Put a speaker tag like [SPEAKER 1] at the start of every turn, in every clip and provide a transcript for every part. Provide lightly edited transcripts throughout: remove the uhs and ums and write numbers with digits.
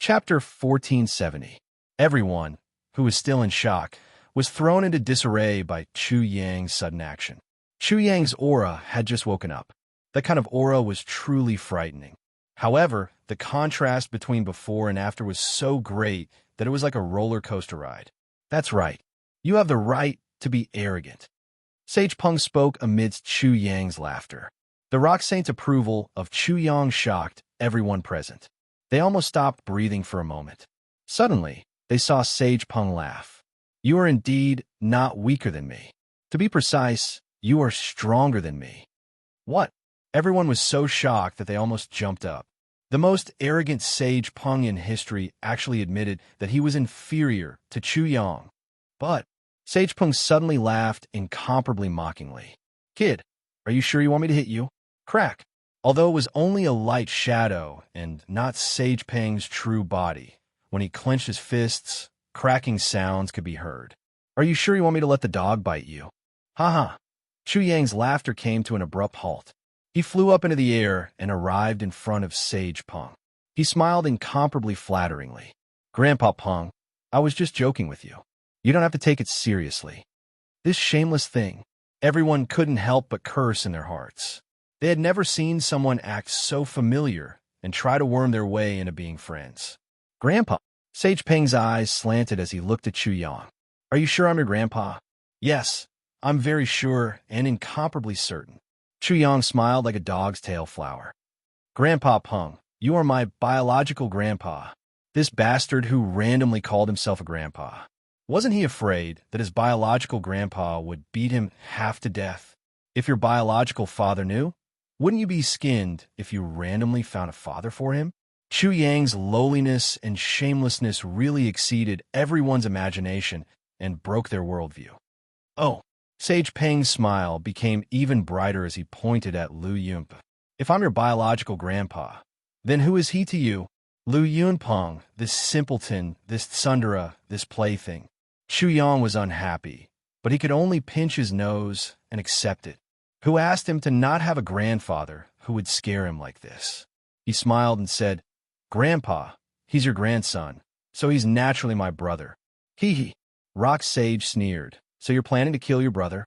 [SPEAKER 1] Chapter 1470. Everyone, who was still in shock, was thrown into disarray by Chu Yang's sudden action. Chu Yang's aura had just woken up. That kind of aura was truly frightening. However, the contrast between before and after was so great that it was like a roller coaster ride. That's right. You have the right to be arrogant. Sage Peng spoke amidst Chu Yang's laughter. The rock saint's approval of Chu Yang shocked everyone present. They almost stopped breathing for a moment. Suddenly, they saw Sage Peng laugh. You are indeed not weaker than me. To be precise, you are stronger than me. What? Everyone was so shocked that they almost jumped up. The most arrogant Sage Peng in history actually admitted that he was inferior to Chu Yang. But Sage Peng suddenly laughed incomparably mockingly. Kid, are you sure you want me to hit you? Crack. Although it was only a light shadow and not Sage Peng's true body, when he clenched his fists, cracking sounds could be heard. Are you sure you want me to let the dog bite you? Ha. Chu Yang's laughter came to an abrupt halt. He flew up into the air and arrived in front of Sage Peng. He smiled incomparably flatteringly. Grandpa Peng, I was just joking with you. You don't have to take it seriously. This shameless thing. Everyone couldn't help but curse in their hearts. They had never seen someone act so familiar and try to worm their way into being friends. Grandpa. Sage Peng's eyes slanted as he looked at Chu Yang. Are you sure I'm your grandpa? Yes, I'm very sure and incomparably certain. Chu Yang smiled like a dog's tail flower. Grandpa Peng, you are my biological grandpa. This bastard who randomly called himself a grandpa. Wasn't he afraid that his biological grandpa would beat him half to death? If your biological father knew, wouldn't you be skinned if you randomly found a father for him? Chu Yang's lowliness and shamelessness really exceeded everyone's imagination and broke their worldview. Oh, Sage Peng's smile became even brighter as he pointed at Lu Yunpeng. If I'm your biological grandpa, then who is he to you? Lu Yunpeng, this simpleton, this tsundere, this plaything. Chu Yang was unhappy, but he could only pinch his nose and accept it. Who asked him to not have a grandfather who would scare him like this? He smiled and said, Grandpa, he's your grandson, so he's naturally my brother. Hee. Rock Sage sneered. So you're planning to kill your brother?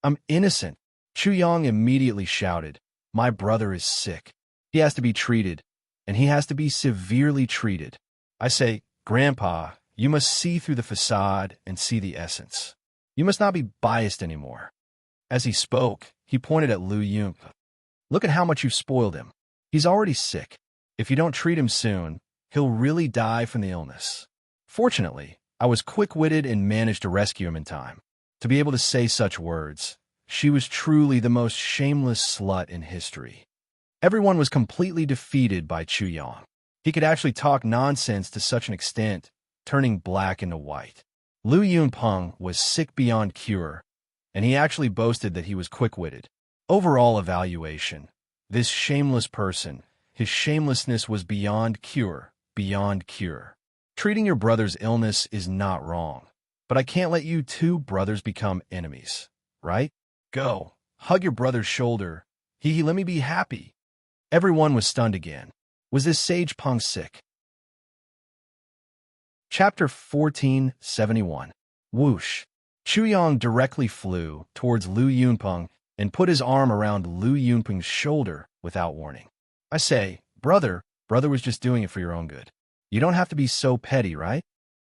[SPEAKER 1] I'm innocent. Chu Yang immediately shouted, my brother is sick. He has to be treated, and he has to be severely treated. I say, Grandpa, you must see through the facade and see the essence. You must not be biased anymore. As he spoke, he pointed at Lu Yunpeng. Look at how much you've spoiled him. He's already sick. If you don't treat him soon, he'll really die from the illness. Fortunately, I was quick-witted and managed to rescue him in time. To be able to say such words, she was truly the most shameless slut in history. Everyone was completely defeated by Chu Yang. He could actually talk nonsense to such an extent, turning black into white. Lu Yunpeng was sick beyond cure, and he actually boasted that he was quick-witted. Overall evaluation, this shameless person, his shamelessness was beyond cure, beyond cure. Treating your brother's illness is not wrong, but I can't let you two brothers become enemies, right? Go, hug your brother's shoulder. Let me be happy. Everyone was stunned again. Was this Sage Peng sick? Chapter 1471. Whoosh. Chu Yang directly flew towards Lu Yunpeng and put his arm around Lu Yunpeng's shoulder without warning. I say, brother was just doing it for your own good. You don't have to be so petty, right?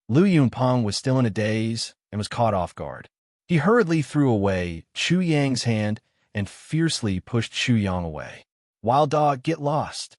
[SPEAKER 1] Lu Yunpeng was still in a daze and was caught off guard. He hurriedly threw away Chu Yang's hand and fiercely pushed Chu Yang away. Wild dog, get lost.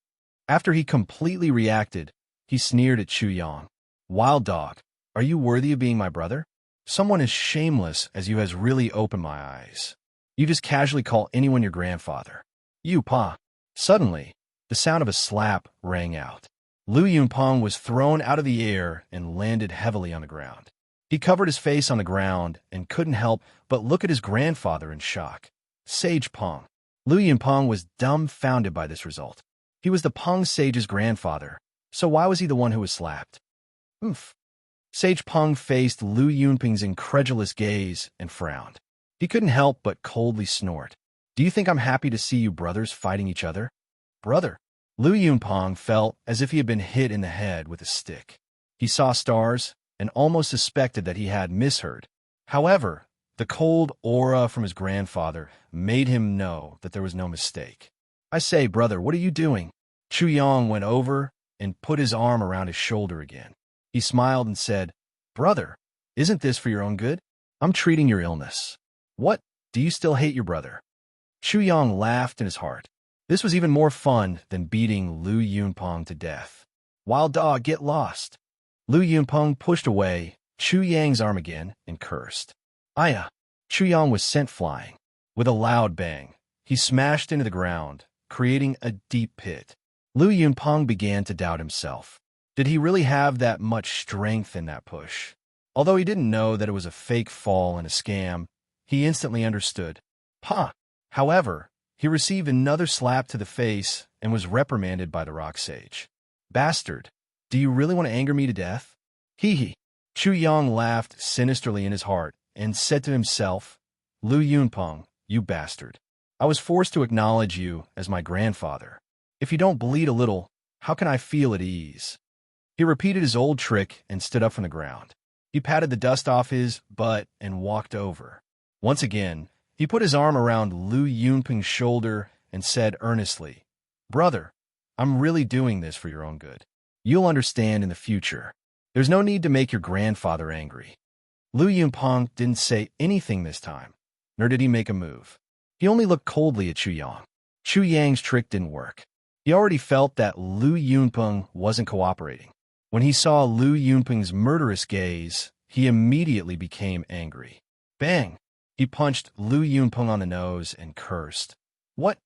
[SPEAKER 1] After he completely reacted, he sneered at Chu Yang. Wild dog, are you worthy of being my brother? Someone as shameless as you has really opened my eyes. You just casually call anyone your grandfather. You, Pa. Suddenly, the sound of a slap rang out. Lu Yunpeng was thrown out of the air and landed heavily on the ground. He covered his face on the ground and couldn't help but look at his grandfather in shock. Sage Peng. Lu Yunpeng was dumbfounded by this result. He was the Peng sage's grandfather, so why was he the one who was slapped? Oomph. Sage Peng faced Lu Yunpeng's incredulous gaze and frowned. He couldn't help but coldly snort. Do you think I'm happy to see you brothers fighting each other? Brother, Lu Yunpeng felt as if he had been hit in the head with a stick. He saw stars and almost suspected that he had misheard. However, the cold aura from his grandfather made him know that there was no mistake. "I say, brother, what are you doing?" Chu Yang went over and put his arm around his shoulder again. He smiled and said, "Brother, isn't this for your own good? I'm treating your illness." "What? Do you still hate your brother?" Chu Yang laughed in his heart. This was even more fun than beating Lu Yunpeng to death. "Wild dog, get lost." Lu Yunpeng pushed away Chu Yang's arm again and cursed. "Aya!" Chu Yang was sent flying. With a loud bang, he smashed into the ground, creating a deep pit. Lu Yunpeng began to doubt himself. Did he really have that much strength in that push? Although he didn't know that it was a fake fall and a scam, he instantly understood. "Ha!" However, he received another slap to the face and was reprimanded by the rock sage. "Bastard, do you really want to anger me to death?" "Hee hee." Chu Yang laughed sinisterly in his heart and said to himself, "Lu Yunpeng, you bastard. I was forced to acknowledge you as my grandfather. If you don't bleed a little, how can I feel at ease?" He repeated his old trick and stood up from the ground. He patted the dust off his butt and walked over. Once again, he put his arm around Lu Yunpeng's shoulder and said earnestly, "Brother, I'm really doing this for your own good. You'll understand in the future. There's no need to make your grandfather angry." Lu Yunpeng didn't say anything this time, nor did he make a move. He only looked coldly at Chu Yang. Chu Yang's trick didn't work. He already felt that Lu Yunpeng wasn't cooperating. When he saw Lu Yunpeng's murderous gaze, he immediately became angry. Bang! He punched Lu Yunpeng on the nose and cursed. "What?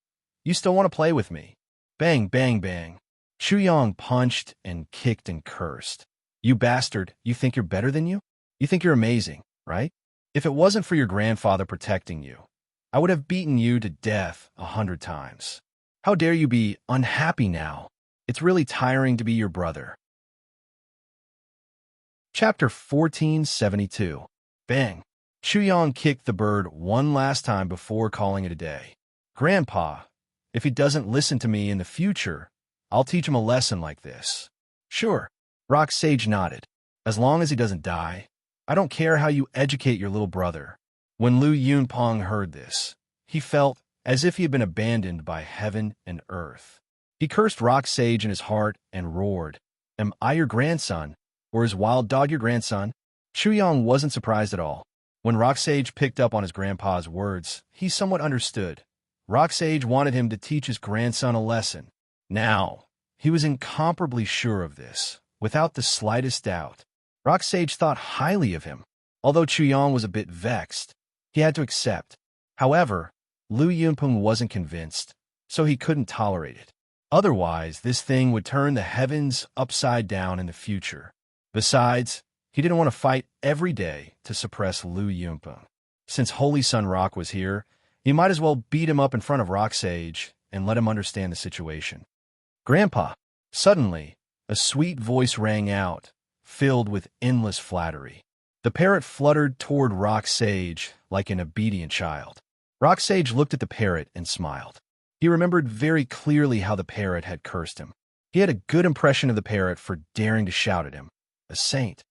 [SPEAKER 1] You still want to play with me?" Bang, bang, bang. Chu Yang punched and kicked and cursed. "You bastard, you think you're better than you? You think you're amazing, right? If it wasn't for your grandfather protecting you, I would have beaten you to death 100 times. How dare you be unhappy now? It's really tiring to be your brother." Chapter 1472. Bang! Chu Yang kicked the bird one last time before calling it a day. "Grandpa, if he doesn't listen to me in the future, I'll teach him a lesson like this." "Sure." Rock Sage nodded. "As long as he doesn't die, I don't care how you educate your little brother." When Lu Yunpeng heard this, he felt as if he had been abandoned by heaven and earth. He cursed Rock Sage in his heart and roared, "Am I your grandson? Or is Wild Dog your grandson?" Chu Yang wasn't surprised at all. When Rock Sage picked up on his grandpa's words, he somewhat understood. Rock Sage wanted him to teach his grandson a lesson. Now, he was incomparably sure of this, without the slightest doubt. Rock Sage thought highly of him. Although Chu Yang was a bit vexed, he had to accept. However, Lu Yunpeng wasn't convinced, so he couldn't tolerate it. Otherwise, this thing would turn the heavens upside down in the future. Besides, he didn't want to fight every day to suppress Lu Yunpeng. Since Holy Sun Rock was here, he might as well beat him up in front of Rock Sage and let him understand the situation. "Grandpa!" Suddenly, a sweet voice rang out, filled with endless flattery. The parrot fluttered toward Rock Sage like an obedient child. Rock Sage looked at the parrot and smiled. He remembered very clearly how the parrot had cursed him. He had a good impression of the parrot for daring to shout at him. A saint.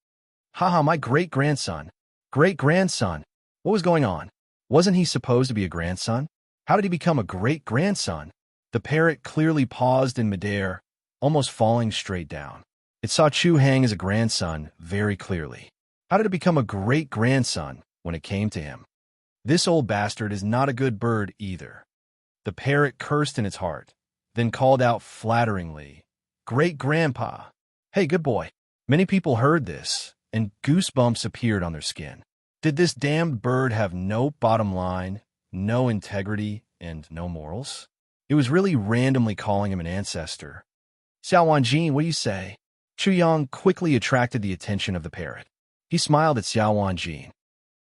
[SPEAKER 1] "Haha, my great-grandson. Great-grandson. What was going on? Wasn't he supposed to be a grandson? How did he become a great-grandson?" The parrot clearly paused in midair, almost falling straight down. It saw Chu Hang as a grandson very clearly. How did it become a great-grandson when it came to him? This old bastard is not a good bird either. The parrot cursed in its heart, then called out flatteringly, "Great-grandpa. Hey, good boy." Many people heard this, and goosebumps appeared on their skin. Did this damned bird have no bottom line, no integrity, and no morals? It was really randomly calling him an ancestor. "Xiao Wanjin, what do you say?" Chu Yang quickly attracted the attention of the parrot. He smiled at Xiao Wanjin.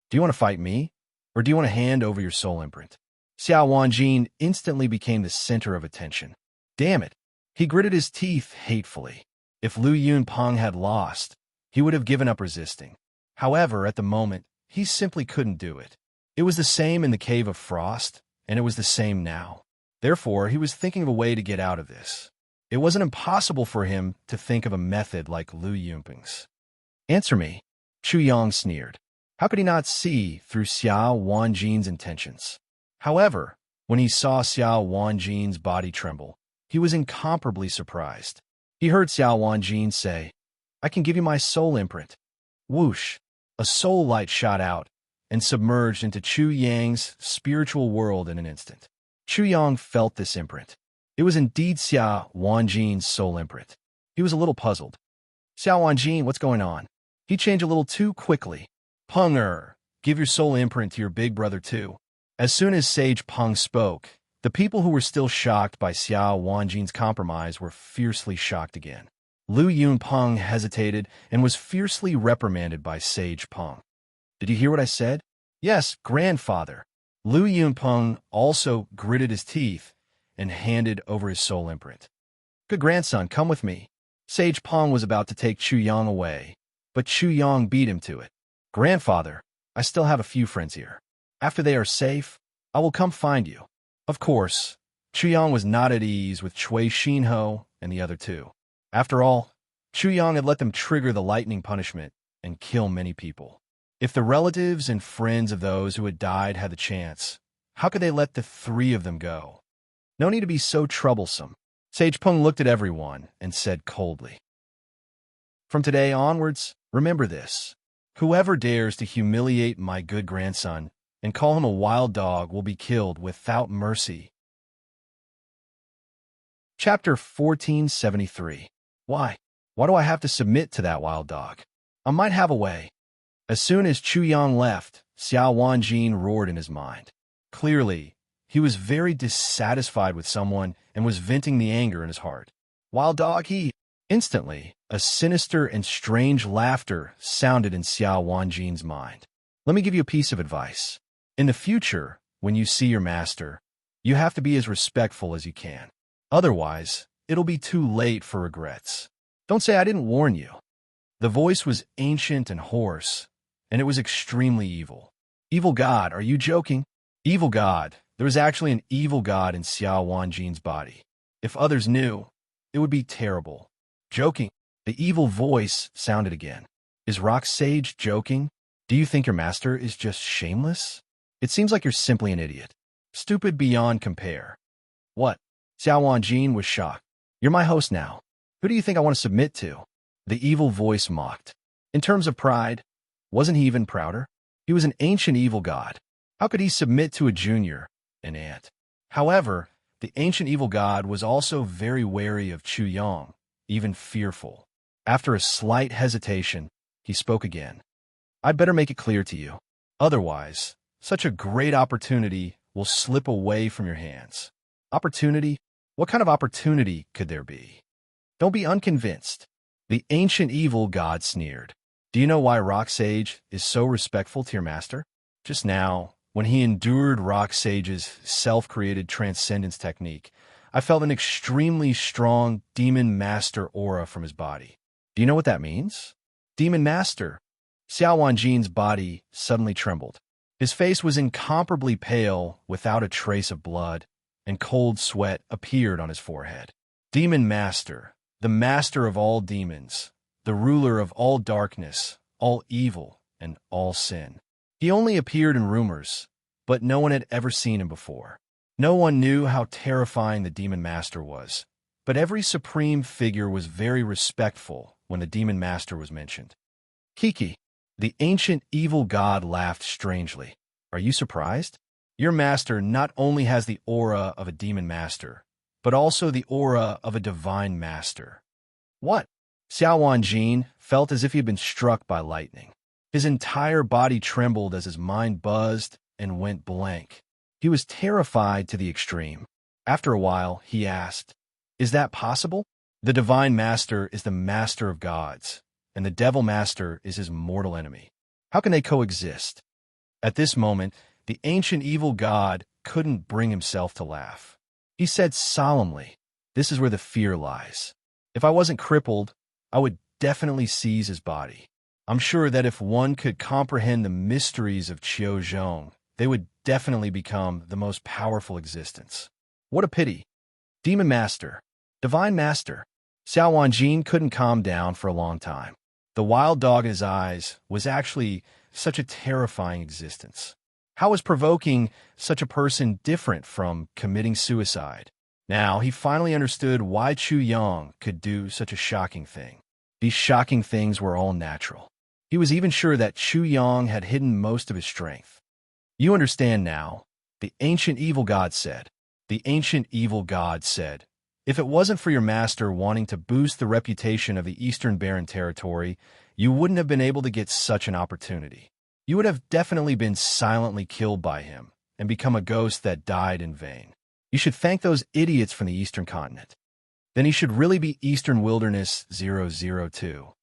[SPEAKER 1] "Do you want to fight me, or do you want to hand over your soul imprint?" Xiao Wanjin instantly became the center of attention. Damn it! He gritted his teeth hatefully. If Lu Yunpeng had lost, he would have given up resisting. However, at the moment, he simply couldn't do it. It was the same in the Cave of Frost, and it was the same now. Therefore, he was thinking of a way to get out of this. It wasn't impossible for him to think of a method like Lu Yunping's. Answer me, Chu Yang sneered. How could he not see through Xiao Wanjin's intentions? However, when he saw Xiao Wanjin's body tremble, he was incomparably surprised. He heard Xiao Wanjin say, "I can give you my soul imprint." Whoosh! A soul light shot out and submerged into Chu Yang's spiritual world in an instant. Chu Yang felt this imprint. It was indeed Xiao Wanjin's soul imprint. He was a little puzzled. "Xiao Wanjin, what's going on?" He changed a little too quickly. "Peng give your soul imprint to your big brother too." As soon as Sage Peng spoke, the people who were still shocked by Xiao Wanjin's compromise were fiercely shocked again. Lu Yunpeng hesitated and was fiercely reprimanded by Sage Peng. "Did you hear what I said?" "Yes, grandfather." Lu Yunpeng also gritted his teeth and handed over his soul imprint. "Good grandson, come with me." Sage Peng was about to take Chu Yang away, but Chu Yang beat him to it. "Grandfather, I still have a few friends here. After they are safe, I will come find you." Of course, Chu Yang was not at ease with Cui Xinho and the other two. After all, Chu Yang had let them trigger the lightning punishment and kill many people. If the relatives and friends of those who had died had the chance, how could they let the three of them go? No need to be so troublesome. Sage Peng looked at everyone and said coldly, "From today onwards, remember this. Whoever dares to humiliate my good grandson and call him a wild dog will be killed without mercy." Chapter 1473. Why? Why do I have to submit to that wild dog? I might have a way. As soon as Chu Yang left, Xiao Wanjin roared in his mind. Clearly, he was very dissatisfied with someone and was venting the anger in his heart. "Wild dog, he..." Instantly, a sinister and strange laughter sounded in Xiao Wanjin's mind. "Let me give you a piece of advice. In the future, when you see your master, you have to be as respectful as you can. Otherwise, it'll be too late for regrets. Don't say I didn't warn you." The voice was ancient and hoarse, and it was extremely evil. "Evil God, are you joking?" Evil God. There was actually an evil God in Xiao Wanjin's body. If others knew, it would be terrible. "Joking?" The evil voice sounded again. "Is Rock Sage joking? Do you think your master is just shameless? It seems like you're simply an idiot. Stupid beyond compare." "What?" Xiao Wanjin was shocked. "You're my host now. Who do you think I want to submit to?" The evil voice mocked. In terms of pride, wasn't he even prouder? He was an ancient evil god. How could he submit to a junior, an ant? However, the ancient evil god was also very wary of Chu Yang, even fearful. After a slight hesitation, he spoke again. "I'd better make it clear to you. Otherwise, such a great opportunity will slip away from your hands." Opportunity? What kind of opportunity could there be? Don't be unconvinced. The ancient evil god sneered. "Do you know why Rock Sage is so respectful to your master? Just now, when he endured Rock Sage's self-created transcendence technique, I felt an extremely strong demon master aura from his body. Do you know what that means?" Demon master. Xiao Wanjin's body suddenly trembled. His face was incomparably pale without a trace of blood, and cold sweat appeared on his forehead. Demon master, the master of all demons, the ruler of all darkness, all evil, and all sin. He only appeared in rumors, but no one had ever seen him before. No one knew how terrifying the demon master was, but every supreme figure was very respectful when the demon master was mentioned. "Kiki." The ancient evil god laughed strangely. "Are you surprised? Your master not only has the aura of a demon master, but also the aura of a divine master." "What?" Xiao Wanjin felt as if he had been struck by lightning. His entire body trembled as his mind buzzed and went blank. He was terrified to the extreme. After a while, he asked, "Is that possible?" The divine master is the master of gods, and the devil master is his mortal enemy. How can they coexist? At this moment, the ancient evil god couldn't bring himself to laugh. He said solemnly, "This is where the fear lies. If I wasn't crippled, I would definitely seize his body. I'm sure that if one could comprehend the mysteries of Qiu Zhong, they would definitely become the most powerful existence. What a pity." Demon Master. Divine Master. Xiao Wanjin couldn't calm down for a long time. The wild dog in his eyes was actually such a terrifying existence. How was provoking such a person different from committing suicide? Now, he finally understood why Chu Yang could do such a shocking thing. These shocking things were all natural. He was even sure that Chu Yang had hidden most of his strength. You understand now, the ancient evil god said. The ancient evil god said, if it wasn't for your master wanting to boost the reputation of the Eastern Barren Territory, you wouldn't have been able to get such an opportunity. You would have definitely been silently killed by him and become a ghost that died in vain. You should thank those idiots from the Eastern continent. Then he should really be Eastern Wilderness 002.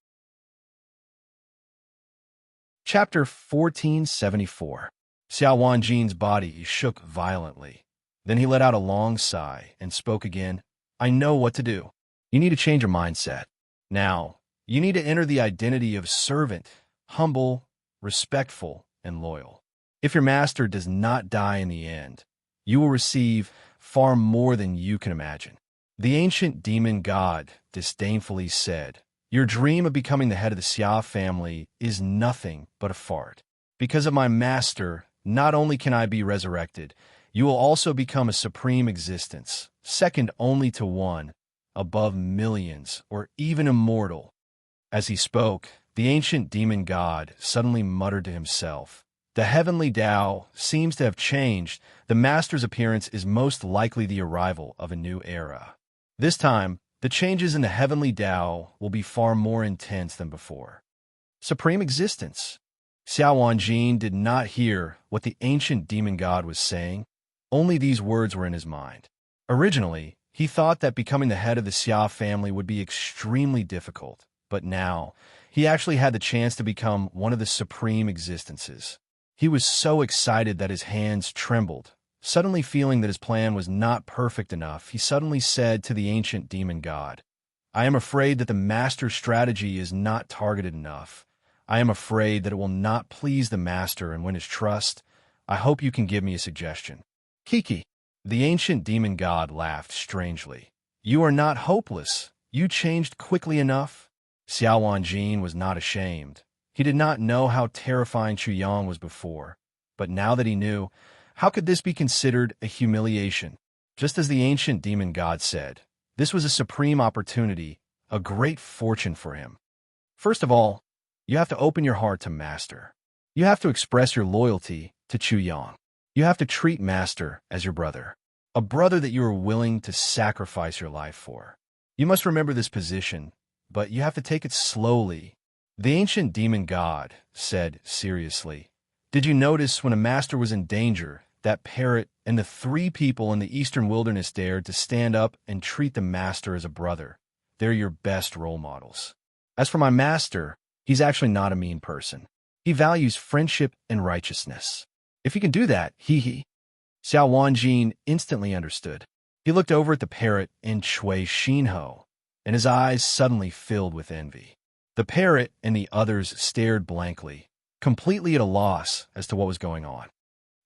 [SPEAKER 1] Chapter 1474. Xiao Wanjin's body shook violently. Then he let out a long sigh and spoke again. I know what to do. You need to change your mindset. Now, you need to enter the identity of servant, humble, respectful, and loyal. If your master does not die in the end, you will receive far more than you can imagine. The ancient demon god disdainfully said, your dream of becoming the head of the Xia family is nothing but a fart. Because of my master, not only can I be resurrected, you will also become a supreme existence, second only to one, above millions, or even immortal. As he spoke, the ancient demon god suddenly muttered to himself, the heavenly Tao seems to have changed. The master's appearance is most likely the arrival of a new era. This time, the changes in the heavenly Tao will be far more intense than before. Supreme existence. Xiao Wanjin did not hear what the ancient demon god was saying. Only these words were in his mind. Originally, he thought that becoming the head of the Xia family would be extremely difficult, but now, he actually had the chance to become one of the supreme existences. He was so excited that his hands trembled. Suddenly feeling that his plan was not perfect enough, he suddenly said to the ancient demon god, I am afraid that the master's strategy is not targeted enough. I am afraid that it will not please the master and win his trust. I hope you can give me a suggestion. Kiki. The ancient demon god laughed strangely. You are not hopeless. You changed quickly enough. Xiao Wanjin was not ashamed. He did not know how terrifying Chu Yang was before, but now that he knew, how could this be considered a humiliation? Just as the ancient demon god said, this was a supreme opportunity, a great fortune for him. First of all, you have to open your heart to Master. You have to express your loyalty to Chu Yang. You have to treat Master as your brother, a brother that you are willing to sacrifice your life for. You must remember this position, but you have to take it slowly. The ancient demon god said seriously, did you notice when a master was in danger, that parrot and the 3 people in the Eastern Wilderness dared to stand up and treat the master as a brother? They're your best role models. As for my master, he's actually not a mean person. He values friendship and righteousness. If he can do that, Xiao Wanjin instantly understood. He looked over at the parrot and Chui Xinho, and his eyes suddenly filled with envy. The parrot and the others stared blankly, completely at a loss as to what was going on.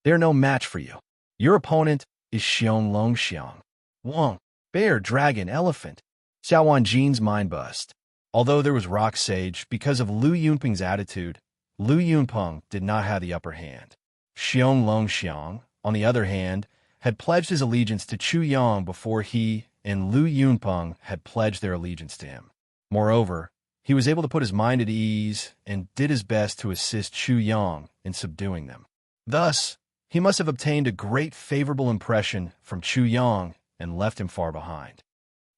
[SPEAKER 1] They're no match for you. Your opponent is Xiong Longxiang. Wong, bear, dragon, elephant. Xiao Wanjin's mind bust. Although there was rock sage, because of Lu Yunpeng's attitude, Lu Yunpeng did not have the upper hand. Xiong Longxiang, on the other hand, had pledged his allegiance to Chu Yang before he and Lu Yunpeng had pledged their allegiance to him. Moreover, he was able to put his mind at ease and did his best to assist Chu Yang in subduing them. Thus, he must have obtained a great favorable impression from Chu Yang and left him far behind.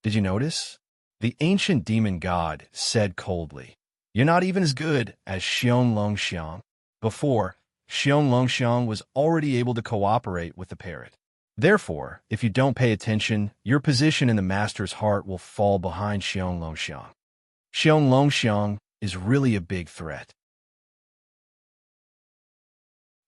[SPEAKER 1] Did you notice? The ancient demon god said coldly, you're not even as good as Xiong Longxiang. Before, Xiong Longxiang was already able to cooperate with the parrot. Therefore, if you don't pay attention, your position in the master's heart will fall behind Xiong Longxiang. Xiong Longxiang is really a big threat.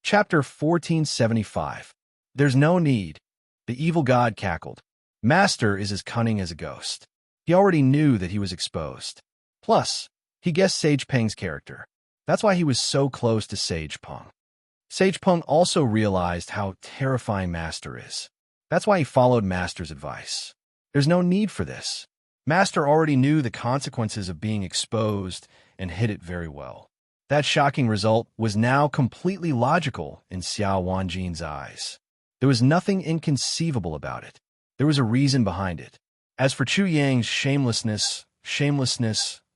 [SPEAKER 1] Chapter 1475. There's no need. The evil god cackled. Master is as cunning as a ghost. He already knew that he was exposed. Plus, he guessed Sage Peng's character. That's why he was so close to Sage Peng. Sage Peng also realized how terrifying Master is. That's why he followed Master's advice. There's no need for this. Master already knew the consequences of being exposed and hid it very well. That shocking result was now completely logical in Xiao Wanjin's eyes. There was nothing inconceivable about it. There was a reason behind it. As for Chu Yang's shamelessness,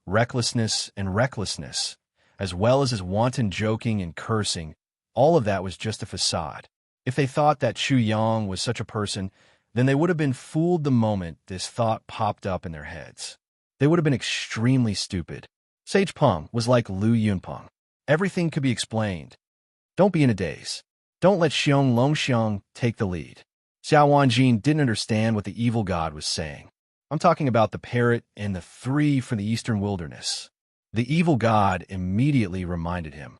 [SPEAKER 1] recklessness, and recklessness, as well as his wanton joking and cursing, all of that was just a facade. If they thought that Chu Yang was such a person, then they would have been fooled the moment this thought popped up in their heads. They would have been extremely stupid. Sage Peng was like Lu Yunpeng. Everything could be explained. Don't be in a daze. Don't let Xiong Longxiang take the lead. Xiao Wanjin didn't understand what the evil god was saying. I'm talking about the parrot and the three from the eastern wilderness. The evil god immediately reminded him.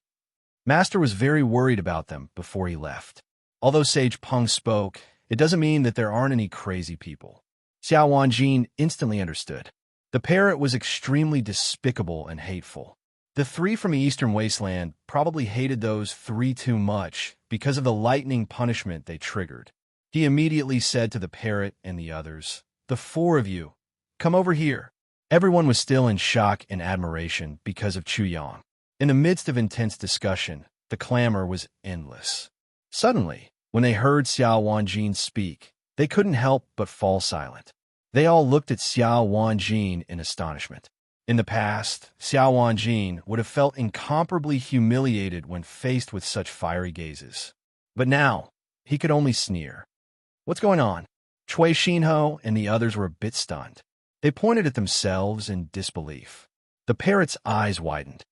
[SPEAKER 1] Master was very worried about them before he left. Although Sage Peng spoke, it doesn't mean that there aren't any crazy people. Xiao Wanjin instantly understood. The parrot was extremely despicable and hateful. The three from the eastern wasteland probably hated those three too much because of the lightning punishment they triggered. He immediately said to the parrot and the others, "The four of you, come over here." Everyone was still in shock and admiration because of Chu Yang. In the midst of intense discussion, the clamor was endless. Suddenly, when they heard Xiao Wanjin speak, they couldn't help but fall silent. They all looked at Xiao Wanjin in astonishment. In the past, Xiao Wanjin would have felt incomparably humiliated when faced with such fiery gazes. But now, he could only sneer. "What's going on?" Cui Xinho and the others were a bit stunned. They pointed at themselves in disbelief. The parrot's eyes widened.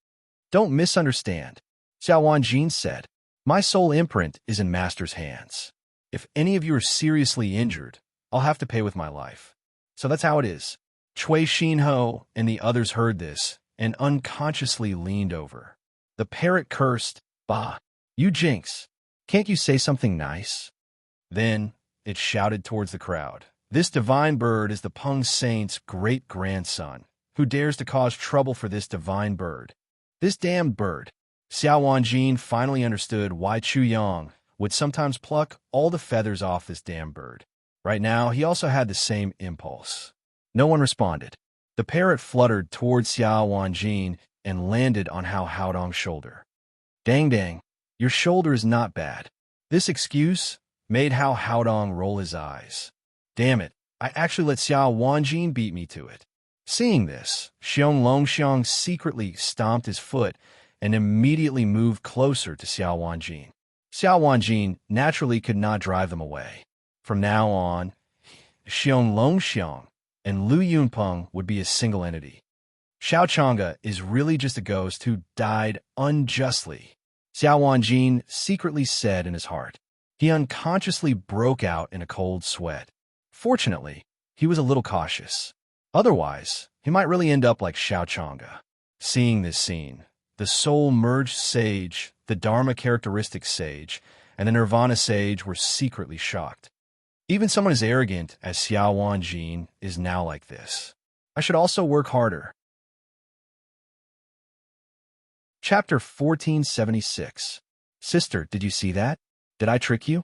[SPEAKER 1] "Don't misunderstand," Xiao Wanjin said. "My soul imprint is in Master's hands. If any of you are seriously injured, I'll have to pay with my life. So that's how it is." Cui Xinho and the others heard this and unconsciously leaned over. The parrot cursed, "Bah, you jinx. Can't you say something nice?" Then it shouted towards the crowd. "This divine bird is the Peng Saint's great-grandson, who dares to cause trouble for this divine bird. This damned bird." Xiao Wanjin finally understood why Chu Yang would sometimes pluck all the feathers off this damned bird. Right now, he also had the same impulse. No one responded. The parrot fluttered towards Xiao Wanjin and landed on Hao Haodong's shoulder. "Dang dang, your shoulder is not bad." This excuse made Hao Haodong roll his eyes. "Damn it, I actually let Xiao Wanjin beat me to it." Seeing this, Xiong Longxiang secretly stomped his foot and immediately moved closer to Xiao Wanjin. Xiao Wanjin naturally could not drive them away. From now on, Xiong Longxiang and Lu Yunpeng would be a single entity. Xiao Chang'e is really just a ghost who died unjustly, Xiao Wanjin secretly said in his heart. He unconsciously broke out in a cold sweat. Fortunately, he was a little cautious. Otherwise, he might really end up like Xiao Chang'e. Seeing this scene, the soul-merged sage, the Dharma characteristic sage, and the Nirvana sage were secretly shocked. Even someone as arrogant as Xiao Wanjin is now like this. I should also work harder. Chapter 1476. Sister, did you see that? Did I trick you?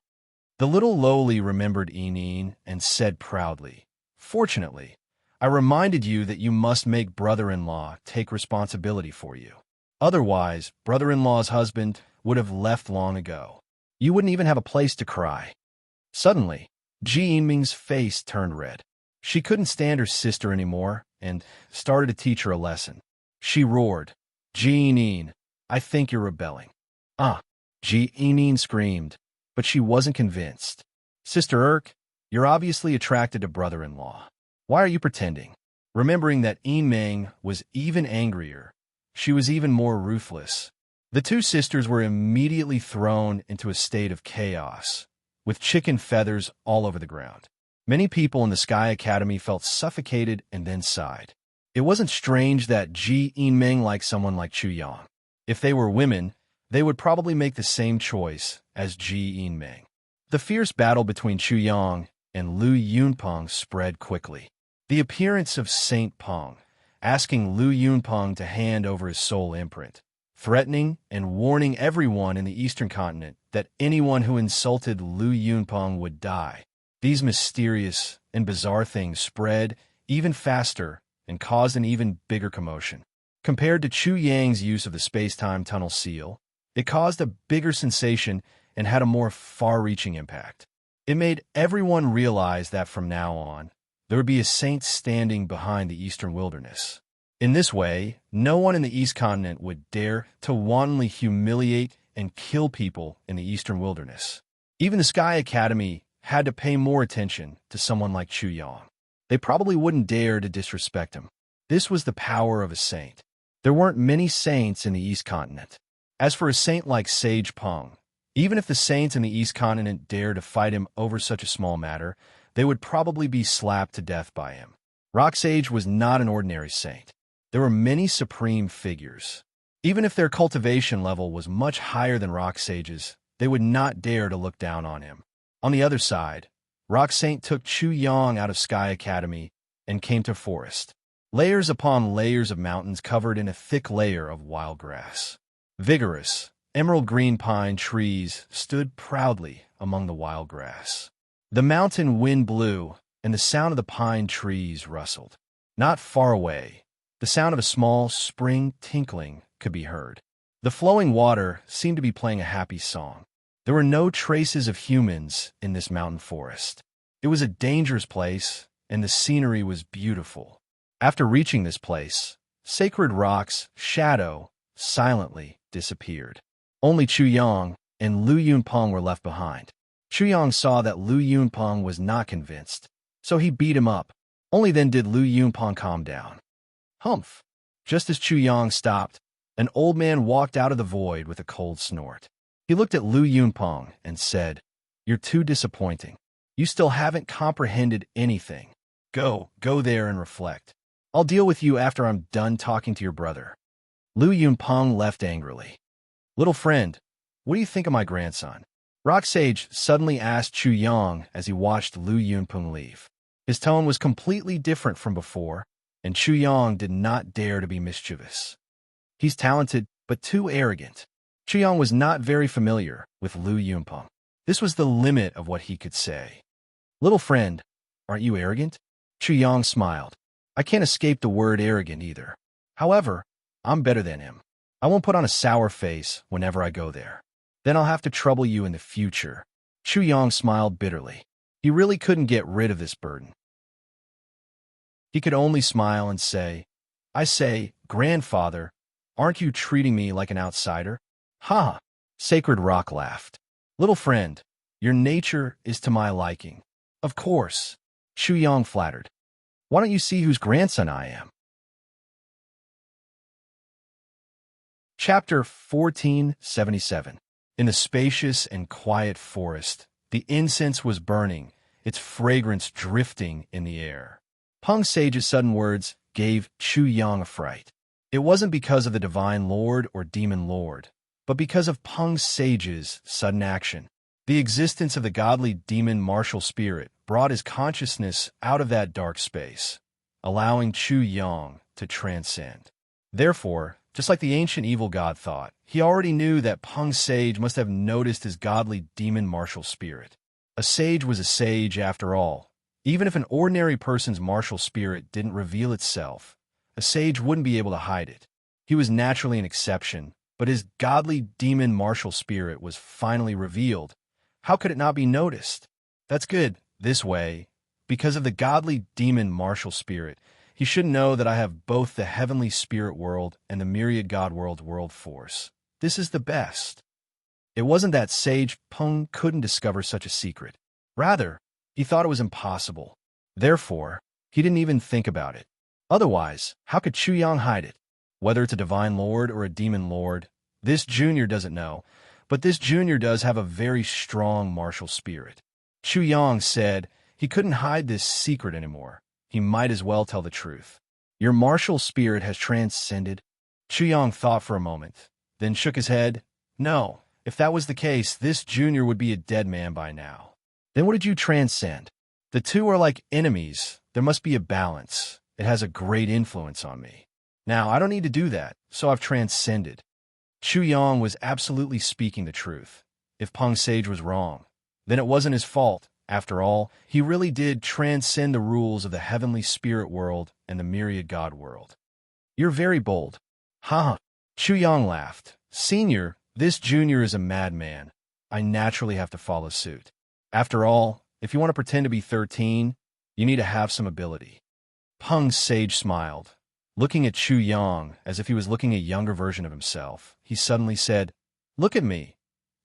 [SPEAKER 1] The little lowly remembered Enin and said proudly, "Fortunately, I reminded you that you must make brother-in-law take responsibility for you. Otherwise, brother-in-law's husband would have left long ago. You wouldn't even have a place to cry." Suddenly, Ji Yinming's face turned red. She couldn't stand her sister anymore and started to teach her a lesson. She roared, "Ji Yinin, I think you're rebelling." "Ah!" Ji Yinin screamed, but she wasn't convinced. "Sister Erk, you're obviously attracted to brother-in-law. Why are you pretending?" Remembering that Yinming was even angrier, she was even more ruthless. The two sisters were immediately thrown into a state of chaos, with chicken feathers all over the ground. Many people in the Sky Academy felt suffocated and then sighed. It wasn't strange that Ji Yinming liked someone like Chu Yang. If they were women, they would probably make the same choice as Ji Yinming. The fierce battle between Chu Yang and Lu Yunpeng spread quickly. The appearance of Saint Peng, asking Lu Yunpeng to hand over his soul imprint, threatening and warning everyone in the Eastern continent that anyone who insulted Lu Yunpeng would die. These mysterious and bizarre things spread even faster and caused an even bigger commotion. Compared to Chu Yang's use of the space-time tunnel seal, it caused a bigger sensation and had a more far-reaching impact. It made everyone realize that from now on, there would be a saint standing behind the eastern wilderness. In this way, no one in the East Continent would dare to wantonly humiliate and kill people in the eastern wilderness. Even the Sky Academy had to pay more attention to someone like Chu Yang. They probably wouldn't dare to disrespect him. This was the power of a saint. There weren't many saints in the East Continent. As for a saint like Sage Peng, even if the saints in the East Continent dared to fight him over such a small matter, they would probably be slapped to death by him. Rock Sage was not an ordinary saint. There were many supreme figures. Even if their cultivation level was much higher than Rock Sage's, they would not dare to look down on him. On the other side, Rock Saint took Chu Yang out of Sky Academy and came to forest. Layers upon layers of mountains covered in a thick layer of wild grass. Vigorous, emerald green pine trees stood proudly among the wild grass. The mountain wind blew, and the sound of the pine trees rustled. Not far away, the sound of a small spring tinkling could be heard. The flowing water seemed to be playing a happy song. There were no traces of humans in this mountain forest. It was a dangerous place, and the scenery was beautiful. After reaching this place, Sacred Rock's shadow silently disappeared. Only Chu Yang and Lu Yunpeng were left behind. Chu Yang saw that Lu Yunpeng was not convinced, so he beat him up. Only then did Lu Yunpeng calm down. Humph! Just as Chu Yang stopped, an old man walked out of the void with a cold snort. He looked at Lu Yunpeng and said, "You're too disappointing. You still haven't comprehended anything. Go there and reflect. I'll deal with you after I'm done talking to your brother." Lu Yunpeng left angrily. "Little friend, what do you think of my grandson?" Rock Sage suddenly asked Chu Yang as he watched Lu Yunpeng leave. His tone was completely different from before, and Chu Yang did not dare to be mischievous. "He's talented, but too arrogant." Chu Yang was not very familiar with Lu Yunpeng. This was the limit of what he could say. "Little friend, aren't you arrogant?" Chu Yang smiled. "I can't escape the word arrogant either. However, I'm better than him. I won't put on a sour face whenever I go there. Then I'll have to trouble you in the future." Chu Yang smiled bitterly. He really couldn't get rid of this burden. He could only smile and say, "I say, grandfather, aren't you treating me like an outsider?" "Ha!" Sacred Rock laughed. "Little friend, your nature is to my liking." "Of course," Chu Yang flattered. "Why don't you see whose grandson I am?" Chapter 1477. In the spacious and quiet forest, the incense was burning, its fragrance drifting in the air. Peng Sage's sudden words gave Chu Yang a fright. It wasn't because of the divine lord or demon lord, but because of Peng Sage's sudden action. The existence of the godly demon martial spirit brought his consciousness out of that dark space, allowing Chu Yang to transcend. Therefore, just like the ancient evil god thought, he already knew that Peng Sage must have noticed his godly demon martial spirit. A sage was a sage after all. Even if an ordinary person's martial spirit didn't reveal itself, a sage wouldn't be able to hide it. He was naturally an exception, but his godly demon martial spirit was finally revealed. How could it not be noticed? That's good. This way, because of the godly demon martial spirit, he should know that I have both the heavenly spirit world and the myriad god world force. This is the best. It wasn't that Sage Peng couldn't discover such a secret. Rather, he thought it was impossible. Therefore, he didn't even think about it. Otherwise, how could Chu Yang hide it? Whether it's a divine lord or a demon lord, this junior doesn't know, but this junior does have a very strong martial spirit. Chu Yang said he couldn't hide this secret anymore. He might as well tell the truth. "Your martial spirit has transcended." Chu Yang thought for a moment, then shook his head. "No, if that was the case, this junior would be a dead man by now." "Then what did you transcend?" "The two are like enemies. There must be a balance. It has a great influence on me. Now, I don't need to do that, so I've transcended." Chu Yang was absolutely speaking the truth. If Peng Sage was wrong, then it wasn't his fault. After all, he really did transcend the rules of the heavenly spirit world and the myriad god world. You're very bold. Haha. Chu Yang laughed. Senior, this junior is a madman. I naturally have to follow suit. After all, if you want to pretend to be 13, you need to have some ability. Peng's sage smiled. Looking at Chu Yang as if he was looking at a younger version of himself, he suddenly said, "Look at me.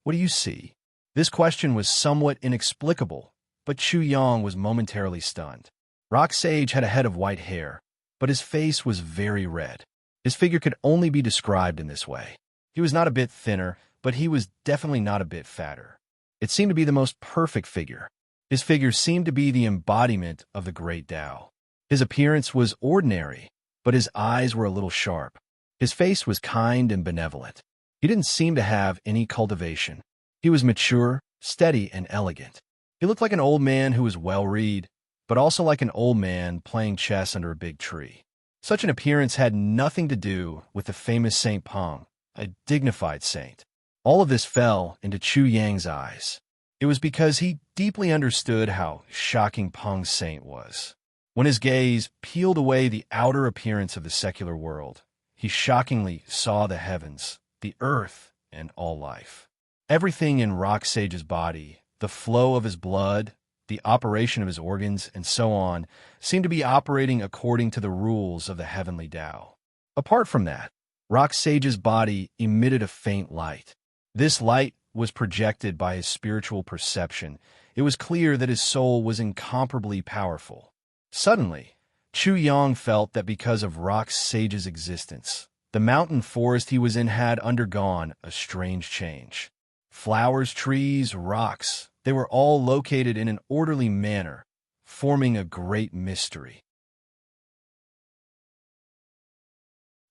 [SPEAKER 1] What do you see?" This question was somewhat inexplicable, but Chu Yang was momentarily stunned. Rock Sage had a head of white hair, but his face was very red. His figure could only be described in this way. He was not a bit thinner, but he was definitely not a bit fatter. It seemed to be the most perfect figure. His figure seemed to be the embodiment of the great Tao. His appearance was ordinary, but his eyes were a little sharp. His face was kind and benevolent. He didn't seem to have any cultivation. He was mature, steady, and elegant. He looked like an old man who was well-read, but also like an old man playing chess under a big tree. Such an appearance had nothing to do with the famous Saint Peng, a dignified saint. All of this fell into Chu Yang's eyes. It was because he deeply understood how shocking Peng's saint was. When his gaze peeled away the outer appearance of the secular world, he shockingly saw the heavens, the earth, and all life. Everything in Rock Sage's body, the flow of his blood, the operation of his organs, and so on, seemed to be operating according to the rules of the heavenly Tao. Apart from that, Rock Sage's body emitted a faint light. This light was projected by his spiritual perception. It was clear that his soul was incomparably powerful. Suddenly, Chu Yang felt that because of Rock Sage's existence, the mountain forest he was in had undergone a strange change. Flowers, trees, rocks, they were all located in an orderly manner, forming a great mystery.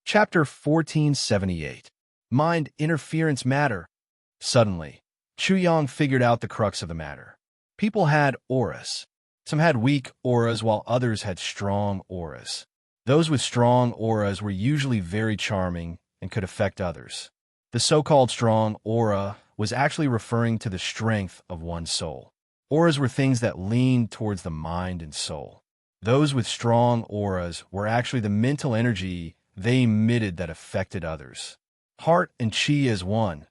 [SPEAKER 1] Chapter 1478. Mind Interference Matter. Suddenly, Chu Yang figured out the crux of the matter. People had auras. Some had weak auras while others had strong auras. Those with strong auras were usually very charming and could affect others. The so-called strong aura was actually referring to the strength of one's soul. Auras were things that leaned towards the mind and soul. Those with strong auras were actually the mental energy they emitted that affected others. Heart and Qi as one,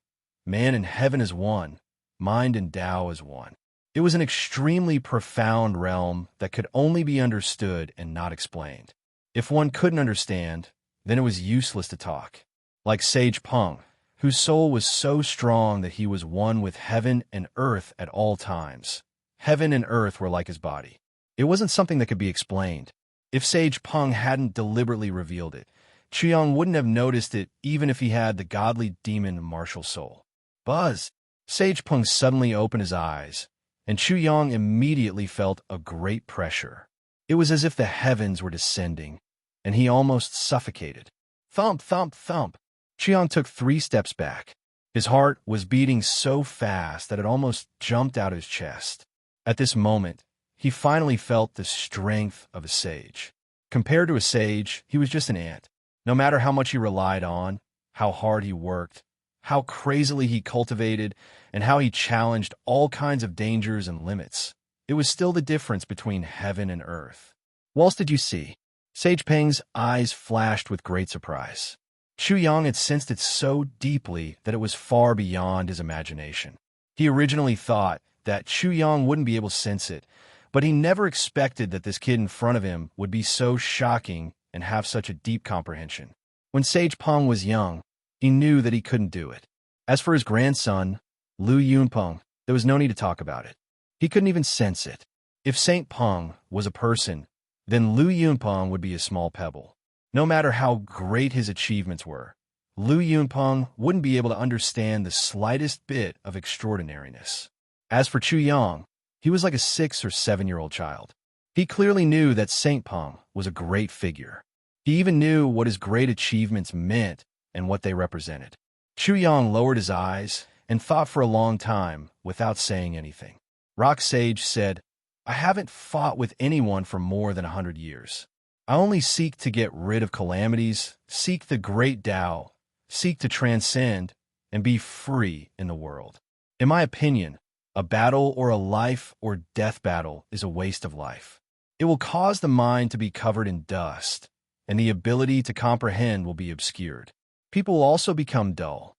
[SPEAKER 1] man and heaven as one, mind and Tao as one. It was an extremely profound realm that could only be understood and not explained. If one couldn't understand, then it was useless to talk. Like Sage Peng, whose soul was so strong that he was one with heaven and earth at all times. Heaven and earth were like his body. It wasn't something that could be explained. If Sage Peng hadn't deliberately revealed it, Chu Yang wouldn't have noticed it even if he had the godly demon martial soul. Buzz! Sage Peng suddenly opened his eyes, and Chu Yang immediately felt a great pressure. It was as if the heavens were descending, and he almost suffocated. Thump, thump, thump. Chu Yang took 3 steps back. His heart was beating so fast that it almost jumped out of his chest. At this moment, he finally felt the strength of a sage. Compared to a sage, he was just an ant. No matter how much he relied on, how hard he worked, how crazily he cultivated, and how he challenged all kinds of dangers and limits, it was still the difference between heaven and earth. What else did you see? Sage Peng's eyes flashed with great surprise. Chu Yang had sensed it so deeply that it was far beyond his imagination. He originally thought that Chu Yang wouldn't be able to sense it, but he never expected that this kid in front of him would be so shocking and have such a deep comprehension. When Sage Peng was young, he knew that he couldn't do it. As for his grandson, Lu Yunpeng, there was no need to talk about it. He couldn't even sense it. If Saint Peng was a person, then Lu Yunpeng would be a small pebble. No matter how great his achievements were, Lu Yunpeng wouldn't be able to understand the slightest bit of extraordinariness. As for Chu Yang, he was like a 6 or 7-year-old child. He clearly knew that Saint Peng was a great figure. He even knew what his great achievements meant and what they represented. Chu Yang lowered his eyes and thought for a long time without saying anything. Rock Sage said, "I haven't fought with anyone for more than 100 years. I only seek to get rid of calamities, seek the great Tao, seek to transcend, and be free in the world. In my opinion, A battle or a life or death battle is a waste of life. It will cause the mind to be covered in dust, and the ability to comprehend will be obscured. People will also become dull.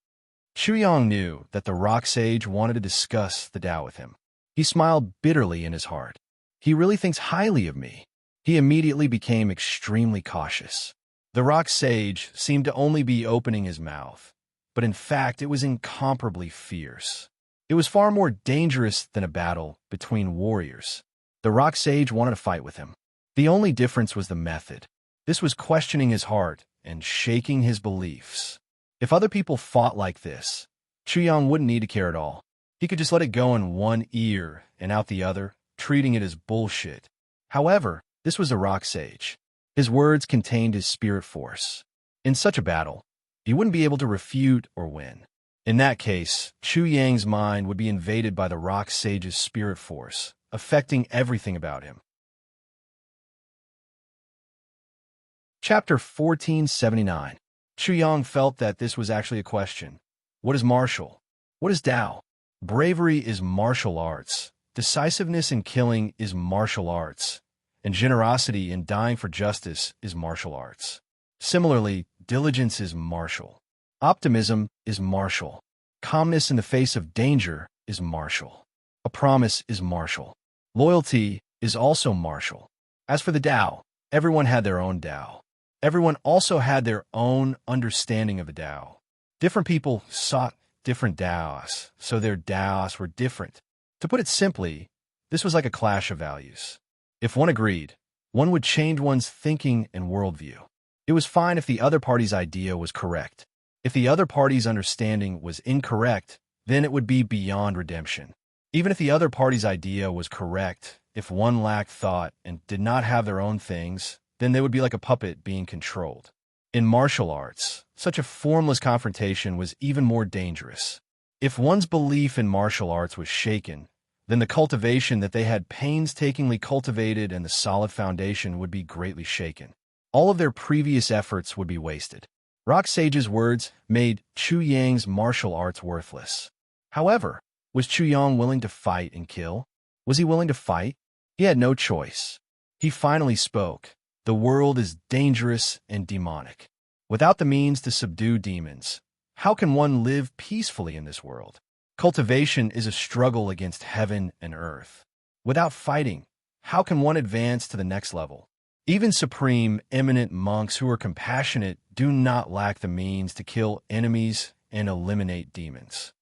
[SPEAKER 1] Chuyang knew that the rock sage wanted to discuss the Tao with him. He smiled bitterly in his heart. He really thinks highly of me. He immediately became extremely cautious. The rock sage seemed to only be opening his mouth, but in fact it was incomparably fierce. It was far more dangerous than a battle between warriors. The rock sage wanted to fight with him. The only difference was the method. This was questioning his heart and shaking his beliefs. If other people fought like this, Chuyang wouldn't need to care at all. He could just let it go in one ear and out the other, treating it as bullshit. However, this was a rock sage. His words contained his spirit force. In such a battle, he wouldn't be able to refute or win. In that case, Chuyang's mind would be invaded by the rock sage's spirit force, affecting everything about him. Chapter 1479. Chuyang felt that this was actually a question. What is martial? What is Tao? Bravery is martial arts. Decisiveness in killing is martial arts. And generosity in dying for justice is martial arts. Similarly, diligence is martial. Optimism is martial. Calmness in the face of danger is martial. A promise is martial. Loyalty is also martial. As for the Tao, everyone had their own Tao. Everyone also had their own understanding of the Tao. Different people sought different Taos, so their Taos were different. To put it simply, this was like a clash of values. If one agreed, one would change one's thinking and worldview. It was fine if the other party's idea was correct. If the other party's understanding was incorrect, then it would be beyond redemption. Even if the other party's idea was correct, if one lacked thought and did not have their own things, then they would be like a puppet being controlled. In martial arts, such a formless confrontation was even more dangerous. If one's belief in martial arts was shaken, then the cultivation that they had painstakingly cultivated and the solid foundation would be greatly shaken. All of their previous efforts would be wasted. Rock Sage's words made Chuyang's martial arts worthless. However, was Chuyang willing to fight and kill? Was he willing to fight? He had no choice. He finally spoke. The world is dangerous and demonic. Without the means to subdue demons, how can one live peacefully in this world? Cultivation is a struggle against heaven and earth. Without fighting, how can one advance to the next level? Even supreme, eminent monks who are compassionate do not lack the means to kill enemies and eliminate demons.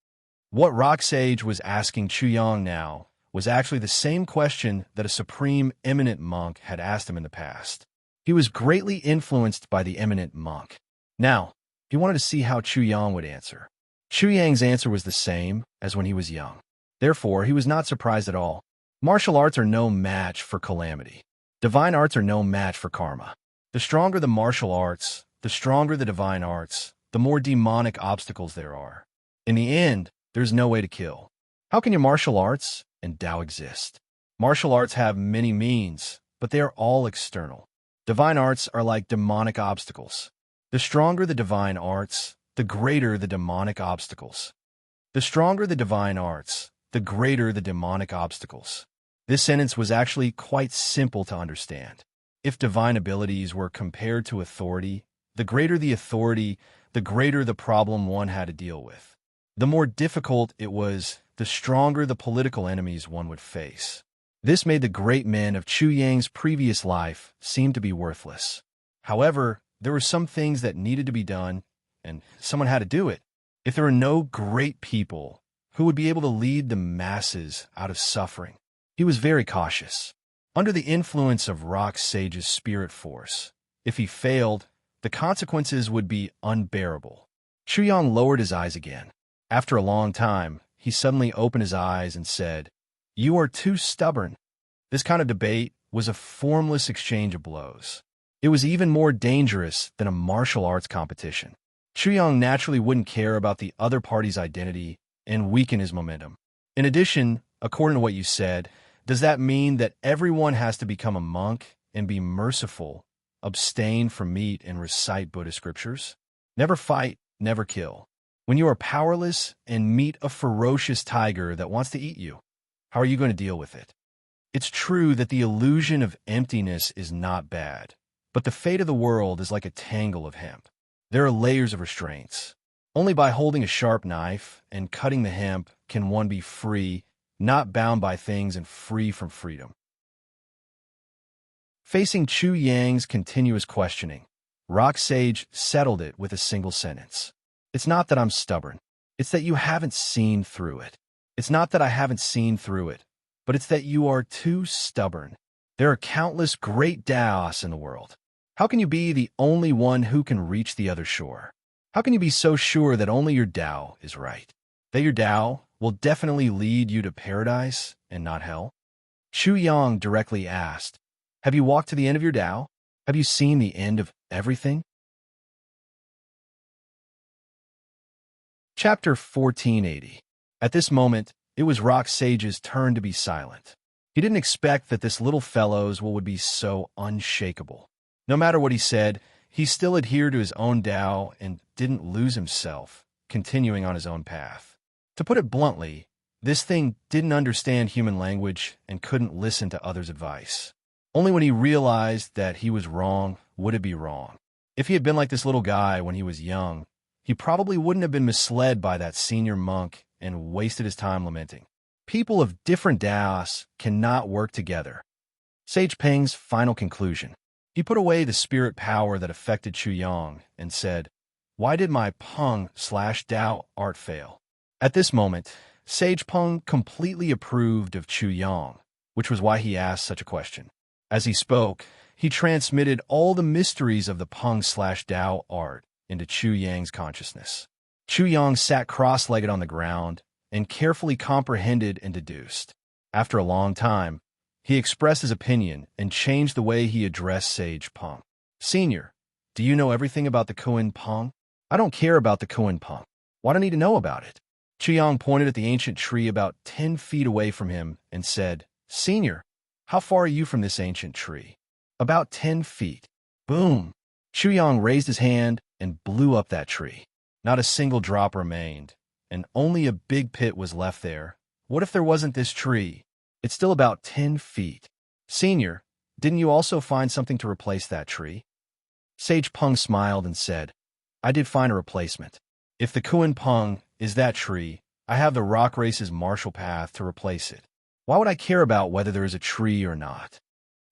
[SPEAKER 1] What Rock Sage was asking Chuyang now was actually the same question that a supreme, eminent monk had asked him in the past. He was greatly influenced by the eminent monk. Now, he wanted to see how Chuyang would answer. Chuyang's answer was the same as when he was young. Therefore, he was not surprised at all. Martial arts are no match for calamity. Divine arts are no match for karma. The stronger the martial arts, the stronger the divine arts, the more demonic obstacles there are. In the end, there's no way to kill. How can your martial arts and Tao exist? Martial arts have many means, but they are all external. Divine arts are like demonic obstacles. The stronger the divine arts, the greater the demonic obstacles. The stronger the divine arts, the greater the demonic obstacles. This sentence was actually quite simple to understand. If divine abilities were compared to authority, the greater the authority, the greater the problem one had to deal with. The more difficult it was, the stronger the political enemies one would face. This made the great men of Chuyang's previous life seem to be worthless. However, there were some things that needed to be done, and someone had to do it. If there were no great people who would be able to lead the masses out of suffering, he was very cautious. Under the influence of Rock Sage's spirit force, if he failed, the consequences would be unbearable. Chuyang lowered his eyes again. After a long time, he suddenly opened his eyes and said, "You are too stubborn." This kind of debate was a formless exchange of blows. It was even more dangerous than a martial arts competition. Chuyang naturally wouldn't care about the other party's identity and weaken his momentum. In addition, according to what you said, does that mean that everyone has to become a monk and be merciful, abstain from meat, and recite Buddhist scriptures? Never fight, never kill. When you are powerless and meet a ferocious tiger that wants to eat you, How are you going to deal with it? It's true that the illusion of emptiness is not bad, but the fate of the world is like a tangle of hemp. There are layers of restraints. Only by holding a sharp knife and cutting the hemp can one be free, not bound by things and free from freedom. Facing Chu Yang's continuous questioning, Rock Sage settled it with a single sentence. It's not that I'm stubborn. It's that you haven't seen through it. It's not that I haven't seen through it, but it's that you are too stubborn. There are countless great Daos in the world. How can you be the only one who can reach the other shore? How can you be so sure that only your Tao is right? That your Tao will definitely lead you to paradise and not hell? Chu Yang directly asked, have you walked to the end of your Tao? Have you seen the end of everything? Chapter 1480. At this moment, it was Rock Sage's turn to be silent. He didn't expect that this little fellow's will would be so unshakable. No matter what he said, he still adhered to his own Tao and didn't lose himself, continuing on his own path. To put it bluntly, this thing didn't understand human language and couldn't listen to others' advice. Only when he realized that he was wrong would it be wrong. If he had been like this little guy when he was young, he probably wouldn't have been misled by that senior monk and wasted his time lamenting. People of different Daos cannot work together. Sage Peng's final conclusion. He put away the spirit power that affected Chu Yang and said, why did my Peng/Dao art fail? At this moment, Sage Peng completely approved of Chu Yang, which was why he asked such a question. As he spoke, he transmitted all the mysteries of the Peng/Dao art into Chu Yang's consciousness. Chu Yang sat cross-legged on the ground and carefully comprehended and deduced. After a long time, he expressed his opinion and changed the way he addressed Sage Peng. Senior, do you know everything about the Kuan Peng? I don't care about the Kuan Peng. Why do I need to know about it? Chu Yang pointed at the ancient tree about 10 feet away from him and said, Senior, how far are you from this ancient tree? About 10 feet. Boom! Chu Yang raised his hand and blew up that tree. Not a single drop remained, and only a big pit was left there. What if there wasn't this tree? It's still about 10 feet. Senior, didn't you also find something to replace that tree? Sage Peng smiled and said, I did find a replacement. If the Kuan Peng is that tree, I have the rock race's martial path to replace it. Why would I care about whether there is a tree or not?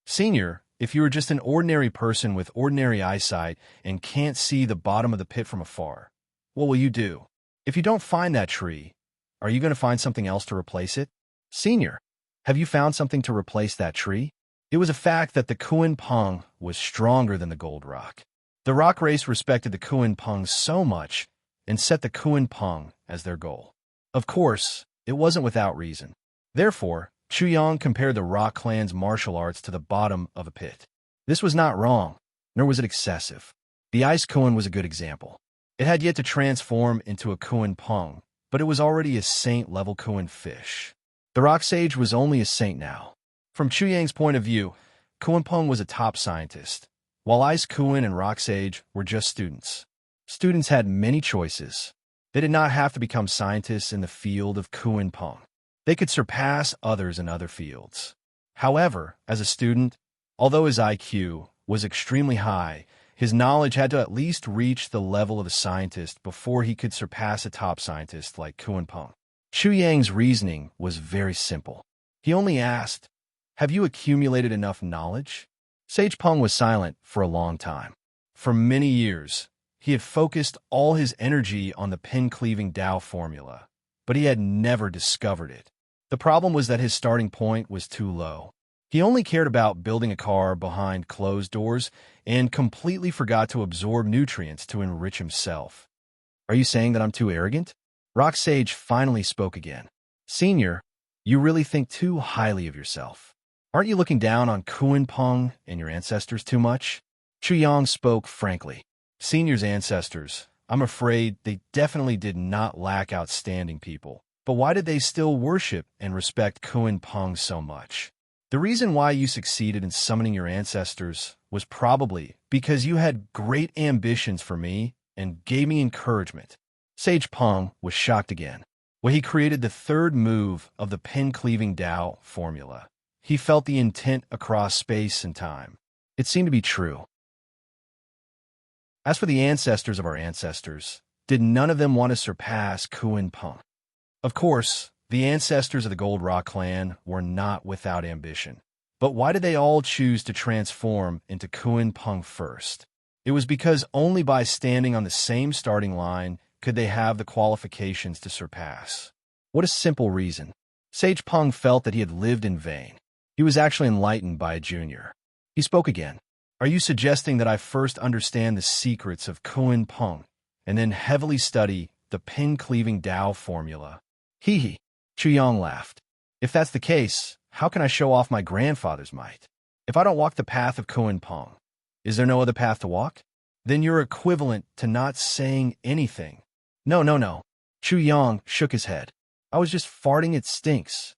[SPEAKER 1] Senior, if you are just an ordinary person with ordinary eyesight and can't see the bottom of the pit from afar, what will you do? If you don't find that tree, are you going to find something else to replace it? Senior, have you found something to replace that tree? It was a fact that the Kuan Peng was stronger than the gold rock. The rock race respected the Kuan Peng so much and set the Kuan Peng as their goal. Of course, it wasn't without reason. Therefore, Chu Yang compared the rock clan's martial arts to the bottom of a pit. This was not wrong, nor was it excessive. The Ice Kuan was a good example. It had yet to transform into a Kuan Peng, but it was already a saint-level Kuan fish. The rock sage was only a saint now. From Chu Yang's point of view, Kuan Peng was a top scientist, while Ice Kuan and Rock Sage were just students. Students had many choices. They did not have to become scientists in the field of Kuan Peng. They could surpass others in other fields. However, as a student, although his IQ was extremely high, his knowledge had to at least reach the level of a scientist before he could surpass a top scientist like Kuan Peng. Chu Yang's reasoning was very simple. He only asked, have you accumulated enough knowledge? Sage Peng was silent for a long time. For many years, he had focused all his energy on the pin-cleaving Tao formula, but he had never discovered it. The problem was that his starting point was too low. He only cared about building a car behind closed doors and completely forgot to absorb nutrients to enrich himself. Are you saying that I'm too arrogant? Rock Sage finally spoke again. Senior, you really think too highly of yourself. Aren't you looking down on Kuan Peng and your ancestors too much? Chu Yang spoke frankly. Senior's ancestors, I'm afraid they definitely did not lack outstanding people. But why did they still worship and respect Kuan Peng so much? The reason why you succeeded in summoning your ancestors was probably because you had great ambitions for me and gave me encouragement. Sage Peng was shocked again. Well, he created the third move of the pen-cleaving Tao formula. He felt the intent across space and time. It seemed to be true. As for the ancestors of our ancestors, did none of them want to surpass Kuan Peng? Of course, the ancestors of the Gold Rock clan were not without ambition. But why did they all choose to transform into Kuan Peng first? It was because only by standing on the same starting line could they have the qualifications to surpass. What a simple reason. Sage Peng felt that he had lived in vain. He was actually enlightened by a junior. He spoke again. Are you suggesting that I first understand the secrets of Kuan Peng and then heavily study the pen-cleaving Tao formula? Hee hee. Chu Yang laughed. If that's the case, how can I show off my grandfather's might? If I don't walk the path of Kuan Peng, is there no other path to walk? Then you're equivalent to not saying anything. No, no, no. Chu Yang shook his head. I was just farting, it stinks.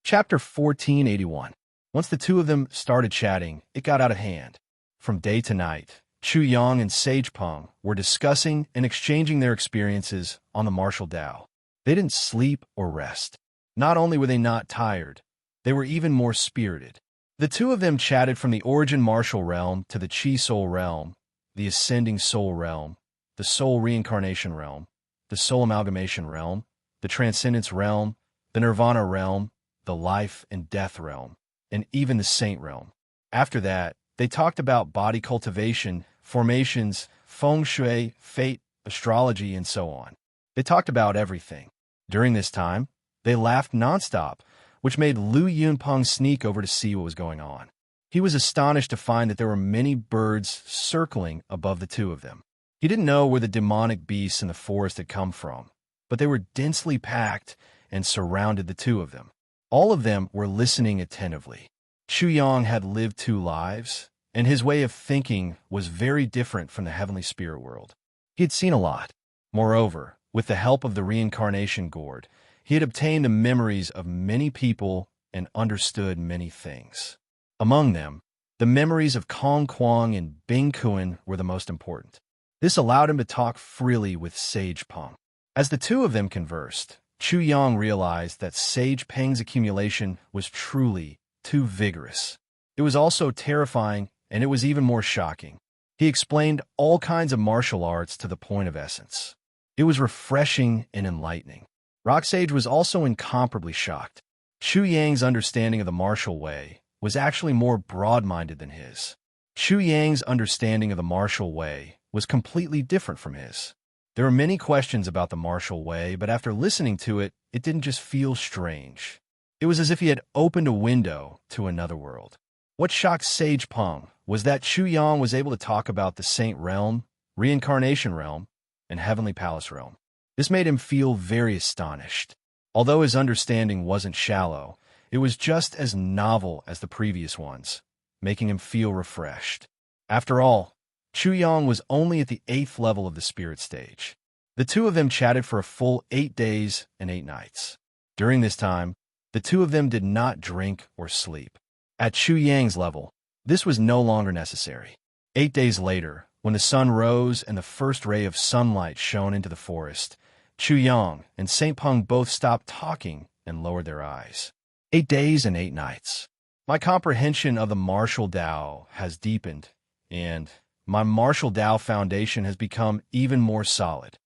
[SPEAKER 1] Chapter 1481. Once the two of them started chatting, it got out of hand. From day to night, Chu Yang and Sage Peng were discussing and exchanging their experiences on the martial Tao. They didn't sleep or rest. Not only were they not tired, they were even more spirited. The two of them chatted from the origin martial realm to the Chi Soul realm, the ascending soul realm, the soul reincarnation realm, the soul amalgamation realm, the transcendence realm, the nirvana realm, the life and death realm, and even the saint realm. After that, they talked about body cultivation, formations, feng shui, fate, astrology, and so on. They talked about everything. During this time, they laughed nonstop, which made Lu Yunpeng sneak over to see what was going on. He was astonished to find that there were many birds circling above the two of them. He didn't know where the demonic beasts in the forest had come from, but they were densely packed and surrounded the two of them. All of them were listening attentively. Chu Yang had lived 2 lives, and his way of thinking was very different from the heavenly spirit world. He had seen a lot. Moreover, with the help of the reincarnation gourd, he had obtained the memories of many people and understood many things. Among them, the memories of Kong Kuang and Bing Kuan were the most important. This allowed him to talk freely with Sage Peng. As the two of them conversed, Chu Yang realized that Sage Peng's accumulation was truly too vigorous. It was also terrifying, and it was even more shocking. He explained all kinds of martial arts to the point of essence. It was refreshing and enlightening. Rock Sage was also incomparably shocked. Chu Yang's understanding of the martial way was actually more broad-minded than his. Chu Yang's understanding of the martial way was completely different from his. There were many questions about the martial way, but after listening to it, it didn't just feel strange. It was as if he had opened a window to another world. What shocked Sage Peng was that Chu Yang was able to talk about the Saint Realm, Reincarnation Realm, and Heavenly Palace Realm. This made him feel very astonished. Although his understanding wasn't shallow, it was just as novel as the previous ones, making him feel refreshed. After all, Chu Yang was only at the 8th level of the spirit stage. The two of them chatted for a full 8 days and 8 nights. During this time, the two of them did not drink or sleep. At Chu Yang's level, this was no longer necessary. 8 days later, when the sun rose and the first ray of sunlight shone into the forest, Chu Yang and Saint Peng both stopped talking and lowered their eyes. 8 days and 8 nights. My comprehension of the martial Tao has deepened, and my martial Tao foundation has become even more solid.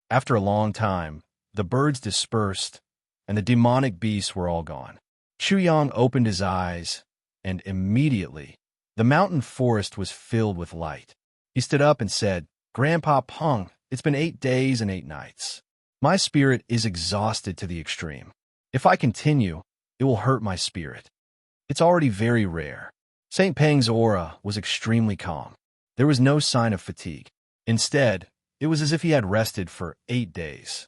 [SPEAKER 1] After a long time, the birds dispersed, and the demonic beasts were all gone. Chu Yang opened his eyes, and immediately, the mountain forest was filled with light. He stood up and said, "Grandpa Peng, it's been 8 days and 8 nights. My spirit is exhausted to the extreme. If I continue, it will hurt my spirit. It's already very rare." Saint Peng's aura was extremely calm. There was no sign of fatigue. Instead, it was as if he had rested for 8 days.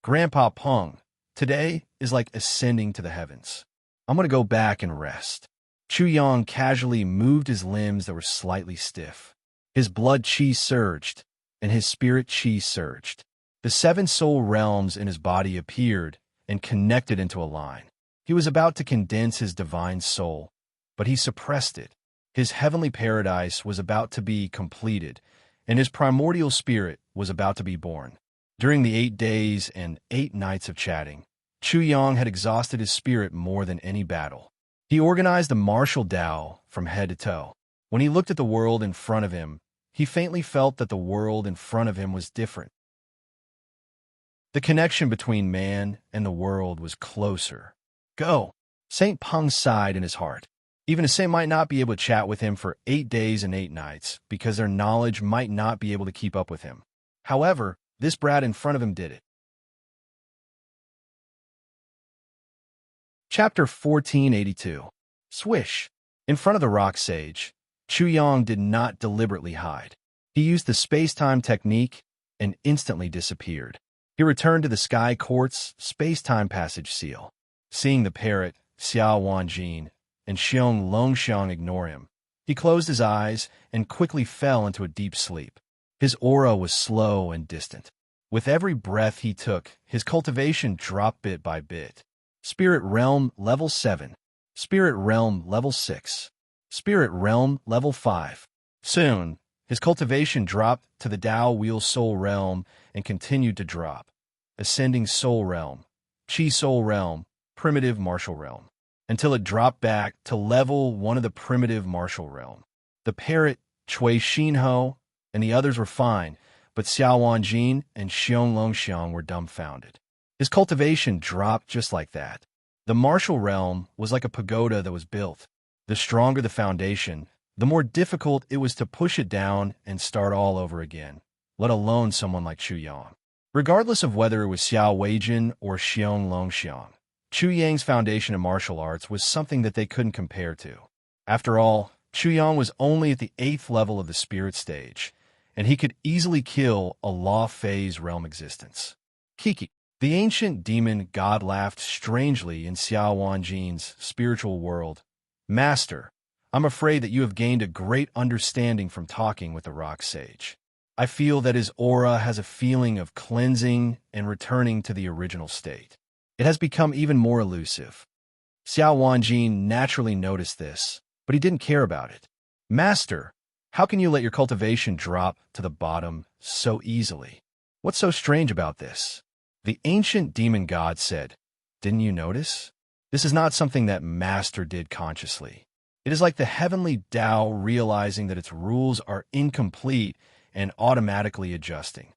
[SPEAKER 1] "Grandpa Peng, today is like ascending to the heavens. I'm going to go back and rest." Chu Yang casually moved his limbs that were slightly stiff. His blood chi surged, and his spirit chi surged. The 7 soul realms in his body appeared and connected into a line. He was about to condense his divine soul, but he suppressed it. His heavenly paradise was about to be completed, and his primordial spirit was about to be born. During the 8 days and 8 nights of chatting, Chu Yang had exhausted his spirit more than any battle. He organized a martial Tao from head to toe. When he looked at the world in front of him, he faintly felt that the world in front of him was different. The connection between man and the world was closer. Go! St. Peng sighed in his heart. Even a saint might not be able to chat with him for 8 days and 8 nights because their knowledge might not be able to keep up with him. However, this brat in front of him did it. Chapter 1482. Swish. In front of the rock sage, Chu Yang did not deliberately hide. He used the space-time technique and instantly disappeared. He returned to the Sky Court's space-time passage seal. Seeing the parrot, Xiao Wanjin, and Xiong Longxiang ignore him, he closed his eyes and quickly fell into a deep sleep. His aura was slow and distant. With every breath he took, his cultivation dropped bit by bit. Spirit Realm Level 7. Spirit Realm Level 6. Spirit Realm Level 5. Soon, his cultivation dropped to the Tao Wheel Soul Realm and continued to drop. Ascending Soul Realm, Chi Soul Realm, Primitive Martial Realm, until it dropped back to level 1 of the Primitive Martial Realm. The parrot, Cui Xinho, and the others were fine, but Xiao Wanjin and Xiong Longxiang were dumbfounded. His cultivation dropped just like that. The martial realm was like a pagoda that was built. The stronger the foundation, the more difficult it was to push it down and start all over again, let alone someone like Chu Yang. Regardless of whether it was Xiao Weijin or Xiong Longxiang, Chu Yang's foundation in martial arts was something that they couldn't compare to. After all, Chu Yang was only at the 8th level of the spirit stage, and he could easily kill a law phase realm existence. Kiki. The ancient demon god laughed strangely in Xiao Wanjin's spiritual world. Master, I'm afraid that you have gained a great understanding from talking with the rock sage. I feel that his aura has a feeling of cleansing and returning to the original state. It has become even more elusive. Xiao Wanjin naturally noticed this, but he didn't care about it. Master, how can you let your cultivation drop to the bottom so easily? What's so strange about this? The ancient demon god said, Didn't you notice? This is not something that Master did consciously. It is like the heavenly Tao realizing that its rules are incomplete and automatically adjusting.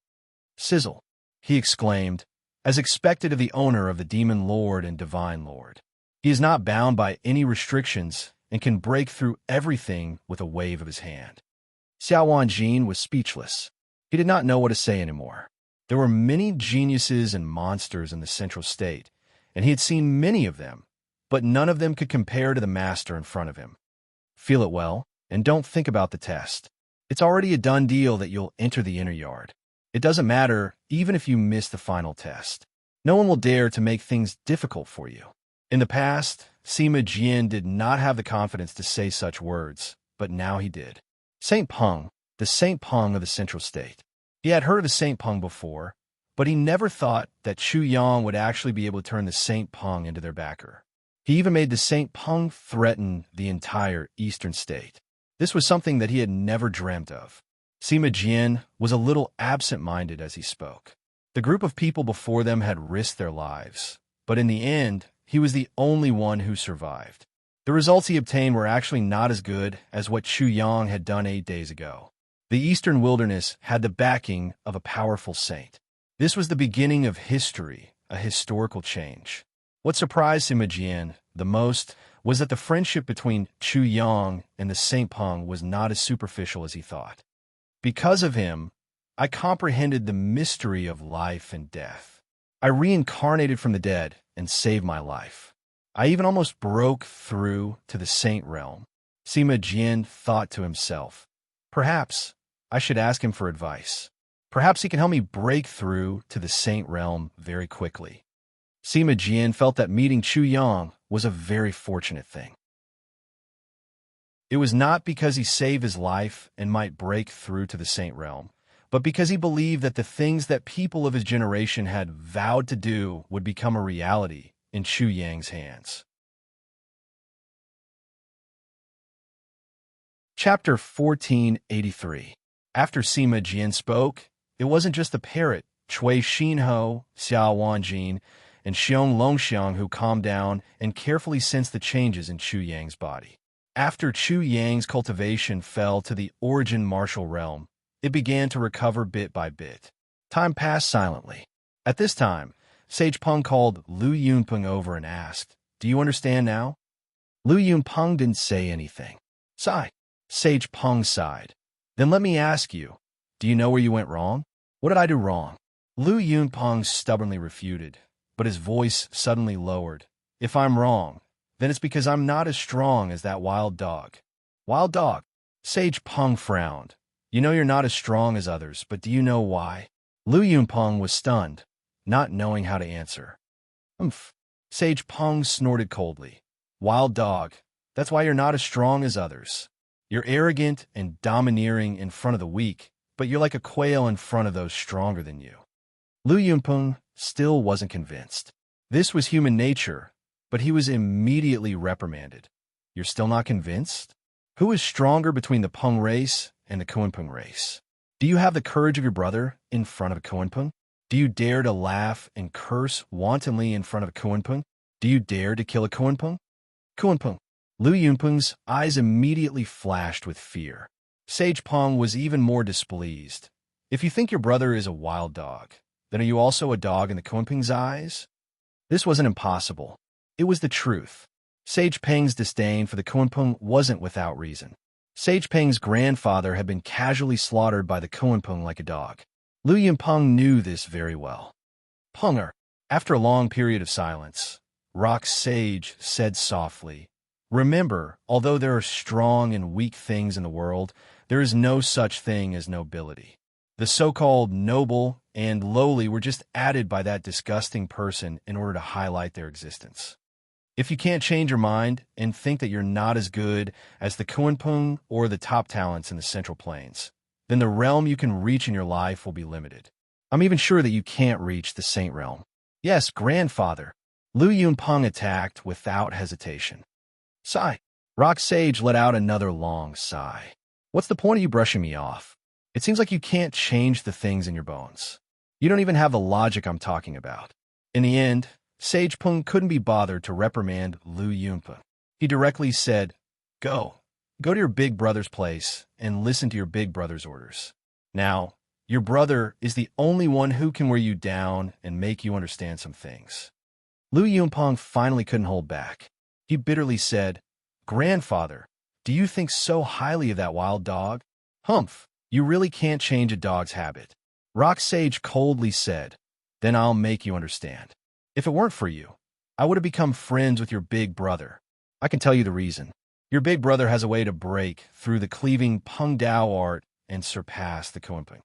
[SPEAKER 1] Sizzle, he exclaimed, as expected of the owner of the Demon Lord and Divine Lord. He is not bound by any restrictions and can break through everything with a wave of his hand. Xiao Wanjin was speechless. He did not know what to say anymore. There were many geniuses and monsters in the Central State, and he had seen many of them, but none of them could compare to the master in front of him. Feel it well, and don't think about the test. It's already a done deal that you'll enter the inner yard. It doesn't matter even if you miss the final test. No one will dare to make things difficult for you. In the past, Sima Jian did not have the confidence to say such words, but now he did. St. Peng, the St. Peng of the Central State. He had heard of the St. Peng before, but he never thought that Chu Yang would actually be able to turn the St. Peng into their backer. He even made the St. Peng threaten the entire eastern state. This was something that he had never dreamt of. Sima Jian was a little absent-minded as he spoke. The group of people before them had risked their lives, but in the end, he was the only one who survived. The results he obtained were actually not as good as what Chu Yang had done 8 days ago. The eastern wilderness had the backing of a powerful saint. This was the beginning of history, a historical change. What surprised Sima Jian the most was that the friendship between Chu Yang and the St. Peng was not as superficial as he thought. Because of him, I comprehended the mystery of life and death. I reincarnated from the dead and saved my life. I even almost broke through to the saint realm. Sima Jian thought to himself, perhaps I should ask him for advice. Perhaps he can help me break through to the saint realm very quickly. Sima Jian felt that meeting Chu Yang was a very fortunate thing. It was not because he saved his life and might break through to the saint realm, but because he believed that the things that people of his generation had vowed to do would become a reality in Chu Yang's hands. Chapter 1483. After Sima Jian spoke, It wasn't just the parrot, Cui Xinho, Xiao Wanjin, and Xiong Longxiang who calmed down and carefully sensed the changes in Chu Yang's body. After Chu Yang's cultivation fell to the origin martial realm, it began to recover bit by bit. Time passed silently. At this time, Sage Peng called Lu Yunpeng over and asked, "Do you understand now?" Lu Yunpeng didn't say anything. Sigh. Sage Peng sighed. "Then let me ask you, do you know where you went wrong? What did I do wrong?" Lu Yunpeng stubbornly refuted, but his voice suddenly lowered. "If I'm wrong, then it's because I'm not as strong as that wild dog." Wild dog? Sage Peng frowned. "You know you're not as strong as others, but do you know why?" Lu Yunpeng was stunned, not knowing how to answer. "Umph." Sage Peng snorted coldly. "Wild dog, that's why you're not as strong as others. You're arrogant and domineering in front of the weak, but you're like a quail in front of those stronger than you." Lu Yunpeng still wasn't convinced. This was human nature, but he was immediately reprimanded. "You're still not convinced? Who is stronger between the Peng race and the Kunpeng race? Do you have the courage of your brother in front of a Kunpeng? Do you dare to laugh and curse wantonly in front of a Kunpeng? Do you dare to kill a Kunpeng?" Kunpeng. Lu Yunpeng's eyes immediately flashed with fear. Sage Peng was even more displeased. "If you think your brother is a wild dog, then are you also a dog in the Kunpeng's eyes?" This wasn't impossible. It was the truth. Sage Peng's disdain for the Kunpeng wasn't without reason. Sage Peng's grandfather had been casually slaughtered by the Kunpeng like a dog. Lu Yunpeng knew this very well. "Penger." After a long period of silence, Rock Sage said softly, "Remember, although there are strong and weak things in the world, there is no such thing as nobility. The so-called noble and lowly were just added by that disgusting person in order to highlight their existence. If you can't change your mind and think that you're not as good as the Kunpeng or the top talents in the Central Plains, then the realm you can reach in your life will be limited. I'm even sure that you can't reach the Saint Realm." "Yes, grandfather." Lu Yunpeng attacked without hesitation. Sigh. Rock Sage let out another long sigh. "What's the point of you brushing me off? It seems like you can't change the things in your bones. You don't even have the logic I'm talking about." In the end, Sage Peng couldn't be bothered to reprimand Lu Yunpeng. He directly said, Go to your big brother's place and listen to your big brother's orders. Now, your brother is the only one who can wear you down and make you understand some things." Lu Yunpeng finally couldn't hold back. He bitterly said, "Grandfather, do you think so highly of that wild dog? Humph, you really can't change a dog's habit." Rock Sage coldly said, "Then I'll make you understand. If it weren't for you, I would have become friends with your big brother. I can tell you the reason. Your big brother has a way to break through the cleaving Peng Dao art and surpass the Kunpeng."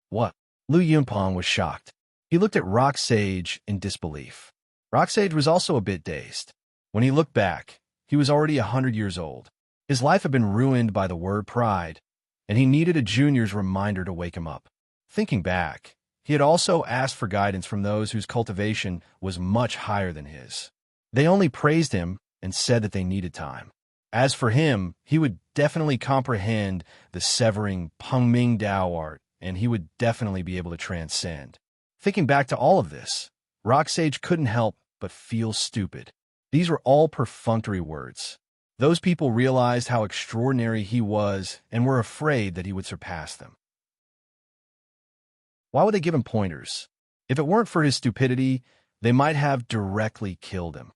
[SPEAKER 1] "What?" Lu Yunpeng was shocked. He looked at Rock Sage in disbelief. Rock Sage was also a bit dazed. When he looked back, he was already 100 years old. His life had been ruined by the word pride, and he needed a junior's reminder to wake him up. Thinking back, he had also asked for guidance from those whose cultivation was much higher than his. They only praised him and said that they needed time. As for him, he would definitely comprehend the severing Pengming Dao art, and he would definitely be able to transcend. Thinking back to all of this, Rock Sage couldn't help but feel stupid. These were all perfunctory words. Those people realized how extraordinary he was and were afraid that he would surpass them. Why would they give him pointers? If it weren't for his stupidity, they might have directly killed him.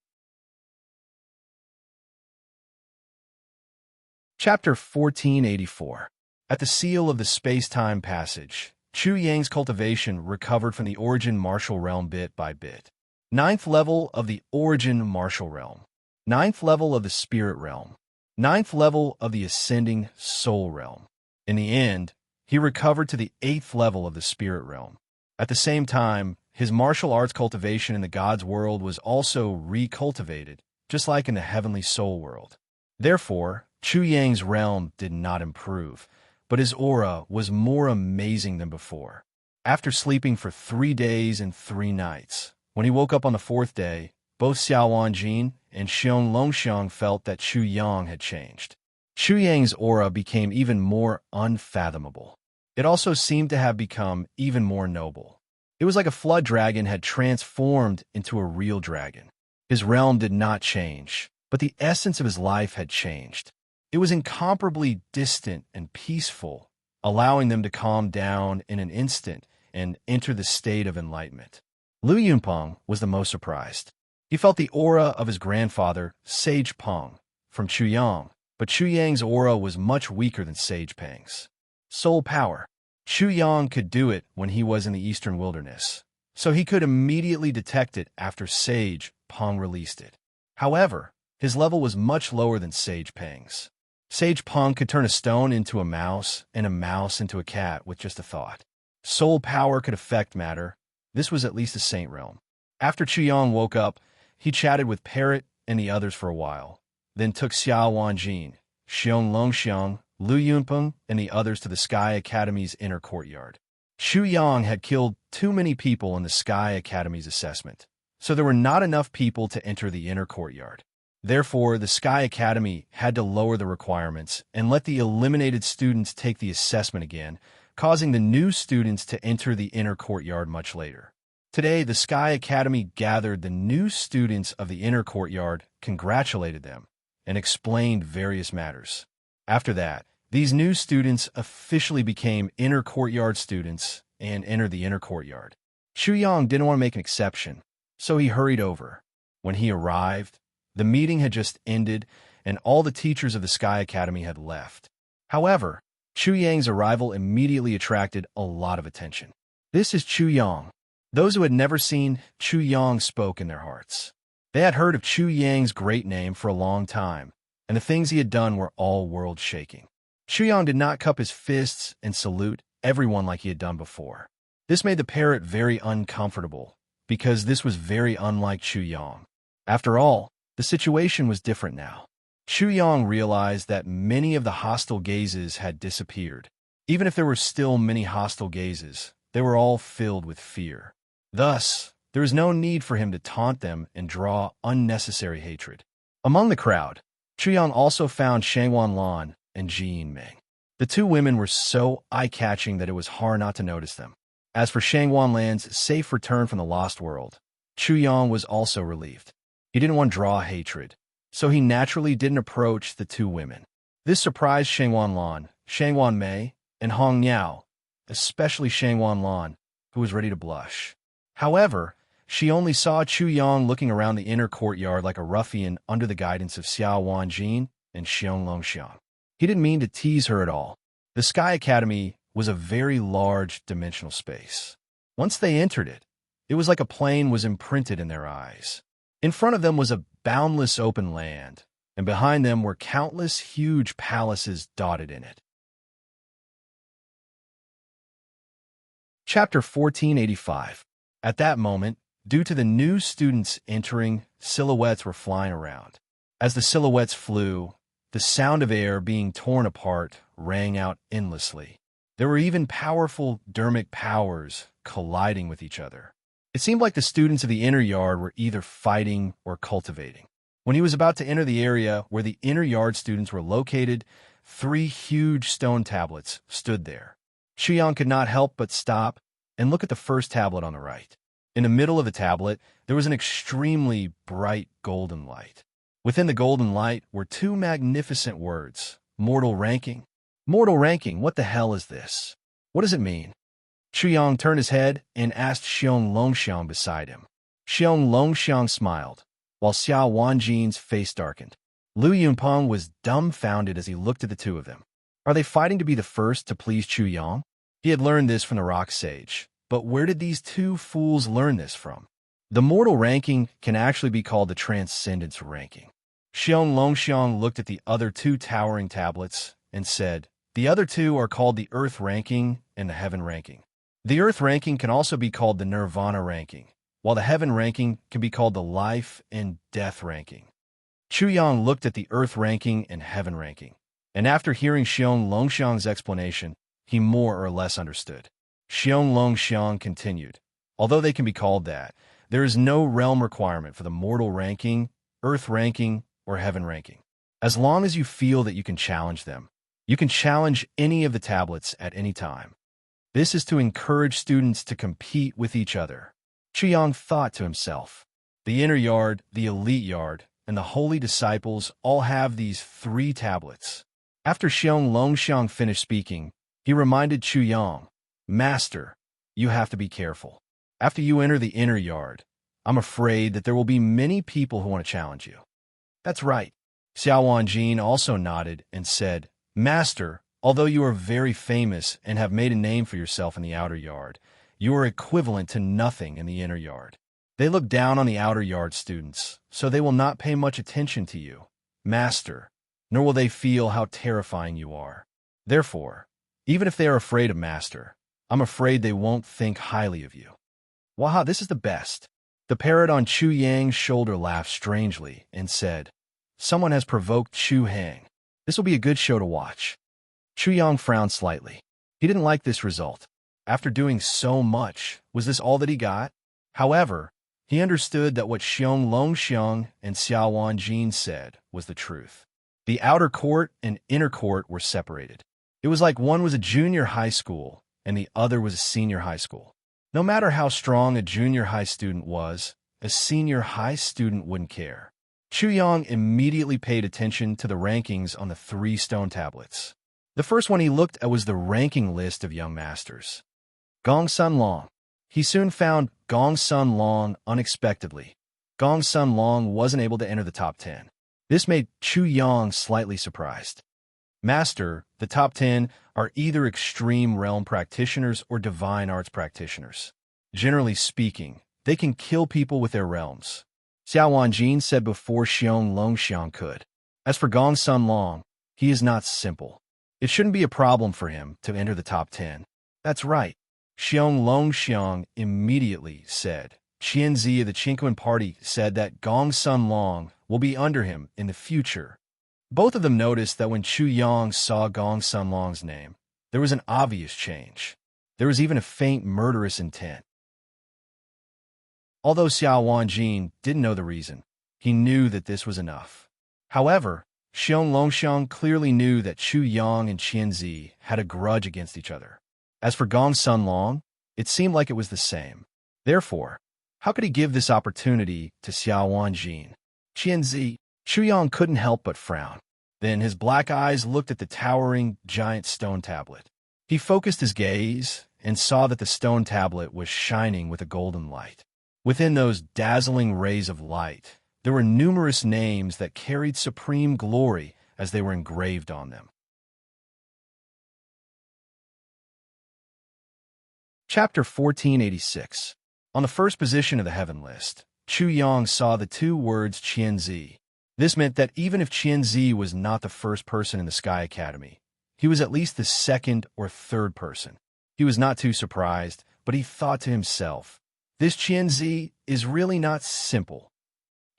[SPEAKER 1] Chapter 1484. At the seal of the space-time passage, Chu Yang's cultivation recovered from the origin martial realm bit by bit. 9th level of the origin martial realm. 9th level of the spirit realm. 9th level of the ascending soul realm. In the end, he recovered to the 8th level of the spirit realm. At the same time, his martial arts cultivation in the God's world was also recultivated, just like in the heavenly soul world. Therefore, Chu Yang's realm did not improve, but his aura was more amazing than before. After sleeping for 3 days and 3 nights, when he woke up on the 4th day, both Xiao Wanjin and Xiong Longxiang felt that Chu Yang had changed. Chu Yang's aura became even more unfathomable. It also seemed to have become even more noble. It was like a flood dragon had transformed into a real dragon. His realm did not change, but the essence of his life had changed. It was incomparably distant and peaceful, allowing them to calm down in an instant and enter the state of enlightenment. Lu Yunpeng was the most surprised. He felt the aura of his grandfather, Sage Peng, from Chu Yang, but Chu Yang's aura was much weaker than Sage Peng's. Soul power. Chu Yang could do it when he was in the eastern wilderness, so he could immediately detect it after Sage Peng released it. However, his level was much lower than Sage Peng's. Sage Peng could turn a stone into a mouse and a mouse into a cat with just a thought. Soul power could affect matter. This was at least a saint realm. After Chu Yang woke up, he chatted with Parrot and the others for a while, then took Xiao Wanjin, Xiong Longxiang, Lu Yunpeng, and the others to the Sky Academy's inner courtyard. Chu Yang had killed too many people in the Sky Academy's assessment, so there were not enough people to enter the inner courtyard. Therefore, the Sky Academy had to lower the requirements and let the eliminated students take the assessment again, causing the new students to enter the inner courtyard much later. Today, the Sky Academy gathered the new students of the inner courtyard, congratulated them, and explained various matters. After that, these new students officially became inner courtyard students and entered the inner courtyard. Chu Yang didn't want to make an exception, so he hurried over. When he arrived, the meeting had just ended and all the teachers of the Sky Academy had left. However, Chu Yang's arrival immediately attracted a lot of attention. "This is Chu Yang." Those who had never seen Chu Yang spoke in their hearts. They had heard of Chu Yang's great name for a long time, and the things he had done were all world-shaking. Chu Yang did not cup his fists and salute everyone like he had done before. This made the parrot very uncomfortable, because this was very unlike Chu Yang. After all, the situation was different now. Chu Yang realized that many of the hostile gazes had disappeared. Even if there were still many hostile gazes, they were all filled with fear. Thus, there was no need for him to taunt them and draw unnecessary hatred. Among the crowd, Chu Yang also found Shang Wanlan and Ji Yinming. The two women were so eye-catching that it was hard not to notice them. As for Shang Wanlan's safe return from the Lost World, Chu Yang was also relieved. He didn't want to draw hatred, so he naturally didn't approach the two women. This surprised Shang Wanlan, Shang Wanmei, and Hong Niao, especially Shang Wanlan, who was ready to blush. However, she only saw Chu Yang looking around the inner courtyard like a ruffian under the guidance of Xiao Wanjin and Xiong Longxiang. He didn't mean to tease her at all. The Sky Academy was a very large dimensional space. Once they entered it, it was like a plane was imprinted in their eyes. In front of them was a boundless open land, and behind them were countless huge palaces dotted in it. Chapter 1485. At that moment, due to the new students entering, silhouettes were flying around. As the silhouettes flew, the sound of air being torn apart rang out endlessly. There were even powerful dermic powers colliding with each other. It seemed like the students of the inner yard were either fighting or cultivating. When he was about to enter the area where the inner yard students were located, 3 huge stone tablets stood there. Chu Yang could not help but stop and look at the first tablet on the right. In the middle of the tablet, there was an extremely bright golden light. Within the golden light were 2 magnificent words, "Mortal ranking." Mortal ranking, what the hell is this? What does it mean? Chu Yang turned his head and asked Xiong Longxiang beside him. Xiong Longxiang smiled, while Xiao Wanjin's face darkened. Lu Yunpeng was dumbfounded as he looked at the two of them. Are they fighting to be the first to please Chu Yang? He had learned this from the rock sage, but where did these two fools learn this from? The mortal ranking can actually be called the transcendence ranking. Xiong Longxiang looked at the other 2 towering tablets and said, "The other 2 are called the earth ranking and the heaven ranking. The earth ranking can also be called the nirvana ranking, while the heaven ranking can be called the life and death ranking." Chu Yang looked at the earth ranking and heaven ranking, and after hearing Xiong Longxiang's explanation, he more or less understood. Xiong Longxiang continued, "Although they can be called that, there is no realm requirement for the mortal ranking, earth ranking, or heaven ranking. As long as you feel that you can challenge them, you can challenge any of the tablets at any time. This is to encourage students to compete with each other. Chuyang thought to himself, the inner yard, the elite yard, and the holy disciples all have these 3 tablets. After Xiong Longxiang finished speaking, he reminded Chuyang, Master, you have to be careful. After you enter the inner yard, I'm afraid that there will be many people who want to challenge you. That's right. Xiao Wanjin also nodded and said, Master, although you are very famous and have made a name for yourself in the outer yard, you are equivalent to nothing in the inner yard. They look down on the outer yard students, so they will not pay much attention to you, Master, nor will they feel how terrifying you are. Therefore, even if they are afraid of Master, I'm afraid they won't think highly of you. Waha, this is the best. The parrot on Chu Yang's shoulder laughed strangely and said, Someone has provoked Chu Hang. This will be a good show to watch. Chu Yang frowned slightly. He didn't like this result. After doing so much, was this all that he got? However, he understood that what Xiong Longxiang and Xiao Wanjin said was the truth. The outer court and inner court were separated. It was like one was a junior high school and the other was a senior high school. No matter how strong a junior high student was, a senior high student wouldn't care. Chu Yang immediately paid attention to the rankings on the 3 stone tablets. The first one he looked at was the ranking list of young masters. Gong Sun Long. He soon found Gong Sun Long unexpectedly. Gong Sun Long wasn't able to enter the top 10. This made Chu Yang slightly surprised. Master, the top 10 are either extreme realm practitioners or divine arts practitioners. Generally speaking, they can kill people with their realms. Xiao Wanjin said before Xiong Longxiang could. As for Gong Sun Long, he is not simple. It shouldn't be a problem for him to enter the top 10. That's right. Xiong Longxiang immediately said. Qianzi of the Qingquan party said that Gong Sun Long will be under him in the future. Both of them noticed that when Chu Yang saw Gong Sun Long's name, there was an obvious change. There was even a faint murderous intent. Although Xiao Wanjin didn't know the reason, he knew that this was enough. However, Xiong Longxiang clearly knew that Chu Yang and Qianzi had a grudge against each other. As for Gong Sun Long, it seemed like it was the same. Therefore, how could he give this opportunity to Xiao Wanjin? Qianzi, Chu Yang couldn't help but frown. Then his black eyes looked at the towering, giant stone tablet. He focused his gaze and saw that the stone tablet was shining with a golden light. Within those dazzling rays of light, there were numerous names that carried supreme glory as they were engraved on them. Chapter 1486. On the first position of the heaven list, Chu Yang saw the 2 words Qianzi. This meant that even if Qianzi was not the first person in the Sky Academy, he was at least the second or third person. He was not too surprised, but he thought to himself, this Qianzi is really not simple.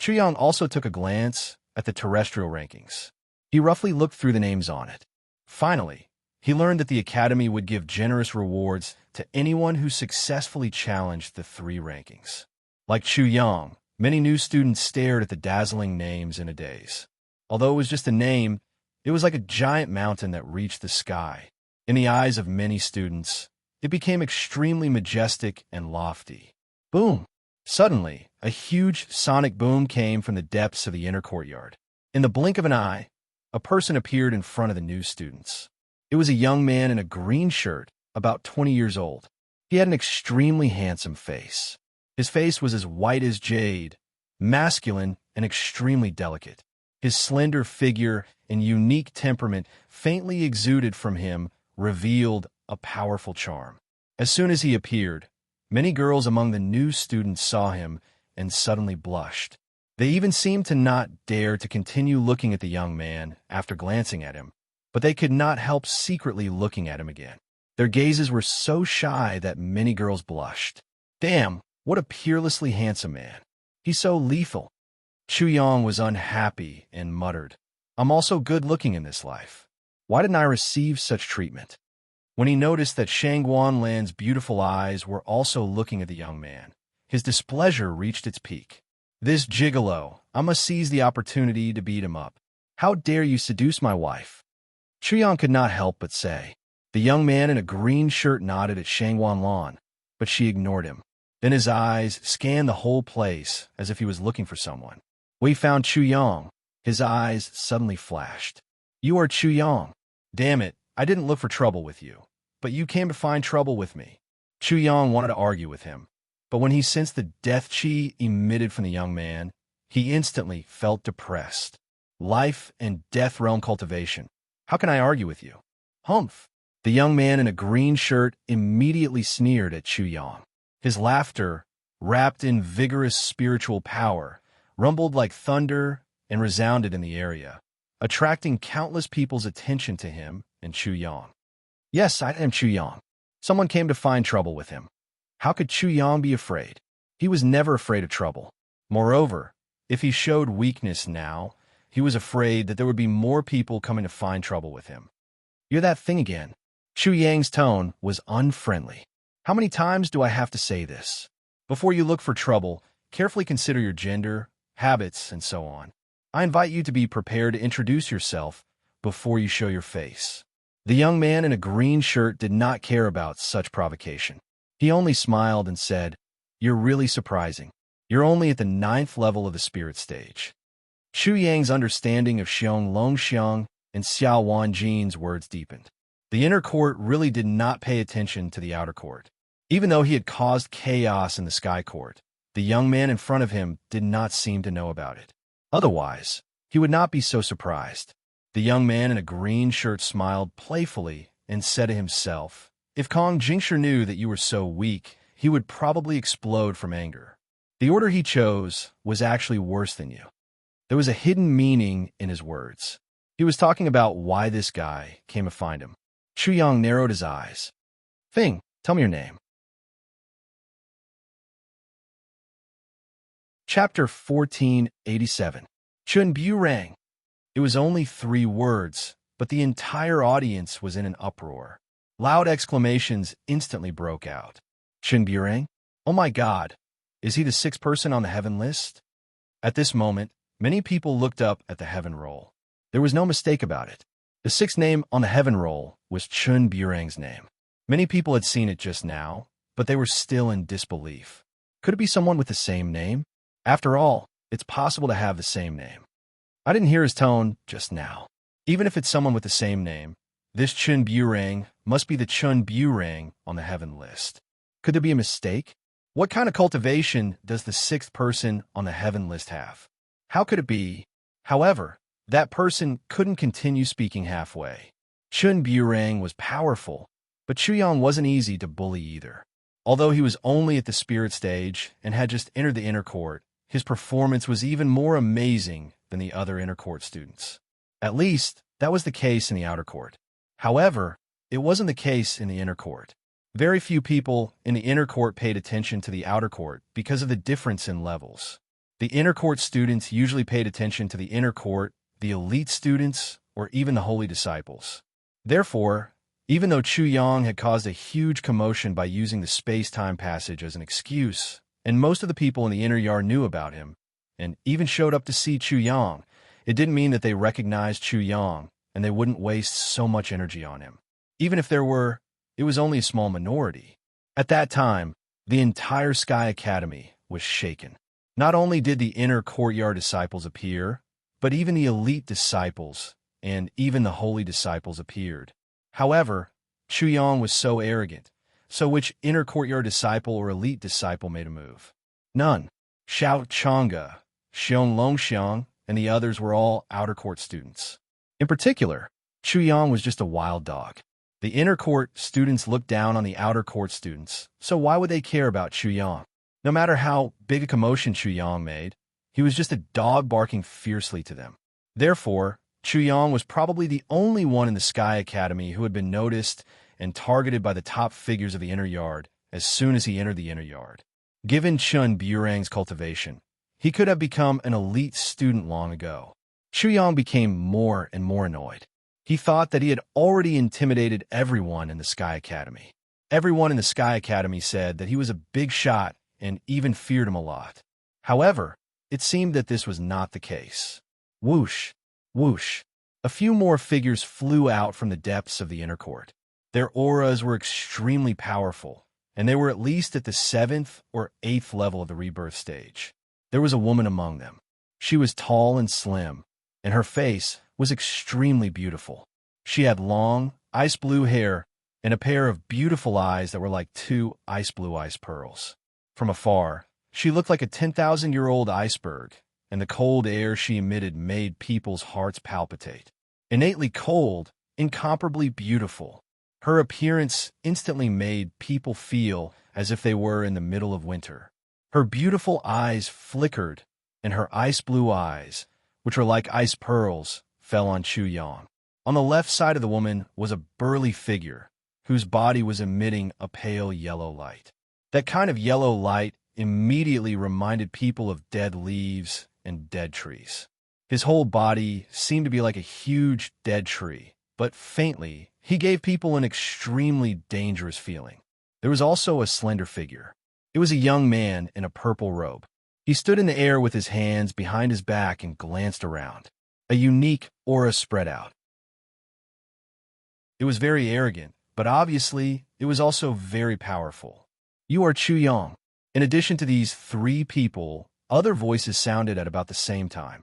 [SPEAKER 1] Chu Yang also took a glance at the terrestrial rankings. He roughly looked through the names on it. Finally, he learned that the Academy would give generous rewards to anyone who successfully challenged the 3 rankings. Like Chu Yang, many new students stared at the dazzling names in a daze. Although it was just a name, it was like a giant mountain that reached the sky. In the eyes of many students, it became extremely majestic and lofty. Boom! Suddenly, a huge sonic boom came from the depths of the inner courtyard. In the blink of an eye, a person appeared in front of the new students. It was a young man in a green shirt, about 20 years old. He had an extremely handsome face. His face was as white as jade, masculine and extremely delicate. His slender figure and unique temperament faintly exuded from him, revealed a powerful charm. As soon as he appeared, many girls among the new students saw him and suddenly blushed. They even seemed to not dare to continue looking at the young man after glancing at him, but they could not help secretly looking at him again. Their gazes were so shy that many girls blushed. Damn, what a peerlessly handsome man. He's so lethal. Chu Yang was unhappy and muttered, I'm also good-looking in this life. Why didn't I receive such treatment? When he noticed that Shang Guanlan's beautiful eyes were also looking at the young man, his displeasure reached its peak. This gigolo, I must seize the opportunity to beat him up. How dare you seduce my wife? Chu Yang could not help but say. The young man in a green shirt nodded at Shang Wanlan, but she ignored him. Then his eyes scanned the whole place as if he was looking for someone. We found Chu Yang. His eyes suddenly flashed. You are Chu Yang. Damn it, I didn't look for trouble with you. But you came to find trouble with me. Chu Yang wanted to argue with him, but when he sensed the death chi emitted from the young man, he instantly felt depressed. Life and death realm cultivation. How can I argue with you? Humph. The young man in a green shirt immediately sneered at Chu Yang. His laughter, wrapped in vigorous spiritual power, rumbled like thunder and resounded in the area, attracting countless people's attention to him and Chu Yang. Yes, I am Chu Yang. Someone came to find trouble with him. How could Chu Yang be afraid? He was never afraid of trouble. Moreover, if he showed weakness now, he was afraid that there would be more people coming to find trouble with him. You're that thing again. Chu Yang's tone was unfriendly. How many times do I have to say this? Before you look for trouble, carefully consider your gender, habits, and so on. I invite you to be prepared to introduce yourself before you show your face. The young man in a green shirt did not care about such provocation. He only smiled and said, You're really surprising. You're only at the 9th level of the spirit stage. Chu Yang's understanding of Xiong Longxiang and Xiao Wanjin's words deepened. The inner court really did not pay attention to the outer court. Even though he had caused chaos in the sky court, the young man in front of him did not seem to know about it. Otherwise, he would not be so surprised. The young man in a green shirt smiled playfully and said to himself, If Kong Jingshi knew that you were so weak, he would probably explode from anger. The order he chose was actually worse than you. There was a hidden meaning in his words. He was talking about why this guy came to find him. Chu Yang narrowed his eyes. Fing, tell me your name. Chapter 1487. Chun Burang. It was only 3 words, but the entire audience was in an uproar. Loud exclamations instantly broke out. Chun Burang? Oh my God! Is he the 6th person on the heaven list? At this moment, many people looked up at the heaven roll. There was no mistake about it. The 6th name on the heaven roll was Chun Burang's name. Many people had seen it just now, but they were still in disbelief. Could it be someone with the same name? After all, it's possible to have the same name. I didn't hear his tone just now. Even if it's someone with the same name, this Chun Burang must be the Chun Burang on the heaven list. Could there be a mistake? What kind of cultivation does the 6th person on the heaven list have? How could it be? However, that person couldn't continue speaking halfway. Chun Burang was powerful, but Chu Yang wasn't easy to bully either. Although he was only at the spirit stage and had just entered the inner court, his performance was even more amazing than the other inner court students. At least, that was the case in the outer court. However, it wasn't the case in the inner court. Very few people in the inner court paid attention to the outer court because of the difference in levels. The inner court students usually paid attention to the inner court, the elite students, or even the holy disciples. Therefore, even though Chu Yang had caused a huge commotion by using the space-time passage as an excuse, and most of the people in the inner yard knew about him, and even showed up to see Chu Yang, it didn't mean that they recognized Chu Yang, and they wouldn't waste so much energy on him. Even if there were, it was only a small minority. At that time, the entire Sky Academy was shaken. Not only did the inner courtyard disciples appear, but even the elite disciples and even the holy disciples appeared. However, Chu Yang was so arrogant, so which inner courtyard disciple or elite disciple made a move? None. Xiao Changge, Xiong Longxiang, and the others were all outer court students. In particular, Chu Yang was just a wild dog. The inner court students looked down on the outer court students, so why would they care about Chu Yang? No matter how big a commotion Chu Yang made, he was just a dog barking fiercely to them. Therefore, Chu Yang was probably the only one in the Sky Academy who had been noticed and targeted by the top figures of the inner yard as soon as he entered the inner yard. Given Chun Burang's cultivation, he could have become an elite student long ago. Chu Yang became more and more annoyed. He thought that he had already intimidated everyone in the Sky Academy. Everyone in the Sky Academy said that he was a big shot and even feared him a lot. However, it seemed that this was not the case. Whoosh, whoosh. A few more figures flew out from the depths of the inner court. Their auras were extremely powerful, and they were at least at the 7th or 8th level of the rebirth stage. There was a woman among them. She was tall and slim, and her face was extremely beautiful. She had long, ice blue hair and a pair of beautiful eyes that were like two ice blue ice pearls. From afar, she looked like a 10,000-year-old iceberg, and the cold air she emitted made people's hearts palpitate. Innately cold, incomparably beautiful, her appearance instantly made people feel as if they were in the middle of winter. Her beautiful eyes flickered, and her ice blue eyes, which were like ice pearls, fell on Chu Yang. On the left side of the woman was a burly figure, whose body was emitting a pale yellow light. That kind of yellow light immediately reminded people of dead leaves and dead trees. His whole body seemed to be like a huge dead tree, but faintly, he gave people an extremely dangerous feeling. There was also a slender figure. It was a young man in a purple robe. He stood in the air with his hands behind his back and glanced around. A unique aura spread out. It was very arrogant, but obviously, it was also very powerful. "You are Chu Yang." In addition to these three people, other voices sounded at about the same time.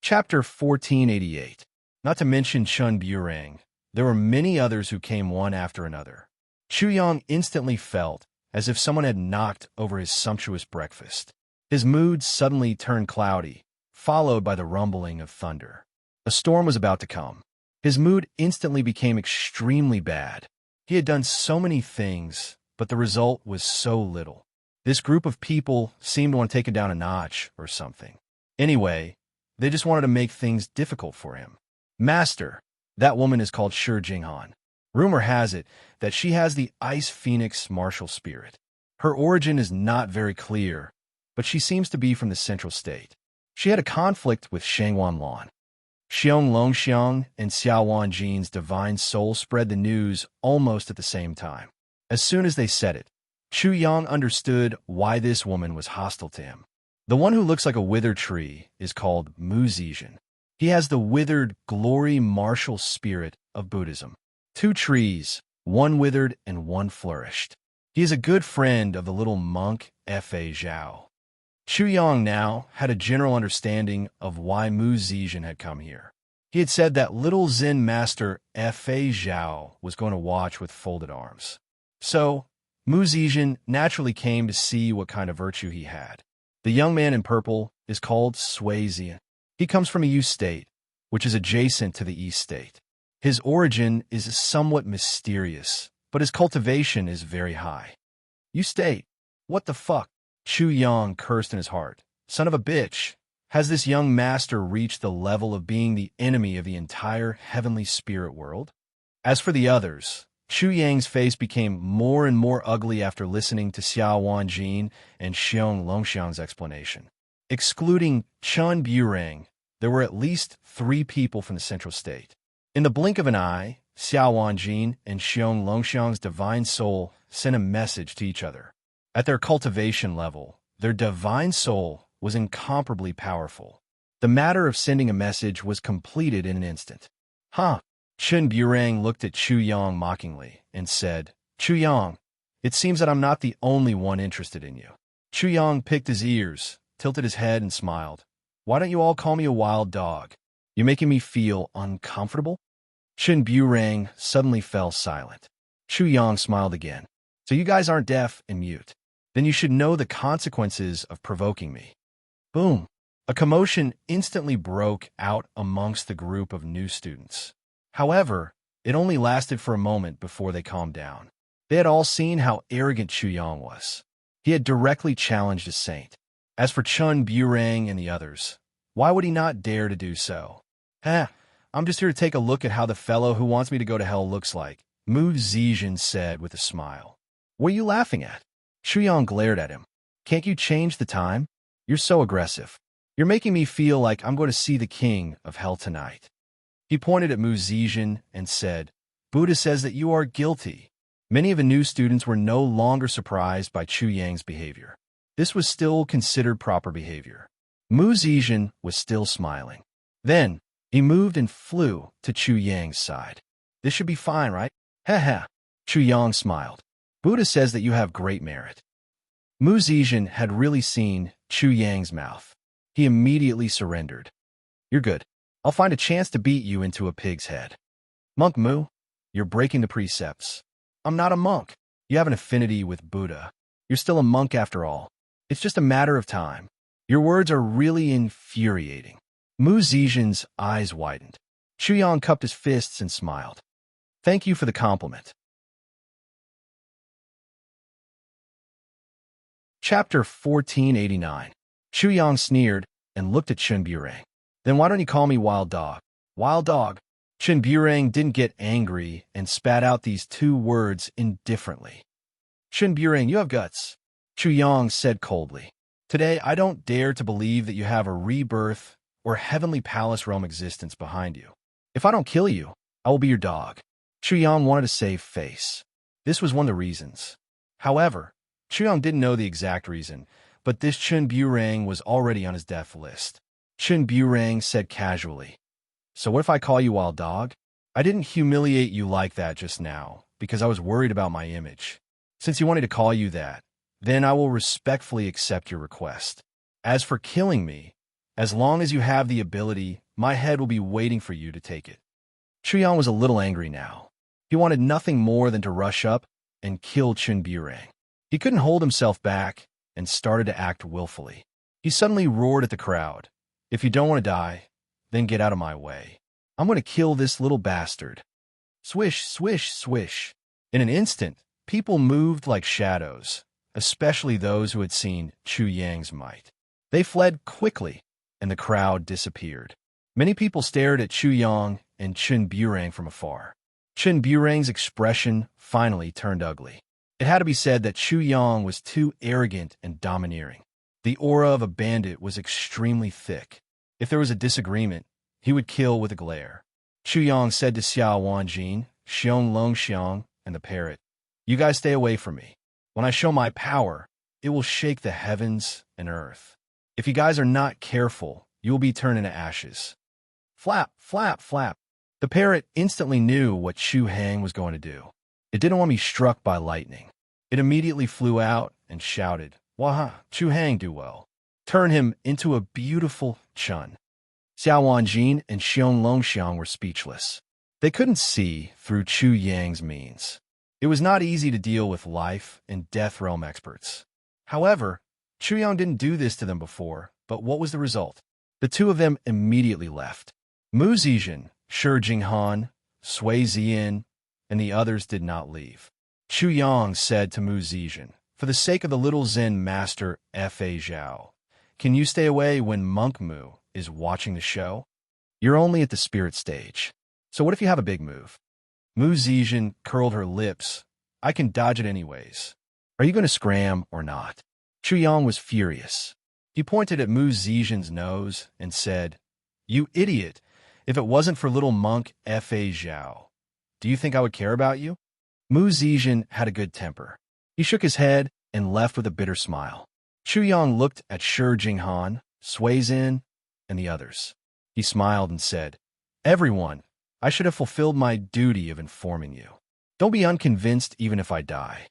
[SPEAKER 1] Chapter 1488. Not to mention Chun Burang, there were many others who came one after another. Chu Yang instantly felt as if someone had knocked over his sumptuous breakfast. His mood suddenly turned cloudy, followed by the rumbling of thunder. A storm was about to come. His mood instantly became extremely bad. He had done so many things, but the result was so little. This group of people seemed to want to take it down a notch or something. Anyway, they just wanted to make things difficult for him. "Master, that woman is called Shi Jinghan. Rumor has it that she has the Ice Phoenix martial spirit. Her origin is not very clear, but she seems to be from the central state. She had a conflict with Shangwan Lan. Xiong Longxiang and Xiao Wanjin's divine soul spread the news almost at the same time. As soon as they said it, Chu Yang understood why this woman was hostile to him. The one who looks like a withered tree is called Mu Zizhen. He has the withered, glory martial spirit of Buddhism. Two trees, one withered and one flourished. He is a good friend of the little monk Fa Zhao. Chu Yang now had a general understanding of why Mu Zizhen had come here. He had said that little Zen master Fa Zhao was going to watch with folded arms. So, Mu Zizhen naturally came to see what kind of virtue he had. The young man in purple is called Sui Zian. He comes from a Yu state, which is adjacent to the East state. His origin is somewhat mysterious, but his cultivation is very high. Yu state? What the fuck? Chu Yang cursed in his heart. Son of a bitch. Has this young master reached the level of being the enemy of the entire heavenly spirit world? As for the others, Chu Yang's face became more and more ugly after listening to Xiao Wanjin and Xiong Longxiang's explanation. Excluding Chun Burang, there were at least 3 people from the central state. In the blink of an eye, Xiao Wanjin and Xiong Longxiang's divine soul sent a message to each other. At their cultivation level, their divine soul was incomparably powerful. The matter of sending a message was completed in an instant. "Huh?" Chun Burang looked at Chu Yang mockingly and said, "Chu Yang, it seems that I'm not the only one interested in you." Chu Yang picked his ears, tilted his head, and smiled. "Why don't you all call me a wild dog? You're making me feel uncomfortable?" Chun Burang suddenly fell silent. Chu Yang smiled again. "So you guys aren't deaf and mute. Then you should know the consequences of provoking me." Boom! A commotion instantly broke out amongst the group of new students. However, it only lasted for a moment before they calmed down. They had all seen how arrogant Chu Yang was. He had directly challenged a saint. As for Chun Burang and the others, why would he not dare to do so? I'm just here to take a look at how the fellow who wants me to go to hell looks like," Mu Zizhen said with a smile. "What are you laughing at?" Chu Yang glared at him. "Can't you change the time? You're so aggressive. You're making me feel like I'm going to see the king of hell tonight." He pointed at Mu Zizhen and said, "Buddha says that you are guilty." Many of the new students were no longer surprised by Chu Yang's behavior. This was still considered proper behavior. Mu Zizhen was still smiling. Then, He moved and flew to Chu Yang's side. This should be fine, right? Heh heh. Chu Yang smiled. Buddha says that you have great merit. Mu Zetian had really seen Chu Yang's mouth. He immediately surrendered. You're good. I'll find a chance to beat you into a pig's head. Monk Mu, you're breaking the precepts. I'm not a monk. You have an affinity with Buddha. You're still a monk after all. It's just a matter of time. Your words are really infuriating. Mu Zetian's eyes widened. Chu Yang cupped his fists and smiled. Thank you for the compliment. Chapter 1489. Chu Yang sneered and looked at Chen Burang. Then why don't you call me Wild Dog? Wild Dog. Chen Burang didn't get angry and spat out these two words indifferently. Chen Burang, you have guts. Chu Yang said coldly. Today, I don't dare to believe that you have a rebirth or heavenly palace realm existence behind you. If I don't kill you, I will be your dog. Chu Yang wanted to save face. This was one of the reasons. However, Chu Yang didn't know the exact reason, but this Chen Burang was already on his death list. Chen Burang said casually, So what if I call you Wild Dog? I didn't humiliate you like that just now, because I was worried about my image. Since you wanted to call you that, then I will respectfully accept your request. As for killing me, as long as you have the ability, my head will be waiting for you to take it. Chu Yang was a little angry now. He wanted nothing more than to rush up and kill Chen Burang. He couldn't hold himself back and started to act willfully. He suddenly roared at the crowd. If you don't want to die, then get out of my way. I'm going to kill this little bastard. Swish, swish, swish. In an instant, people moved like shadows, especially those who had seen Chu Yang's might. They fled quickly, and the crowd disappeared. Many people stared at Chu Yang and Chen Burang from afar. Chen Burang's expression finally turned ugly. It had to be said that Chu Yang was too arrogant and domineering. The aura of a bandit was extremely thick. If there was a disagreement, he would kill with a glare. Chu Yang said to Xiao Wanjin, Xiong Longxiang, and the parrot, You guys stay away from me. When I show my power, it will shake the heavens and earth. If you guys are not careful, you will be turned into ashes. Flap, flap, flap. The parrot instantly knew what Chu Hang was going to do. It didn't want to be struck by lightning. It immediately flew out and shouted, Wah, Chu Hang do well. Turn him into a beautiful Chun. Xiao Wanjin and Xiong Longxiang were speechless. They couldn't see through Chu Yang's means. It was not easy to deal with life and death realm experts. However, Chu Yang didn't do this to them before, but what was the result? The two of them immediately left. Mu Zetian, Shi Jinghan, Sui Ziyin, and the others did not leave. Chu Yang said to Mu Zetian, For the sake of the little Zen master Fa Zhao, can you stay away when Monk Mu is watching the show? You're only at the spirit stage. So what if you have a big move? Mu Zetian curled her lips. I can dodge it anyways. Are you going to scram or not? Chu Yang was furious. He pointed at Mu Zetian's nose and said, You idiot! If it wasn't for little monk Fa Zhao, do you think I would care about you? Mu Zetian had a good temper. He shook his head and left with a bitter smile. Chu Yang looked at Shi Jinghan, Sui Zin, and the others. He smiled and said, Everyone, I should have fulfilled my duty of informing you. Don't be unconvinced even if I die.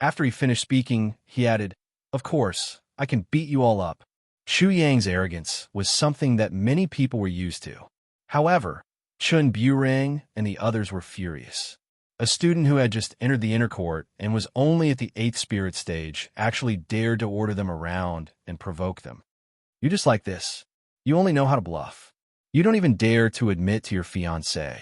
[SPEAKER 1] After he finished speaking, he added, Of course, I can beat you all up. Chu Yang's arrogance was something that many people were used to. However, Chen Burang and the others were furious. A student who had just entered the inner court and was only at the 8th spirit stage actually dared to order them around and provoke them. You just like this. You only know how to bluff. You don't even dare to admit to your fiancé.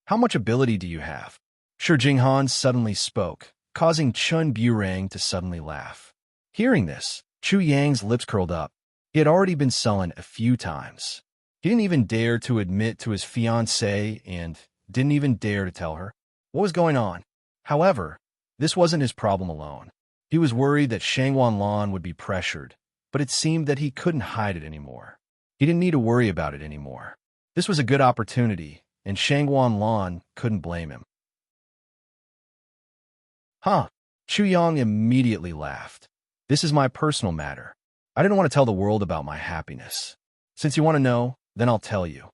[SPEAKER 1] How much ability do you have? Shi Jinghan suddenly spoke, causing Chen Burang to suddenly laugh. Hearing this, Chu Yang's lips curled up. He had already been sullen a few times. He didn't even dare to admit to his fiancée and didn't even dare to tell her what was going on. However, this wasn't his problem alone. He was worried that Shangwan Lan would be pressured, but it seemed that he couldn't hide it anymore. He didn't need to worry about it anymore. This was a good opportunity, and Shangwan Lan couldn't blame him. Huh? Chu Yang immediately laughed. This is my personal matter. I didn't want to tell the world about my happiness. Since you want to know, then I'll tell you.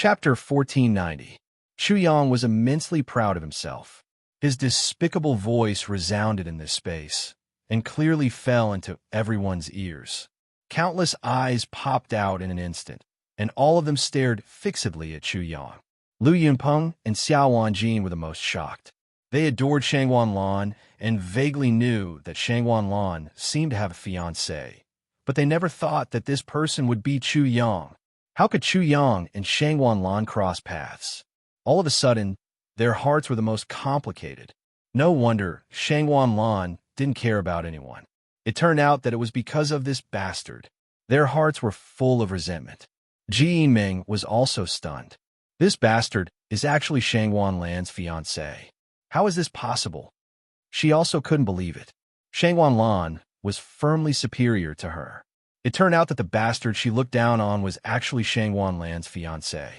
[SPEAKER 1] Chapter 1490. Chu Yang was immensely proud of himself. His despicable voice resounded in this space, and clearly fell into everyone's ears. Countless eyes popped out in an instant, and all of them stared fixedly at Chu Yang. Lu Yunpeng and Xiao Wanjin were the most shocked. They adored Shang Wanlan and vaguely knew that Shang Wanlan seemed to have a fiancé, but they never thought that this person would be Chu Yang. How could Chu Yang and Shang Wanlan cross paths? All of a sudden, their hearts were the most complicated. No wonder Shang Wanlan didn't care about anyone. It turned out that it was because of this bastard. Their hearts were full of resentment. Ji Yiming was also stunned. This bastard is actually Shang Wanlan's fiancé. How is this possible? She also couldn't believe it. Shang Wanlan was firmly superior to her. It turned out that the bastard she looked down on was actually Shang Wanlan's fiancé.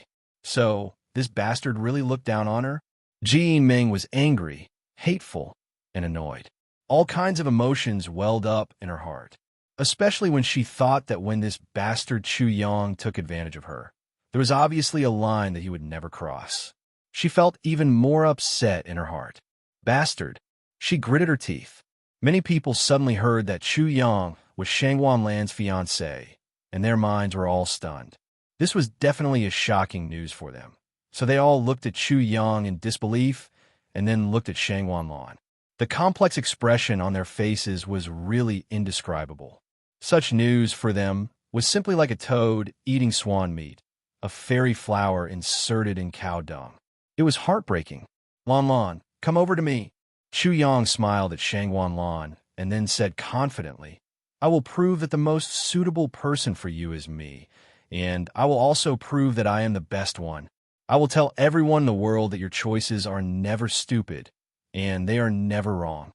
[SPEAKER 1] So, this bastard really looked down on her? Ji Yiming was angry, hateful, and annoyed. All kinds of emotions welled up in her heart, especially when she thought that when this bastard Chu Yang took advantage of her, there was obviously a line that he would never cross. She felt even more upset in her heart. Bastard. She gritted her teeth. Many people suddenly heard that Chu Yang was Shang Wanlan's fiancé, and their minds were all stunned. This was definitely a shocking news for them. So they all looked at Chu Yang in disbelief, and then looked at Shang Wanlan. The complex expression on their faces was really indescribable. Such news for them was simply like a toad eating swan meat, a fairy flower inserted in cow dung. It was heartbreaking. Lan Lan, come over to me. Chu Yang smiled at Shang Wanlan and then said confidently, I will prove that the most suitable person for you is me, and I will also prove that I am the best one. I will tell everyone in the world that your choices are never stupid, and they are never wrong.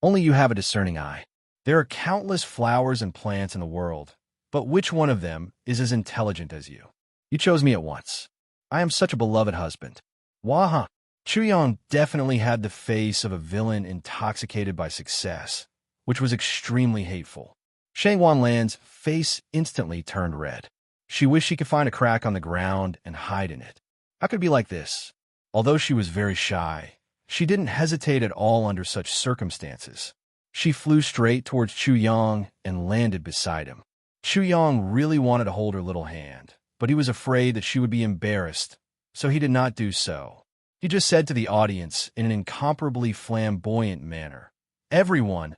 [SPEAKER 1] Only you have a discerning eye. There are countless flowers and plants in the world, but which one of them is as intelligent as you? You chose me at once. I am such a beloved husband. Waha! Chu Yang definitely had the face of a villain intoxicated by success, which was extremely hateful. Shang Wanlan's face instantly turned red. She wished she could find a crack on the ground and hide in it. How could it be like this? Although she was very shy, she didn't hesitate at all under such circumstances. She flew straight towards Chu Yang and landed beside him. Chu Yang really wanted to hold her little hand, but he was afraid that she would be embarrassed, so he did not do so. He just said to the audience in an incomparably flamboyant manner, Everyone,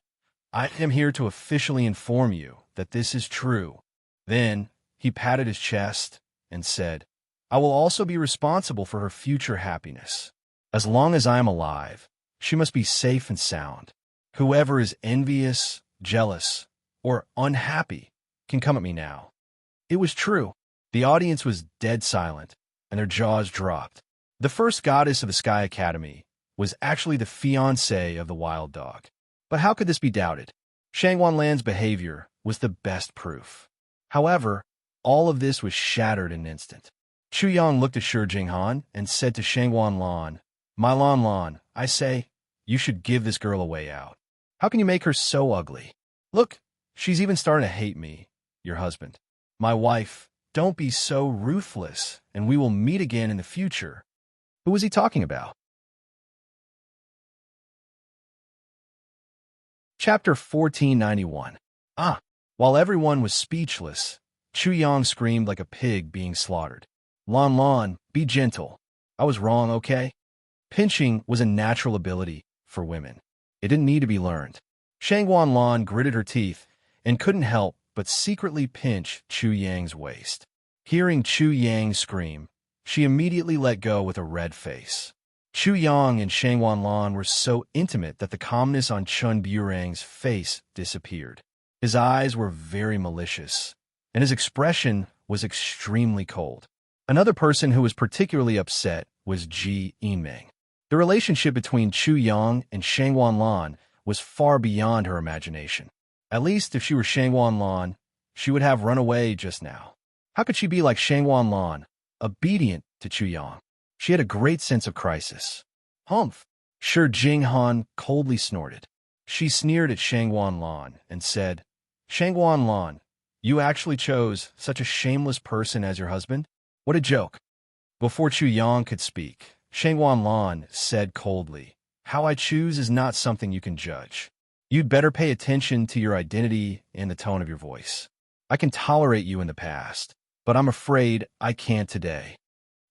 [SPEAKER 1] I am here to officially inform you that this is true. Then he patted his chest and said, I will also be responsible for her future happiness. As long as I am alive, she must be safe and sound. Whoever is envious, jealous, or unhappy can come at me now. It was true. The audience was dead silent, and their jaws dropped. The first goddess of the Sky Academy was actually the fiancée of the wild dog. But how could this be doubted? Shang Wanlan's behavior was the best proof. However, all of this was shattered in an instant. Chu Yang looked at Shi Jinghan and said to Shang Wanlan, My Lan Lan, I say, you should give this girl a way out. How can you make her so ugly? Look, she's even starting to hate me, your husband. My wife, don't be so ruthless, and we will meet again in the future. Who was he talking about? Chapter 1491. While everyone was speechless, Chu Yang screamed like a pig being slaughtered. Lan Lan, be gentle. I was wrong, okay? Pinching was a natural ability for women. It didn't need to be learned. Shang Wanlan gritted her teeth and couldn't help but secretly pinch Chu Yang's waist. Hearing Chu Yang scream, she immediately let go with a red face. Chu Yang and Shang Wanlan were so intimate that the calmness on Chun Burang's face disappeared. His eyes were very malicious, and his expression was extremely cold. Another person who was particularly upset was Ji Yiming. The relationship between Chu Yang and Shang Wanlan was far beyond her imagination. At least if she were Shang Wanlan, she would have run away just now. How could she be like Shang Wanlan, obedient to Chu Yang? She had a great sense of crisis. Humph! Shi Jinghan coldly snorted. She sneered at Shang Wanlan and said, Shang Wanlan, you actually chose such a shameless person as your husband? What a joke. Before Chu Yang could speak, Shangwan Lan said coldly, "How I choose is not something you can judge. You'd better pay attention to your identity and the tone of your voice. I can tolerate you in the past, but I'm afraid I can't today."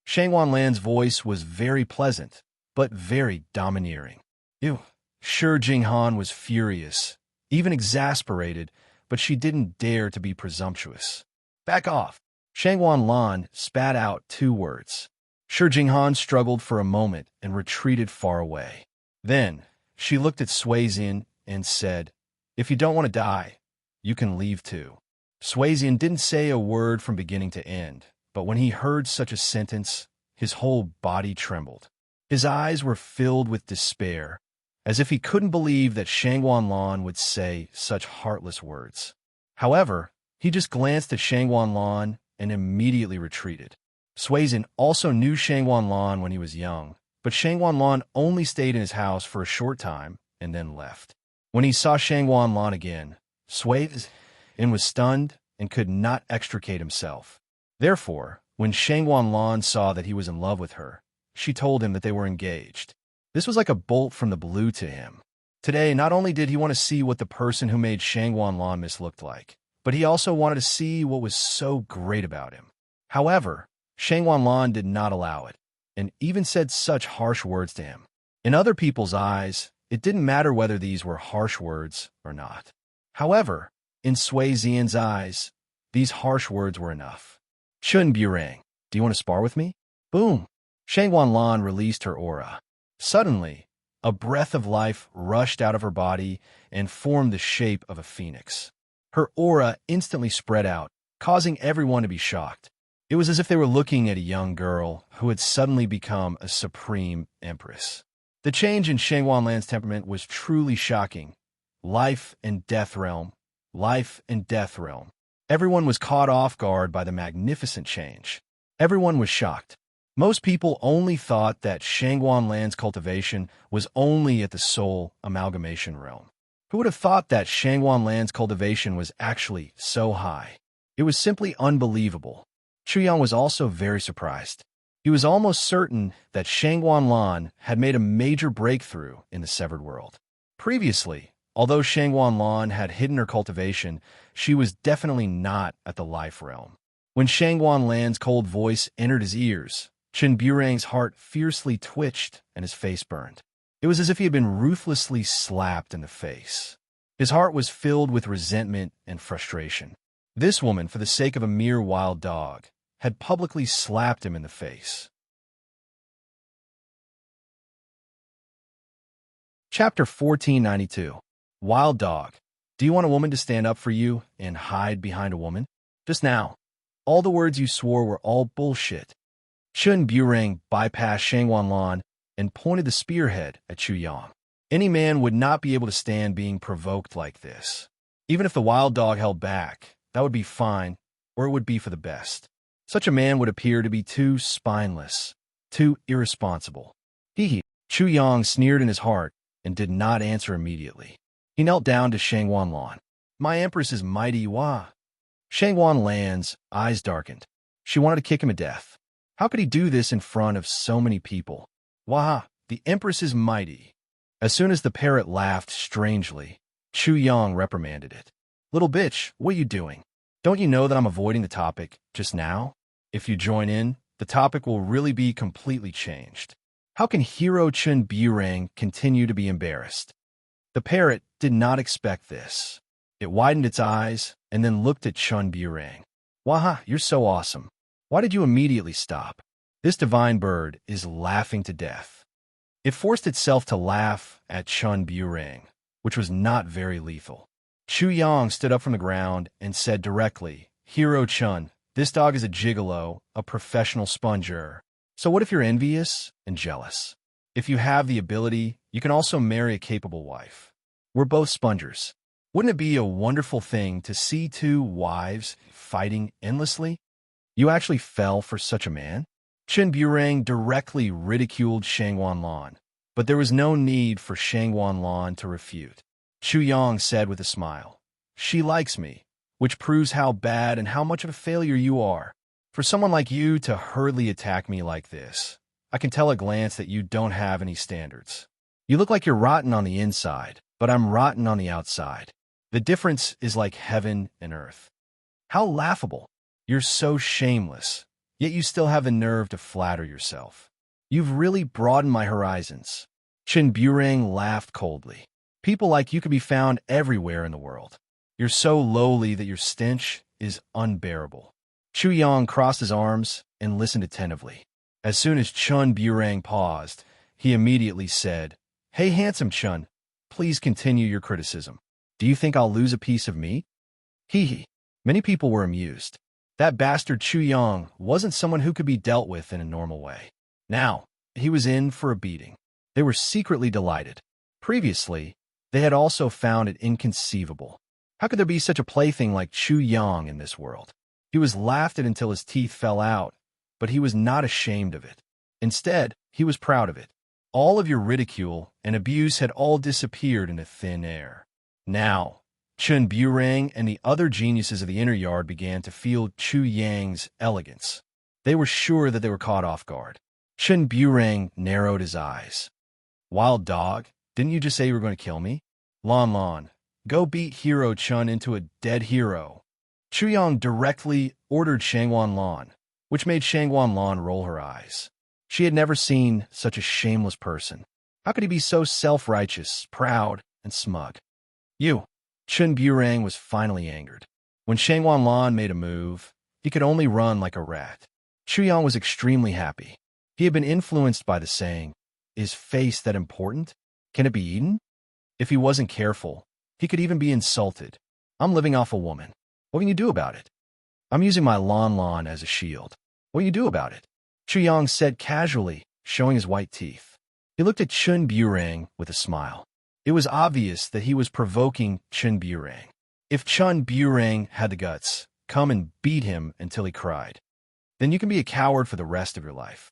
[SPEAKER 1] Shangwan Lan's voice was very pleasant, but very domineering. Ew. Sure, Jinghan was furious, even exasperated, but she didn't dare to be presumptuous. "Back off." Shangwan Lan spat out 2 words. Shi Jinghan struggled for a moment and retreated far away. Then, she looked at Sui Zian and said, "If you don't want to die, you can leave too." Sui Zian didn't say a word from beginning to end, but when he heard such a sentence, his whole body trembled. His eyes were filled with despair, as if he couldn't believe that Shangwan Lan would say such heartless words. However, he just glanced at Shangwan Lan and immediately retreated. Sui Zian also knew Shangwan Lan when he was young, but Shangwan Lan only stayed in his house for a short time and then left. When he saw Shangwan Lan again, Sui Zian was stunned and could not extricate himself. Therefore, when Shangwan Lan saw that he was in love with her, she told him that they were engaged. This was like a bolt from the blue to him. Today, not only did he want to see what the person who made Shangwan Lan miss looked like, but he also wanted to see what was so great about him. However, Shangwan Lan did not allow it, and even said such harsh words to him. In other people's eyes, it didn't matter whether these were harsh words or not. However, in Sui Zian's eyes, these harsh words were enough. "Chun Burang, do you want to spar with me?" Boom! Shangwan Lan released her aura. Suddenly, a breath of life rushed out of her body and formed the shape of a phoenix. Her aura instantly spread out, causing everyone to be shocked. It was as if they were looking at a young girl who had suddenly become a supreme empress. The change in Shangwan Lan's temperament was truly shocking. Life and death realm. Life and death realm. Everyone was caught off guard by the magnificent change. Everyone was shocked. Most people only thought that Shangwan Lan's cultivation was only at the soul amalgamation realm. Who would have thought that Shangwan Lan's cultivation was actually so high? It was simply unbelievable. Chu Yang was also very surprised. He was almost certain that Shangwan Lan had made a major breakthrough in the severed world. Previously, although Shangwan Lan had hidden her cultivation, she was definitely not at the life realm. When Shangwan Lan's cold voice entered his ears, Chen Burang's heart fiercely twitched and his face burned. It was as if he had been ruthlessly slapped in the face. His heart was filled with resentment and frustration. This woman, for the sake of a mere wild dog, had publicly slapped him in the face. Chapter 1492. Wild Dog. Do you want a woman to stand up for you and hide behind a woman? Just now, all the words you swore were all bullshit. Chun Burang bypassed Shangwan Lan and pointed the spearhead at Chu Yang. Any man would not be able to stand being provoked like this. Even if the wild dog held back, that would be fine, or it would be for the best. Such a man would appear to be too spineless, too irresponsible. Hee. Chu Yang sneered in his heart and did not answer immediately. He knelt down to Shangwan Lan. "My empress is mighty, wah." Shangwan Lan's eyes darkened. She wanted to kick him to death. How could he do this in front of so many people? Wah, the empress is mighty. As soon as the parrot laughed strangely, Chu Yang reprimanded it. "Little bitch, what are you doing? Don't you know that I'm avoiding the topic just now? If you join in, the topic will really be completely changed. How can Hero Chun Burang continue to be embarrassed?" The parrot did not expect this. It widened its eyes and then looked at Chun Burang. "Waha, you're so awesome. Why did you immediately stop?" This divine bird is laughing to death. It forced itself to laugh at Chun Burang, which was not very lethal. Chu Yang stood up from the ground and said directly, "Hero Chun, this dog is a gigolo, a professional sponger. So what if you're envious and jealous? If you have the ability, you can also marry a capable wife. We're both spongers. Wouldn't it be a wonderful thing to see 2 wives fighting endlessly? You actually fell for such a man?" Chen Burang directly ridiculed Shangwan Lan, but there was no need for Shangwan Lan to refute. Chu Yang said with a smile, "She likes me, which proves how bad and how much of a failure you are. For someone like you to hurriedly attack me like this, I can tell at a glance that you don't have any standards. You look like you're rotten on the inside, but I'm rotten on the outside. The difference is like heaven and earth. How laughable. You're so shameless, yet you still have the nerve to flatter yourself. You've really broadened my horizons. Chen Burang laughed coldly. People like you could be found everywhere in the world. You're so lowly that your stench is unbearable. Chu Yang crossed his arms and listened attentively. As soon as Chun Burang paused, he immediately said, "Hey, handsome Chun, please continue your criticism. Do you think I'll lose a piece of me?" Hee hee. Many people were amused. That bastard Chu Yang wasn't someone who could be dealt with in a normal way. Now, he was in for a beating. They were secretly delighted. Previously, they had also found it inconceivable. How could there be such a plaything like Chu Yang in this world? He was laughed at until his teeth fell out, but he was not ashamed of it. Instead, he was proud of it. All of your ridicule and abuse had all disappeared into thin air. Now, Chun Burang and the other geniuses of the inner yard began to feel Chu Yang's elegance. They were sure that they were caught off guard. Chun Burang narrowed his eyes. "Wild dog, didn't you just say you were going to kill me? Lon Lon, go beat Hero Chun into a dead hero." Chu Yang directly ordered Shangwan Lan, which made Shangwan Lan roll her eyes. She had never seen such a shameless person. How could he be so self-righteous, proud, and smug? "You!" Chun Burang was finally angered. When Shangwan Lan made a move, he could only run like a rat. Chu Yang was extremely happy. He had been influenced by the saying, "Is face that important? Can it be eaten?" If he wasn't careful, he could even be insulted. "I'm living off a woman. What can you do about it?" "I'm using my Lon Lon as a shield. What can you do about it?" Chu Yang said casually, showing his white teeth. He looked at Chun Burang with a smile. It was obvious that he was provoking Chun Burang. If Chun Burang had the guts, come and beat him until he cried. Then you can be a coward for the rest of your life.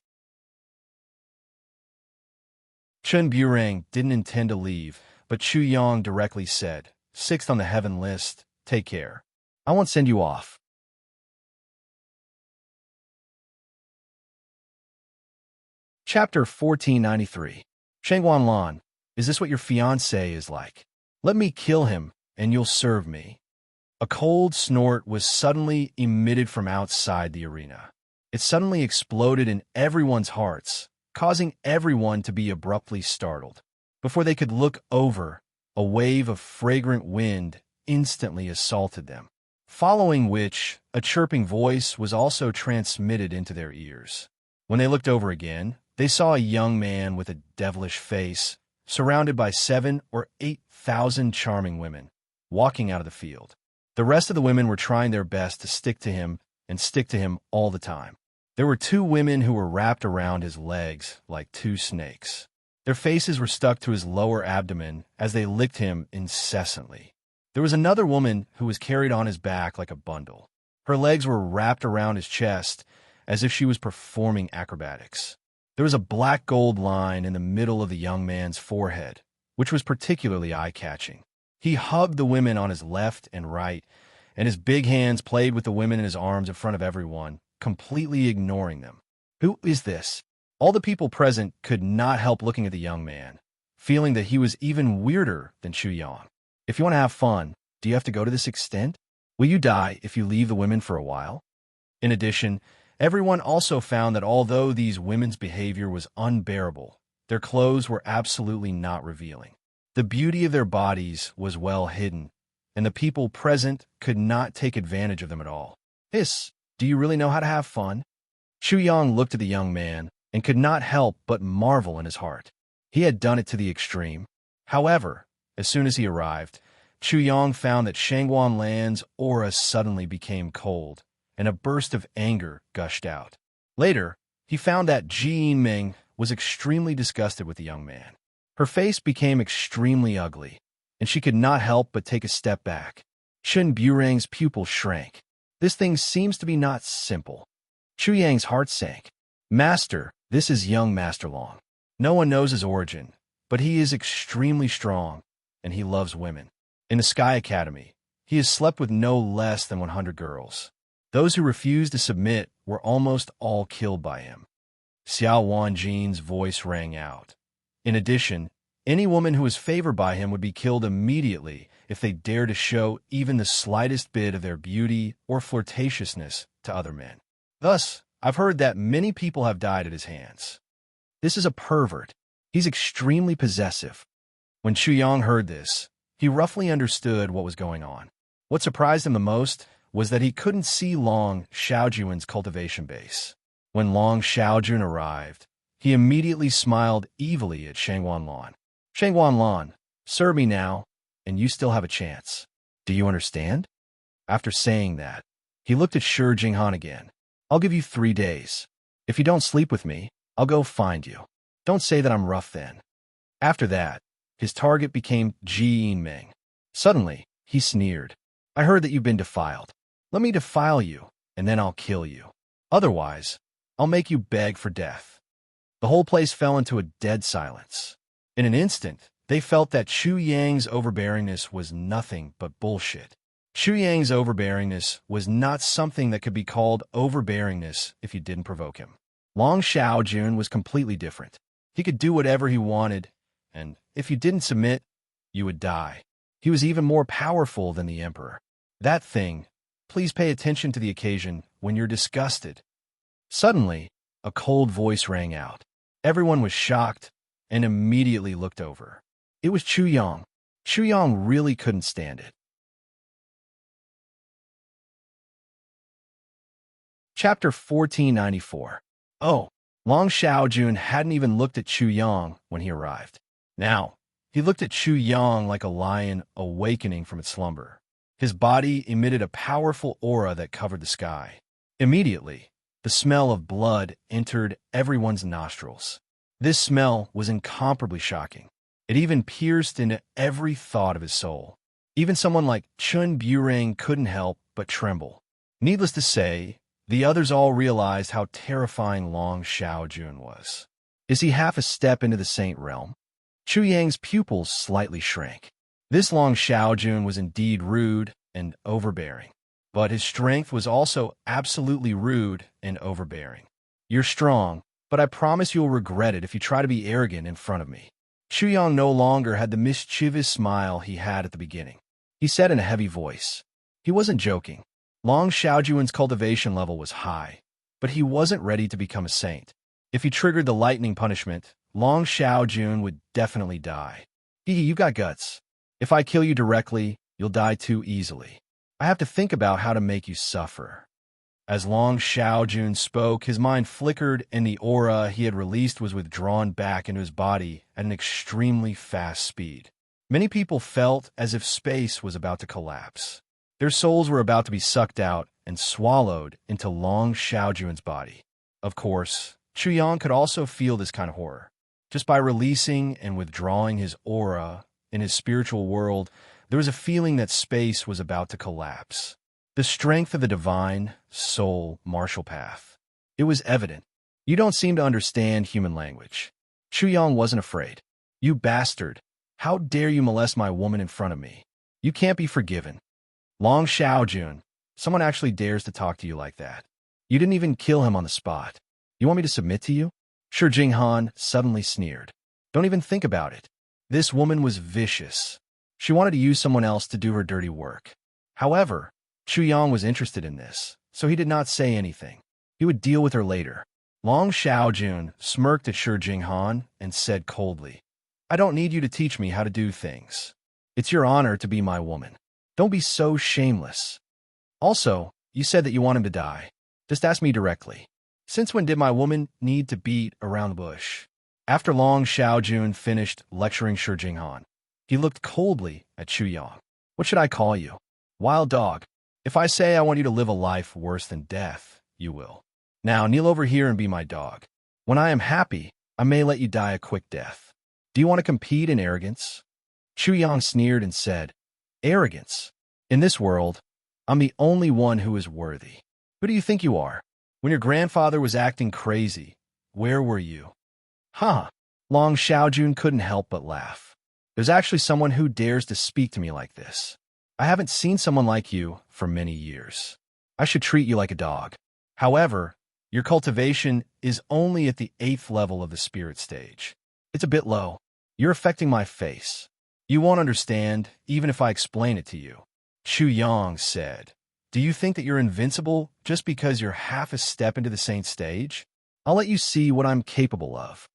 [SPEAKER 1] Chun Burang didn't intend to leave, but Chu Yang directly said, "Sixth on the heaven list, take care. I won't send you off." Chapter 1493. Shangwan Lan, is this what your fiancé is like? Let me kill him, and you'll serve me. A cold snort was suddenly emitted from outside the arena. It suddenly exploded in everyone's hearts, causing everyone to be abruptly startled. Before they could look over, a wave of fragrant wind instantly assaulted them, following which a chirping voice was also transmitted into their ears. When they looked over again, they saw a young man with a devilish face, surrounded by 7,000 or 8,000 charming women, walking out of the field. The rest of the women were trying their best to stick to him and stick to him all the time. There were 2 women who were wrapped around his legs like 2 snakes. Their faces were stuck to his lower abdomen as they licked him incessantly. There was another woman who was carried on his back like a bundle. Her legs were wrapped around his chest as if she was performing acrobatics. There was a black gold line in the middle of the young man's forehead, which was particularly eye-catching. He hugged the women on his left and right, and his big hands played with the women in his arms in front of everyone, completely ignoring them. Who is this? All the people present could not help looking at the young man, feeling that he was even weirder than Chu Yang. If you want to have fun, do you have to go to this extent? Will you die if you leave the women for a while? In addition, everyone also found that although these women's behavior was unbearable, their clothes were absolutely not revealing. The beauty of their bodies was well hidden, and the people present could not take advantage of them at all. Do you really know how to have fun? Chu Yang looked at the young man and could not help but marvel in his heart. He had done it to the extreme. However, as soon as he arrived, Chu Yang found that Shangwan Lan's aura suddenly became cold, and a burst of anger gushed out. Later, he found that Ji Yinming was extremely disgusted with the young man. Her face became extremely ugly, and she could not help but take a step back. Chun Burang's pupil shrank. This thing seems to be not simple. Chu Yang's heart sank. Master, this is young Master Long. No one knows his origin, but he is extremely strong, and he loves women. In the Sky Academy, he has slept with no less than 100 girls. Those who refused to submit were almost all killed by him. Xiao Wanjin's voice rang out. In addition, any woman who was favored by him would be killed immediately if they dared to show even the slightest bit of their beauty or flirtatiousness to other men. Thus, I've heard that many people have died at his hands. This is a pervert. He's extremely possessive. When Chu Yang heard this, he roughly understood what was going on. What surprised him the most was that he couldn't see Long Xiaojun's cultivation base. When Long Xiaojun arrived, he immediately smiled evilly at Shang Wanlan. Shang Wanlan, serve me now, and you still have a chance. Do you understand? After saying that, he looked at Shi Jinghan again. I'll give you 3 days. If you don't sleep with me, I'll go find you. Don't say that I'm rough then. After that, his target became Ji Yinming. Suddenly, he sneered. I heard that you've been defiled. Let me defile you, and then I'll kill you. Otherwise, I'll make you beg for death. The whole place fell into a dead silence. In an instant, they felt that Chu Yang's overbearingness was nothing but bullshit. Chu Yang's overbearingness was not something that could be called overbearingness if you didn't provoke him. Long Xiaojun was completely different. He could do whatever he wanted, and if you didn't submit, you would die. He was even more powerful than the emperor. That thing, please pay attention to the occasion when you're disgusted. Suddenly, a cold voice rang out. Everyone was shocked and immediately looked over. It was Chu Yang. Chu Yang really couldn't stand it. Chapter 1494. Oh, Long Xiaojun hadn't even looked at Chu Yang when he arrived. Now, he looked at Chu Yang like a lion awakening from its slumber. His body emitted a powerful aura that covered the sky. Immediately, the smell of blood entered everyone's nostrils. This smell was incomparably shocking. It even pierced into every thought of his soul. Even someone like Chun Bureng couldn't help but tremble. Needless to say, the others all realized how terrifying Long Xiaojun was. Is he half a step into the saint realm? Chu Yang's pupils slightly shrank. This Long Xiaojun was indeed rude and overbearing, but his strength was also absolutely rude and overbearing. You're strong, but I promise you'll regret it if you try to be arrogant in front of me. Chu Yang no longer had the mischievous smile he had at the beginning. He said in a heavy voice. He wasn't joking. Long Xiaojun's cultivation level was high, but he wasn't ready to become a saint. If he triggered the lightning punishment, Long Xiaojun would definitely die. You've got guts. If I kill you directly, you'll die too easily. I have to think about how to make you suffer. As Long Xiaojun spoke, his mind flickered and the aura he had released was withdrawn back into his body at an extremely fast speed. Many people felt as if space was about to collapse. Their souls were about to be sucked out and swallowed into Long Xiaojun's body. Of course, Chu Yang could also feel this kind of horror. Just by releasing and withdrawing his aura in his spiritual world, there was a feeling that space was about to collapse. The strength of the divine soul martial path. It was evident. You don't seem to understand human language. Chu Yang wasn't afraid. You bastard! How dare you molest my woman in front of me? You can't be forgiven. Long Xiaojun, someone actually dares to talk to you like that. You didn't even kill him on the spot. You want me to submit to you? Shi Jinghan suddenly sneered. Don't even think about it. This woman was vicious. She wanted to use someone else to do her dirty work. However, Chu Yang was interested in this, so he did not say anything. He would deal with her later. Long Xiaojun smirked at Shi Jinghan and said coldly, I don't need you to teach me how to do things. It's your honor to be my woman. Don't be so shameless. Also, you said that you want him to die. Just ask me directly. Since when did my woman need to beat around the bush? After Long Xiaojun finished lecturing Shi Jinghan, he looked coldly at Chu Yang. What should I call you? Wild dog. If I say I want you to live a life worse than death, you will. Now kneel over here and be my dog. When I am happy, I may let you die a quick death. Do you want to compete in arrogance? Chu Yang sneered and said, Arrogance. In this world, I'm the only one who is worthy. Who do you think you are? When your grandfather was acting crazy, where were you? Huh. Long Xiaojun couldn't help but laugh. There's actually someone who dares to speak to me like this. I haven't seen someone like you for many years. I should treat you like a dog. However, your cultivation is only at the 8th level of the spirit stage. It's a bit low. You're affecting my face. You won't understand, even if I explain it to you. Chu Yang said, do you think that you're invincible just because you're half a step into the saint stage? I'll let you see what I'm capable of.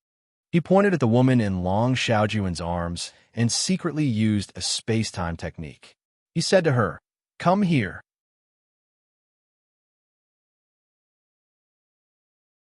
[SPEAKER 1] He pointed at the woman in Long Xiaojuan's arms and secretly used a space-time technique. He said to her, come here.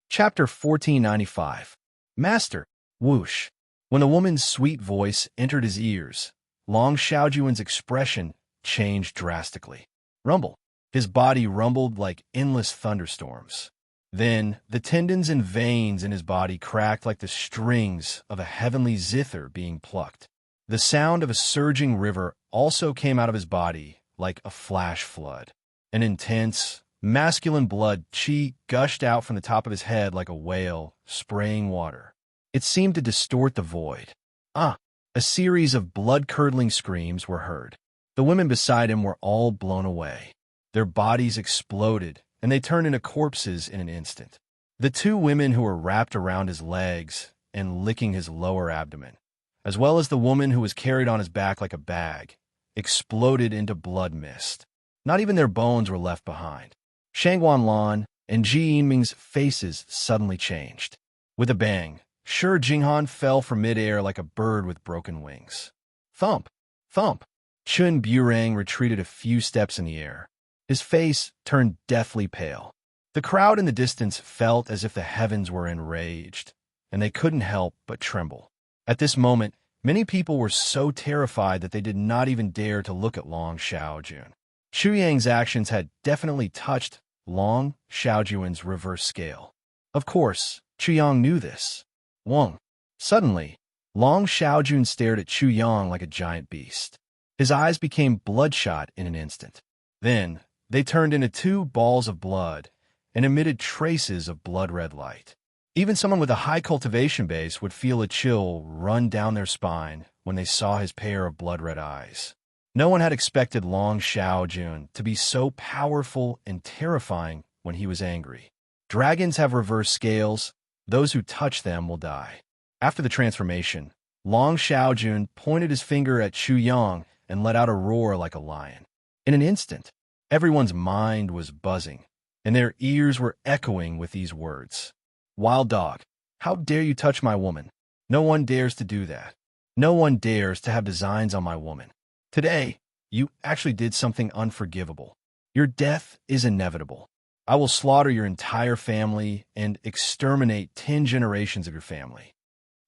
[SPEAKER 1] Chapter 1495. Master, whoosh. When the woman's sweet voice entered his ears, Long Xiaojuan's expression changed drastically. Rumble. His body rumbled like endless thunderstorms. Then, the tendons and veins in his body cracked like the strings of a heavenly zither being plucked. The sound of a surging river also came out of his body like a flash flood. An intense, masculine blood chi gushed out from the top of his head like a whale spraying water. It seemed to distort the void. A series of blood-curdling screams were heard. The women beside him were all blown away. Their bodies exploded, and they turned into corpses in an instant. The two women who were wrapped around his legs and licking his lower abdomen, as well as the woman who was carried on his back like a bag, exploded into blood mist. Not even their bones were left behind. Shang Wanlan and Ji Yinming's faces suddenly changed. With a bang, Shi Jinghan fell from midair like a bird with broken wings. Thump! Thump! Chun Burang retreated a few steps in the air. His face turned deathly pale. The crowd in the distance felt as if the heavens were enraged, and they couldn't help but tremble. At this moment, many people were so terrified that they did not even dare to look at Long Xiaojun. Chu Yang's actions had definitely touched Long Xiaojuan's reverse scale. Of course, Chu Yang knew this. Wong. Suddenly, Long Xiaojun stared at Chu Yang like a giant beast. His eyes became bloodshot in an instant. Then, they turned into two balls of blood and emitted traces of blood-red light. Even someone with a high cultivation base would feel a chill run down their spine when they saw his pair of blood-red eyes. No one had expected Long Xiaojun to be so powerful and terrifying when he was angry. Dragons have reverse scales. Those who touch them will die. After the transformation, Long Xiaojun pointed his finger at Chu Yang and let out a roar like a lion. In an instant, everyone's mind was buzzing, and their ears were echoing with these words. Wild dog, how dare you touch my woman? No one dares to do that. No one dares to have designs on my woman. Today, you actually did something unforgivable. Your death is inevitable. I will slaughter your entire family and exterminate 10 generations of your family.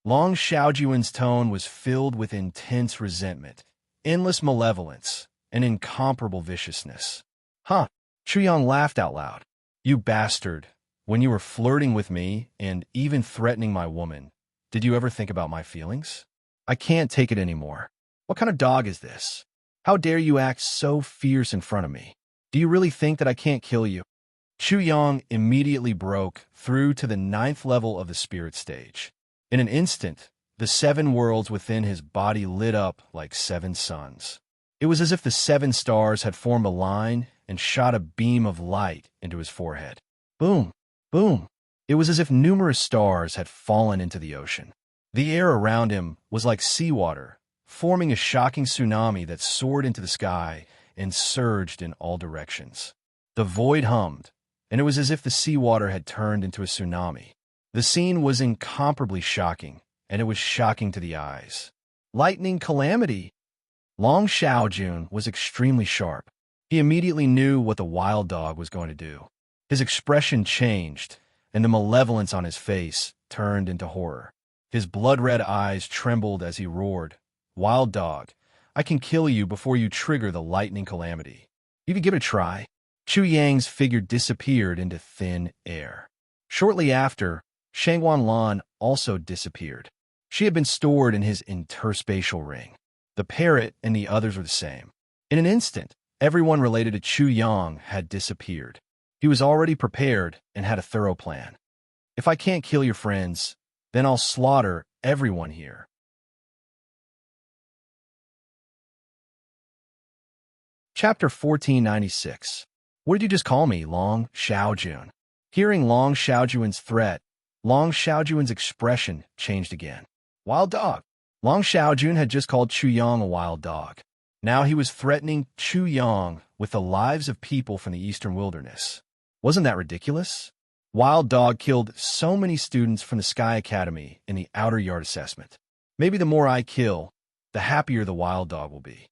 [SPEAKER 1] Long Xiaojuan's tone was filled with intense resentment, endless malevolence, and incomparable viciousness. Chu Yang laughed out loud. You bastard. When you were flirting with me and even threatening my woman, did you ever think about my feelings? I can't take it anymore. What kind of dog is this? How dare you act so fierce in front of me? Do you really think that I can't kill you? Chu Yang immediately broke through to the 9th level of the spirit stage. In an instant, the 7 worlds within his body lit up like 7 suns. It was as if the 7 stars had formed a line and shot a beam of light into his forehead. Boom! Boom! It was as if numerous stars had fallen into the ocean. The air around him was like seawater, forming a shocking tsunami that soared into the sky and surged in all directions. The void hummed, and it was as if the seawater had turned into a tsunami. The scene was incomparably shocking, and it was shocking to the eyes. Lightning calamity! Long Xiaojun was extremely sharp. He immediately knew what the wild dog was going to do. His expression changed, and the malevolence on his face turned into horror. His blood-red eyes trembled as he roared, Wild dog, I can kill you before you trigger the lightning calamity. You could give it a try. Chu Yang's figure disappeared into thin air. Shortly after, Shang Wanlan also disappeared. She had been stored in his interspatial ring. The parrot and the others were the same. In an instant, everyone related to Chu Yang had disappeared. He was already prepared and had a thorough plan. If I can't kill your friends, then I'll slaughter everyone here. Chapter 1496. What did you just call me, Long Xiaojun? Hearing Long Xiaojun's threat, Long Xiaojun's expression changed again. Wild dog. Long Xiaojun had just called Chu Yang a wild dog. Now he was threatening Chu Yang with the lives of people from the eastern wilderness. Wasn't that ridiculous? Wild dog killed so many students from the Sky Academy in the outer yard assessment. Maybe the more I kill, the happier the wild dog will be.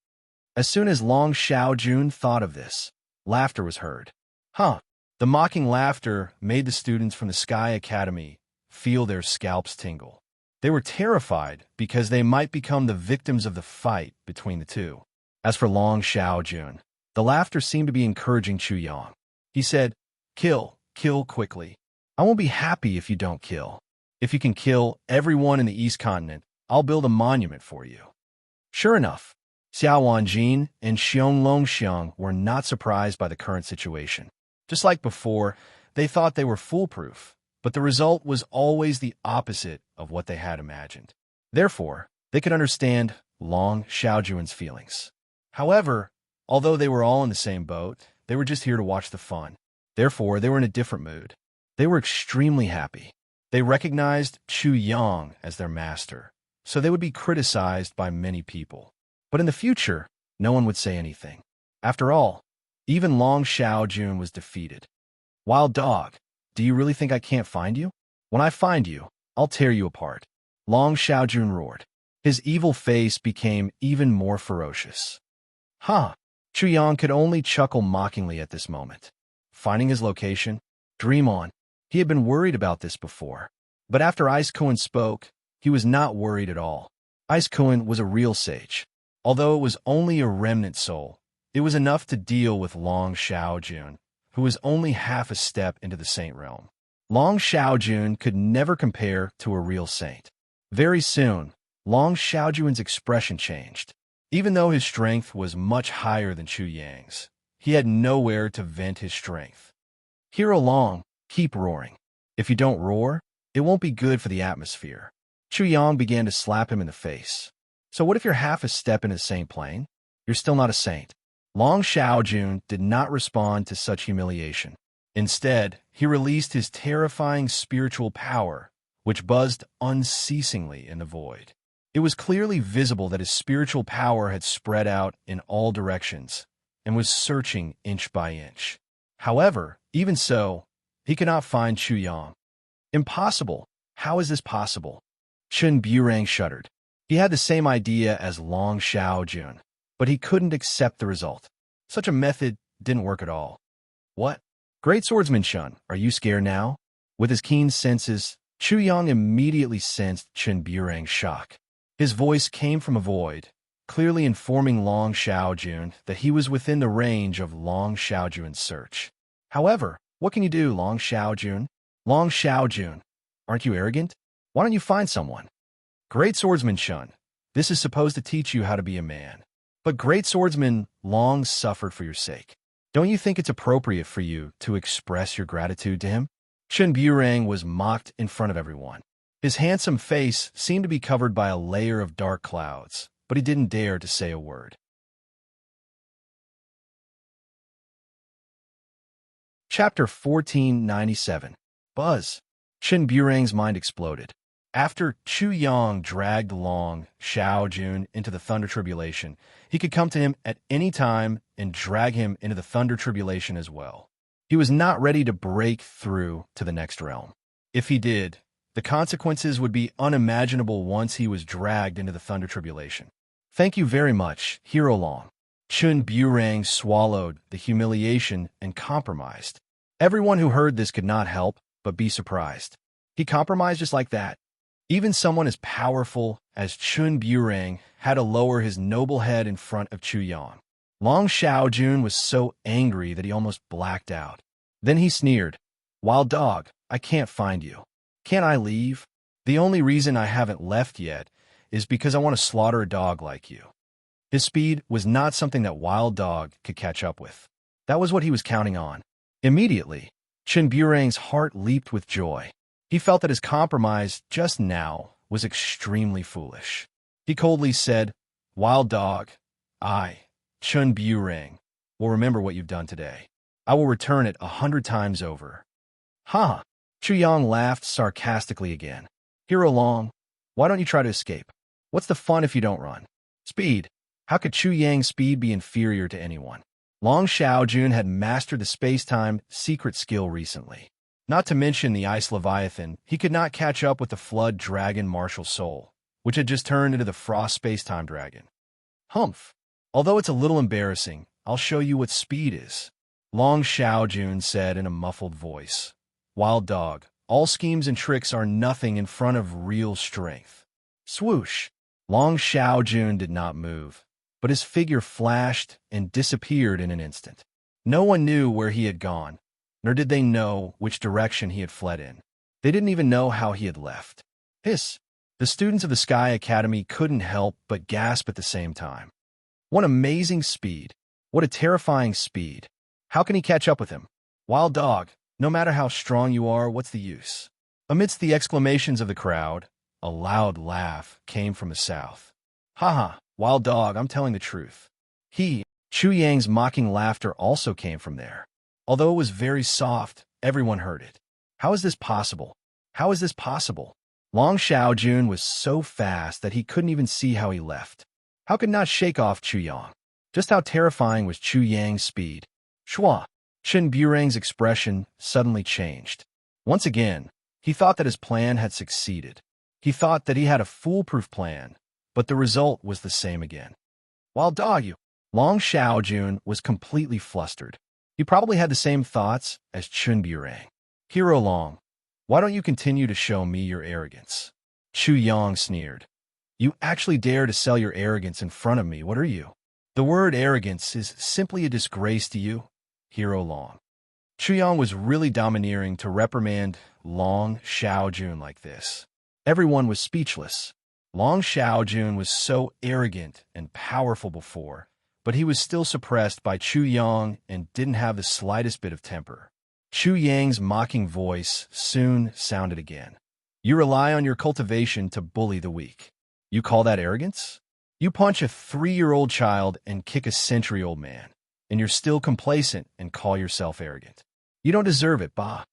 [SPEAKER 1] As soon as Long Xiaojun thought of this, laughter was heard. Huh. The mocking laughter made the students from the Sky Academy feel their scalps tingle. They were terrified because they might become the victims of the fight between the two. As for Long Xiaojun, the laughter seemed to be encouraging Chu Yang. He said, Kill quickly. I won't be happy if you don't kill. If you can kill everyone in the East Continent, I'll build a monument for you. Sure enough, Xiao Wanjin and Xiong Longxiang were not surprised by the current situation. Just like before, they thought they were foolproof, but the result was always the opposite of what they had imagined. Therefore, they could understand Long Xiaojun's feelings. However, although they were all in the same boat, they were just here to watch the fun. Therefore, they were in a different mood. They were extremely happy. They recognized Chu Yang as their master, so they would be criticized by many people. But in the future, no one would say anything. After all, even Long Xiaojun was defeated. Wild dog, do you really think I can't find you? When I find you, I'll tear you apart. Long Xiaojun roared. His evil face became even more ferocious. Huh. Chu Yang could only chuckle mockingly at this moment. Finding his location? Dream on. He had been worried about this before. But after Ice Kuan spoke, he was not worried at all. Ice Kuan was a real sage. Although it was only a remnant soul, it was enough to deal with Long Xiaojun, who was only half a step into the saint realm. Long Xiaojun could never compare to a real saint. Very soon, Long Xiaojun's expression changed. Even though his strength was much higher than Chu Yang's, he had nowhere to vent his strength. Hero Long, keep roaring. If you don't roar, it won't be good for the atmosphere. Chu Yang began to slap him in the face. So what if you're half a step into the saint plane? You're still not a saint. Long Xiaojun did not respond to such humiliation. Instead, he released his terrifying spiritual power, which buzzed unceasingly in the void. It was clearly visible that his spiritual power had spread out in all directions and was searching inch by inch. However, even so, he could not find Chu Yang. Impossible! How is this possible? Chen Burang shuddered. He had the same idea as Long Xiaojun, but he couldn't accept the result. Such a method didn't work at all. What? Great swordsman Chen, are you scared now? With his keen senses, Chu Yang immediately sensed Chen Burang's shock. His voice came from a void, clearly informing Long Xiaojun that he was within the range of Long Xiaojun's search. However, what can you do, Long Xiaojun? Long Xiaojun, aren't you arrogant? Why don't you find someone? Great swordsman Chen, this is supposed to teach you how to be a man. But great swordsman Long suffered for your sake. Don't you think it's appropriate for you to express your gratitude to him? Chen Burang was mocked in front of everyone. His handsome face seemed to be covered by a layer of dark clouds, but he didn't dare to say a word. Chapter 1497. Buzz. Chen Burang's mind exploded. After Chu Yang dragged Long Xiaojun into the Thunder Tribulation, he could come to him at any time and drag him into the Thunder Tribulation as well. He was not ready to break through to the next realm. If he did, the consequences would be unimaginable once he was dragged into the Thunder Tribulation. Thank you very much, Hero Long. Chen Burang swallowed the humiliation and compromised. Everyone who heard this could not help but be surprised. He compromised just like that. Even someone as powerful as Chen Burang had to lower his noble head in front of Chu Yang. Long Xiaojun was so angry that he almost blacked out. Then he sneered, Wild dog, I can't find you. Can't I leave? The only reason I haven't left yet is because I want to slaughter a dog like you. His speed was not something that Wild Dog could catch up with. That was what he was counting on. Immediately, Chen Burang's heart leaped with joy. He felt that his compromise just now was extremely foolish. He coldly said, Wild Dog, I, Chen Burang, will remember what you've done today. I will return it 100 times over. Ha! Chu Yang laughed sarcastically again. Hero Long, why don't you try to escape? What's the fun if you don't run? Speed. How could Chu Yang's speed be inferior to anyone? Long Xiaojun had mastered the space-time secret skill recently. Not to mention the Ice Leviathan, he could not catch up with the Flood Dragon Martial Soul, which had just turned into the Frost Space-Time Dragon. Humph. Although it's a little embarrassing, I'll show you what speed is. Long Xiaojun said in a muffled voice. Wild dog, all schemes and tricks are nothing in front of real strength. Swoosh. Long Xiaojun did not move, but his figure flashed and disappeared in an instant. No one knew where he had gone, nor did they know which direction he had fled in. They didn't even know how he had left. Hiss! The students of the Sky Academy couldn't help but gasp at the same time. What amazing speed! What a terrifying speed! How can he catch up with him? Wild dog, no matter how strong you are, what's the use? Amidst the exclamations of the crowd, a loud laugh came from the south. Haha, wild dog, I'm telling the truth. Chu Yang's mocking laughter also came from there. Although it was very soft, everyone heard it. How is this possible? How is this possible? Long Xiaojun was so fast that he couldn't even see how he left. How could not shake off Chu Yang? Just how terrifying was Chu Yang's speed? Shua! Shen Burang's expression suddenly changed. Once again, he thought that his plan had succeeded. He thought that he had a foolproof plan, but the result was the same again. Wild dog, you! Long Xiaojun was completely flustered. He probably had the same thoughts as Chun Burang. Hero Long, why don't you continue to show me your arrogance? Chu Yang sneered. You actually dare to sell your arrogance in front of me, what are you? The word arrogance is simply a disgrace to you, Hero Long. Chu Yang was really domineering to reprimand Long Xiaojun like this. Everyone was speechless. Long Xiaojun was so arrogant and powerful before, but he was still suppressed by Chu Yang and didn't have the slightest bit of temper. Chu Yang's mocking voice soon sounded again. You rely on your cultivation to bully the weak. You call that arrogance? You punch a 3-year-old child and kick a century-old man, and you're still complacent and call yourself arrogant. You don't deserve it, bah.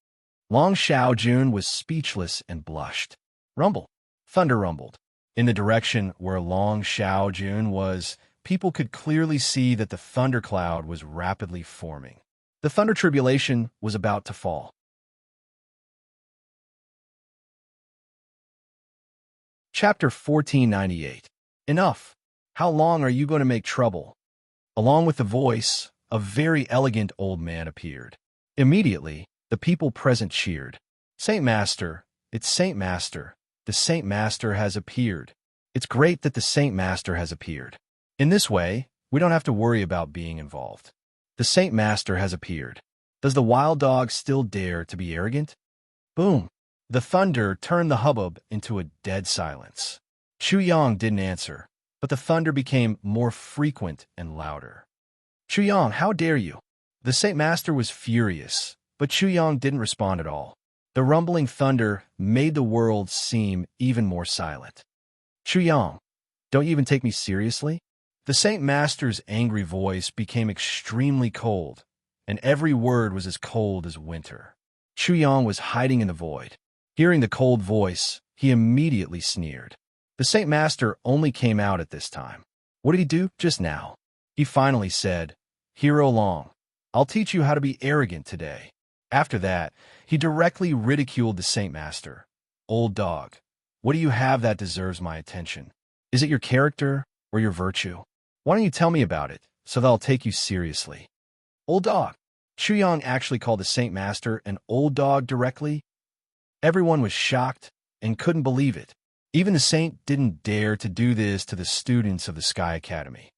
[SPEAKER 1] Long Xiaojun was speechless and blushed. Rumble. Thunder rumbled. In the direction where Long Xiaojun was, people could clearly see that the thundercloud was rapidly forming. The thunder tribulation was about to fall. Chapter 1498. Enough. How long are you going to make trouble? Along with the voice, a very elegant old man appeared. Immediately, the people present cheered. Saint Master, it's Saint Master. The Saint Master has appeared. It's great that the Saint Master has appeared. In this way, we don't have to worry about being involved. The Saint Master has appeared. Does the wild dog still dare to be arrogant? Boom! The thunder turned the hubbub into a dead silence. Chu Yang didn't answer, but the thunder became more frequent and louder. Chu Yang, how dare you? The Saint Master was furious, but Chu Yang didn't respond at all. The rumbling thunder made the world seem even more silent. Chu Yang, don't you even take me seriously? The Saint Master's angry voice became extremely cold, and every word was as cold as winter. Chu Yang was hiding in the void. Hearing the cold voice, he immediately sneered. The Saint Master only came out at this time. What did he do just now? He finally said, Hero Long, I'll teach you how to be arrogant today. After that, he directly ridiculed the Saint Master. Old dog, what do you have that deserves my attention? Is it your character or your virtue? Why don't you tell me about it, so that I'll take you seriously? Old dog. Chu Yang actually called the Saint Master an old dog directly. Everyone was shocked and couldn't believe it. Even the saint didn't dare to do this to the students of the Sky Academy.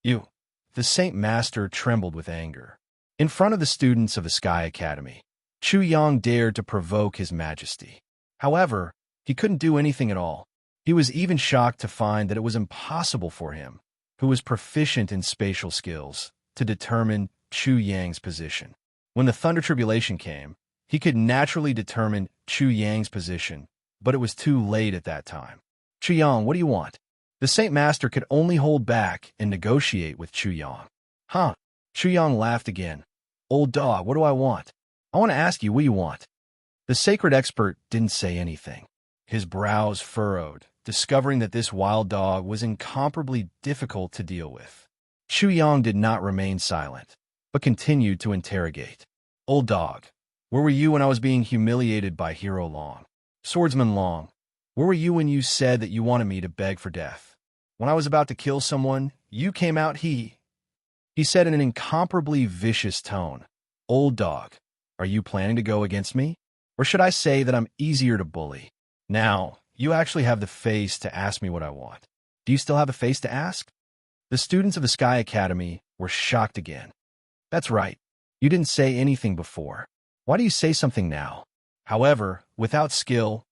[SPEAKER 1] The Saint Master trembled with anger. In front of the students of the Sky Academy, Chu Yang dared to provoke his majesty. However, he couldn't do anything at all. He was even shocked to find that it was impossible for him, who was proficient in spatial skills, to determine Chu Yang's position. When the thunder tribulation came, he could naturally determine Chu Yang's position, but it was too late at that time. Chu Yang, what do you want? The Saint Master could only hold back and negotiate with Chu Yang. Huh? Chu Yang laughed again. Old dog, what do I want? I want to ask you, what do you want? The sacred expert didn't say anything. His brows furrowed, discovering that this wild dog was incomparably difficult to deal with. Chu Yang did not remain silent, but continued to interrogate. Old dog, where were you when I was being humiliated by Hero Long? Swordsman Long, where were you when you said that you wanted me to beg for death? When I was about to kill someone, you came out, he said in an incomparably vicious tone. Old dog, are you planning to go against me? Or should I say that I'm easier to bully? Now, you actually have the face to ask me what I want. Do you still have a face to ask? The students of the Sky Academy were shocked again. That's right. You didn't say anything before. Why do you say something now? However, without skill,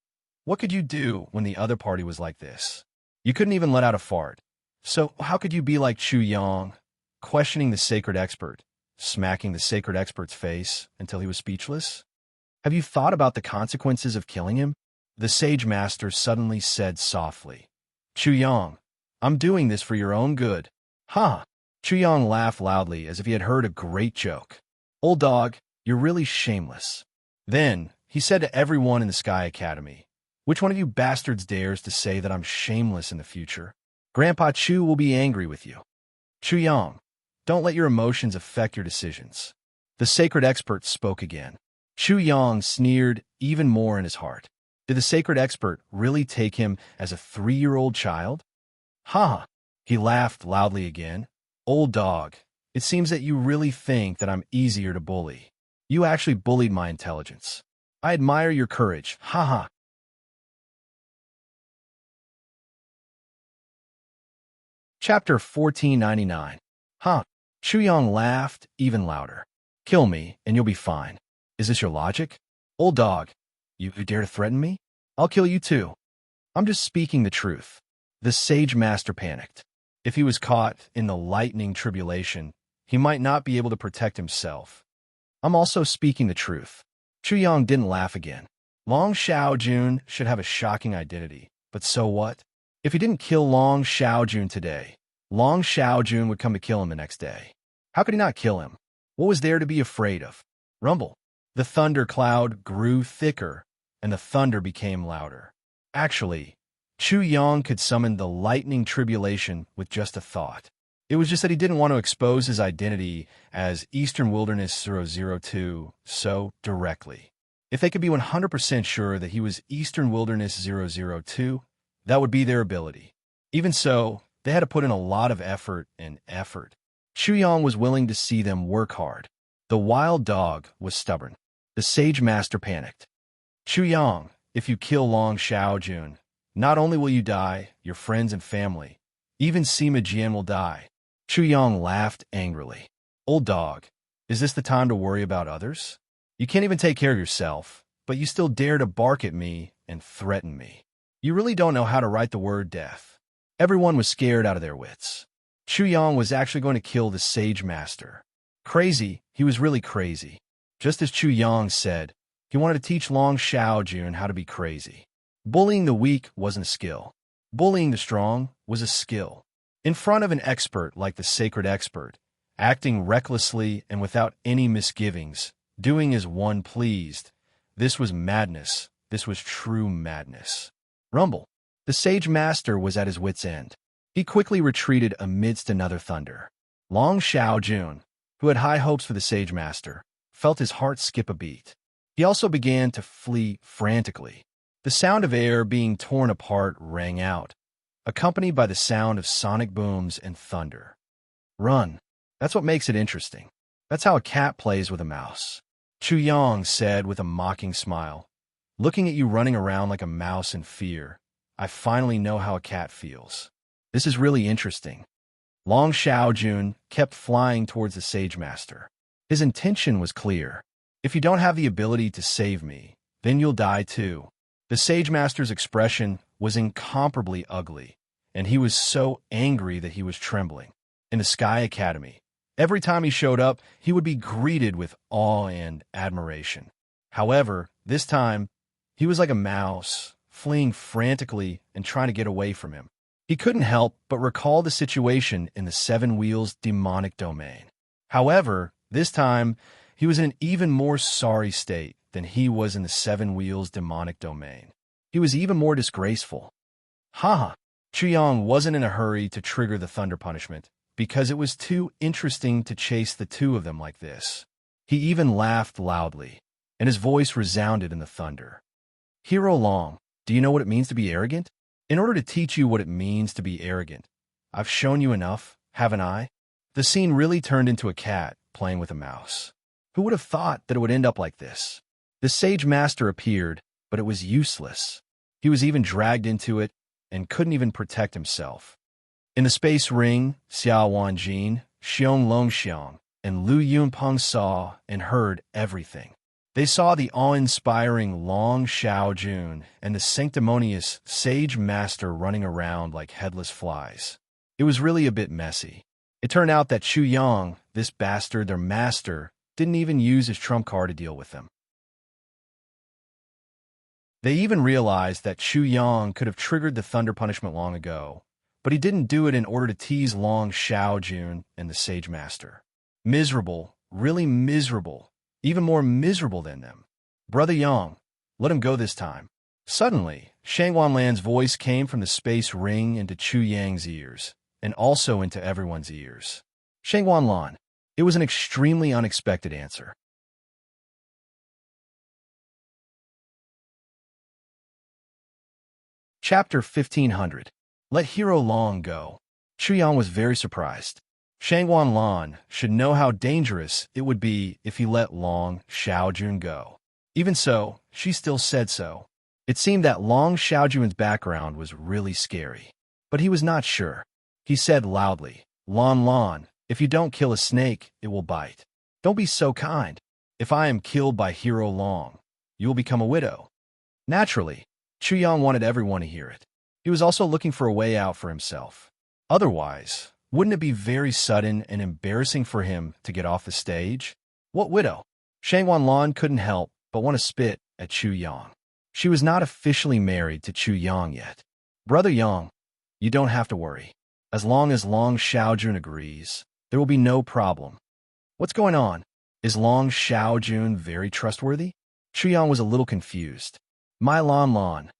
[SPEAKER 1] what could you do when the other party was like this? You couldn't even let out a fart. So how could you be like Chu Yang, questioning the sacred expert, smacking the sacred expert's face until he was speechless? Have you thought about the consequences of killing him? The sage master suddenly said softly, Chu Yang, I'm doing this for your own good. Ha! Chu Yang laughed loudly as if he had heard a great joke. Old dog, you're really shameless. Then he said to everyone in the Sky Academy, which one of you bastards dares to say that I'm shameless in the future? Grandpa Chu will be angry with you. Chu Yang, don't let your emotions affect your decisions. The sacred expert spoke again. Chu Yang sneered even more in his heart. Did the sacred expert really take him as a 3-year-old child? Ha! He laughed loudly again. Old dog, it seems that you really think that I'm easier to bully. You actually bullied my intelligence. I admire your courage. Ha ha. Chapter 1499. Huh. Chu Yang laughed even louder. Kill me, and you'll be fine. Is this your logic? Old dog, you dare to threaten me? I'll kill you too. I'm just speaking the truth. The sage master panicked. If he was caught in the lightning tribulation, he might not be able to protect himself. I'm also speaking the truth. Chu Yang didn't laugh again. Long Xiaojun should have a shocking identity, but so what? If he didn't kill Long Xiaojun today, Long Xiaojun would come to kill him the next day. How could he not kill him? What was there to be afraid of? Rumble. The thunder cloud grew thicker, and the thunder became louder. Actually, Chu Yang could summon the lightning tribulation with just a thought. It was just that he didn't want to expose his identity as Eastern Wilderness 002 so directly. If they could be 100% sure that he was Eastern Wilderness 002, that would be their ability. Even so, they had to put in a lot of effort and effort. Chu Yang was willing to see them work hard. The wild dog was stubborn. The sage master panicked. Chu Yang, if you kill Long Xiaojun, not only will you die, your friends and family, even Sima Jian will die. Chu Yang laughed angrily. Old dog, is this the time to worry about others? You can't even take care of yourself, but you still dare to bark at me and threaten me. You really don't know how to write the word death. Everyone was scared out of their wits. Chu Yang was actually going to kill the sage master. Crazy, he was really crazy. Just as Chu Yang said, he wanted to teach Long Xiaojun how to be crazy. Bullying the weak wasn't a skill. Bullying the strong was a skill. In front of an expert like the sacred expert, acting recklessly and without any misgivings, doing as one pleased, this was madness. This was true madness. Rumble. The sage master was at his wit's end. He quickly retreated amidst another thunder. Long Xiaojun, who had high hopes for the sage master, felt his heart skip a beat. He also began to flee frantically. The sound of air being torn apart rang out, accompanied by the sound of sonic booms and thunder. Run. That's what makes it interesting. That's how a cat plays with a mouse. Chu Yang said with a mocking smile. Looking at you running around like a mouse in fear, I finally know how a cat feels. This is really interesting. Long Xiaojun kept flying towards the sage master. His intention was clear. If you don't have the ability to save me, then you'll die too. The sage master's expression was incomparably ugly, and he was so angry that he was trembling. In the Sky Academy, every time he showed up, he would be greeted with awe and admiration. However, this time, he was like a mouse, fleeing frantically and trying to get away from him. He couldn't help but recall the situation in the Seven Wheels demonic domain. However, this time, he was in an even more sorry state than he was in the Seven Wheels' demonic domain. He was even more disgraceful. Haha, Chuyang wasn't in a hurry to trigger the thunder punishment, because it was too interesting to chase the two of them like this. He even laughed loudly, and his voice resounded in the thunder. Hero Long, do you know what it means to be arrogant? In order to teach you what it means to be arrogant, I've shown you enough, haven't I? The scene really turned into a cat playing with a mouse. Who would have thought that it would end up like this? The Sage Master appeared, but it was useless. He was even dragged into it and couldn't even protect himself. In the space ring, Xiao Wanjin, Xiong Longxiang, and Lu Yunpeng saw and heard everything. They saw the awe-inspiring Long Xiaojun and the sanctimonious Sage Master running around like headless flies. It was really a bit messy. It turned out that Chuyang, this bastard, their master, didn't even use his trump card to deal with them. They even realized that Chuyang could have triggered the thunder punishment long ago, but he didn't do it in order to tease Long Xiaojun and the Sage Master. Miserable, really miserable, even more miserable than them. Brother Yang, let him go this time. Suddenly, Shang Wanlan's voice came from the space ring into Chuyang's ears, and also into everyone's ears. Shang Wanlan, it was an extremely unexpected answer. Chapter 1500. Let Hero Long go. Chuyang was very surprised. Shang Wanlan should know how dangerous it would be if he let Long Xiaojun go. Even so, she still said so. It seemed that Long Xiaojun's background was really scary. But he was not sure. He said loudly, Lan, if you don't kill a snake, it will bite. Don't be so kind. If I am killed by Hero Long, you will become a widow. Naturally, Chuyang wanted everyone to hear it. He was also looking for a way out for himself. Otherwise, wouldn't it be very sudden and embarrassing for him to get off the stage? What widow? Shang Wanlan couldn't help but want to spit at Chuyang. She was not officially married to Chuyang yet. Brother Yang, you don't have to worry. As long as Long Xiaojun agrees, there will be no problem. What's going on? Is Long Xiaojun very trustworthy? Chuyang was a little confused. My Lan,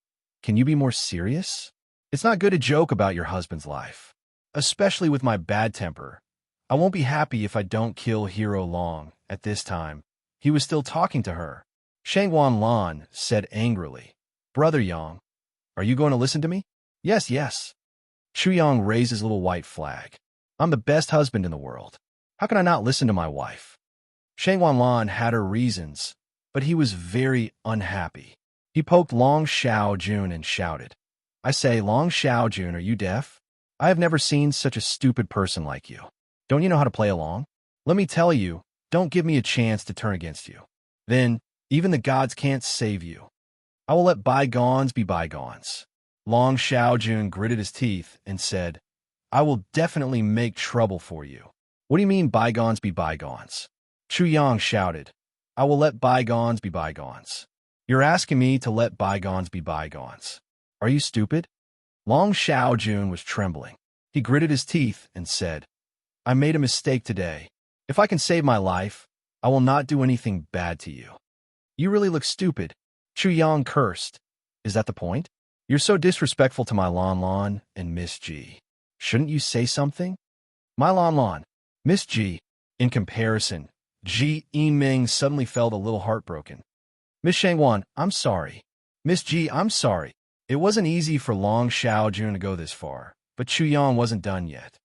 [SPEAKER 1] can you be more serious? It's not good to joke about your husband's life. Especially with my bad temper. I won't be happy if I don't kill Hero Long at this time. He was still talking to her. Shang Wanlan said angrily, Brother Yang, are you going to listen to me? Yes. Chuyang raised his little white flag. I'm the best husband in the world. How can I not listen to my wife? Shang Wanlan had her reasons, but he was very unhappy. He poked Long Xiaojun and shouted, I say, Long Xiaojun, are you deaf? I have never seen such a stupid person like you. Don't you know how to play along? Let me tell you, don't give me a chance to turn against you. Then, even the gods can't save you. I will let bygones be bygones. Long Xiaojun gritted his teeth and said, I will definitely make trouble for you. What do you mean bygones be bygones? Chuyang shouted, I will let bygones be bygones. You're asking me to let bygones be bygones. Are you stupid? Long Xiaojun was trembling. He gritted his teeth and said, I made a mistake today. If I can save my life, I will not do anything bad to you. You really look stupid. Chuyang cursed. Is that the point? You're so disrespectful to my Lan and Miss G. Shouldn't you say something? My Lan, Miss G. In comparison, Ji Yiming suddenly felt a little heartbroken. Miss Shangwan, I'm sorry. Miss G, I'm sorry. It wasn't easy for Long Xiaojun to go this far, but Chuyang wasn't done yet.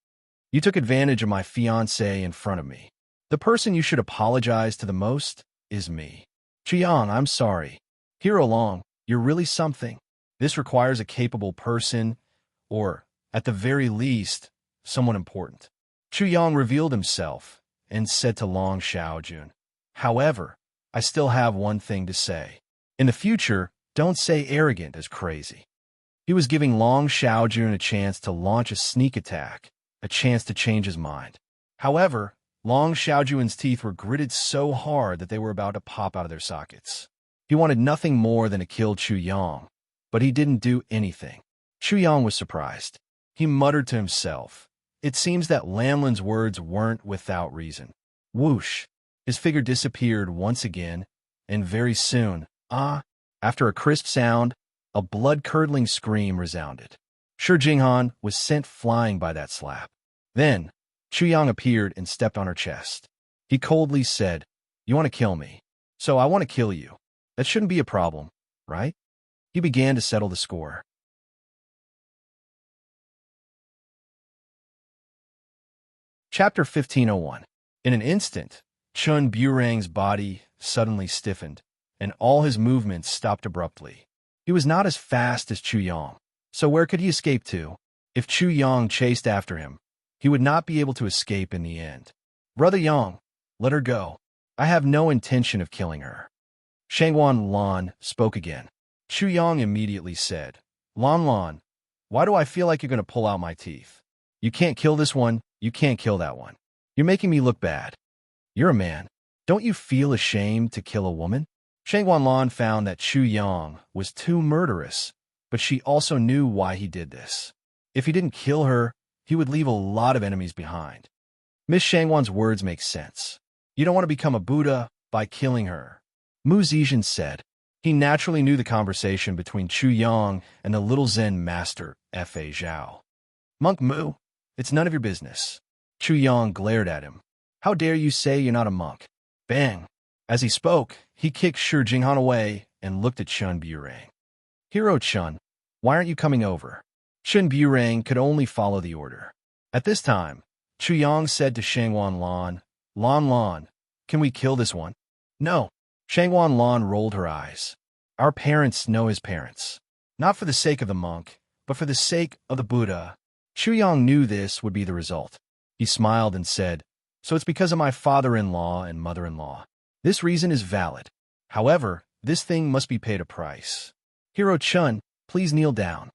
[SPEAKER 1] You took advantage of my fiancé in front of me. The person you should apologize to the most is me. Chuyang, I'm sorry. Hero Long, you're really something. This requires a capable person, or, at the very least, someone important. Chuyang revealed himself and said to Long Xiaojun, However, I still have one thing to say. In the future, don't say arrogant as crazy. He was giving Long Xiaojun a chance to launch a sneak attack, a chance to change his mind. However, Long Xiaojun's teeth were gritted so hard that they were about to pop out of their sockets. He wanted nothing more than to kill Chuyang, but he didn't do anything. Chuyang was surprised. He muttered to himself, It seems that Lanlin's words weren't without reason. Whoosh! His figure disappeared once again, and very soon, after a crisp sound, a blood-curdling scream resounded. Shi Jinghan was sent flying by that slap. Then, Chu Yang appeared and stepped on her chest. He coldly said, "You want to kill me, so I want to kill you. That shouldn't be a problem, right?" He began to settle the score. Chapter 1501. In an instant, Chun Burang's body suddenly stiffened, and all his movements stopped abruptly. He was not as fast as Chu Yang, so where could he escape to? If Chu Yang chased after him, he would not be able to escape in the end. "Brother Yang, let her go. I have no intention of killing her." Shangwan Lan spoke again. Chu Yang immediately said, "Lan Lan, why do I feel like you're going to pull out my teeth? You can't kill this one, you can't kill that one. You're making me look bad. You're a man. Don't you feel ashamed to kill a woman?" Shangwan Lan found that Chu Yang was too murderous, but she also knew why he did this. If he didn't kill her, he would leave a lot of enemies behind. Miss Shangwan's words make sense. You don't want to become a Buddha by killing her. Mu Zizhen said. He naturally knew the conversation between Chu Yang and the little Zen master, Fa Zhao. "Monk Mu, it's none of your business." Chu Yang glared at him. "How dare you say you're not a monk?" Bang! As he spoke, he kicked Shi Jinghan away and looked at Chun Burang. "Hero Chun, why aren't you coming over?" Chun Burang could only follow the order. At this time, Chu Yang said to Shangwan Lan, "Lan Lan, can we kill this one?" "No." Shangwan Lan rolled her eyes. "Our parents know his parents. Not for the sake of the monk, but for the sake of the Buddha." Chu Yang knew this would be the result. He smiled and said, "So it's because of my father-in-law and mother-in-law. This reason is valid. However, this thing must be paid a price. Hero Chun, please kneel down."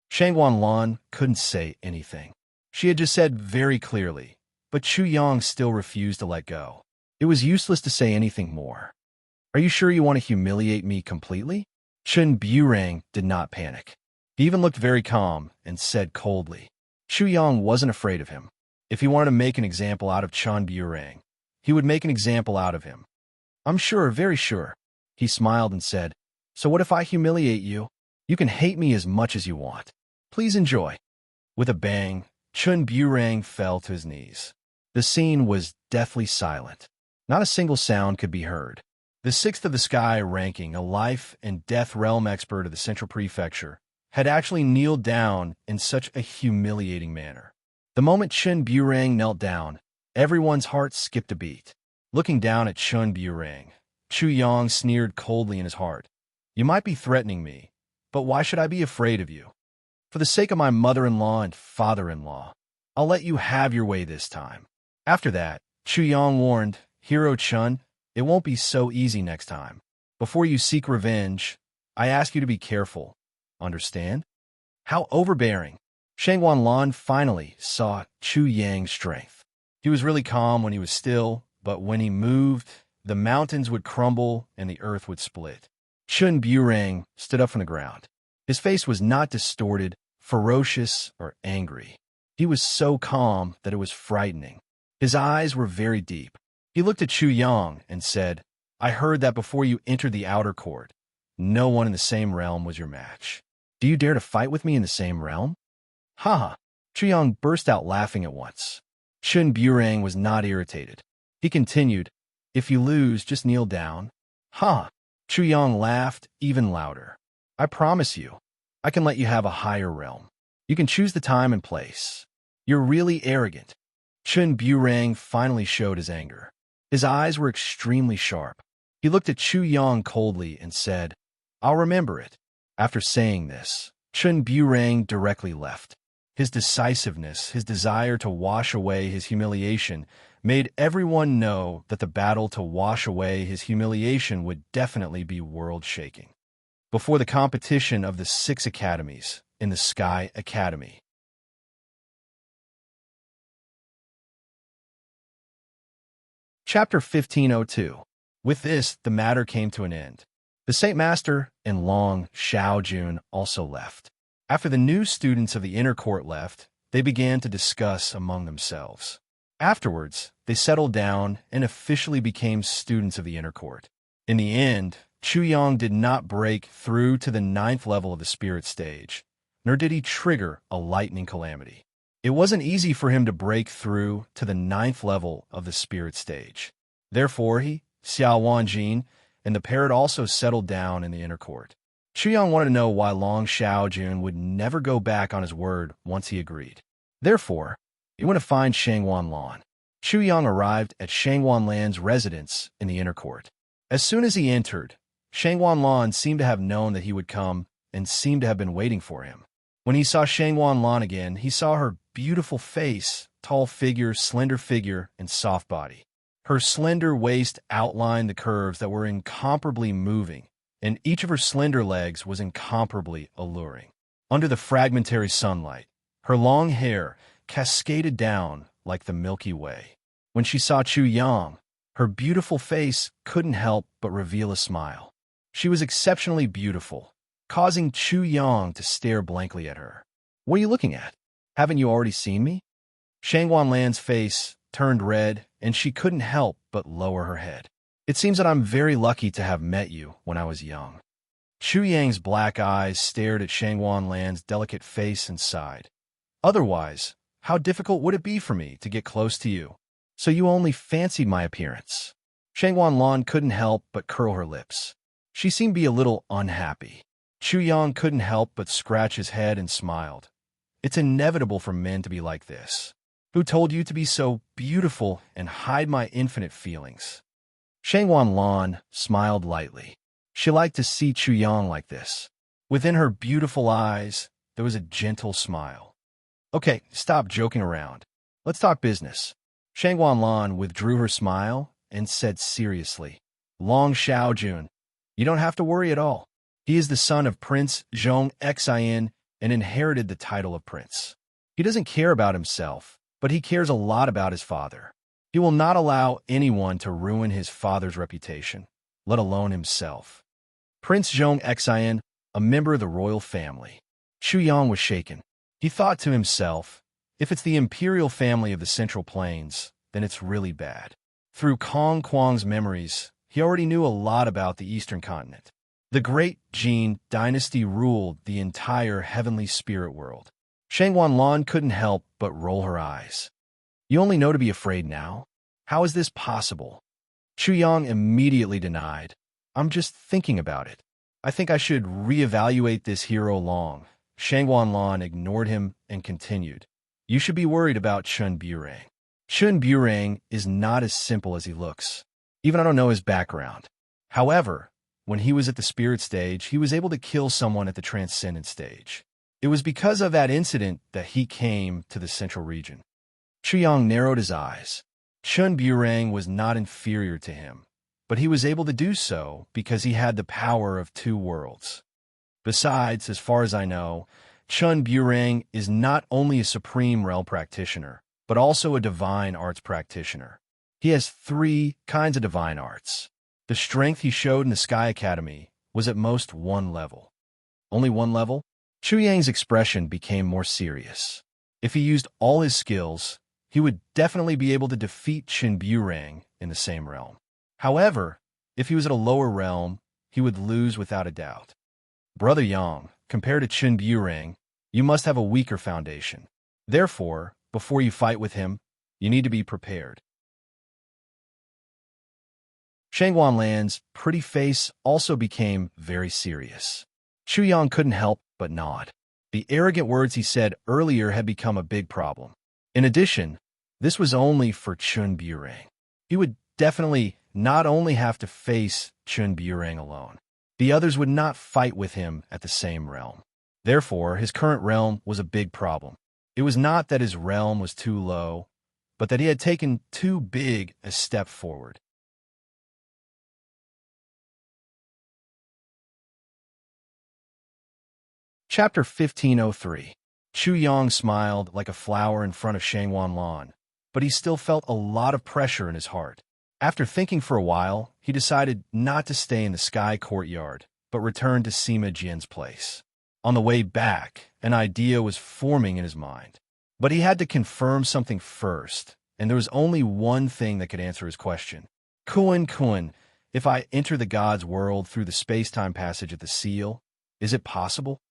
[SPEAKER 1] Shangwan Lan couldn't say anything. She had just said very clearly, but Chu Yang still refused to let go. It was useless to say anything more. "Are you sure you want to humiliate me completely?" Chun Burang did not panic. He even looked very calm and said coldly. Chu Yang wasn't afraid of him. If he wanted to make an example out of Chun Burang, he would make an example out of him. "I'm sure, very sure." He smiled and said, "So what if I humiliate you? You can hate me as much as you want. Please enjoy." With a bang, Chun Burang fell to his knees. The scene was deathly silent. Not a single sound could be heard. The sixth of the sky ranking, a life and death realm expert of the Central Prefecture, had actually kneeled down in such a humiliating manner. The moment Chun Burang knelt down, everyone's heart skipped a beat. Looking down at Chun Burang, Chu Yang sneered coldly in his heart. "You might be threatening me, but why should I be afraid of you? For the sake of my mother-in-law and father-in-law, I'll let you have your way this time." After that, Chu Yang warned, "Hero Chun, it won't be so easy next time. Before you seek revenge, I ask you to be careful. Understand?" How overbearing! Shangwan Lan finally saw Chu Yang's strength. He was really calm when he was still, but when he moved, the mountains would crumble and the earth would split. Chun Burang stood up from the ground. His face was not distorted, ferocious, or angry. He was so calm that it was frightening. His eyes were very deep. He looked at Chu Yang and said, "I heard that before you entered the outer court, no one in the same realm was your match. Do you dare to fight with me in the same realm?" "Ha ha!" Chu Yang burst out laughing at once. Chun Burang was not irritated. He continued, "If you lose, just kneel down." "Ha!" Chu Yang laughed even louder. "I promise you, I can let you have a higher realm. You can choose the time and place. You're really arrogant." Chun Burang finally showed his anger. His eyes were extremely sharp. He looked at Chu Yang coldly and said, "I'll remember it." After saying this, Chun Burang directly left. His decisiveness, his desire to wash away his humiliation, made everyone know that the battle to wash away his humiliation would definitely be world-shaking. Before the competition of the 6 academies in the Sky Academy. Chapter 1502. With this, the matter came to an end. The Saint Master and Long Xiaojun also left. After the new students of the inner court left, they began to discuss among themselves. Afterwards, they settled down and officially became students of the inner court. In the end, Chu Yang did not break through to the 9th level of the spirit stage, nor did he trigger a lightning calamity. It wasn't easy for him to break through to the 9th level of the spirit stage. Therefore, he, Xiao Wanjin, and the parrot also settled down in the inner court. Chu Yang wanted to know why Long Xiaojun would never go back on his word once he agreed. Therefore, he went to find Shangwan Lan. Chu Yang arrived at Shangwan Lan's residence in the inner court. As soon as he entered, Shangwan Lan seemed to have known that he would come and seemed to have been waiting for him. When he saw Shangwan Lan again, he saw her beautiful face, tall figure, slender figure, and soft body. Her slender waist outlined the curves that were incomparably moving, and each of her slender legs was incomparably alluring. Under the fragmentary sunlight, her long hair cascaded down like the Milky Way. When she saw Chu Yang, her beautiful face couldn't help but reveal a smile. She was exceptionally beautiful, causing Chu Yang to stare blankly at her. "What are you looking at? Haven't you already seen me?" Shangwan Lan's face turned red, and she couldn't help but lower her head. "It seems that I'm very lucky to have met you when I was young." Chu Yang's black eyes stared at Shangwan Lan's delicate face and sighed. "Otherwise, how difficult would it be for me to get close to you? So you only fancied my appearance?" Shangwan Lan couldn't help but curl her lips. She seemed to be a little unhappy. Chu Yang couldn't help but scratch his head and smiled. "It's inevitable for men to be like this. Who told you to be so beautiful and hide my infinite feelings?" Shangwan Lan smiled lightly. She liked to see Chu Yang like this. Within her beautiful eyes, there was a gentle smile. "Okay, stop joking around. Let's talk business." Shangwan Lan withdrew her smile and said seriously, "Long Xiaojun, you don't have to worry at all. He is the son of Prince Zhong Xian and inherited the title of prince. He doesn't care about himself, but he cares a lot about his father. He will not allow anyone to ruin his father's reputation, let alone himself." Prince Zhong Xian, a member of the royal family. Chu Yang was shaken. He thought to himself, if it's the imperial family of the Central Plains, then it's really bad. Through Kong Kuang's memories, he already knew a lot about the Eastern continent. The great Jin dynasty ruled the entire heavenly spirit world. Shangwan Lan couldn't help but roll her eyes. "You only know to be afraid now? How is this possible?" Chu Yang immediately denied. "I'm just thinking about it. I think I should reevaluate this hero Long." Shangwan Lan ignored him and continued. "You should be worried about Chun Burang. Chun Burang is not as simple as he looks. Even I don't know his background. However, when he was at the spirit stage, he was able to kill someone at the transcendent stage. It was because of that incident that he came to the central region." Chu Yang narrowed his eyes. Chun Burang was not inferior to him, but he was able to do so because he had the power of 2 worlds. Besides, as far as I know, Chun Burang is not only a supreme realm practitioner, but also a divine arts practitioner. He has 3 kinds of divine arts. The strength he showed in the Sky Academy was at most 1 level. Only 1 level? Chu Yang's expression became more serious. If he used all his skills, he would definitely be able to defeat Chun Burang in the same realm. However, if he was at a lower realm, he would lose without a doubt. "Brother Yang, compared to Chun Burang, you must have a weaker foundation. Therefore, before you fight with him, you need to be prepared." Shangwan Lan's pretty face also became very serious. Chu Yang couldn't help but nod. The arrogant words he said earlier had become a big problem. In addition, this was only for Chun Burang. He would definitely not only have to face Chun Burang alone. The others would not fight with him at the same realm. Therefore, his current realm was a big problem. It was not that his realm was too low, but that he had taken too big a step forward. Chapter 1503. Chu Yang smiled like a flower in front of Shangwan Lan, but he still felt a lot of pressure in his heart. After thinking for a while, he decided not to stay in the Sky Courtyard, but returned to Sima Jian's place. On the way back, an idea was forming in his mind. But he had to confirm something first, and there was only one thing that could answer his question. Kun, if I enter the God's world through the space-time passage of the seal, is it possible?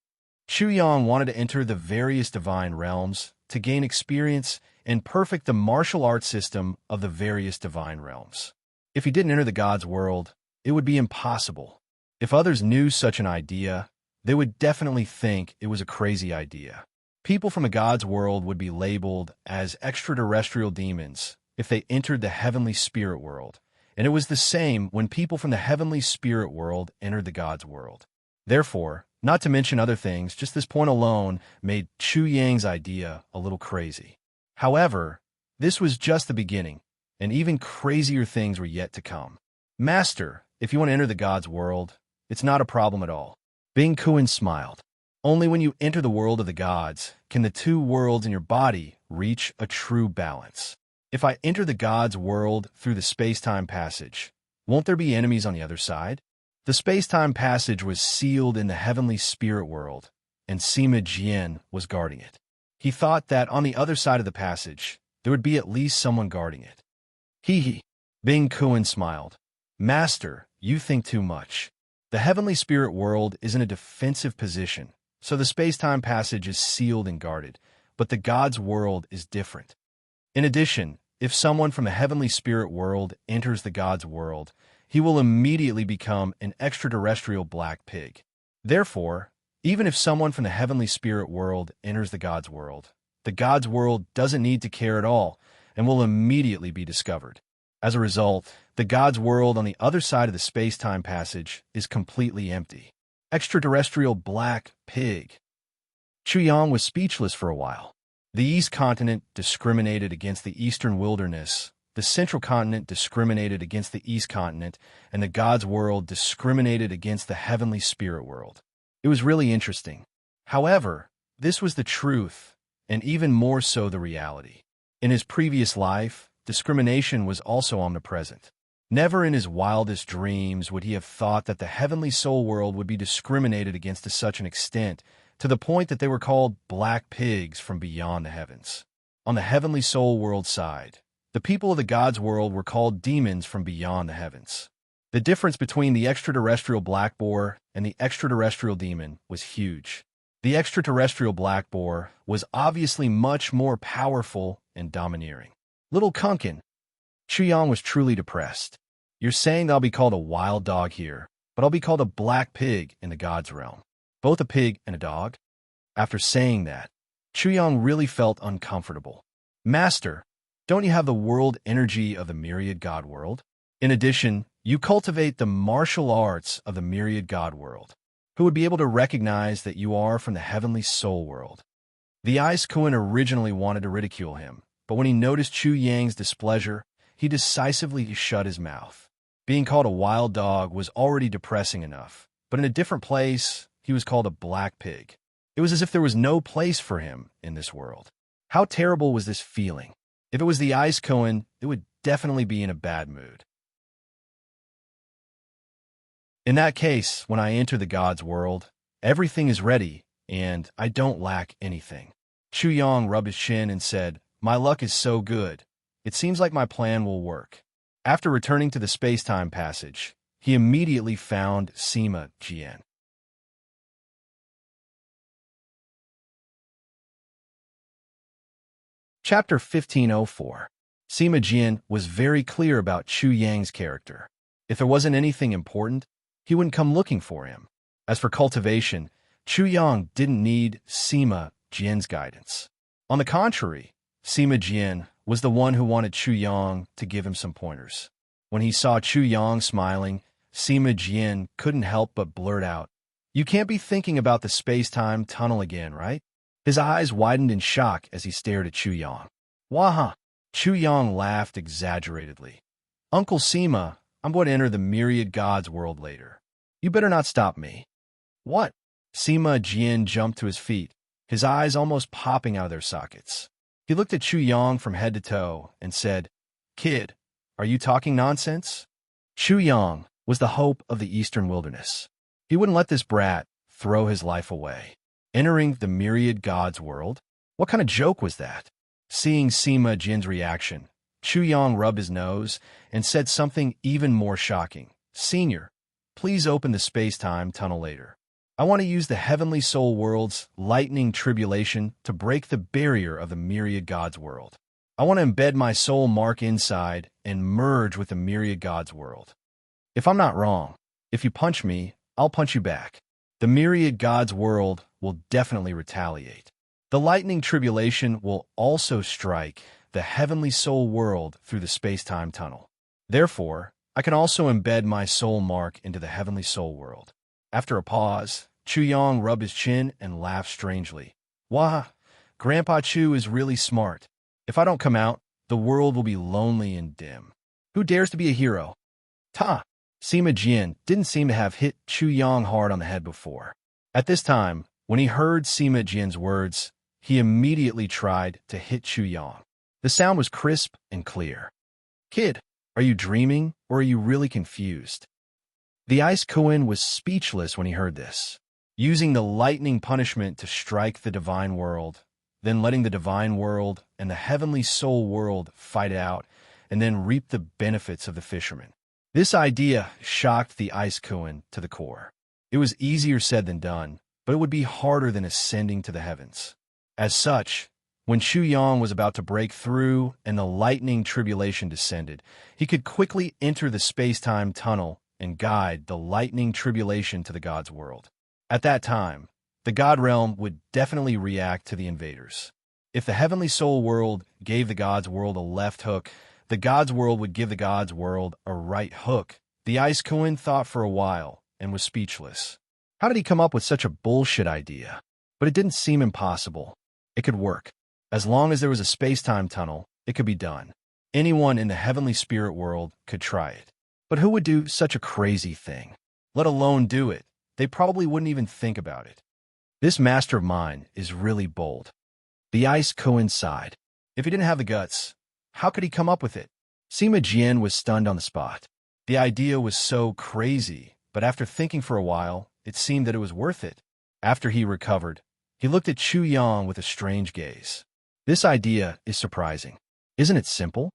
[SPEAKER 1] Chu Yang wanted to enter the various divine realms to gain experience and perfect the martial arts system of the various divine realms. If he didn't enter the God's world, it would be impossible. If others knew such an idea, they would definitely think it was a crazy idea. People from the God's world would be labeled as extraterrestrial demons if they entered the heavenly spirit world, and it was the same when people from the heavenly spirit world entered the God's world. Therefore, not to mention other things, just this point alone made Chu Yang's idea a little crazy. However, this was just the beginning, and even crazier things were yet to come. Master, if you want to enter the God's world, it's not a problem at all. Bing Kun smiled. Only when you enter the world of the gods can the two worlds in your body reach a true balance. If I enter the God's world through the space-time passage, won't there be enemies on the other side? The space-time passage was sealed in the heavenly spirit world, and Sima Jian was guarding it. He thought that on the other side of the passage, there would be at least someone guarding it. Hee. Bing Kun smiled. Master, you think too much. The heavenly spirit world is in a defensive position, so the space-time passage is sealed and guarded, but the God's world is different. In addition, if someone from the heavenly spirit world enters the God's world, he will immediately become an extraterrestrial black pig. Therefore, even if someone from the heavenly spirit world enters the God's world doesn't need to care at all and will immediately be discovered. As a result, the God's world on the other side of the space-time passage is completely empty. Extraterrestrial black pig. Chu Yang was speechless for a while. The East Continent discriminated against the Eastern Wilderness, the Central Continent discriminated against the East Continent, and the God's world discriminated against the heavenly spirit world. It was really interesting. However, this was the truth, and even more so the reality. In his previous life, discrimination was also omnipresent. Never in his wildest dreams would he have thought that the heavenly soul world would be discriminated against to such an extent, to the point that they were called black pigs from beyond the heavens. On the heavenly soul world side, the people of the God's world were called demons from beyond the heavens. The difference between the extraterrestrial black boar and the extraterrestrial demon was huge. The extraterrestrial black boar was obviously much more powerful and domineering. Little Kunkin. Chu Yang was truly depressed. You're saying that I'll be called a wild dog here, but I'll be called a black pig in the God's realm. Both a pig and a dog? After saying that, Chu Yang really felt uncomfortable. Master, don't you have the world energy of the myriad God world? In addition, you cultivate the martial arts of the myriad God world. Who would be able to recognize that you are from the heavenly soul world? The Ice Kun originally wanted to ridicule him, but when he noticed Chu Yang's displeasure, he decisively shut his mouth. Being called a wild dog was already depressing enough, but in a different place, he was called a black pig. It was as if there was no place for him in this world. How terrible was this feeling? If it was the Ice Kun, it would definitely be in a bad mood. In that case, when I enter the God's world, everything is ready, and I don't lack anything. Chu Yang rubbed his chin and said, My luck is so good. It seems like my plan will work. After returning to the space-time passage, he immediately found Sima Jian. Chapter 1504. Sima Jian was very clear about Chu Yang's character. If there wasn't anything important, he wouldn't come looking for him. As for cultivation, Chu Yang didn't need Sima Jian's guidance. On the contrary, Sima Jian was the one who wanted Chu Yang to give him some pointers. When he saw Chu Yang smiling, Sima Jian couldn't help but blurt out, You can't be thinking about the space-time tunnel again, right? His eyes widened in shock as he stared at Chu Yang. Waha! Chu Yang laughed exaggeratedly. Uncle Sima, I'm going to enter the myriad gods world later. You better not stop me. What? Sima Jian jumped to his feet, his eyes almost popping out of their sockets. He looked at Chu Yang from head to toe and said, Kid, are you talking nonsense? Chu Yang was the hope of the Eastern Wilderness. He wouldn't let this brat throw his life away. Entering the myriad gods world? What kind of joke was that? Seeing Sima Jin's reaction, Chu Yang rubbed his nose and said something even more shocking. Senior, please open the space-time tunnel later. I want to use the heavenly soul world's lightning tribulation to break the barrier of the myriad gods world. I want to embed my soul mark inside and merge with the myriad gods world. If I'm not wrong, if you punch me, I'll punch you back. The myriad gods world will definitely retaliate. The lightning tribulation will also strike the heavenly soul world through the space-time tunnel. Therefore, I can also embed my soul mark into the heavenly soul world. After a pause, Chu Yang rubbed his chin and laughed strangely. Wah, Grandpa Chu is really smart. If I don't come out, the world will be lonely and dim. Who dares to be a hero? Ta! Sima Jian didn't seem to have hit Chu Yang hard on the head before. At this time, when he heard Sima Jian's words, he immediately tried to hit Chu Yang. The sound was crisp and clear. Kid, are you dreaming or are you really confused? The Ice Koan was speechless when he heard this. Using the lightning punishment to strike the divine world, then letting the divine world and the heavenly soul world fight it out, and then reap the benefits of the fisherman. This idea shocked the Ice Koan to the core. It was easier said than done, but it would be harder than ascending to the heavens. As such, when Chu Yang was about to break through and the lightning tribulation descended, he could quickly enter the space-time tunnel and guide the lightning tribulation to the gods' world. At that time, the god realm would definitely react to the invaders. If the heavenly soul world gave the gods' world a left hook, the gods' world would give the gods' world a right hook. The Ice Koan thought for a while and was speechless. How did he come up with such a bullshit idea? But it didn't seem impossible. It could work. As long as there was a space-time tunnel, it could be done. Anyone in the heavenly spirit world could try it. But who would do such a crazy thing? Let alone do it. They probably wouldn't even think about it. This master of mine is really bold. The Ice Koan sighed. If he didn't have the guts, how could he come up with it? Sima Jian was stunned on the spot. The idea was so crazy, but after thinking for a while, it seemed that it was worth it. After he recovered, he looked at Chu Yang with a strange gaze. This idea is surprising. Isn't it simple?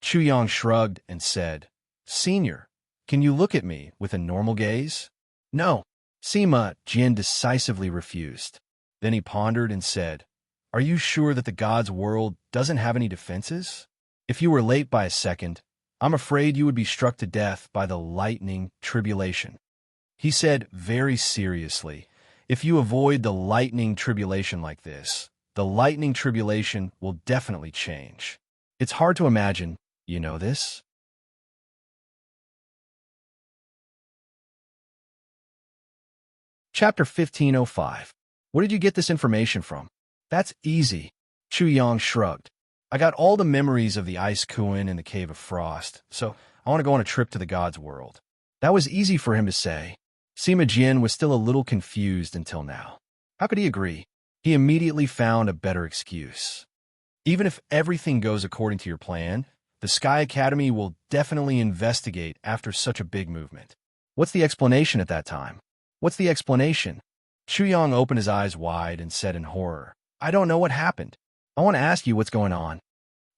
[SPEAKER 1] Chu Yang shrugged and said, Senior, can you look at me with a normal gaze? No. Sima Jian decisively refused. Then he pondered and said, Are you sure that the gods' world doesn't have any defenses? If you were late by a second, I'm afraid you would be struck to death by the lightning tribulation. He said very seriously, If you avoid the lightning tribulation like this, the lightning tribulation will definitely change. It's hard to imagine, you know this? Chapter 1505. Where did you get this information from? That's easy. Chu Yang shrugged. I got all the memories of the Ice Koan in the Cave of Frost, so I want to go on a trip to the gods' world. That was easy for him to say. Sima Jian was still a little confused until now. How could he agree? He immediately found a better excuse. Even if everything goes according to your plan, the Sky Academy will definitely investigate after such a big movement. What's the explanation at that time? What's the explanation? Chu Yang opened his eyes wide and said in horror, I don't know what happened. I want to ask you what's going on.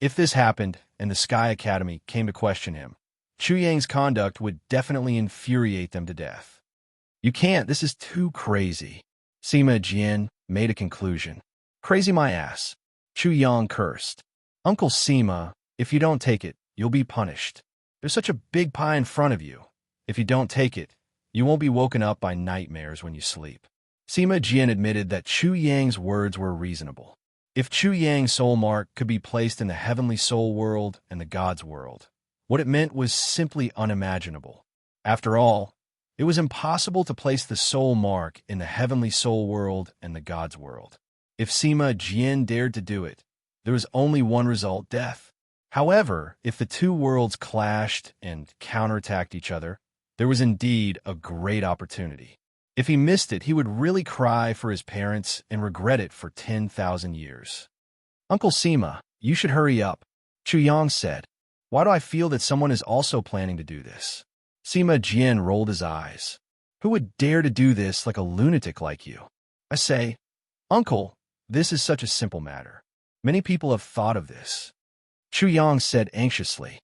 [SPEAKER 1] If this happened and the Sky Academy came to question him, Chu Yang's conduct would definitely infuriate them to death. You can't, this is too crazy. Sima Jian made a conclusion. Crazy my ass. Chu Yang cursed. Uncle Sima, if you don't take it, you'll be punished. There's such a big pie in front of you. If you don't take it, you won't be woken up by nightmares when you sleep. Sima Jian admitted that Chu Yang's words were reasonable. If Chu Yang's soul mark could be placed in the heavenly soul world and the gods' world, what it meant was simply unimaginable. After all, it was impossible to place the soul mark in the heavenly soul world and the gods' world. If Sima Jian dared to do it, there was only one result, death. However, if the two worlds clashed and counterattacked each other, there was indeed a great opportunity. If he missed it, he would really cry for his parents and regret it for 10,000 years. Uncle Sima, you should hurry up, Chu Yang said. Why do I feel that someone is also planning to do this? Sima Jian rolled his eyes. Who would dare to do this like a lunatic like you? I say, Uncle, this is such a simple matter. Many people have thought of this. Chu Yang said anxiously.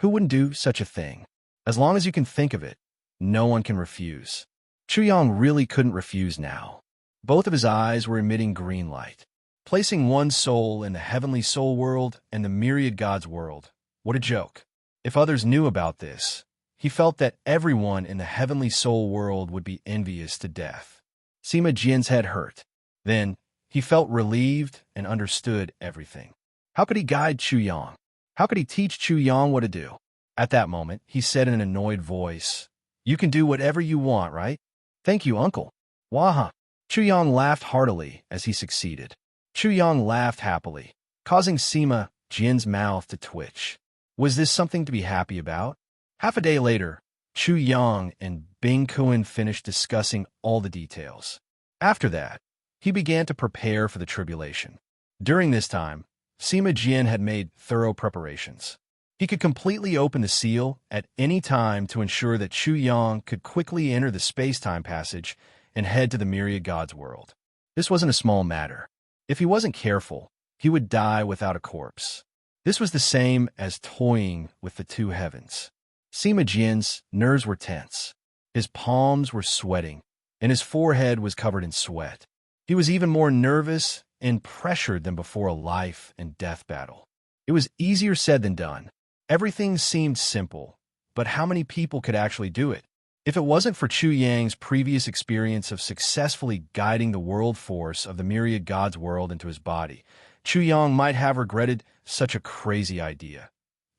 [SPEAKER 1] Who wouldn't do such a thing? As long as you can think of it, no one can refuse. Chu Yang really couldn't refuse now. Both of his eyes were emitting green light. Placing one soul in the heavenly soul world and the myriad gods world. What a joke. If others knew about this, he felt that everyone in the heavenly soul world would be envious to death. Sima Jian's head hurt. Then, he felt relieved and understood everything. How could he guide Chu Yang? How could he teach Chu Yang what to do? At that moment, he said in an annoyed voice, "You can do whatever you want, right?" "Thank you, uncle." "Waha." Chu Yang laughed heartily as he succeeded. Chu Yang laughed happily, causing Sima Jian's mouth to twitch. Was this something to be happy about? Half a day later, Chu Yang and Bing Kuan finished discussing all the details. After that, he began to prepare for the tribulation. During this time, Sima Jian had made thorough preparations. He could completely open the seal at any time to ensure that Chu Yang could quickly enter the space-time passage and head to the myriad gods world. This wasn't a small matter. If he wasn't careful, he would die without a corpse. This was the same as toying with the two heavens. Sima Jian's nerves were tense. His palms were sweating, and his forehead was covered in sweat. He was even more nervous and pressured than before a life and death battle. It was easier said than done. Everything seemed simple, but how many people could actually do it? If it wasn't for Chu Yang's previous experience of successfully guiding the world force of the myriad gods world into his body, Chu Yang might have regretted such a crazy idea,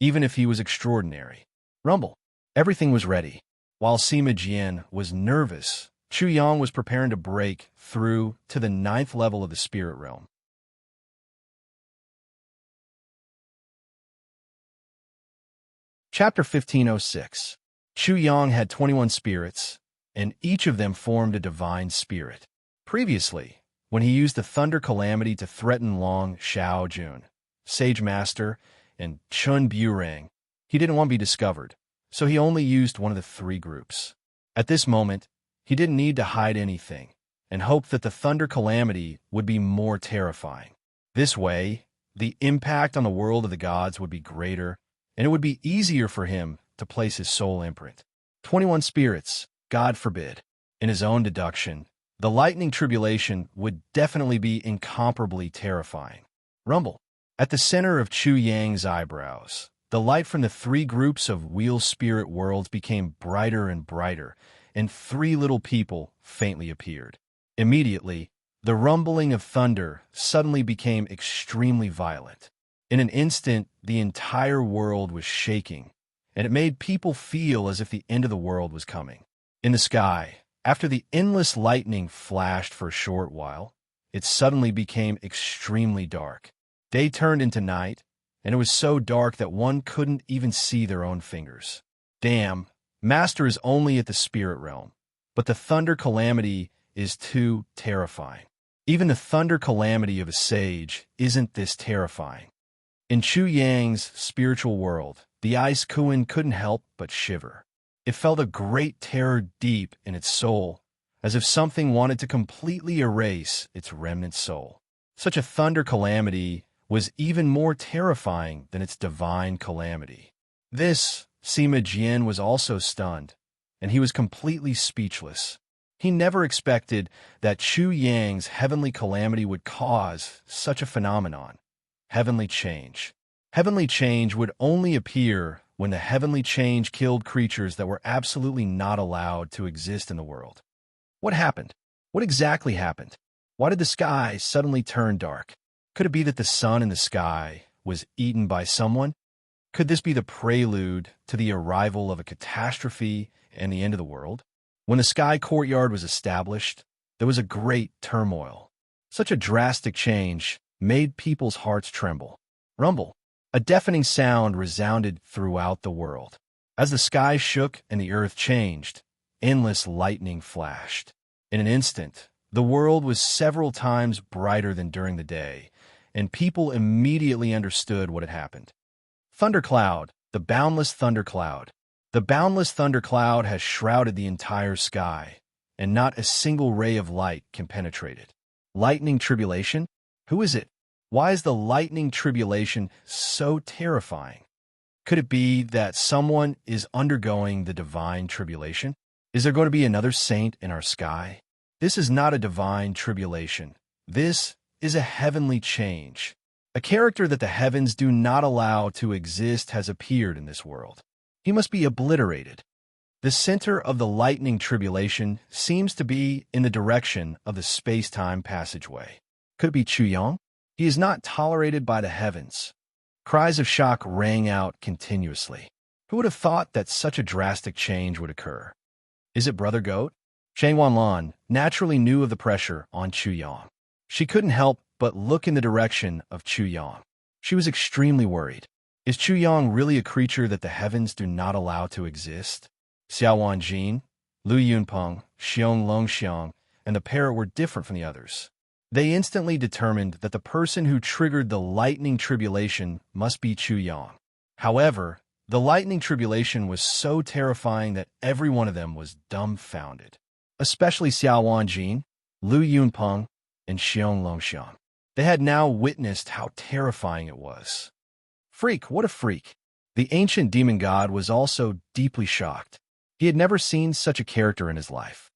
[SPEAKER 1] even if he was extraordinary. Rumble. Everything was ready. While Sima Jian was nervous, Chu Yang was preparing to break through to the 9th level of the spirit realm. Chapter 1506. Chu Yang had 21 spirits, and each of them formed a divine spirit. Previously, when he used the Thunder Calamity to threaten Long Xiao Jun, Sage Master, and Chun Burang, he didn't want to be discovered, so he only used one of the 3 groups. At this moment, he didn't need to hide anything, and hoped that the Thunder Calamity would be more terrifying. This way, the impact on the world of the gods would be greater, and it would be easier for him to place his soul imprint. 21 spirits, God forbid. In his own deduction, the lightning tribulation would definitely be incomparably terrifying. Rumble. At the center of Chu Yang's eyebrows, the light from the 3 groups of wheel spirit worlds became brighter and brighter, and 3 little people faintly appeared. Immediately, the rumbling of thunder suddenly became extremely violent. In an instant, the entire world was shaking, and it made people feel as if the end of the world was coming. In the sky, after the endless lightning flashed for a short while, it suddenly became extremely dark. Day turned into night, and it was so dark that one couldn't even see their own fingers. Damn, Master is only at the spirit realm, but the Thunder Calamity is too terrifying. Even the Thunder Calamity of a sage isn't this terrifying. In Chu Yang's spiritual world, the Ice Kuan couldn't help but shiver. It felt a great terror deep in its soul, as if something wanted to completely erase its remnant soul. Such a Thunder Calamity was even more terrifying than its divine calamity. This, Sima Jian was also stunned, and he was completely speechless. He never expected that Chu Yang's heavenly calamity would cause such a phenomenon. Heavenly change. Heavenly change would only appear when the heavenly change killed creatures that were absolutely not allowed to exist in the world. What happened? What exactly happened? Why did the sky suddenly turn dark? Could it be that the sun in the sky was eaten by someone? Could this be the prelude to the arrival of a catastrophe and the end of the world? When the sky courtyard was established, there was a great turmoil. Such a drastic change made people's hearts tremble. Rumble. A deafening sound resounded throughout the world. As the sky shook and the earth changed, endless lightning flashed. In an instant, the world was several times brighter than during the day, and people immediately understood what had happened. Thundercloud, the boundless thundercloud. The boundless thundercloud has shrouded the entire sky, and not a single ray of light can penetrate it. Lightning tribulation? Who is it? Why is the lightning tribulation so terrifying? Could it be that someone is undergoing the divine tribulation? Is there going to be another saint in our sky? This is not a divine tribulation. This is a heavenly change. A character that the heavens do not allow to exist has appeared in this world. He must be obliterated. The center of the lightning tribulation seems to be in the direction of the space-time passageway. Could it be Chuyang? He is not tolerated by the heavens. Cries of shock rang out continuously. Who would have thought that such a drastic change would occur? Is it Brother Goat? Shang Wanlan naturally knew of the pressure on Chuyang. She couldn't help but look in the direction of Chuyang. She was extremely worried. Is Chuyang really a creature that the heavens do not allow to exist? Xiao Wanjin, Lu Yunpeng, Xiong Longxiang, and the parrot were different from the others. They instantly determined that the person who triggered the lightning tribulation must be Chuyang. However, the lightning tribulation was so terrifying that every one of them was dumbfounded, especially Xiao Wanjin, Lu Yunpeng, and Xiong Longxiang. They had now witnessed how terrifying it was. Freak, what a freak! The ancient demon god was also deeply shocked. He had never seen such a character in his life.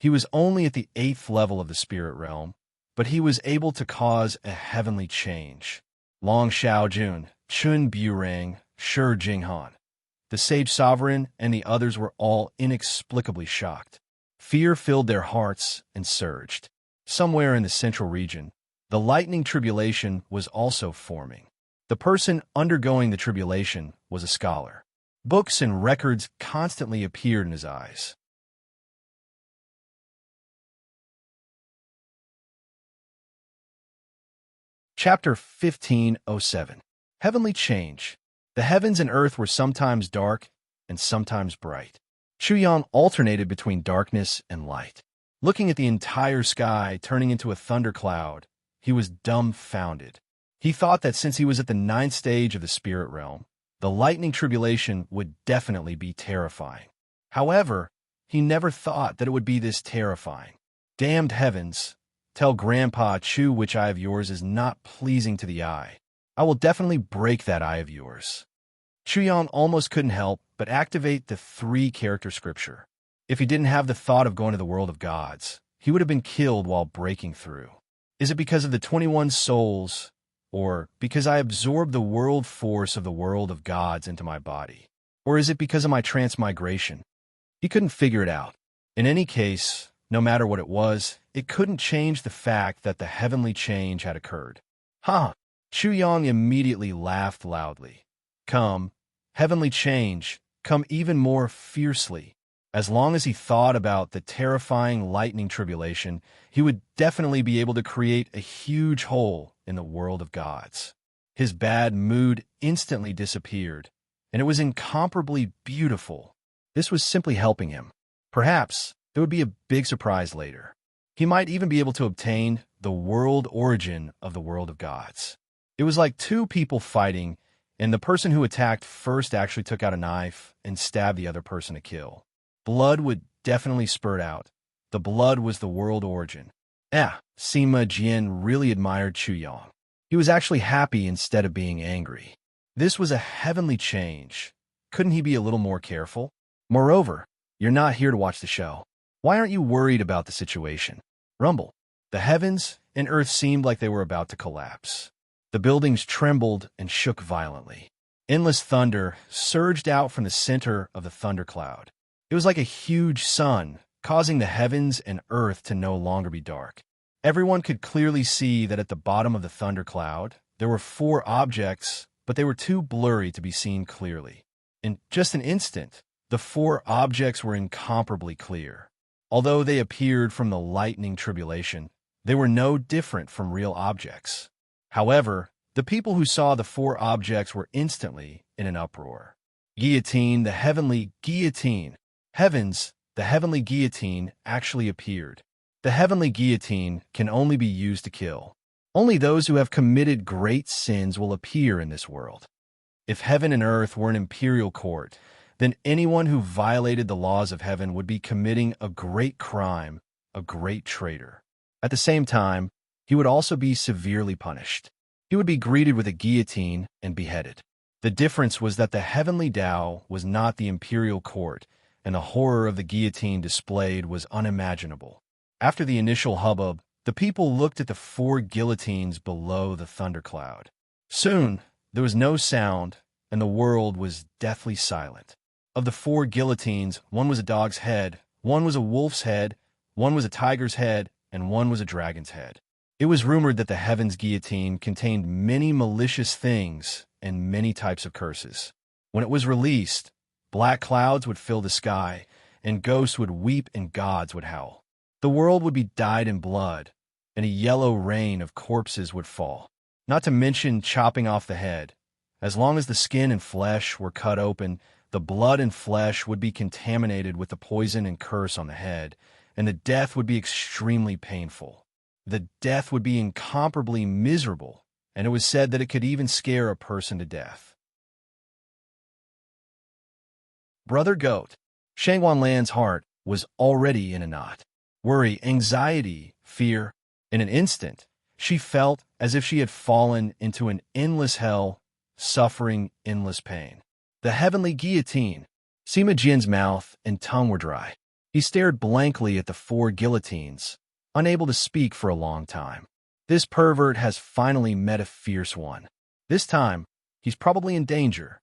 [SPEAKER 1] He was only at the 8th level of the spirit realm, but he was able to cause a heavenly change. Long Xiaojun, Chun Burang, Shi Jinghan. The sage sovereign and the others were all inexplicably shocked. Fear filled their hearts and surged. Somewhere in the central region, the lightning tribulation was also forming. The person undergoing the tribulation was a scholar. Books and records constantly appeared in his eyes. Chapter 1507. Heavenly Change. The heavens and earth were sometimes dark and sometimes bright. Chuyang alternated between darkness and light. Looking at the entire sky turning into a thundercloud, he was dumbfounded. He thought that since he was at the 9th stage of the spirit realm, the lightning tribulation would definitely be terrifying. However, he never thought that it would be this terrifying. Damned heavens! Tell Grandpa Chu which eye of yours is not pleasing to the eye. I will definitely break that eye of yours. Chuyang almost couldn't help but activate the 3-character scripture. If he didn't have the thought of going to the world of gods, he would have been killed while breaking through. Is it because of the 21 souls, or because I absorbed the world force of the world of gods into my body? Or is it because of my transmigration? He couldn't figure it out. In any case, no matter what it was, it couldn't change the fact that the heavenly change had occurred. Ha! Chuyang immediately laughed loudly. Come, heavenly change, come even more fiercely. As long as he thought about the terrifying lightning tribulation, he would definitely be able to create a huge hole in the world of gods. His bad mood instantly disappeared, and it was incomparably beautiful. This was simply helping him. Perhaps there would be a big surprise later. He might even be able to obtain the world origin of the world of gods. It was like 2 people fighting, and the person who attacked first actually took out a knife and stabbed the other person to kill. Blood would definitely spurt out. The blood was the world origin. Sima Jian really admired Chuyang. He was actually happy instead of being angry. This was a heavenly change. Couldn't he be a little more careful? Moreover, you're not here to watch the show. Why aren't you worried about the situation? Rumble. The heavens and earth seemed like they were about to collapse. The buildings trembled and shook violently. Endless thunder surged out from the center of the thundercloud. It was like a huge sun, causing the heavens and earth to no longer be dark. Everyone could clearly see that at the bottom of the thundercloud, there were 4 objects, but they were too blurry to be seen clearly. In just an instant, the 4 objects were incomparably clear. Although they appeared from the lightning tribulation, they were no different from real objects. However, the people who saw the 4 objects were instantly in an uproar. Guillotine, the heavenly guillotine. Heavens, the heavenly guillotine actually appeared. The heavenly guillotine can only be used to kill. Only those who have committed great sins will appear in this world. If heaven and earth were an imperial court, then anyone who violated the laws of heaven would be committing a great crime, a great traitor. At the same time, he would also be severely punished. He would be greeted with a guillotine and beheaded. The difference was that the heavenly Tao was not the imperial court, and the horror of the guillotine displayed was unimaginable. After the initial hubbub, the people looked at the 4 guillotines below the thundercloud. Soon, there was no sound, and the world was deathly silent. Of the 4 guillotines, one was a dog's head, one was a wolf's head, one was a tiger's head, and one was a dragon's head. It was rumored that the heavens guillotine contained many malicious things and many types of curses. When it was released, black clouds would fill the sky, and ghosts would weep and gods would howl. The world would be dyed in blood, and a yellow rain of corpses would fall. Not to mention chopping off the head. As long as the skin and flesh were cut open, the blood and flesh would be contaminated with the poison and curse on the head, and the death would be extremely painful. The death would be incomparably miserable, and it was said that it could even scare a person to death. Brother Goat. Shang Wanlan's heart was already in a knot. Worry, anxiety, fear. In an instant, she felt as if she had fallen into an endless hell, suffering endless pain. The heavenly guillotine. Sima Jin's mouth and tongue were dry. He stared blankly at the 4 guillotines, unable to speak for a long time. This pervert has finally met a fierce one. This time, he's probably in danger.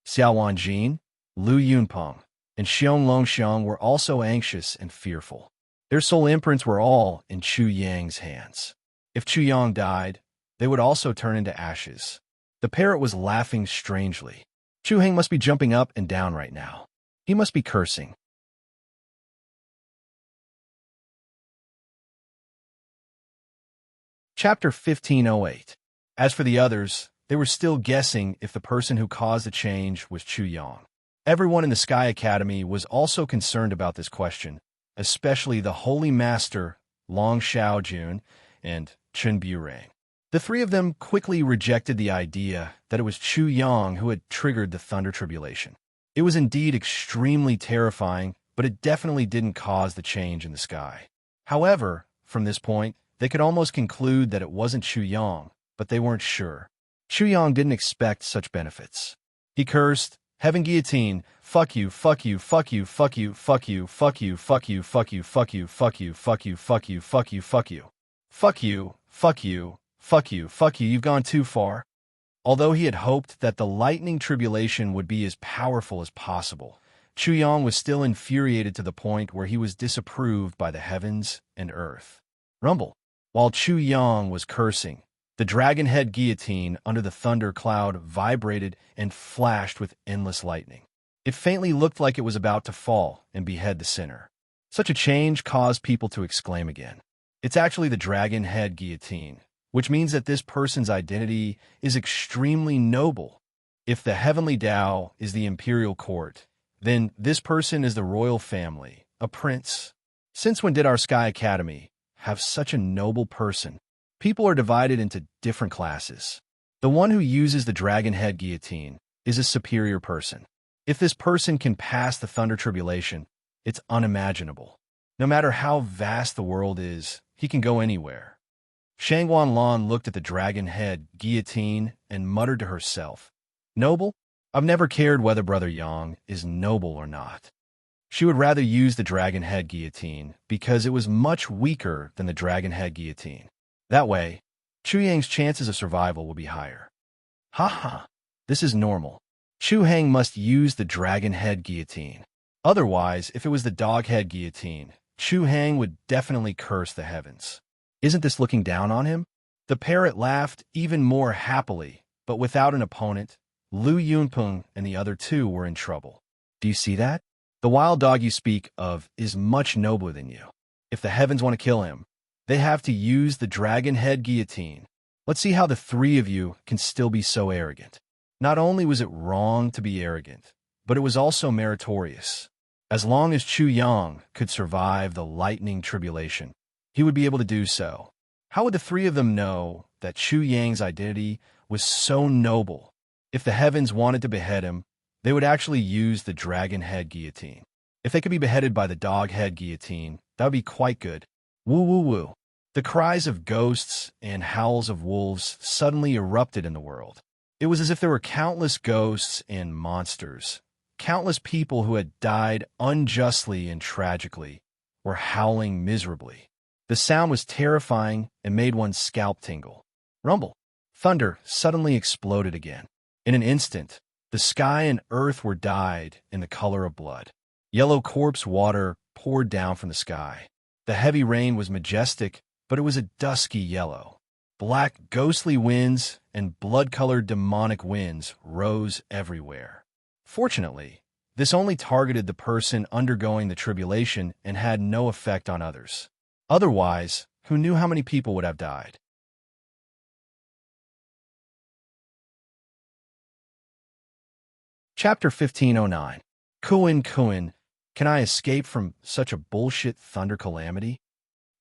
[SPEAKER 1] Xiao Wanjin, Lu Yunpeng, and Xiong Longxiang were also anxious and fearful. Their soul imprints were all in Chu Yang's hands. If Chu Yang died, they would also turn into ashes. The parrot was laughing strangely. Chu Heng must be jumping up and down right now. He must be cursing. Chapter 1508. As for the others, they were still guessing if the person who caused the change was Chu Yang. Everyone in the Sky Academy was also concerned about this question, especially the Holy Master, Long Xiaojun, and Chen Burang. The 3 of them quickly rejected the idea that it was Chu Yang who had triggered the thunder tribulation. It was indeed extremely terrifying, but it definitely didn't cause the change in the sky. However, from this point, they could almost conclude that it wasn't Chu Yang, but they weren't sure. Chu Yang didn't expect such benefits. He cursed, "Heaven guillotine, fuck you, fuck you, fuck you, fuck you, fuck you, fuck you, fuck you, fuck you, fuck you, fuck you, fuck you, fuck you, fuck you, fuck you, fuck you, fuck you, fuck you, fuck you, you've gone too far." Although he had hoped that the lightning tribulation would be as powerful as possible, Chu Yang was still infuriated to the point where he was disapproved by the heavens and earth. Rumble. While Chu Yang was cursing, the dragon head guillotine under the thunder cloud vibrated and flashed with endless lightning. It faintly looked like it was about to fall and behead the sinner. Such a change caused people to exclaim again. It's actually the dragon head guillotine, which means that this person's identity is extremely noble. If the heavenly Tao is the imperial court, then this person is the royal family, a prince. Since when did our Sky Academy have such a noble person? People are divided into different classes. The one who uses the dragon head guillotine is a superior person. If this person can pass the thunder tribulation, it's unimaginable. No matter how vast the world is, he can go anywhere. Shang Wanlan looked at the dragon head guillotine and muttered to herself, "Noble? I've never cared whether Brother Yang is noble or not." She would rather use the dragon head guillotine because it was much weaker than the dragon head guillotine. That way, Chu Yang's chances of survival will be higher. Ha! This is normal. Chu Heng must use the dragon head guillotine. Otherwise, if it was the dog head guillotine, Chu Heng would definitely curse the heavens. Isn't this looking down on him? The parrot laughed even more happily, but without an opponent, Lu Yunpeng and the other 2 were in trouble. Do you see that? The wild dog you speak of is much nobler than you. If the heavens want to kill him, they have to use the dragon head guillotine. Let's see how the 3 of you can still be so arrogant. Not only was it wrong to be arrogant, but it was also meritorious. As long as Chu Yang could survive the lightning tribulation, he would be able to do so. How would the 3 of them know that Chu Yang's identity was so noble? If the heavens wanted to behead him, they would actually use the dragon head guillotine. If they could be beheaded by the dog head guillotine, that would be quite good. Woo woo woo. The cries of ghosts and howls of wolves suddenly erupted in the world. It was as if there were countless ghosts and monsters. Countless people who had died unjustly and tragically were howling miserably. The sound was terrifying and made one's scalp tingle. Rumble. Thunder suddenly exploded again. In an instant, the sky and earth were dyed in the color of blood. Yellow corpse water poured down from the sky. The heavy rain was majestic, but it was a dusky yellow. Black, ghostly winds and blood-colored demonic winds rose everywhere. Fortunately, this only targeted the person undergoing the tribulation and had no effect on others. Otherwise, who knew how many people would have died? Chapter 1509. Kuin Kuin, can I escape from such a bullshit thunder calamity?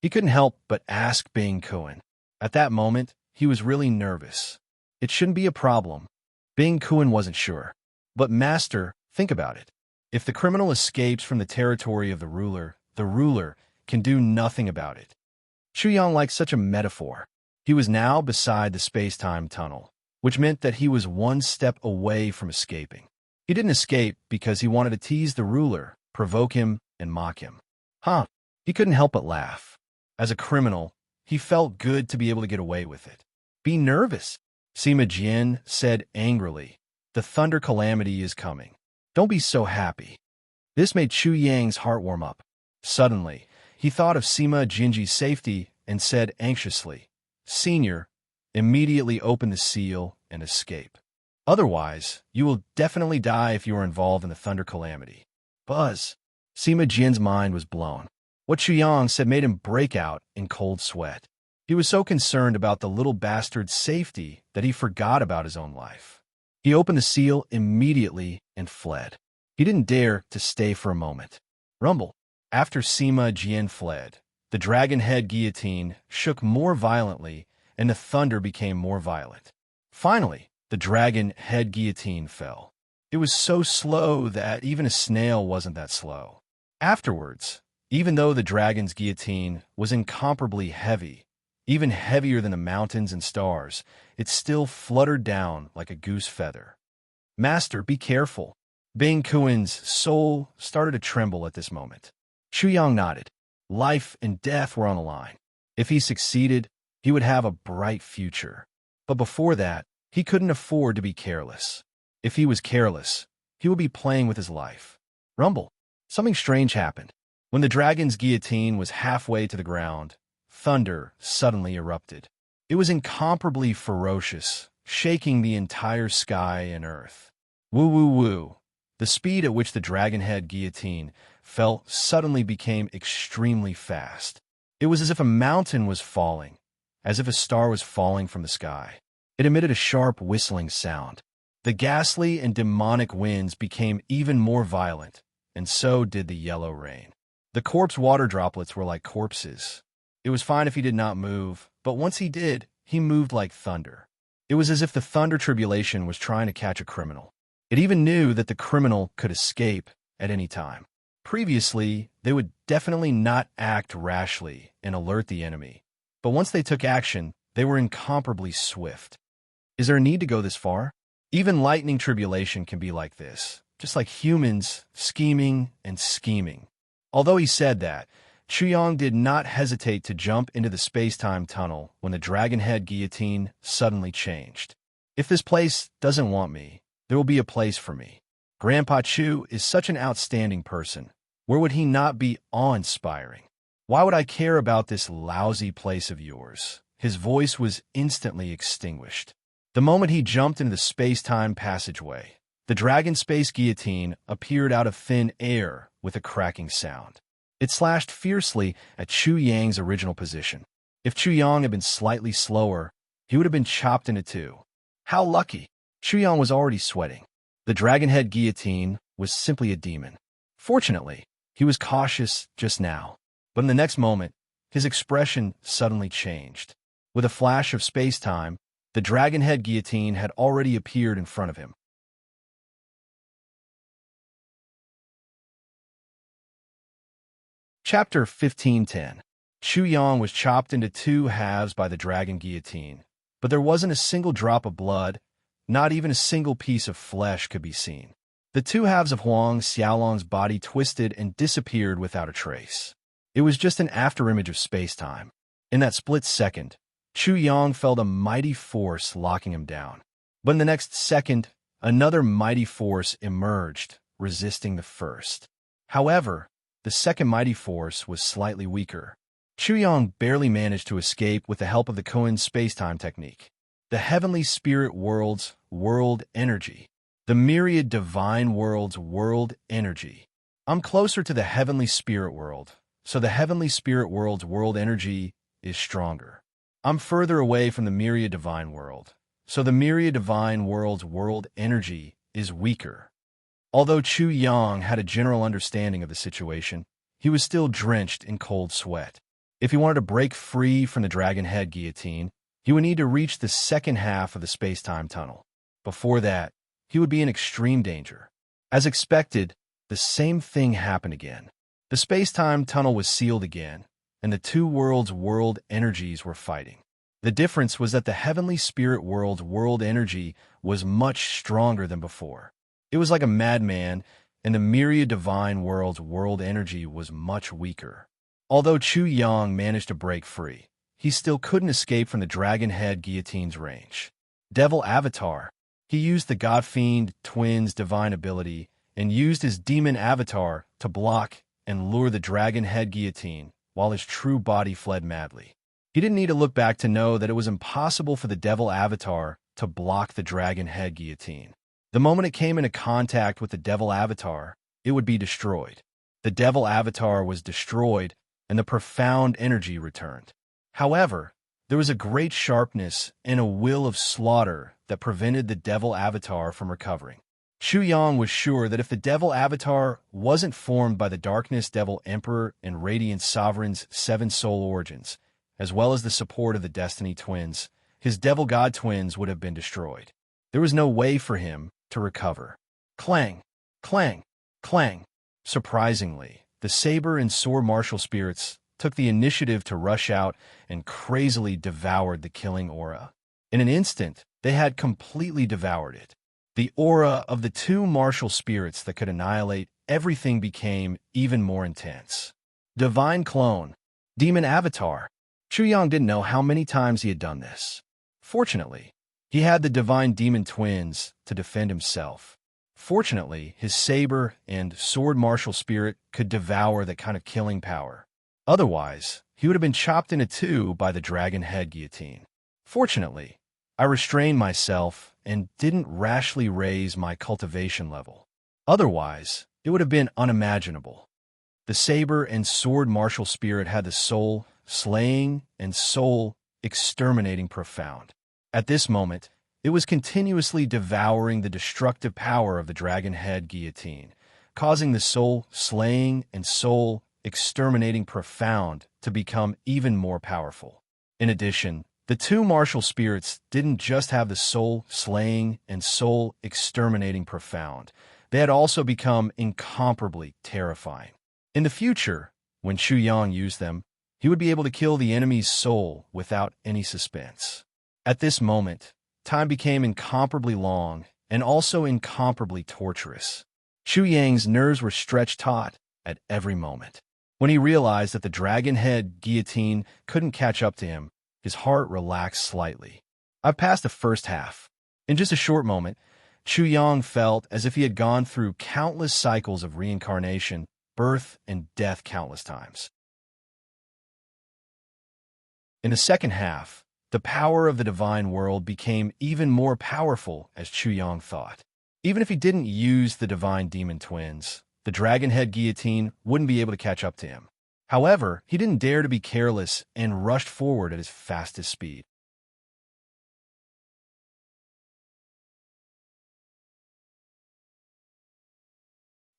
[SPEAKER 1] He couldn't help but ask Bing Kuin. At that moment, he was really nervous. It shouldn't be a problem. Bing Kuin wasn't sure. But Master, think about it. If the criminal escapes from the territory of the ruler can do nothing about it. Chuyang liked such a metaphor. He was now beside the space-time tunnel, which meant that he was one step away from escaping. He didn't escape because he wanted to tease the ruler, provoke him, and mock him. He couldn't help but laugh. As a criminal, he felt good to be able to get away with it. Be nervous, Sima Jian said angrily. The thunder calamity is coming. Don't be so happy. This made Chu Yang's heart warm up. Suddenly, he thought of Sima Jinji's safety and said anxiously, Senior, immediately open the seal and escape. Otherwise, you will definitely die if you are involved in the thunder calamity. Buzz. Sima Jian's mind was blown. What Chuyang said made him break out in cold sweat. He was so concerned about the little bastard's safety that he forgot about his own life. He opened the seal immediately and fled. He didn't dare to stay for a moment. Rumble. After Sima Jian fled, the dragon head guillotine shook more violently and the thunder became more violent. Finally, the dragon head guillotine fell. It was so slow that even a snail wasn't that slow. Afterwards, even though the dragon's guillotine was incomparably heavy, even heavier than the mountains and stars, it still fluttered down like a goose feather. Master, be careful. Bing Kuin's soul started to tremble at this moment. Chuyang nodded. Life and death were on the line. If he succeeded, he would have a bright future. But before that, he couldn't afford to be careless. If he was careless, he would be playing with his life. Rumble. Something strange happened. When the dragon's guillotine was halfway to the ground, thunder suddenly erupted. It was incomparably ferocious, shaking the entire sky and earth. Woo woo woo. The speed at which the dragon-head guillotine fell suddenly became extremely fast. It was as if a mountain was falling, as if a star was falling from the sky. It emitted a sharp whistling sound. The ghastly and demonic winds became even more violent, and so did the yellow rain. The corpse water droplets were like corpses. It was fine if he did not move, but once he did, he moved like thunder. It was as if the thunder tribulation was trying to catch a criminal. It even knew that the criminal could escape at any time. Previously, they would definitely not act rashly and alert the enemy. But once they took action, they were incomparably swift. Is there a need to go this far? Even lightning tribulation can be like this, just like humans scheming and scheming. Although he said that, Chuyang did not hesitate to jump into the space-time tunnel when the dragon-head guillotine suddenly changed. If this place doesn't want me, there will be a place for me. Grandpa Chu is such an outstanding person. Where would he not be awe-inspiring? Why would I care about this lousy place of yours? His voice was instantly extinguished. The moment he jumped into the space-time passageway, the dragon space guillotine appeared out of thin air with a cracking sound. It slashed fiercely at Chu Yang's original position. If Chu Yang had been slightly slower, he would have been chopped into two. How lucky! Chu Yang was already sweating. The dragon-head guillotine was simply a demon. Fortunately, he was cautious just now. But in the next moment, his expression suddenly changed. With a flash of space-time, the dragon-head guillotine had already appeared in front of him. Chapter 1510. Chu Yang was chopped into two halves by the dragon guillotine, but there wasn't a single drop of blood, not even a single piece of flesh could be seen. The two halves of Huang Xiaolong's body twisted and disappeared without a trace. It was just an afterimage of space-time. In that split second, Chu Yang felt a mighty force locking him down. But in the next second, another mighty force emerged, resisting the first. However, the second mighty force was slightly weaker. Chu Yang barely managed to escape with the help of the Koan space-time technique. The heavenly spirit world's world energy. The myriad divine world's world energy. I'm closer to the heavenly spirit world, so the heavenly spirit world's world energy is stronger. I'm further away from the myriad divine world, so the myriad divine world's world energy is weaker. Although Chu Yang had a general understanding of the situation, he was still drenched in cold sweat. If he wanted to break free from the dragon head guillotine, he would need to reach the second half of the space-time tunnel. Before that, he would be in extreme danger. As expected, the same thing happened again. The space-time tunnel was sealed again, and the two worlds' world energies were fighting. The difference was that the heavenly spirit world's world energy was much stronger than before. It was like a madman, and the myriad divine world's world energy was much weaker. Although Chu Yang managed to break free, he still couldn't escape from the dragon head guillotine's range. Devil Avatar. He used the God Fiend twins' divine ability and used his demon avatar to block and lure the dragon head guillotine while his true body fled madly. He didn't need to look back to know that it was impossible for the devil avatar to block the dragon head guillotine. The moment it came into contact with the devil avatar, it would be destroyed. The devil avatar was destroyed, and the profound energy returned. However, there was a great sharpness and a will of slaughter that prevented the devil avatar from recovering. Chu Yang was sure that if the devil avatar wasn't formed by the Darkness Devil Emperor and Radiant Sovereign's 7 soul origins, as well as the support of the Destiny Twins, his devil god twins would have been destroyed. There was no way for him to recover. Clang! Clang! Clang! Surprisingly, the saber and sword martial spirits took the initiative to rush out and crazily devoured the killing aura. In an instant, they had completely devoured it. The aura of the two martial spirits that could annihilate everything became even more intense. Divine Clone. Demon Avatar. Chu Yang didn't know how many times he had done this. Fortunately, he had the divine demon twins to defend himself. Fortunately, his saber and sword martial spirit could devour that kind of killing power. Otherwise, he would have been chopped into two by the dragon head guillotine. Fortunately, I restrained myself and didn't rashly raise my cultivation level. Otherwise, it would have been unimaginable. The saber and sword martial spirit had the soul slaying and soul exterminating profound. At this moment, it was continuously devouring the destructive power of the dragon head guillotine, causing the soul slaying and soul exterminating profound to become even more powerful. In addition, the two martial spirits didn't just have the soul slaying and soul exterminating profound, they had also become incomparably terrifying. In the future, when Chu Yang used them, he would be able to kill the enemy's soul without any suspense. At this moment, time became incomparably long and also incomparably torturous. Chu Yang's nerves were stretched taut at every moment. When he realized that the dragon head guillotine couldn't catch up to him, his heart relaxed slightly. I've passed the first half. In just a short moment, Chu Yang felt as if he had gone through countless cycles of reincarnation, birth, and death countless times. In the second half, the power of the divine world became even more powerful as Chu Yang thought. Even if he didn't use the divine demon twins, the dragon head guillotine wouldn't be able to catch up to him. However, he didn't dare to be careless and rushed forward at his fastest speed.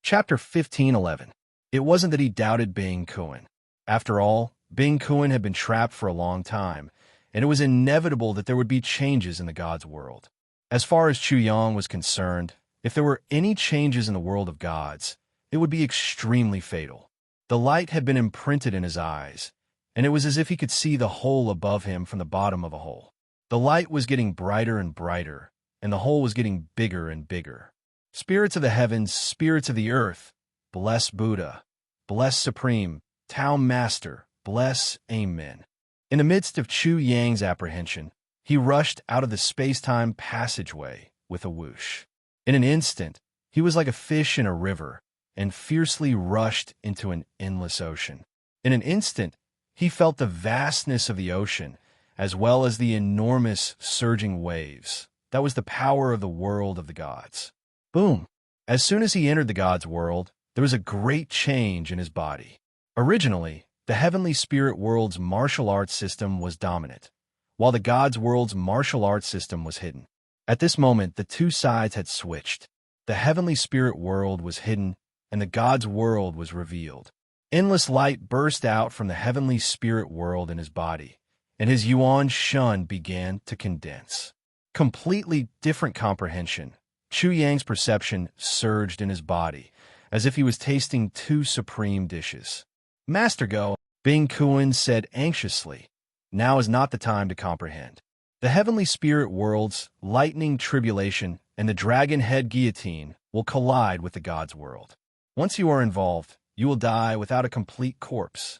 [SPEAKER 1] Chapter 15:11. It wasn't that he doubted Bing Kuan. After all, Bing Kuan had been trapped for a long time, and it was inevitable that there would be changes in the gods' world. As far as Chu Yang was concerned, if there were any changes in the world of gods, it would be extremely fatal. The light had been imprinted in his eyes, and it was as if he could see the hole above him from the bottom of a hole. The light was getting brighter and brighter, and the hole was getting bigger and bigger. Spirits of the heavens, spirits of the earth, bless Buddha, bless Supreme, Town Master, bless Amen. In the midst of Chu Yang's apprehension, he rushed out of the space-time passageway with a whoosh. In an instant, he was like a fish in a river and fiercely rushed into an endless ocean. In an instant, he felt the vastness of the ocean, as well as the enormous surging waves. That was the power of the world of the gods. Boom! As soon as he entered the gods' world, there was a great change in his body. Originally, the heavenly spirit world's martial arts system was dominant, while the gods' world's martial arts system was hidden. At this moment, the two sides had switched. The heavenly spirit world was hidden, and the gods' world was revealed. Endless light burst out from the heavenly spirit world in his body, and his yuan shun began to condense. Completely different comprehension. Chu Yang's perception surged in his body, as if he was tasting two supreme dishes. Master Go, Bing Kuan said anxiously, now is not the time to comprehend. The heavenly spirit world's lightning tribulation and the dragon head guillotine will collide with the gods' world. Once you are involved, you will die without a complete corpse.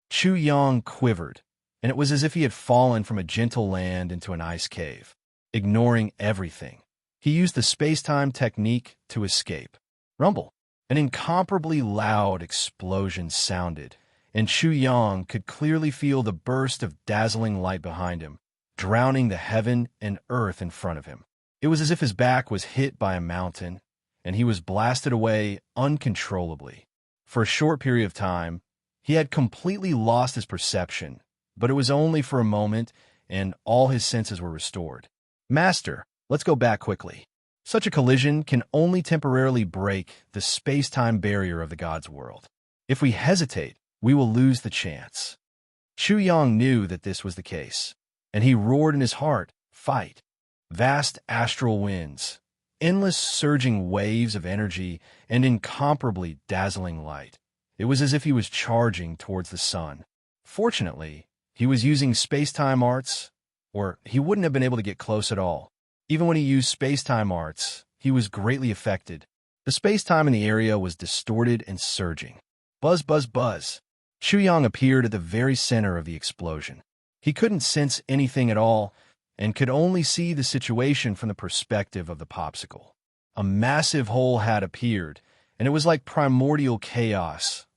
[SPEAKER 1] Chu Yang quivered, and it was as if he had fallen from a gentle land into an ice cave. Ignoring everything, he used the space-time technique to escape. Rumble! An incomparably loud explosion sounded, and Chu Yang could clearly feel the burst of dazzling light behind him, drowning the heaven and earth in front of him. It was as if his back was hit by a mountain, and he was blasted away uncontrollably. For a short period of time, he had completely lost his perception, but it was only for a moment, and all his senses were restored. Master, let's go back quickly. Such a collision can only temporarily break the space-time barrier of the gods' world. If we hesitate, we will lose the chance. Chu Yang knew that this was the case, and he roared in his heart, fight. Vast astral winds, endless surging waves of energy, and incomparably dazzling light. It was as if he was charging towards the sun. Fortunately, he was using space-time arts, or he wouldn't have been able to get close at all. Even when he used space-time arts, he was greatly affected. The space-time in the area was distorted and surging. Buzz, buzz, buzz. Chu Yang appeared at the very center of the explosion. He couldn't sense anything at all and could only see the situation from the perspective of the popsicle. A massive hole had appeared, and it was like primordial chaos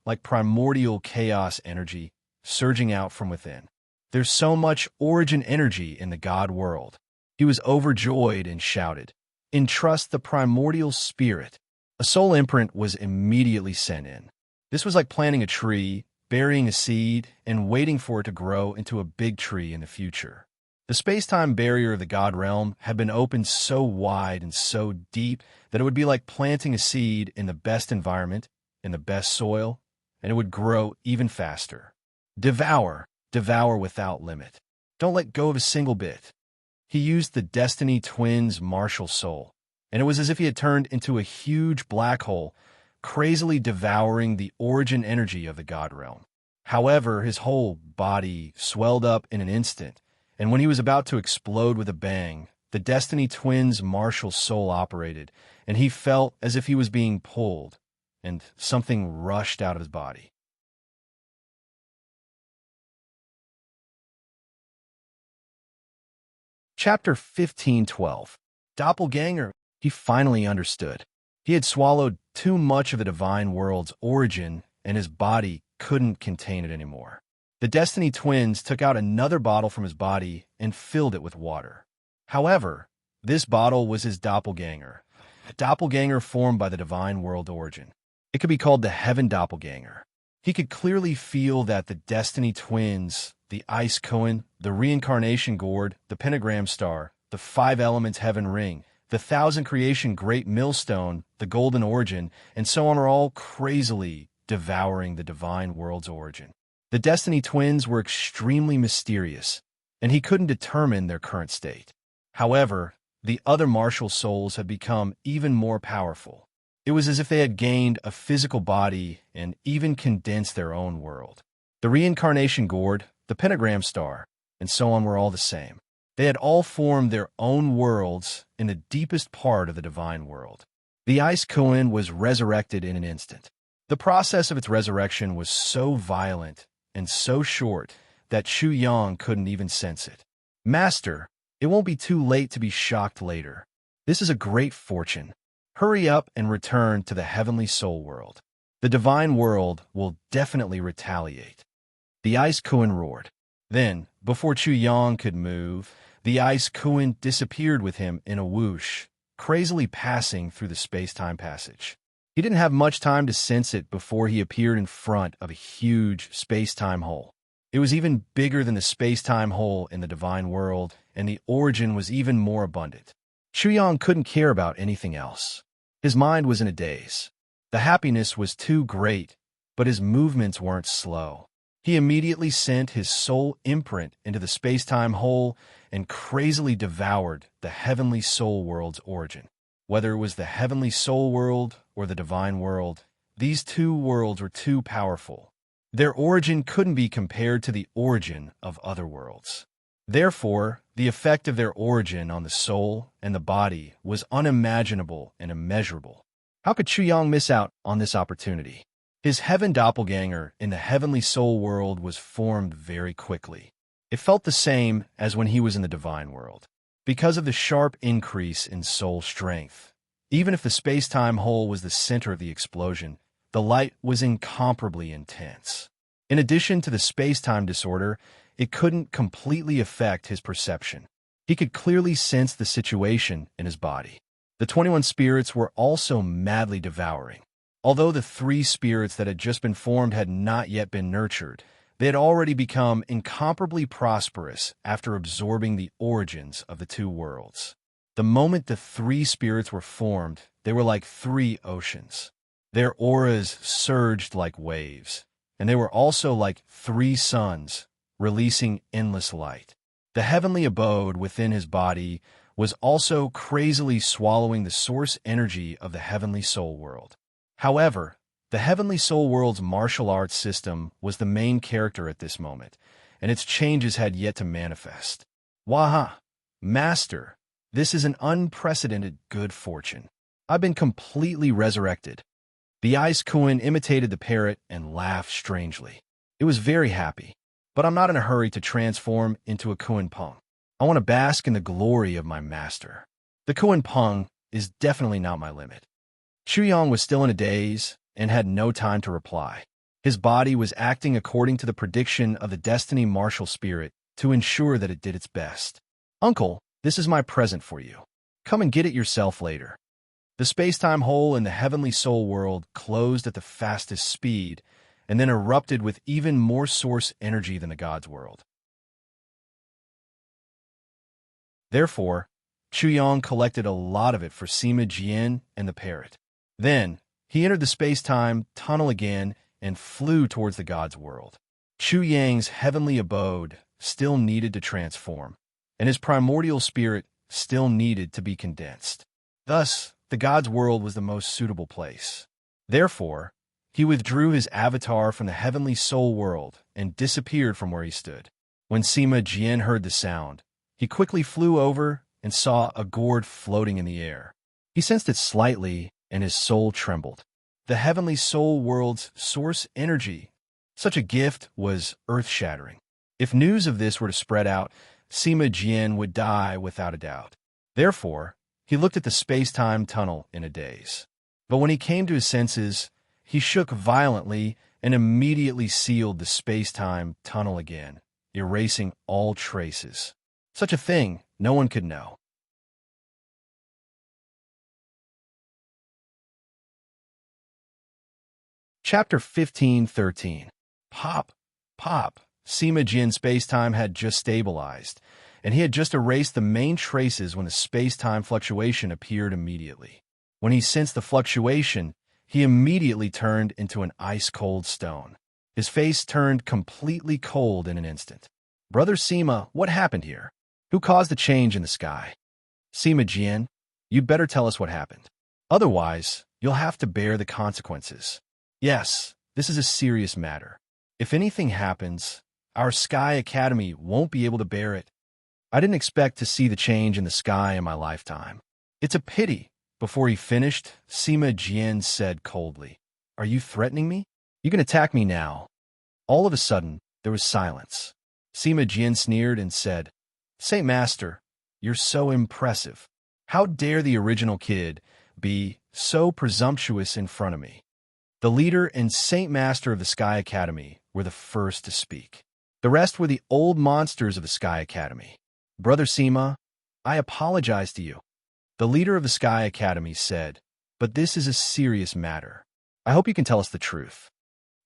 [SPEAKER 1] energy surging out from within. There's so much origin energy in the god world. He was overjoyed and shouted, entrust the primordial spirit. A soul imprint was immediately sent in. This was like planting a tree, burying a seed, and waiting for it to grow into a big tree in the future. The space-time barrier of the god realm had been opened so wide and so deep that it would be like planting a seed in the best environment, in the best soil, and it would grow even faster. Devour, devour without limit. Don't let go of a single bit. He used the Destiny Twins' martial soul, and it was as if he had turned into a huge black hole, crazily devouring the origin energy of the god realm. However, his whole body swelled up in an instant, and when he was about to explode with a bang, the Destiny Twins' martial soul operated, and he felt as if he was being pulled, and something rushed out of his body. Chapter 15:12. Doppelganger. He finally understood. He had swallowed too much of the divine world's origin, and his body couldn't contain it anymore. The Destiny Twins took out another bottle from his body and filled it with water. However, this bottle was his doppelganger, a doppelganger formed by the divine world origin. It could be called the Heaven Doppelganger. He could clearly feel that the Destiny Twins, the Ice Koan, the Reincarnation Gourd, the Pentagram Star, the Five Elements Heaven Ring, the Thousand Creation Great Millstone, the Golden Origin, and so on are all crazily devouring the divine world's origin. The Destiny Twins were extremely mysterious, and he couldn't determine their current state. However, the other martial souls had become even more powerful. It was as if they had gained a physical body and even condensed their own world. The reincarnation gourd, the pentagram star, and so on were all the same. They had all formed their own worlds in the deepest part of the divine world. The ice koan was resurrected in an instant. The process of its resurrection was so violent and so short that Chu Yang couldn't even sense it. Master, it won't be too late to be shocked later. This is a great fortune. Hurry up and return to the heavenly soul world. The divine world will definitely retaliate. The ice koan roared. Then, before Chu Yang could move, the ice koan disappeared with him in a whoosh, crazily passing through the space-time passage. He didn't have much time to sense it before he appeared in front of a huge space-time hole. It was even bigger than the space-time hole in the divine world, and the origin was even more abundant. Chu Yang couldn't care about anything else. His mind was in a daze. The happiness was too great, but his movements weren't slow. He immediately sent his soul imprint into the space-time hole and crazily devoured the heavenly soul world's origin. Whether it was the heavenly soul world or the divine world, these two worlds were too powerful. Their origin couldn't be compared to the origin of other worlds. Therefore, the effect of their origin on the soul and the body was unimaginable and immeasurable. How could Chu Yang miss out on this opportunity? His heaven doppelganger in the heavenly soul world was formed very quickly. It felt the same as when he was in the divine world. Because of the sharp increase in soul strength, even if the space-time hole was the center of the explosion, the light was incomparably intense. In addition to the space-time disorder, it couldn't completely affect his perception. He could clearly sense the situation in his body. The 21 spirits were also madly devouring. Although the 3 spirits that had just been formed had not yet been nurtured, they had already become incomparably prosperous after absorbing the origins of the 2 worlds. The moment the 3 spirits were formed, they were like 3 oceans. Their auras surged like waves, and they were also like 3 suns, releasing endless light. The heavenly abode within his body was also crazily swallowing the source energy of the heavenly soul world. However, the heavenly soul world's martial arts system was the main character at this moment, and its changes had yet to manifest. Waha! Master, this is an unprecedented good fortune. I've been completely resurrected. The ice koan imitated the parrot and laughed strangely. It was very happy, but I'm not in a hurry to transform into a koan pung. I want to bask in the glory of my master. The koan pung is definitely not my limit. Chu Yang was still in a daze and had no time to reply. His body was acting according to the prediction of the Destiny Martial Spirit to ensure that it did its best. Uncle, this is my present for you. Come and get it yourself later. The space-time hole in the heavenly soul world closed at the fastest speed and then erupted with even more source energy than the God's world. Therefore, Chu Yang collected a lot of it for Sima Jian and the parrot. Then, he entered the space-time tunnel again and flew towards the God's world. Chu Yang's heavenly abode still needed to transform, and his primordial spirit still needed to be condensed. Thus, the God's world was the most suitable place. Therefore, he withdrew his avatar from the heavenly soul world and disappeared from where he stood. When Sima Jian heard the sound, he quickly flew over and saw a gourd floating in the air. He sensed it slightly, and his soul trembled. The heavenly soul world's source energy. Such a gift was earth-shattering. If news of this were to spread out, Sima Jian would die without a doubt. Therefore, he looked at the space-time tunnel in a daze. But when he came to his senses, he shook violently and immediately sealed the space-time tunnel again, erasing all traces. Such a thing no one could know. Chapter 15:13. Pop, pop. Sima Jin's space-time had just stabilized, and he had just erased the main traces when the space-time fluctuation appeared immediately. When he sensed the fluctuation, he immediately turned into an ice-cold stone. His face turned completely cold in an instant. Brother Sima, what happened here? Who caused the change in the sky? Sima Jian, you'd better tell us what happened. Otherwise, you'll have to bear the consequences. Yes, this is a serious matter. If anything happens, our Sky Academy won't be able to bear it. I didn't expect to see the change in the sky in my lifetime. It's a pity. Before he finished, Sima Jian said coldly, "Are you threatening me? You can attack me now." All of a sudden, there was silence. Sima Jian sneered and said, "Saint Master, you're so impressive. How dare the original kid be so presumptuous in front of me?" The leader and Saint Master of the Sky Academy were the first to speak. The rest were the old monsters of the Sky Academy. "Brother Sima, I apologize to you," the leader of the Sky Academy said, "but this is a serious matter. I hope you can tell us the truth."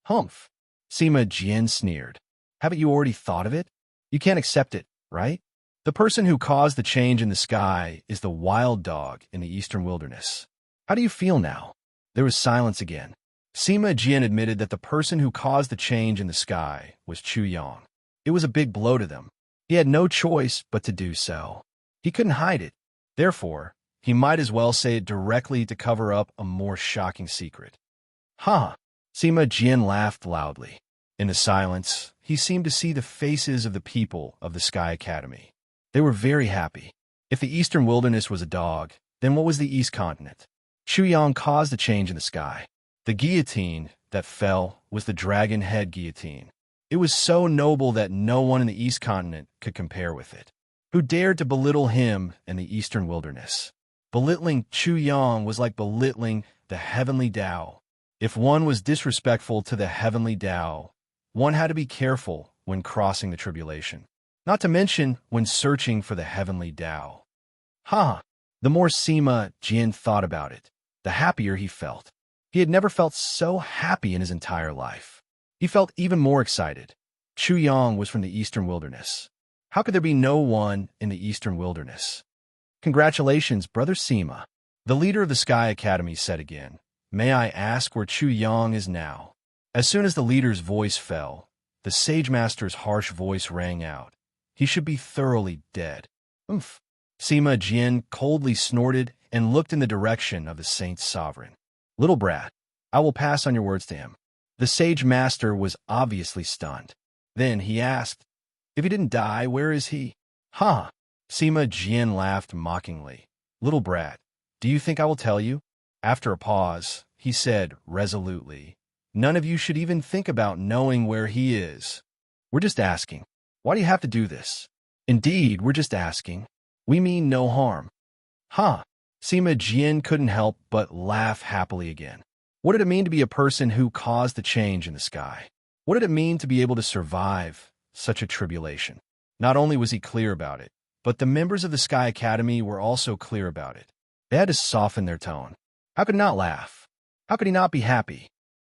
[SPEAKER 1] "Humph," Sima Jian sneered. "Haven't you already thought of it? You can't accept it, right? The person who caused the change in the sky is the wild dog in the eastern wilderness. How do you feel now?" There was silence again. Sima Jian admitted that the person who caused the change in the sky was Chu Yang. It was a big blow to them. He had no choice but to do so. He couldn't hide it. Therefore, he might as well say it directly to cover up a more shocking secret. "Ha!" Sima Jian laughed loudly. In the silence, he seemed to see the faces of the people of the Sky Academy. They were very happy. If the eastern wilderness was a dog, then what was the east continent? Chu Yang caused the change in the sky. The guillotine that fell was the dragon head guillotine. It was so noble that no one in the east continent could compare with it. Who dared to belittle him in the eastern wilderness? Belittling Chu Yang was like belittling the heavenly Tao. If one was disrespectful to the heavenly Tao, one had to be careful when crossing the tribulation, not to mention when searching for the heavenly Tao. Ha! The more Sima Jian thought about it, the happier he felt. He had never felt so happy in his entire life. He felt even more excited. Chu Yang was from the eastern wilderness. How could there be no one in the eastern wilderness? "Congratulations, Brother Sima," the leader of the Sky Academy said again. "May I ask where Chu Yang is now?" As soon as the leader's voice fell, the Sage Master's harsh voice rang out. "He should be thoroughly dead." "Umph." Sima Jian coldly snorted and looked in the direction of the Saint's sovereign. "Little brat, I will pass on your words to him." The Sage Master was obviously stunned. Then he asked, "If he didn't die, where is he?" "Ha!" Sima Jian laughed mockingly. "Little brat, do you think I will tell you?" After a pause, he said resolutely, "None of you should even think about knowing where he is. We're just asking. Why do you have to do this?" "Indeed, we're just asking. We mean no harm." "Ha!" Sima Jian couldn't help but laugh happily again. What did it mean to be a person who caused the change in the sky? What did it mean to be able to survive such a tribulation? Not only was he clear about it, but the members of the Sky Academy were also clear about it. They had to soften their tone. How could he not laugh? How could he not be happy?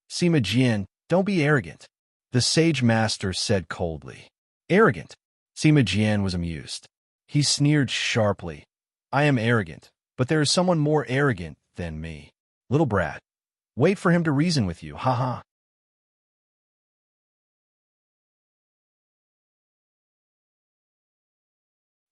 [SPEAKER 1] "Sima Jian, don't be arrogant," the Sage Master said coldly. "Arrogant?" Sima Jian was amused. He sneered sharply. "I am arrogant, but there is someone more arrogant than me. Little brat, wait for him to reason with you, ha."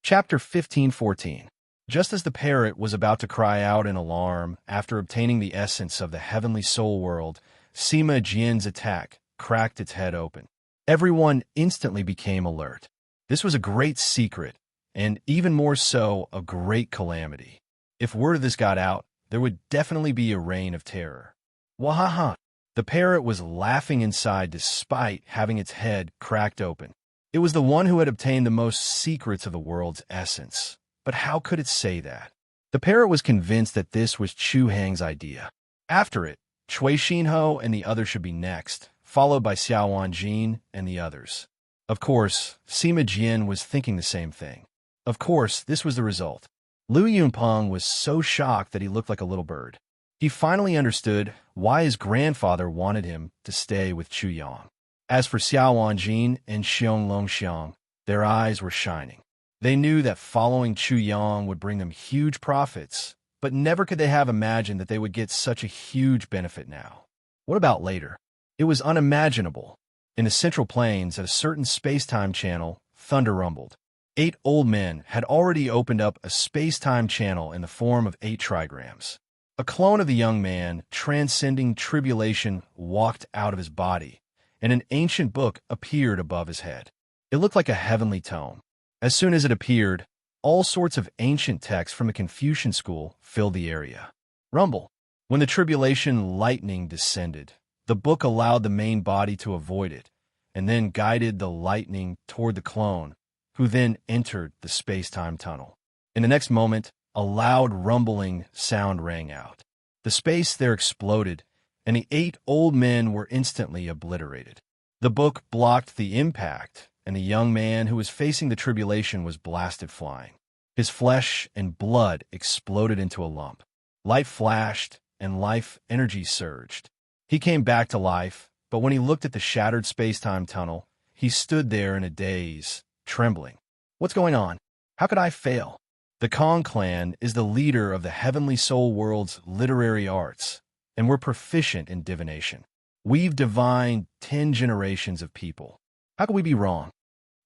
[SPEAKER 1] Chapter 15:14. Just as the parrot was about to cry out in alarm after obtaining the essence of the heavenly soul world, Sima Jian's attack cracked its head open. Everyone instantly became alert. This was a great secret, and even more so, a great calamity. If word of this got out, there would definitely be a reign of terror. Wahaha! The parrot was laughing inside despite having its head cracked open. It was the one who had obtained the most secrets of the world's essence. But how could it say that? The parrot was convinced that this was Chu Hang's idea. After it, Cui Xinho and the others should be next, followed by Xiao Wanjin and the others. Of course, Sima Jian was thinking the same thing. Of course, this was the result. Lu Yunpeng was so shocked that he looked like a little bird. He finally understood why his grandfather wanted him to stay with Chu Yang. As for Xiao Wanjin and Xiong Longxiang, their eyes were shining. They knew that following Chu Yang would bring them huge profits, but never could they have imagined that they would get such a huge benefit now. What about later? It was unimaginable. In the Central Plains, at a certain space-time channel, thunder rumbled. 8 old men had already opened up a space-time channel in the form of 8 trigrams. A clone of the young man, transcending tribulation, walked out of his body, and an ancient book appeared above his head. It looked like a heavenly tome. As soon as it appeared, all sorts of ancient texts from the Confucian school filled the area. Rumble. When the tribulation lightning descended, the book allowed the main body to avoid it, and then guided the lightning toward the clone, who then entered the space-time tunnel. In the next moment, a loud rumbling sound rang out. The space there exploded, and the 8 old men were instantly obliterated. The book blocked the impact, and the young man who was facing the tribulation was blasted flying. His flesh and blood exploded into a lump. Light flashed, and life energy surged. He came back to life, but when he looked at the shattered space-time tunnel, he stood there in a daze, trembling. What's going on? How could I fail? The Kong clan is the leader of the Heavenly Soul World's literary arts, and we're proficient in divination. We've divined 10 generations of people. How could we be wrong?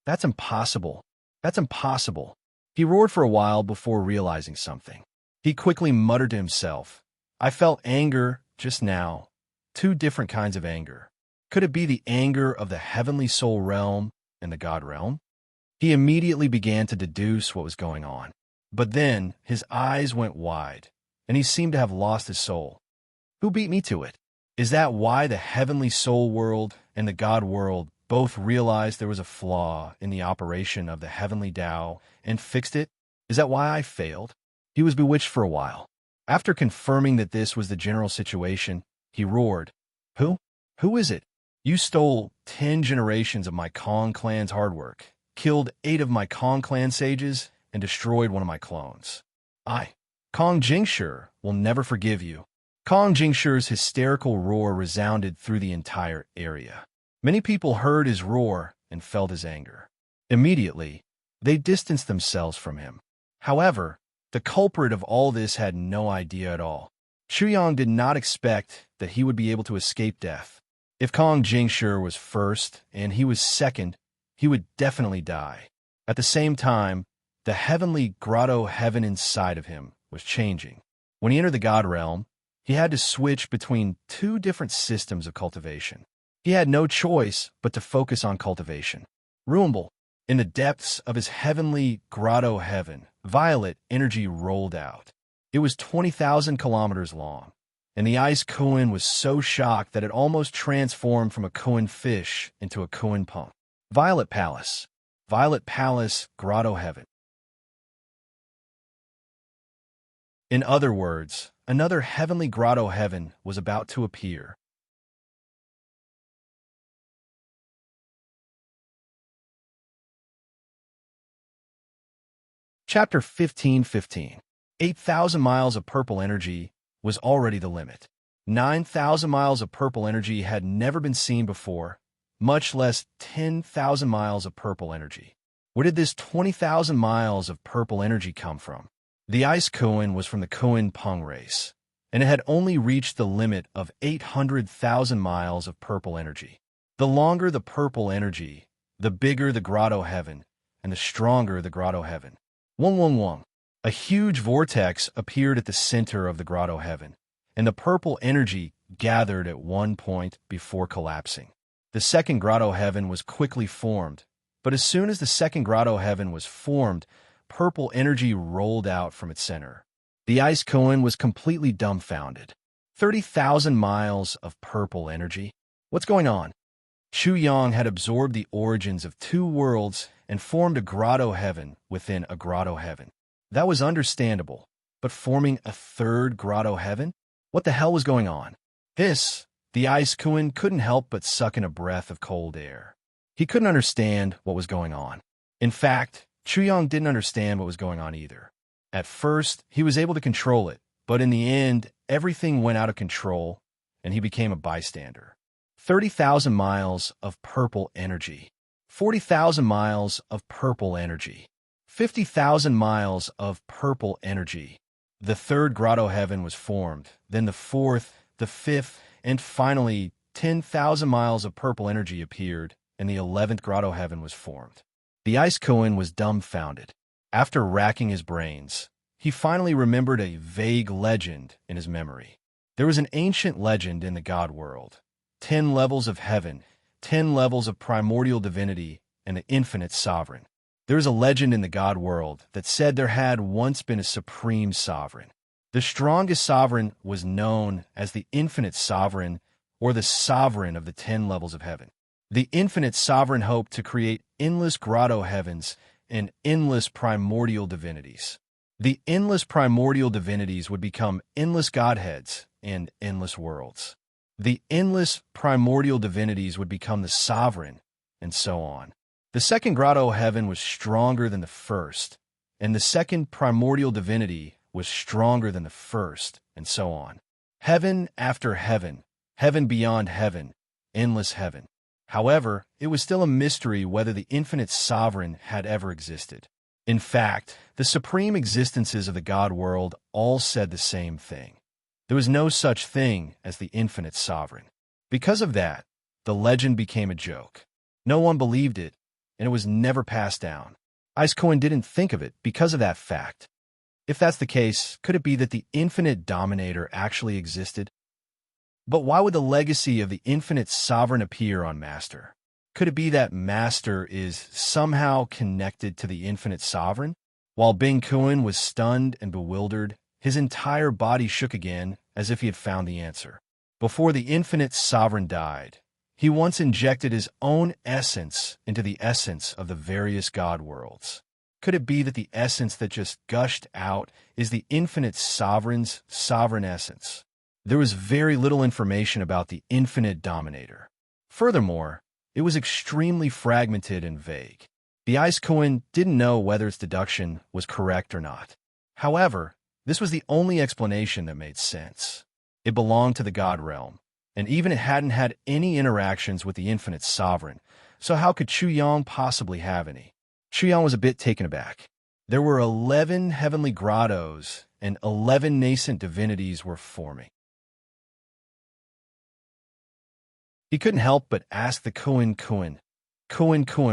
[SPEAKER 1] That's impossible. That's impossible. He roared for a while before realizing something. He quickly muttered to himself, I felt anger just now. 2 different kinds of anger. Could it be the anger of the Heavenly Soul Realm and the God Realm? He immediately began to deduce what was going on. But then his eyes went wide, and he seemed to have lost his soul. Who beat me to it? Is that why the Heavenly Soul World and the God World both realized there was a flaw in the operation of the Heavenly Tao and fixed it? Is that why I failed? He was bewitched for a while. After confirming that this was the general situation, he roared, Who? Who is it? You stole 10 generations of my Kong clan's hard work, killed 8 of my Kong clan sages, and destroyed one of my clones. Kong Jingshi, will never forgive you. Kong Jingshi's hysterical roar resounded through the entire area. Many people heard his roar and felt his anger. Immediately, they distanced themselves from him. However, the culprit of all this had no idea at all. Chuyang did not expect that he would be able to escape death. If Kong Jingshi was first and he was second, he would definitely die. At the same time, the heavenly grotto heaven inside of him was changing. When he entered the God realm, he had to switch between 2 different systems of cultivation. He had no choice but to focus on cultivation. Rumble. In the depths of his heavenly grotto heaven, violet energy rolled out. It was 20,000 kilometers long, and the ice koan was so shocked that it almost transformed from a koan fish into a koan punk. Violet Palace, grotto heaven. In other words, another heavenly grotto heaven was about to appear. Chapter 15:15. 8,000 miles of purple energy was already the limit. 9,000 miles of purple energy had never been seen before, much less 10,000 miles of purple energy. Where did this 20,000 miles of purple energy come from? The ice koan was from the koan pung race, and it had only reached the limit of 800,000 miles of purple energy. The longer the purple energy, the bigger the grotto heaven, and the stronger the grotto heaven. Wong. A huge vortex appeared at the center of the grotto heaven, and the purple energy gathered at one point before collapsing. The second grotto heaven was quickly formed, but as soon as the second grotto heaven was formed, purple energy rolled out from its center. The ice koan was completely dumbfounded. 30,000 miles of purple energy? What's going on? Chuyang had absorbed the origins of 2 worlds and formed a grotto heaven within a grotto heaven. That was understandable, but forming a 3rd grotto heaven? What the hell was going on? The ice koan couldn't help but suck in a breath of cold air. He couldn't understand what was going on. In fact, Chuyang didn't understand what was going on either. At first, he was able to control it, but in the end, everything went out of control, and he became a bystander. 30,000 miles of purple energy. 40,000 miles of purple energy. 50,000 miles of purple energy. The 3rd grotto heaven was formed, then the 4th, the 5th, and finally 10,000 miles of purple energy appeared, and the 11th grotto heaven was formed. The ice koan was dumbfounded. After racking his brains, he finally remembered a vague legend in his memory. There was an ancient legend in the God world. 10 levels of heaven, 10 levels of primordial divinity and the infinite sovereign. There is a legend in the god world that said there had once been a supreme sovereign. The strongest sovereign was known as the infinite sovereign, or the sovereign of the 10 levels of heaven. The infinite sovereign hoped to create endless grotto heavens and endless primordial divinities. The endless primordial divinities would become endless godheads and endless worlds. The endless primordial divinities would become the sovereign, and so on. The second grotto heaven was stronger than the first, and the second primordial divinity was stronger than the first, and so on. Heaven after heaven, heaven beyond heaven, endless heaven. However, it was still a mystery whether the infinite sovereign had ever existed. In fact, the supreme existences of the god world all said the same thing. There was no such thing as the infinite sovereign. Because of that, the legend became a joke. No one believed it, and it was never passed down. Cohen didn't think of it because of that fact. If that's the case, could it be that the infinite dominator actually existed? But why would the legacy of the infinite sovereign appear on Master? Could it be that Master is somehow connected to the infinite sovereign? While Bing Kuan was stunned and bewildered, his entire body shook again as if he had found the answer. Before the infinite sovereign died, he once injected his own essence into the essence of the various god worlds. Could it be that the essence that just gushed out is the infinite sovereign's sovereign essence? There was very little information about the infinite dominator. Furthermore, it was extremely fragmented and vague. The Ice Coin didn't know whether its deduction was correct or not. However, this was the only explanation that made sense. It belonged to the god realm, and even it hadn't had any interactions with the infinite sovereign, so how could Chu Yang possibly have any? Chu Yang was a bit taken aback. There were 11 heavenly grottos, and 11 nascent divinities were forming. He couldn't help but ask the Kuan,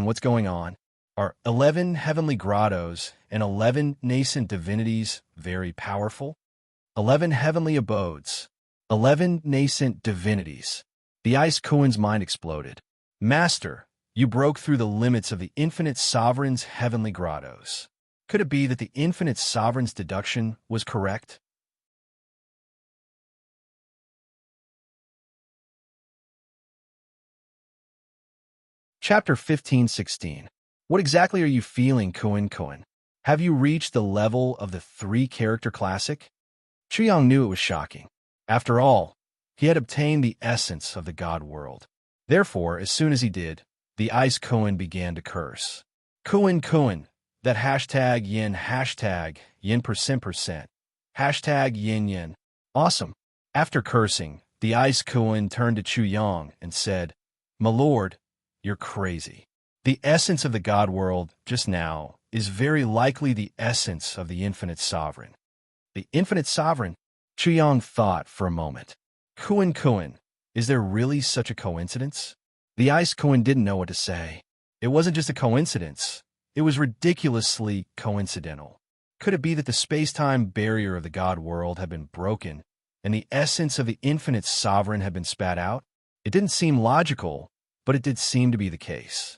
[SPEAKER 1] what's going on? Are 11 heavenly grottos and 11 nascent divinities very powerful? 11 heavenly abodes, 11 nascent divinities. The Ice Kuan's mind exploded. Master, you broke through the limits of the infinite sovereign's heavenly grottos. Could it be that the infinite sovereign's deduction was correct? Chapter 15:16. What exactly are you feeling, Kuan? Have you reached the level of the 3-character classic? Chuyang knew it was shocking. After all, he had obtained the essence of the god world. Therefore, as soon as he did, the Ice Kuan began to curse. Kuan, that hashtag yin percent, hashtag yin. Awesome. After cursing, the Ice Kuan turned to Chu Yang and said, My lord, you're crazy. The essence of the god world just now is very likely the essence of the infinite sovereign. The infinite sovereign? Chu Yang thought for a moment. Kuan, is there really such a coincidence? The Ice Kuan didn't know what to say. It wasn't just a coincidence. It was ridiculously coincidental. Could it be that the space-time barrier of the god world had been broken and the essence of the infinite sovereign had been spat out? It didn't seem logical, but it did seem to be the case.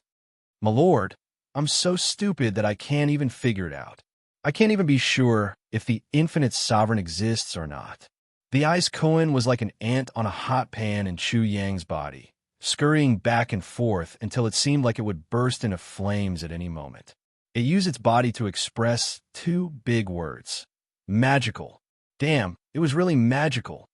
[SPEAKER 1] My lord, I'm so stupid that I can't even figure it out. I can't even be sure if the infinite sovereign exists or not. The Ice Kuan was like an ant on a hot pan in Chu Yang's body, scurrying back and forth until it seemed like it would burst into flames at any moment. It used its body to express 2 big words. Magical. Damn, it was really magical.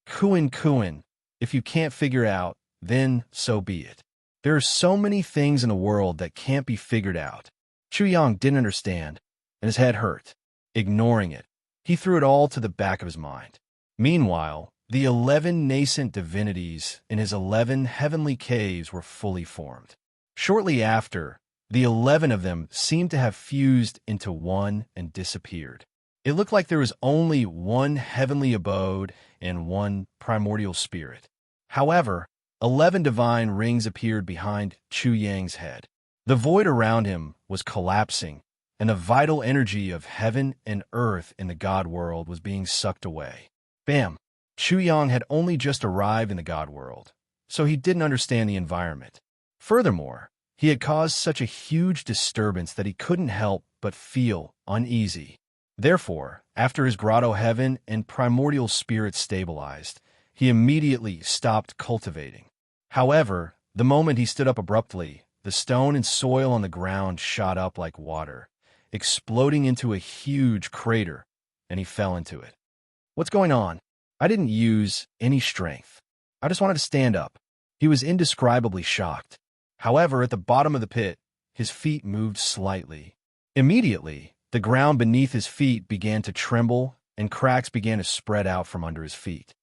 [SPEAKER 1] Kuan, if you can't figure out, then so be it. There are so many things in the world that can't be figured out. Chu Yang didn't understand, and his head hurt. Ignoring it, he threw it all to the back of his mind. Meanwhile, the 11 nascent divinities in his 11 heavenly caves were fully formed. Shortly after, the 11 of them seemed to have fused into one and disappeared. It looked like there was only one heavenly abode and one primordial spirit. However, 11 divine rings appeared behind Chu Yang's head. The void around him was collapsing, and the vital energy of heaven and earth in the god world was being sucked away. Bam! Chu Yang had only just arrived in the god world, so he didn't understand the environment. Furthermore, he had caused such a huge disturbance that he couldn't help but feel uneasy. Therefore, after his grotto heaven and primordial spirit stabilized, he immediately stopped cultivating. However, the moment he stood up abruptly, the stone and soil on the ground shot up like water, exploding into a huge crater, and he fell into it. What's going on? I didn't use any strength. I just wanted to stand up. He was indescribably shocked. However, at the bottom of the pit, his feet moved slightly. Immediately, the ground beneath his feet began to tremble and cracks began to spread out from under his feet.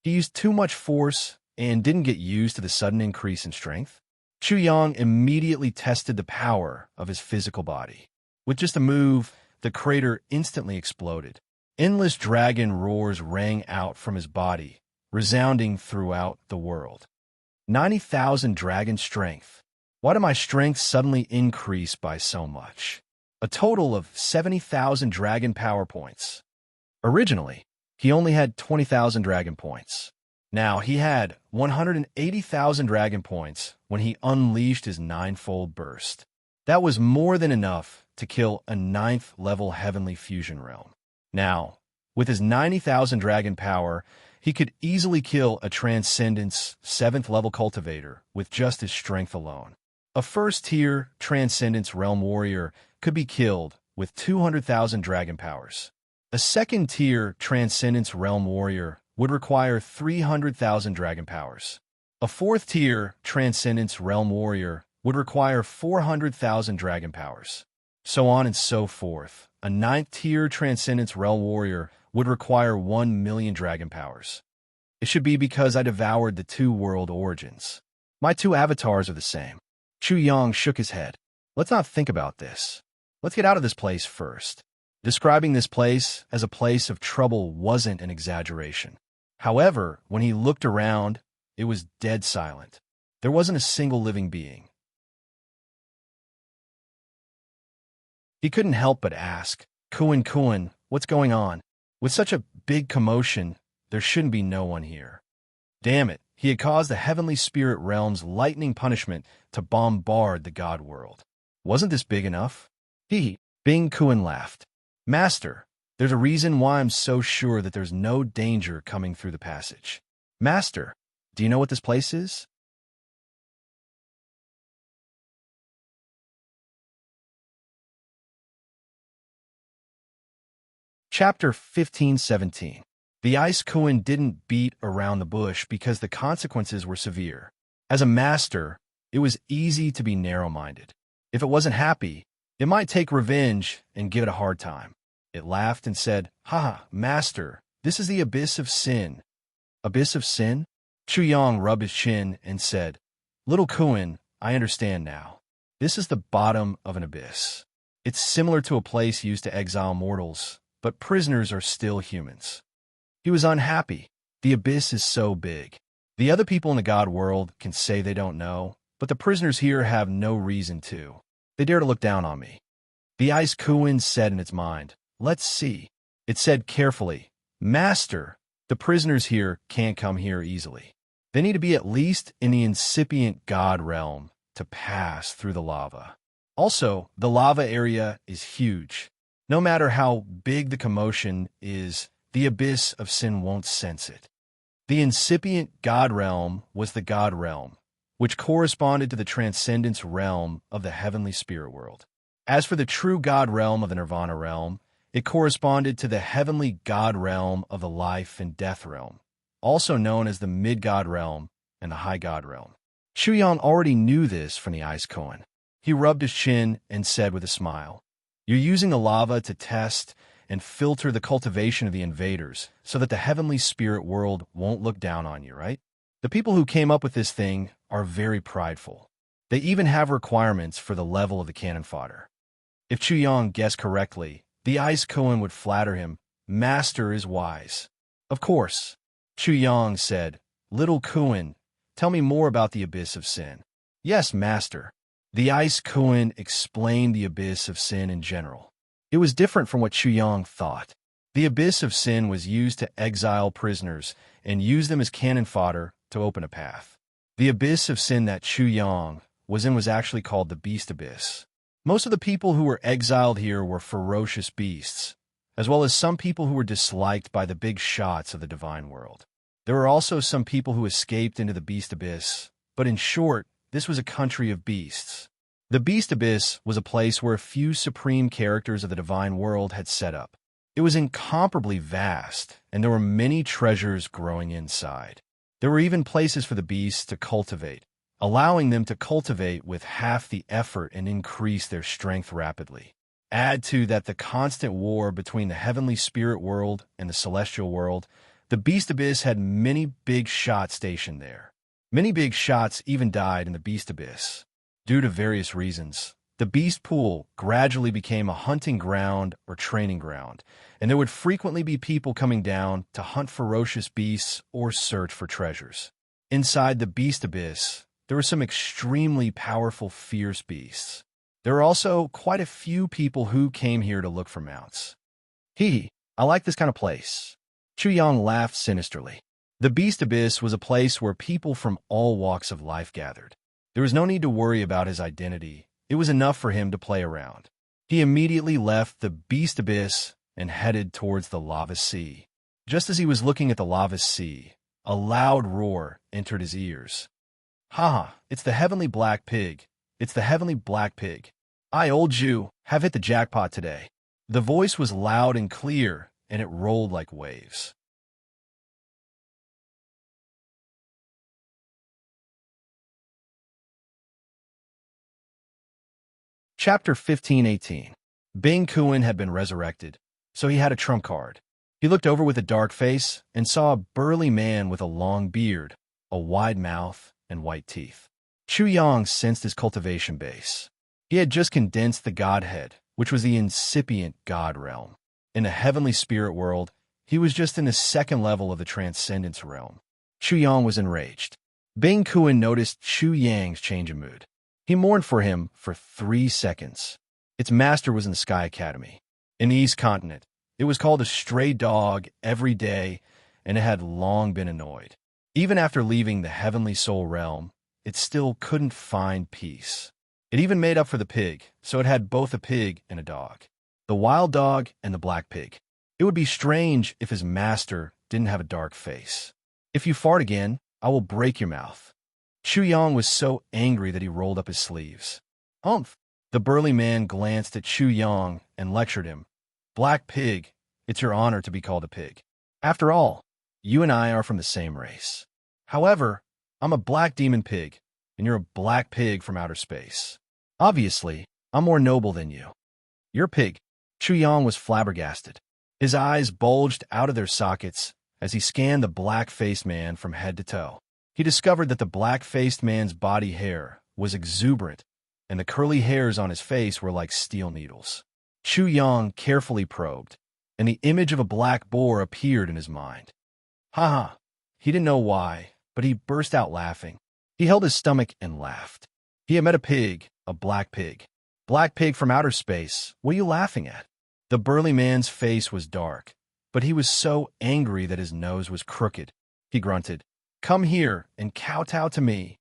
[SPEAKER 1] He used too much force and didn't get used to the sudden increase in strength. Chu Yang immediately tested the power of his physical body. With just a move, the crater instantly exploded. Endless dragon roars rang out from his body, resounding throughout the world. 90,000 dragon strength. Why did my strength suddenly increase by so much? A total of 70,000 dragon power points. Originally, he only had 20,000 dragon points. Now he had 180,000 dragon points when he unleashed his ninefold burst. That was more than enough to kill a 9th level heavenly fusion realm. Now, with his 90,000 dragon power, he could easily kill a Transcendence 7th level cultivator with just his strength alone. A first-tier Transcendence Realm Warrior could be killed with 200,000 dragon powers. A second-tier Transcendence Realm Warrior would require 300,000 dragon powers. A fourth-tier Transcendence Realm Warrior would require 400,000 dragon powers. So on and so forth. A 9th-tier Transcendence Realm Warrior would require 1 million dragon powers. It should be because I devoured the 2 world origins. My 2 avatars are the same. Chu Yang shook his head. Let's not think about this. Let's get out of this place first. Describing this place as a place of trouble wasn't an exaggeration. However, when he looked around, it was dead silent. There wasn't a single living being. He couldn't help but ask, Kuan, what's going on? With such a big commotion, there shouldn't be no one here. Damn it, he had caused the heavenly spirit realm's lightning punishment to bombard the god world. Wasn't this big enough? Bing Kuan laughed. Master, there's a reason why I'm so sure that there's no danger coming through the passage. Master, do you know what this place is? Chapter 15-17. The Ice Kuan didn't beat around the bush because the consequences were severe. As a master, it was easy to be narrow-minded. If it wasn't happy, it might take revenge and give it a hard time. It laughed and said, Haha, master, this is the abyss of sin. Abyss of sin? Chu Yang rubbed his chin and said, Little Kuan, I understand now. This is the bottom of an abyss. It's similar to a place used to exile mortals, but prisoners are still humans. He was unhappy. The abyss is so big. The other people in the god world can say they don't know, but the prisoners here have no reason to. They dare to look down on me. The Ice Kuan said in its mind, Let's see. It said carefully, Master, the prisoners here can't come here easily. They need to be at least in the incipient god realm to pass through the lava. Also, the lava area is huge. No matter how big the commotion is, the abyss of sin won't sense it. The incipient god realm was the god realm, which corresponded to the transcendence realm of the heavenly spirit world. As for the true god realm of the nirvana realm, it corresponded to the heavenly god realm of the life and death realm, also known as the mid-god realm and the high god realm. Chu Yang already knew this from the Ice Kuan. He rubbed his chin and said with a smile, You're using the lava to test and filter the cultivation of the invaders so that the heavenly spirit world won't look down on you, right? The people who came up with this thing are very prideful. They even have requirements for the level of the cannon fodder. If Chu Yang guessed correctly, the Ice Kuan would flatter him, Master is wise. Of course. Chu Yang said, Little Kuan, tell me more about the abyss of sin. Yes, Master. The Ice Kuan explained the abyss of sin in general. It was different from what Chu Yang thought. The abyss of sin was used to exile prisoners and use them as cannon fodder to open a path. The abyss of sin that Chu Yang was in was actually called the Beast Abyss. Most of the people who were exiled here were ferocious beasts, as well as some people who were disliked by the big shots of the divine world. There were also some people who escaped into the Beast Abyss, but in short, this was a country of beasts. The Beast Abyss was a place where a few supreme characters of the divine world had set up. It was incomparably vast, and there were many treasures growing inside. There were even places for the beasts to cultivate, allowing them to cultivate with half the effort and increase their strength rapidly. Add to that the constant war between the heavenly spirit world and the celestial world. The Beast Abyss had many big shots stationed there. Many big shots even died in the Beast Abyss. Due to various reasons, the Beast Pool gradually became a hunting ground or training ground, and there would frequently be people coming down to hunt ferocious beasts or search for treasures. Inside the Beast Abyss, there were some extremely powerful, fierce beasts. There were also quite a few people who came here to look for mounts. I like this kind of place. Chu Yang laughed sinisterly. The Beast Abyss was a place where people from all walks of life gathered. There was no need to worry about his identity. It was enough for him to play around. He immediately left the Beast Abyss and headed towards the lava sea. Just as he was looking at the lava sea, a loud roar entered his ears. It's the heavenly black pig. It's the heavenly black pig. I, old Jew, have hit the jackpot today. The voice was loud and clear, and it rolled like waves. Chapter 15:18. Bing Kuan had been resurrected, so he had a trump card. He looked over with a dark face and saw a burly man with a long beard, a wide mouth, and white teeth. Chu Yang sensed his cultivation base. He had just condensed the Godhead, which was the incipient God realm. In the heavenly spirit world, he was just in the second level of the transcendence realm. Chu Yang was enraged. Bing Kuan noticed Chu Yang's change of mood. He mourned for him for 3 seconds. Its master was in the Sky Academy. In the East Continent, it was called a stray dog every day, and it had long been annoyed. Even after leaving the heavenly soul realm, it still couldn't find peace. It even made up for the pig, so it had both a pig and a dog. The wild dog and the black pig. It would be strange if his master didn't have a dark face. If you fart again, I will break your mouth. Chu Yang was so angry that he rolled up his sleeves. Humph! The burly man glanced at Chu Yang and lectured him. Black pig, it's your honor to be called a pig. After all, you and I are from the same race. However, I'm a black demon pig, and you're a black pig from outer space. Obviously, I'm more noble than you. You're a pig. Chu Yang was flabbergasted. His eyes bulged out of their sockets as he scanned the black-faced man from head to toe. He discovered that the black-faced man's body hair was exuberant, and the curly hairs on his face were like steel needles. Chu Yang carefully probed, and the image of a black boar appeared in his mind. He didn't know why, but he burst out laughing. He held his stomach and laughed. He had met a pig, a black pig. Black pig from outer space, what are you laughing at? The burly man's face was dark, but he was so angry that his nose was crooked. He grunted, Come here and kowtow to me.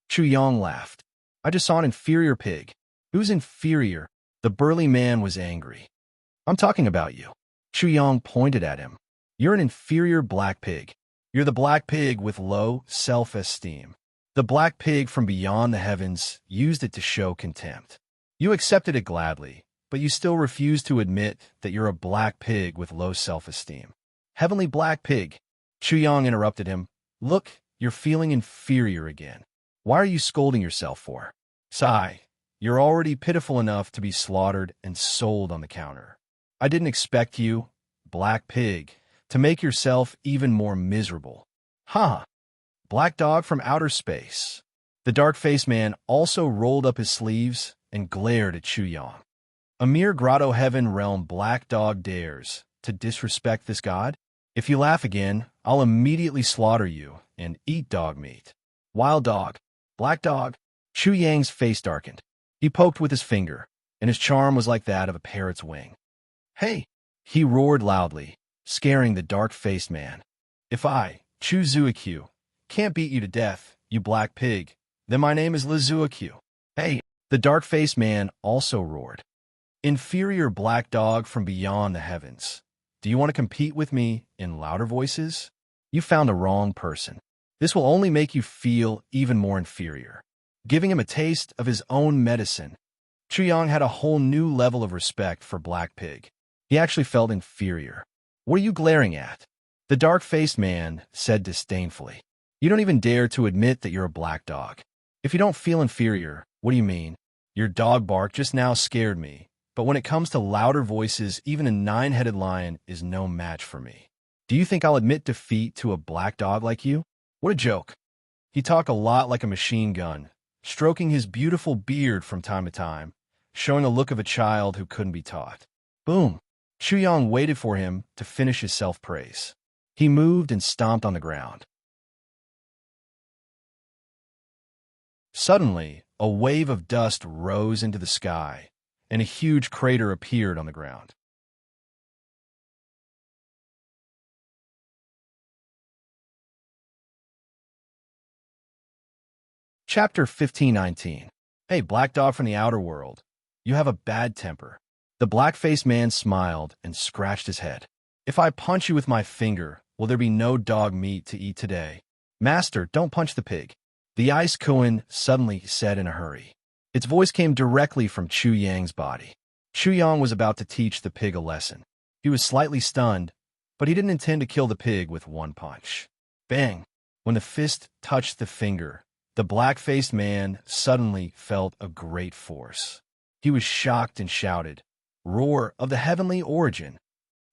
[SPEAKER 1] Chu Yang laughed. I just saw an inferior pig. Who's inferior? The burly man was angry. I'm talking about you. Chu Yang pointed at him. You're an inferior black pig. You're the black pig with low self-esteem. The black pig from beyond the heavens used it to show contempt. You accepted it gladly, but you still refuse to admit that you're a black pig with low self-esteem. Heavenly black pig. Chu Yang interrupted him. Look, you're feeling inferior again. Why are you scolding yourself for? Sigh, you're already pitiful enough to be slaughtered and sold on the counter. I didn't expect you, black pig, to make yourself even more miserable. Black dog from outer space. The dark-faced man also rolled up his sleeves and glared at Chu Yang. A mere grotto heaven realm black dog dares to disrespect this god? If you laugh again, I'll immediately slaughter you and eat dog meat. Wild dog, black dog. Chu Yang's face darkened. He poked with his finger, and his charm was like that of a parrot's wing. Hey! He roared loudly, scaring the dark-faced man. If I, Chu Zuikyu, can't beat you to death, you black pig. Then my name is Lizuakyu. Hey, the dark-faced man also roared. Inferior black dog from beyond the heavens. Do you want to compete with me in louder voices? You found the wrong person. This will only make you feel even more inferior. Giving him a taste of his own medicine, Chuyang had a whole new level of respect for Black Pig. He actually felt inferior. What are you glaring at? The dark-faced man said disdainfully. You don't even dare to admit that you're a black dog. If you don't feel inferior, what do you mean? Your dog bark just now scared me, but when it comes to louder voices, even a 9-headed lion is no match for me. Do you think I'll admit defeat to a black dog like you? What a joke. He talked a lot like a machine gun, stroking his beautiful beard from time to time, showing a look of a child who couldn't be taught. Boom. Chuyang waited for him to finish his self-praise. He moved and stomped on the ground. Suddenly, a wave of dust rose into the sky, and a huge crater appeared on the ground. Chapter 1519. Hey, black dog from the outer world. You have a bad temper. The black-faced man smiled and scratched his head. If I punch you with my finger, will there be no dog meat to eat today? Master, don't punch the pig. The ice Koan suddenly said in a hurry. Its voice came directly from Chu Yang's body. Chu Yang was about to teach the pig a lesson. He was slightly stunned, but he didn't intend to kill the pig with one punch. Bang! When the fist touched the finger, the black-faced man suddenly felt a great force. He was shocked and shouted, "Roar of the heavenly origin!"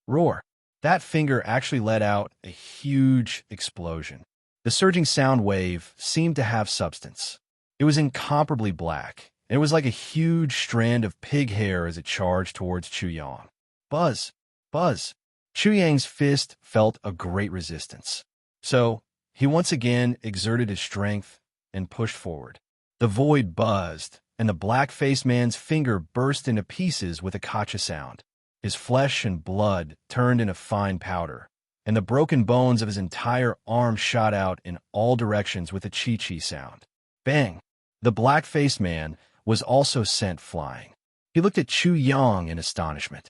[SPEAKER 1] Roar! That finger actually let out a huge explosion. The surging sound wave seemed to have substance. It was incomparably black, and it was like a huge strand of pig hair as it charged towards Chu Yang. Buzz! Buzz! Chu Yang's fist felt a great resistance. So, he once again exerted his strength and pushed forward. The void buzzed, and the black-faced man's finger burst into pieces with a kacha sound. His flesh and blood turned into fine powder, and the broken bones of his entire arm shot out in all directions with a chi-chi sound. Bang! The black-faced man was also sent flying. He looked at Chu Yang in astonishment.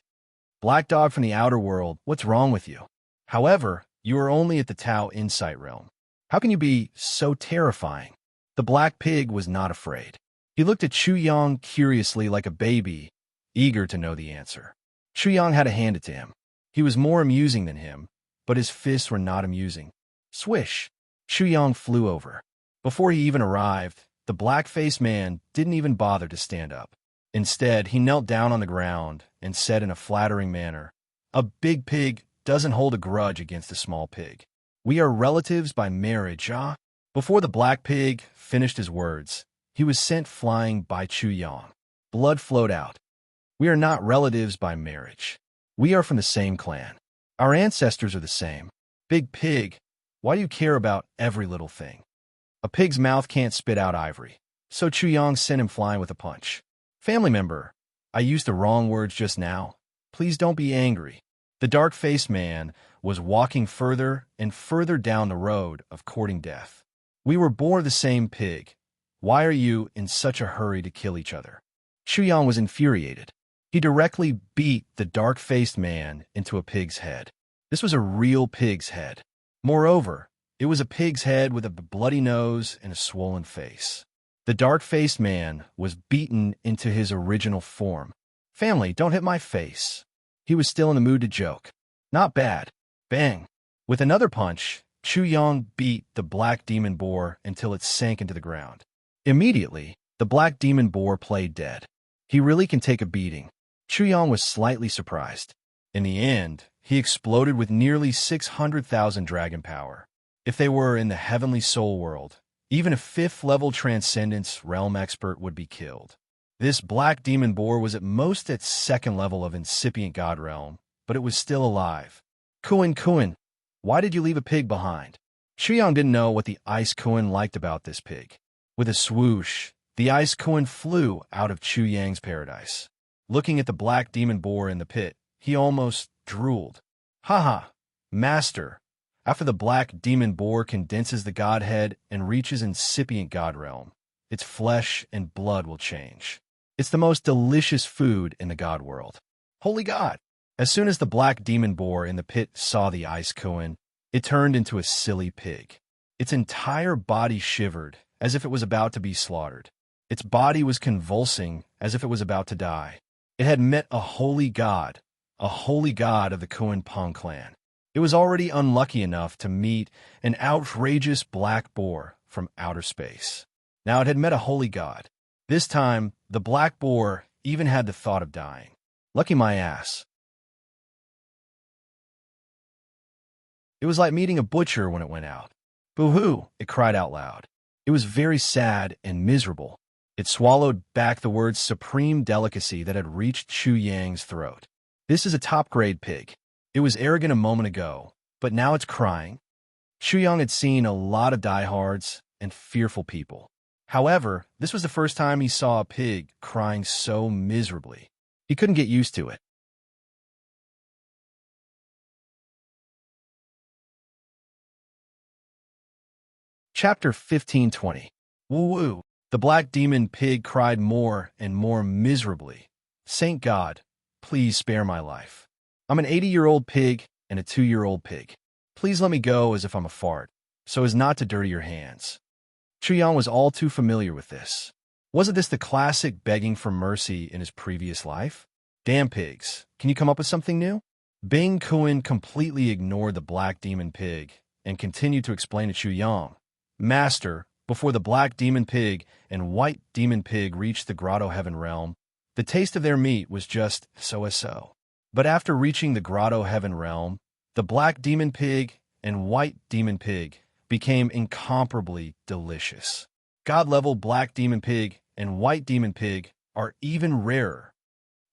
[SPEAKER 1] Black dog from the outer world, what's wrong with you? However, you are only at the Tao Insight realm. How can you be so terrifying? The black pig was not afraid. He looked at Chu Yang curiously like a baby, eager to know the answer. Chu Yang had to hand it to him. He was more amusing than him, but his fists were not amusing. Swish! Chu Yang flew over. Before he even arrived, the black-faced man didn't even bother to stand up. Instead, he knelt down on the ground and said in a flattering manner, "A big pig doesn't hold a grudge against a small pig. We are relatives by marriage, ah?" Before the black pig finished his words, he was sent flying by Chu Yang. Blood flowed out. We are not relatives by marriage. We are from the same clan. Our ancestors are the same. Big pig, why do you care about every little thing? A pig's mouth can't spit out ivory, so Chu Yang sent him flying with a punch. Family member, I used the wrong words just now. Please don't be angry. The dark-faced man was walking further and further down the road of courting death. We were born the same pig. Why are you in such a hurry to kill each other? Chu Yang was infuriated. He directly beat the dark-faced man into a pig's head. This was a real pig's head. Moreover, it was a pig's head with a bloody nose and a swollen face. The dark-faced man was beaten into his original form. Family, don't hit my face. He was still in the mood to joke. Not bad. Bang. With another punch, Chu Yang beat the black demon boar until it sank into the ground. Immediately, the black demon boar played dead. He really can take a beating. Chu Yang was slightly surprised. In the end, he exploded with nearly 600,000 dragon power. If they were in the heavenly soul world, even a 5th-level transcendence realm expert would be killed. This black demon boar was at most at 2nd level of incipient god realm, but it was still alive. Kuan, why did you leave a pig behind? Chu Yang didn't know what the ice Kuan liked about this pig. With a swoosh, the ice Kuan flew out of Chu Yang's paradise. Looking at the black demon boar in the pit, he almost drooled. Haha, master, After the black demon boar condenses the godhead and reaches incipient god realm, its flesh and blood will change. It's the most delicious food in the god world. Holy God! As soon as the black demon boar in the pit saw the ice koan, it turned into a silly pig. Its entire body shivered as if it was about to be slaughtered. Its body was convulsing as if it was about to die. It had met a holy god of the Koan Pong clan. It was already unlucky enough to meet an outrageous black boar from outer space. Now it had met a holy god. This time, the black boar even had the thought of dying. Lucky my ass. It was like meeting a butcher when it went out. Boo-hoo, it cried out loud. It was very sad and miserable. It swallowed back the words supreme delicacy that had reached Chu Yang's throat. This is a top-grade pig. It was arrogant a moment ago, but now it's crying. Chu Yang had seen a lot of diehards and fearful people. However, this was the first time he saw a pig crying so miserably. He couldn't get used to it. Chapter 15:20. Woo-woo. The black demon pig cried more and more miserably. Saint God, please spare my life. I'm an 80-year-old pig and a 2-year-old pig. Please let me go as if I'm a fart, so as not to dirty your hands. Chu Yang was all too familiar with this. Wasn't this the classic begging for mercy in his previous life? Damn pigs, can you come up with something new? Bing Kuan completely ignored the black demon pig and continued to explain to Chu Yang. Master, before the black demon pig and white demon pig reached the grotto heaven realm, the taste of their meat was just so-so. But after reaching the grotto heaven realm, the black demon pig and white demon pig became incomparably delicious. God-level black demon pig and white demon pig are even rarer.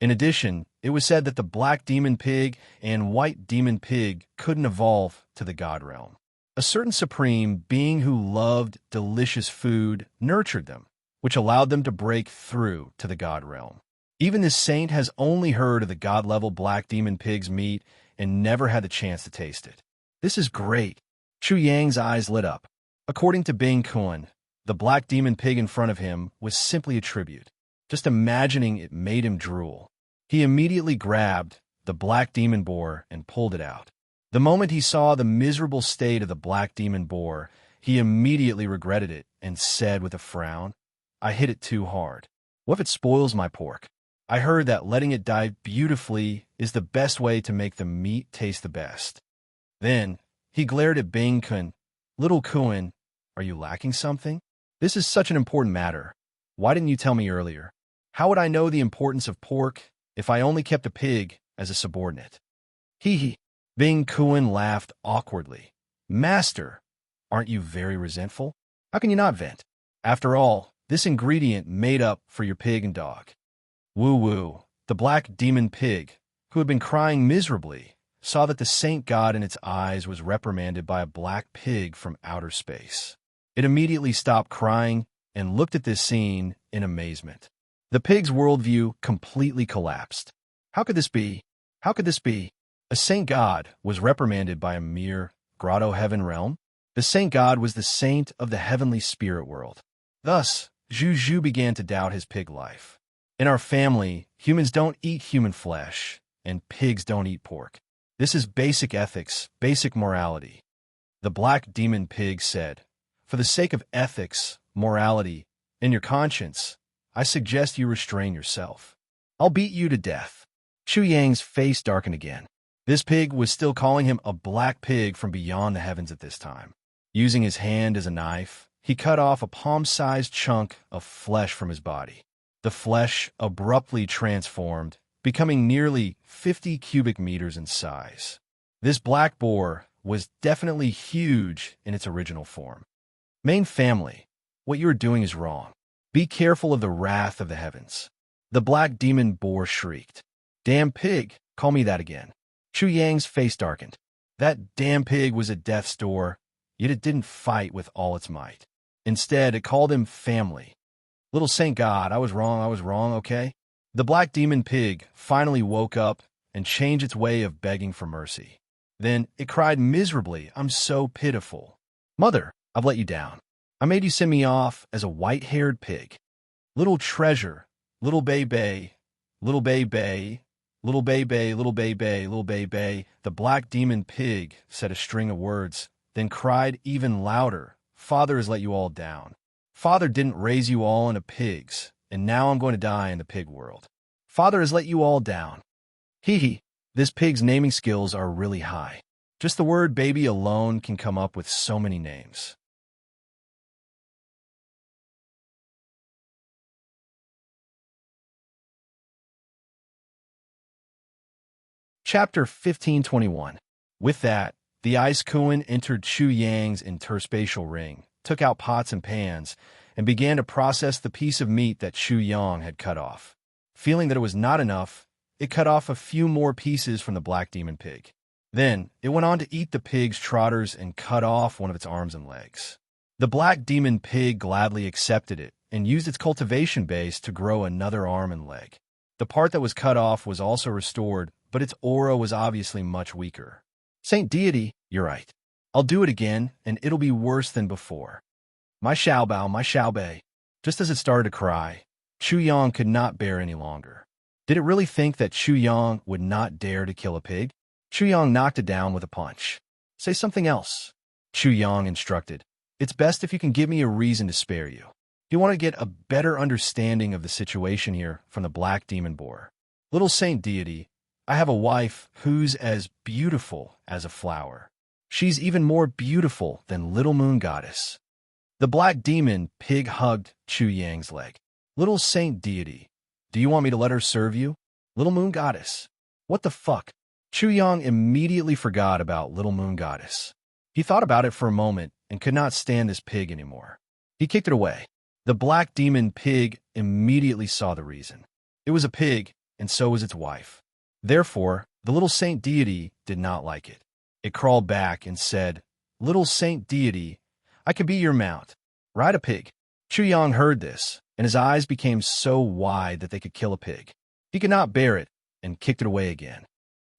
[SPEAKER 1] In addition, it was said that the black demon pig and white demon pig couldn't evolve to the god realm. A certain supreme being who loved delicious food nurtured them, which allowed them to break through to the god realm. Even this saint has only heard of the god-level black demon pig's meat and never had the chance to taste it. This is great. Chu Yang's eyes lit up. According to Bing Kuan, the black demon pig in front of him was simply a tribute. Just imagining it made him drool. He immediately grabbed the black demon boar and pulled it out. The moment he saw the miserable state of the black demon boar, he immediately regretted it and said with a frown, I hit it too hard. What if it spoils my pork? I heard that letting it die beautifully is the best way to make the meat taste the best. Then, he glared at Bing Kun. Little Kuan, are you lacking something? This is such an important matter. Why didn't you tell me earlier? How would I know the importance of pork if I only kept a pig as a subordinate? Hee hee. Bing Kuan laughed awkwardly. Master, aren't you very resentful? How can you not vent? After all, this ingredient made up for your pig and dog. Woo-woo. The black demon pig, who had been crying miserably, saw that the saint god in its eyes was reprimanded by a black pig from outer space. It immediately stopped crying and looked at this scene in amazement. The pig's worldview completely collapsed. How could this be? How could this be? A saint god was reprimanded by a mere grotto heaven realm? The saint god was the saint of the heavenly spirit world. Thus, Zhu began to doubt his pig life. In our family, humans don't eat human flesh, and pigs don't eat pork. This is basic ethics, basic morality. The black demon pig said, for the sake of ethics, morality, and your conscience, I suggest you restrain yourself. I'll beat you to death. Chu Yang's face darkened again. This pig was still calling him a black pig from beyond the heavens at this time. Using his hand as a knife, he cut off a palm-sized chunk of flesh from his body. The flesh abruptly transformed, becoming nearly 50 cubic meters in size. This black boar was definitely huge in its original form. Main family, what you are doing is wrong. Be careful of the wrath of the heavens. The black demon boar shrieked. Damn pig, call me that again. Chu Yang's face darkened. That damn pig was at death's door, yet it didn't fight with all its might. Instead, it called him family. Little Saint God, I was wrong, okay? The black demon pig finally woke up and changed its way of begging for mercy. Then it cried miserably, "I'm so pitiful. Mother, I've let you down. I made you send me off as a white-haired pig. Little treasure, little baby, little baby, little baby, little baby, little baby." The black demon pig said a string of words, then cried even louder, "Father has let you all down. Father didn't raise you all into pigs, and now I'm going to die in the pig world. Father has let you all down." Hee hee, this pig's naming skills are really high. Just the word baby alone can come up with so many names. Chapter 1521. With that, the Ice Kuan entered Chu Yang's interspatial ring, took out pots and pans, and began to process the piece of meat that Chu Yang had cut off. Feeling that it was not enough, it cut off a few more pieces from the black demon pig. Then, it went on to eat the pig's trotters and cut off one of its arms and legs. The black demon pig gladly accepted it and used its cultivation base to grow another arm and leg. The part that was cut off was also restored, but its aura was obviously much weaker. "Saint Deity, you're right. I'll do it again, and it'll be worse than before. My Xiaobao, my Xiaobei." Just as it started to cry, Chu Yang could not bear any longer. Did it really think that Chu Yang would not dare to kill a pig? Chu Yang knocked it down with a punch. "Say something else," Chu Yang instructed. "It's best if you can give me a reason to spare you." You want to get a better understanding of the situation here from the black demon boar. "Little Saint Deity, I have a wife who's as beautiful as a flower. She's even more beautiful than Little Moon Goddess." The black demon pig hugged Chu Yang's leg. "Little Saint Deity, do you want me to let her serve you? Little Moon Goddess. What the fuck?" Chu Yang immediately forgot about Little Moon Goddess. He thought about it for a moment and could not stand this pig anymore. He kicked it away. The black demon pig immediately saw the reason. It was a pig, and so was its wife. Therefore, the little Saint Deity did not like it. It crawled back and said, "Little Saint Deity, I can be your mount. Ride a pig." Chu Yang heard this, and his eyes became so wide that they could kill a pig. He could not bear it, and kicked it away again.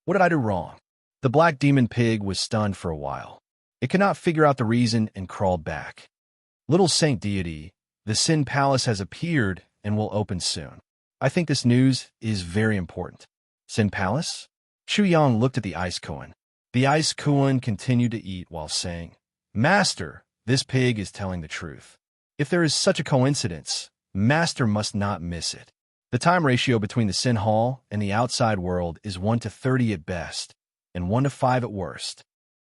[SPEAKER 1] "What did I do wrong?" The black demon pig was stunned for a while. It could not figure out the reason and crawled back. "Little Saint Deity, the Sin Palace has appeared and will open soon. I think this news is very important." "Sin Palace?" Chu Yang looked at the Ice Kuan. The Ice Kuan continued to eat while saying, "Master, this pig is telling the truth. If there is such a coincidence, Master must not miss it. The time ratio between the Sin Hall and the outside world is 1 to 30 at best, and 1 to 5 at worst.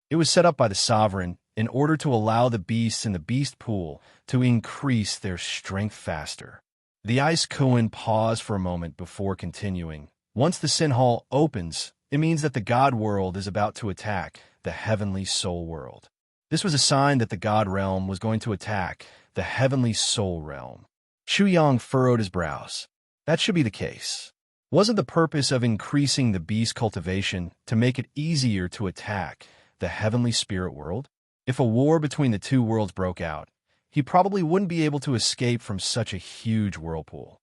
[SPEAKER 1] It was set up by the sovereign in order to allow the beasts in the beast pool to increase their strength faster." The Ice Kuan paused for a moment before continuing. "Once the Sin Hall opens, it means that the God world is about to attack the heavenly soul world. This was a sign that the God realm was going to attack the heavenly soul realm." Chu Yang furrowed his brows. That should be the case. Wasn't the purpose of increasing the beast cultivation to make it easier to attack the heavenly spirit world? If a war between the two worlds broke out, he probably wouldn't be able to escape from such a huge whirlpool.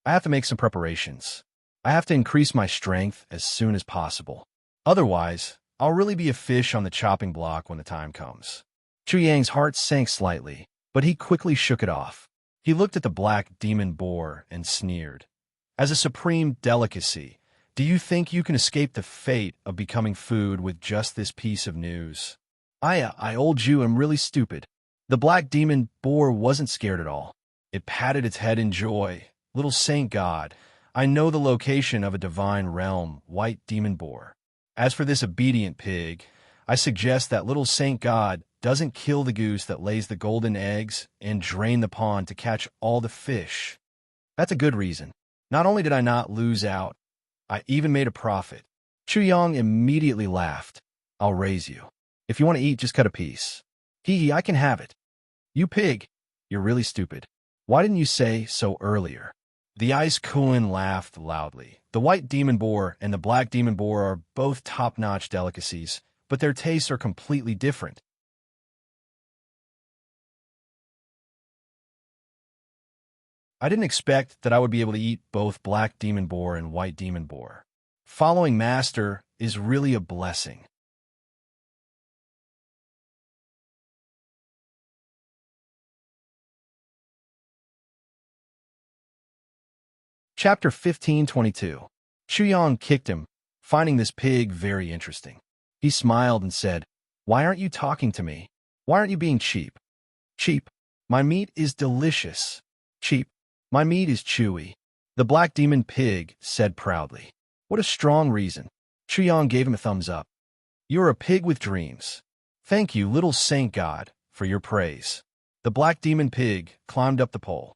[SPEAKER 1] "I have to make some preparations. I have to increase my strength as soon as possible. Otherwise, I'll really be a fish on the chopping block when the time comes." Chu Yang's heart sank slightly, but he quickly shook it off. He looked at the black demon boar and sneered. "As a supreme delicacy, do you think you can escape the fate of becoming food with just this piece of news?" I old you am really stupid." The black demon boar wasn't scared at all. It patted its head in joy. "Little Saint God, I know the location of a divine realm, white demon boar. As for this obedient pig, I suggest that Little Saint God doesn't kill the goose that lays the golden eggs and drain the pond to catch all the fish. That's a good reason. Not only did I not lose out, I even made a profit." Chu Yang immediately laughed. "I'll raise you. If you want to eat, just cut a piece." "Hee hee, I can have it." "You pig, you're really stupid. Why didn't you say so earlier?" The Ice Kuan laughed loudly. The white demon boar and the black demon boar are both top-notch delicacies, but their tastes are completely different. I didn't expect that I would be able to eat both black demon boar and white demon boar. Following Master is really a blessing. Chapter 1522. Chuyang kicked him, finding this pig very interesting. He smiled and said, "Why aren't you talking to me? Why aren't you being cheap?" "Cheap. My meat is delicious." "Cheap. My meat is chewy," the black demon pig said proudly. "What a strong reason." Chuyang gave him a thumbs up. "You're a pig with dreams. Thank you, little saint god, for your praise." The black demon pig climbed up the pole.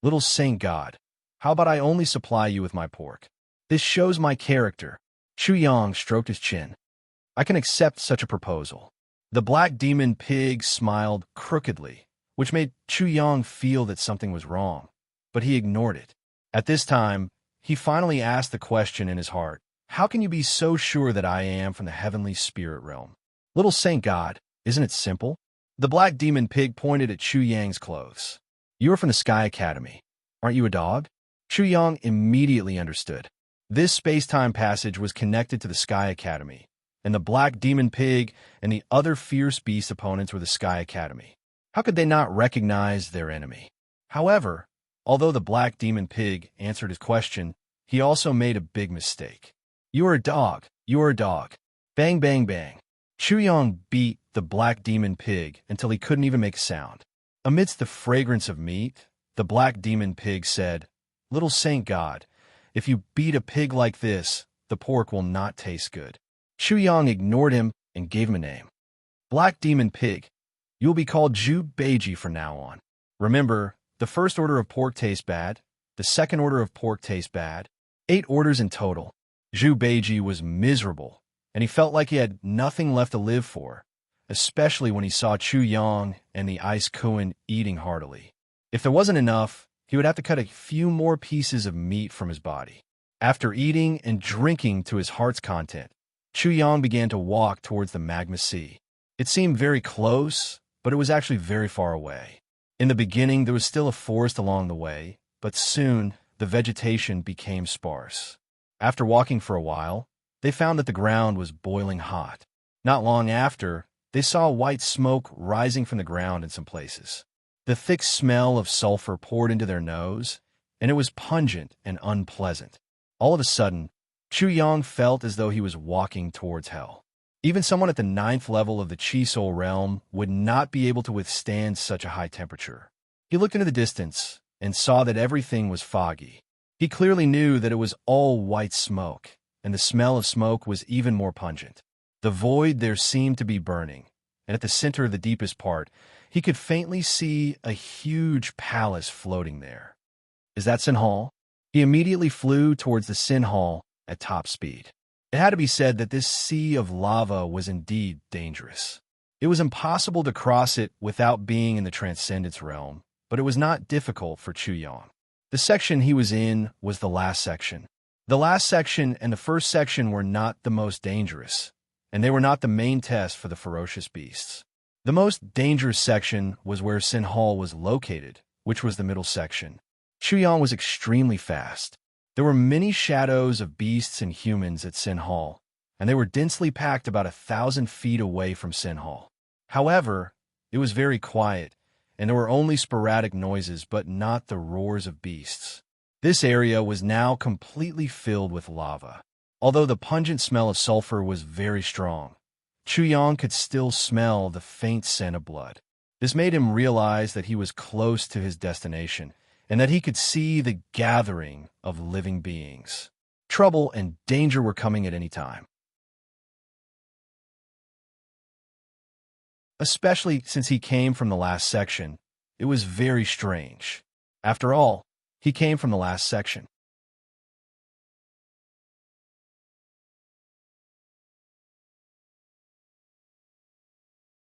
[SPEAKER 1] "Little saint god, how about I only supply you with my pork? This shows my character." Chuyang stroked his chin. "I can accept such a proposal." The black demon pig smiled crookedly, which made Chuyang feel that something was wrong, but he ignored it. At this time, he finally asked the question in his heart, "How can you be so sure that I am from the heavenly spirit realm?" "Little saint god, isn't it simple?" The black demon pig pointed at Chuyang's clothes. "You are from the Sky Academy. Aren't you a dog?" Chuyang immediately understood. This space-time passage was connected to the Sky Academy, and the black demon pig and the other fierce beast opponents were the Sky Academy. How could they not recognize their enemy? However, although the black demon pig answered his question, he also made a big mistake. "You are a dog. You are a dog." Bang, bang, bang. Chuyang beat the black demon pig until he couldn't even make a sound. Amidst the fragrance of meat, the black demon pig said, "Little saint god, if you beat a pig like this, the pork will not taste good." Chuyang ignored him and gave him a name. "Black demon pig, you will be called Zhu Beiji from now on. Remember, the first order of pork tastes bad, the second order of pork tastes bad. 8 orders in total." Zhu Beiji was miserable, and he felt like he had nothing left to live for, especially when he saw Chuyang and the Ice Kuan eating heartily. If there wasn't enough, he would have to cut a few more pieces of meat from his body. After eating and drinking to his heart's content, Chuyang began to walk towards the magma sea. It seemed very close, but it was actually very far away. In the beginning, there was still a forest along the way, but soon the vegetation became sparse. After walking for a while, they found that the ground was boiling hot. Not long after, they saw white smoke rising from the ground in some places. The thick smell of sulfur poured into their nose, and it was pungent and unpleasant. All of a sudden, Chuyang felt as though he was walking towards hell. Even someone at the 9th level of the Chi Soul realm would not be able to withstand such a high temperature. He looked into the distance and saw that everything was foggy. He clearly knew that it was all white smoke, and the smell of smoke was even more pungent. The void there seemed to be burning, and at the center of the deepest part, he could faintly see a huge palace floating there. "Is that Sin Hall?" He immediately flew towards the Sin Hall at top speed. It had to be said that this sea of lava was indeed dangerous. It was impossible to cross it without being in the Transcendence realm, but it was not difficult for Chuyang. The section he was in was the last section. The last section and the first section were not the most dangerous, and they were not the main test for the ferocious beasts. The most dangerous section was where Sin Hall was located, which was the middle section. Chuyang was extremely fast. There were many shadows of beasts and humans at Sin Hall, and they were densely packed about 1,000 feet away from Sin Hall. However, it was very quiet, and there were only sporadic noises but not the roars of beasts. This area was now completely filled with lava. Although the pungent smell of sulfur was very strong, Chuyang could still smell the faint scent of blood. This made him realize that he was close to his destination, and that he could see the gathering of living beings. Trouble and danger were coming at any time. Especially since he came from the last section, it was very strange. After all, he came from the last section.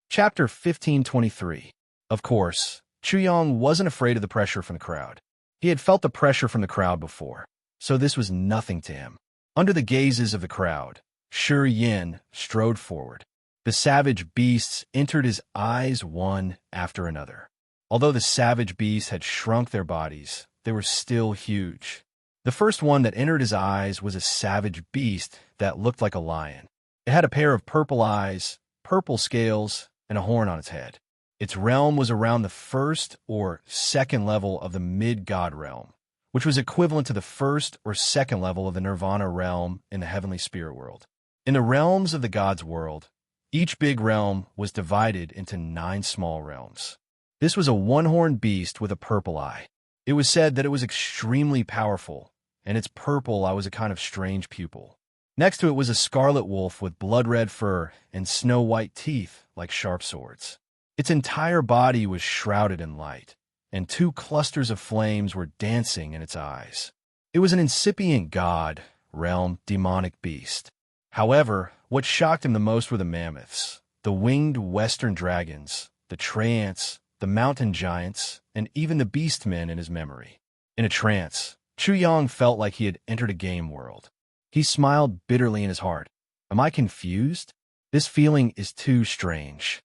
[SPEAKER 1] Chapter 1523. Of course, Chuyang wasn't afraid of the pressure from the crowd. He had felt the pressure from the crowd before, so this was nothing to him. Under the gazes of the crowd, Shi Yin strode forward. The savage beasts entered his eyes one after another. Although the savage beasts had shrunk their bodies, they were still huge. The first one that entered his eyes was a savage beast that looked like a lion. It had a pair of purple eyes, purple scales, and a horn on its head. Its realm was around the 1st or 2nd level of the mid-god realm, which was equivalent to the first or second level of the Nirvana realm in the heavenly spirit world. In the realms of the gods' world, each big realm was divided into 9 small realms. This was a one-horned beast with a purple eye. It was said that it was extremely powerful, and its purple eye was a kind of strange pupil. Next to it was a scarlet wolf with blood-red fur and snow-white teeth like sharp swords. Its entire body was shrouded in light, and 2 clusters of flames were dancing in its eyes. It was an incipient god, realm, demonic beast. However, what shocked him the most were the mammoths, the winged western dragons, the treants, the mountain giants, and even the beastmen in his memory. In a trance, Chu Yang felt like he had entered a game world. He smiled bitterly in his heart. Am I confused? This feeling is too strange.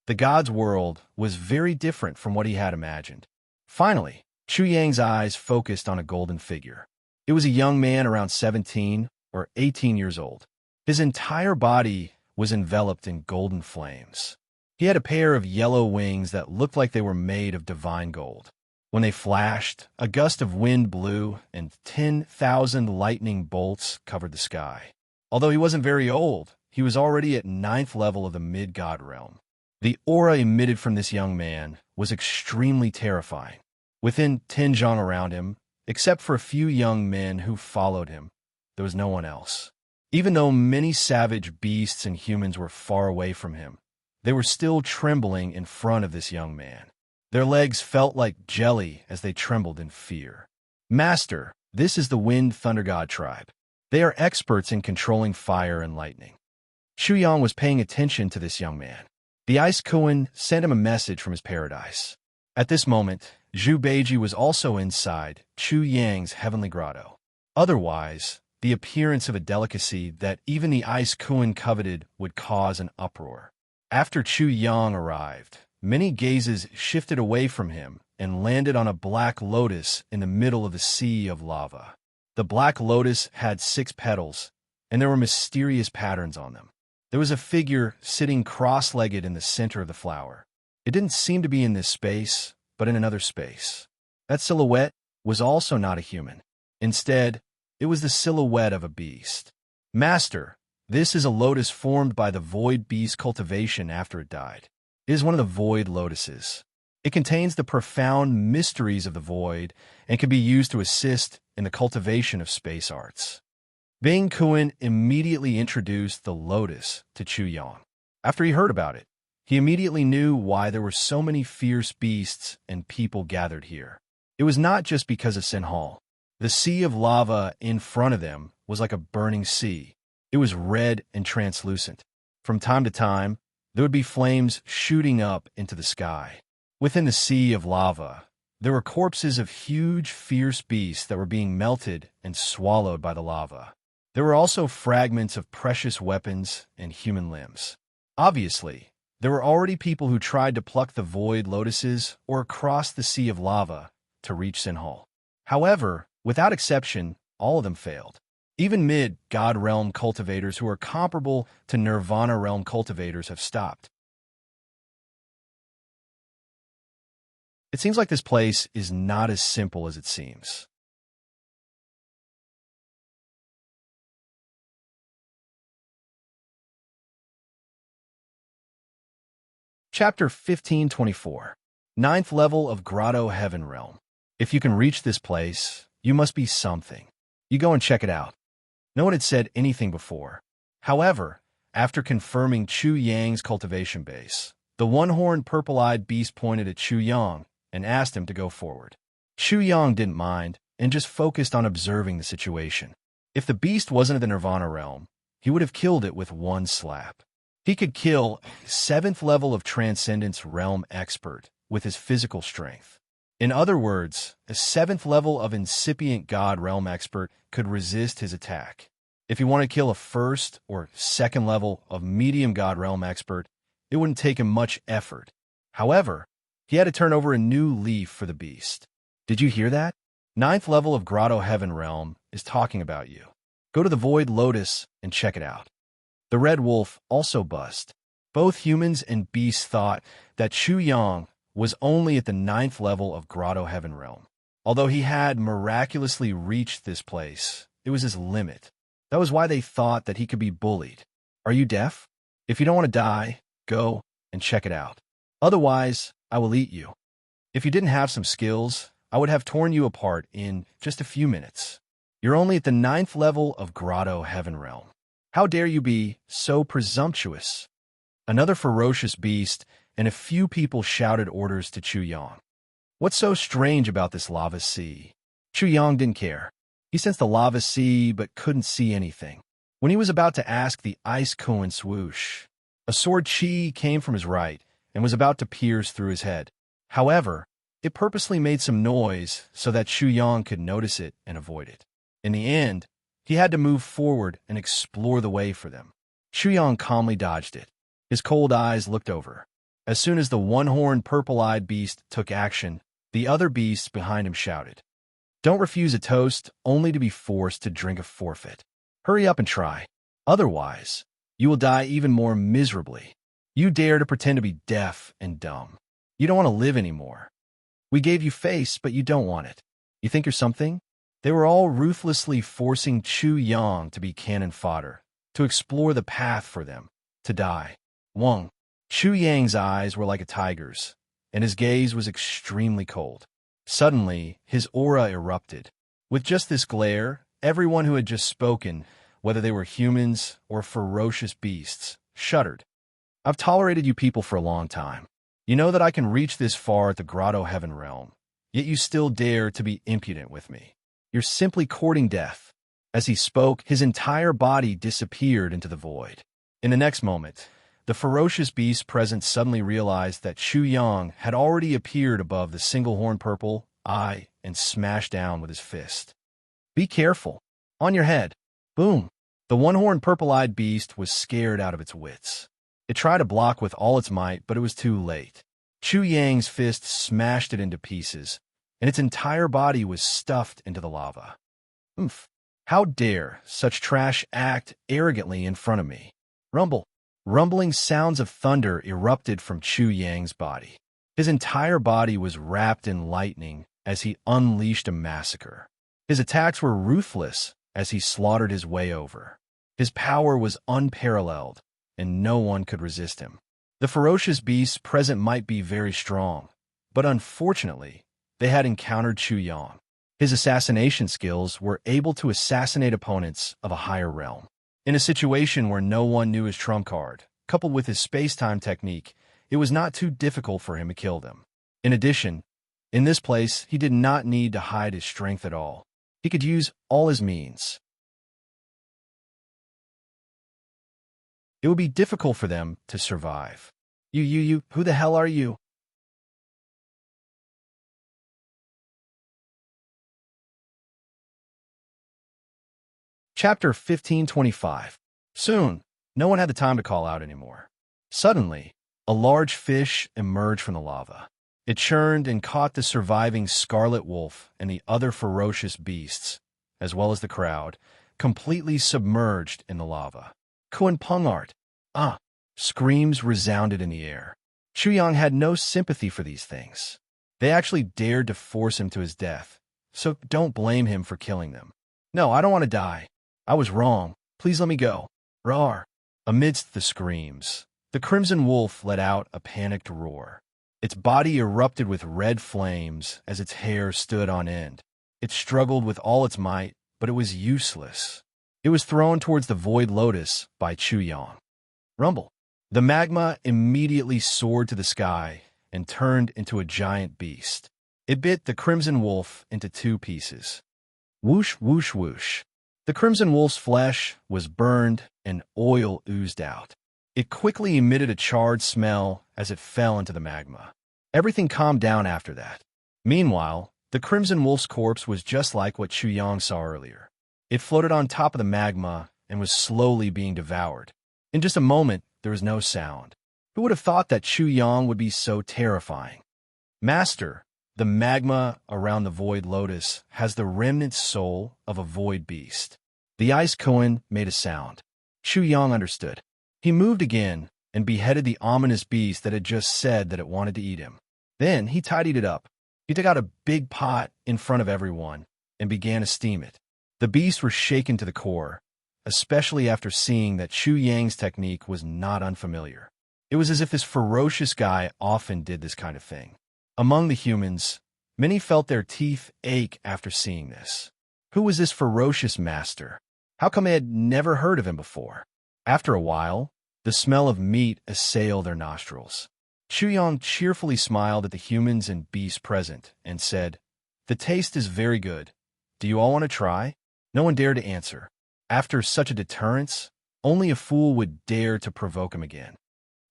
[SPEAKER 1] The god's world was very different from what he had imagined. Finally, Chu Yang's eyes focused on a golden figure. It was a young man around 17 or 18 years old. His entire body was enveloped in golden flames. He had a pair of yellow wings that looked like they were made of divine gold. When they flashed, a gust of wind blew and 10,000 lightning bolts covered the sky. Although he wasn't very old, he was already at 9th level of the mid-god realm. The aura emitted from this young man was extremely terrifying. Within 10 zhang around him, except for a few young men who followed him, there was no one else. Even though many savage beasts and humans were far away from him, they were still trembling in front of this young man. Their legs felt like jelly as they trembled in fear. Master, this is the Wind Thunder God tribe. They are experts in controlling fire and lightning. Chu Yang was paying attention to this young man. The Ice Kuan sent him a message from his paradise. At this moment, Zhu Beiji was also inside Chu Yang's heavenly grotto. Otherwise, the appearance of a delicacy that even the Ice Kuan coveted would cause an uproar. After Chu Yang arrived, many gazes shifted away from him and landed on a black lotus in the middle of the sea of lava. The black lotus had 6 petals, and there were mysterious patterns on them. There was a figure sitting cross-legged in the center of the flower. It didn't seem to be in this space, but in another space. That silhouette was also not a human. Instead, it was the silhouette of a beast. Master, this is a lotus formed by the void beast cultivation after it died. It is one of the void lotuses. It contains the profound mysteries of the void and can be used to assist in the cultivation of space arts. Bing Kuan immediately introduced the lotus to Chu Yang. After he heard about it, he immediately knew why there were so many fierce beasts and people gathered here. It was not just because of Sin Hall. The sea of lava in front of them was like a burning sea. It was red and translucent. From time to time, there would be flames shooting up into the sky. Within the sea of lava, there were corpses of huge, fierce beasts that were being melted and swallowed by the lava. There were also fragments of precious weapons and human limbs. Obviously, there were already people who tried to pluck the void lotuses or cross the sea of lava to reach Sin Hall. However, without exception, all of them failed. Even mid-God realm cultivators who are comparable to Nirvana realm cultivators have stopped. It seems like this place is not as simple as it seems. Chapter 1524. 9th level of Grotto Heaven Realm. If you can reach this place, you must be something. You go and check it out. No one had said anything before. However, after confirming Chu Yang's cultivation base, the one-horned purple-eyed beast pointed at Chu Yang and asked him to go forward. Chu Yang didn't mind and just focused on observing the situation. If the beast wasn't of the Nirvana realm, he would have killed it with one slap. He could kill 7th level of Transcendence realm expert with his physical strength. In other words, a 7th level of incipient God realm expert could resist his attack. If he wanted to kill a 1st or 2nd level of medium God realm expert, it wouldn't take him much effort. However, he had to turn over a new leaf for the beast. Did you hear that? 9th level of Grotto Heaven Realm is talking about you. Go to the Void Lotus and check it out. The Red Wolf also buzzed. Both humans and beasts thought that Chu Yang was only at the 9th level of Grotto Heaven Realm. Although he had miraculously reached this place, it was his limit. That was why they thought that he could be bullied. Are you deaf? If you don't want to die, go and check it out. Otherwise, I will eat you. If you didn't have some skills, I would have torn you apart in just a few minutes. You're only at the 9th level of Grotto Heaven Realm. How dare you be so presumptuous? Another ferocious beast and a few people shouted orders to Chu Yang. What's so strange about this lava sea? Chu Yang didn't care. He sensed the lava sea but couldn't see anything. When he was about to ask the ice koan swoosh, a sword chi came from his right and was about to pierce through his head. However, it purposely made some noise so that Chu Yang could notice it and avoid it. In the end, he had to move forward and explore the way for them. Chu Yang calmly dodged it. His cold eyes looked over. As soon as the one-horned purple-eyed beast took action, the other beasts behind him shouted, "Don't refuse a toast only to be forced to drink a forfeit. Hurry up and try. Otherwise, you will die even more miserably. You dare to pretend to be deaf and dumb. You don't want to live anymore. We gave you face, but you don't want it. You think you're something?" They were all ruthlessly forcing Chu Yang to be cannon fodder, to explore the path for them, to die. Wang. Chu Yang's eyes were like a tiger's, and his gaze was extremely cold. Suddenly, his aura erupted. With just this glare, everyone who had just spoken, whether they were humans or ferocious beasts, shuddered. I've tolerated you people for a long time. You know that I can reach this far at the Grotto Heaven Realm, yet you still dare to be impudent with me. You're simply courting death. As he spoke, his entire body disappeared into the void. In the next moment, the ferocious beast present suddenly realized that Chu Yang had already appeared above the single-horned purple eye and smashed down with his fist. Be careful. On your head. Boom. The one-horned purple-eyed beast was scared out of its wits. It tried to block with all its might, but it was too late. Chu Yang's fist smashed it into pieces, and its entire body was stuffed into the lava. Oomph. How dare such trash act arrogantly in front of me? Rumble. Rumbling sounds of thunder erupted from Chu Yang's body. His entire body was wrapped in lightning as he unleashed a massacre. His attacks were ruthless as he slaughtered his way over. His power was unparalleled, and no one could resist him. The ferocious beasts present might be very strong, but unfortunately, they had encountered Chu Yang. His assassination skills were able to assassinate opponents of a higher realm. In a situation where no one knew his trump card, coupled with his space-time technique, it was not too difficult for him to kill them. In addition, in this place, he did not need to hide his strength at all. He could use all his means. It would be difficult for them to survive. You, who the hell are you? Chapter 1525. Soon, no one had the time to call out anymore. Suddenly, a large fish emerged from the lava. It churned and caught the surviving scarlet wolf and the other ferocious beasts, as well as the crowd, completely submerged in the lava. Kuan Pungart! Ah! Screams resounded in the air. Chu Yang had no sympathy for these things. They actually dared to force him to his death, so don't blame him for killing them. No, I don't want to die. I was wrong. Please let me go. Roar. Amidst the screams, the crimson wolf let out a panicked roar. Its body erupted with red flames as its hair stood on end. It struggled with all its might, but it was useless. It was thrown towards the void lotus by Chu Yang. Rumble. The magma immediately soared to the sky and turned into a giant beast. It bit the crimson wolf into two pieces. Whoosh, whoosh, whoosh. The crimson wolf's flesh was burned and oil oozed out. It quickly emitted a charred smell as it fell into the magma. Everything calmed down after that. Meanwhile, the crimson wolf's corpse was just like what Chu Yang saw earlier. It floated on top of the magma and was slowly being devoured. In just a moment, there was no sound. Who would have thought that Chu Yang would be so terrifying? Master, the magma around the void lotus has the remnant soul of a void beast. The ice koan made a sound. Chu Yang understood. He moved again and beheaded the ominous beast that had just said that it wanted to eat him. Then he tidied it up. He He took out a big pot in front of everyone and began to steam it. The beasts were shaken to the core, especially after seeing that Chu Yang's technique was not unfamiliar. It was as if this ferocious guy often did this kind of thing. Among the humans, many felt their teeth ache after seeing this. Who was this ferocious master? How come they had never heard of him before? After a while, the smell of meat assailed their nostrils. Chu Yang cheerfully smiled at the humans and beasts present and said, "The taste is very good. Do you all want to try?" No one dared to answer. After such a deterrence, only a fool would dare to provoke him again.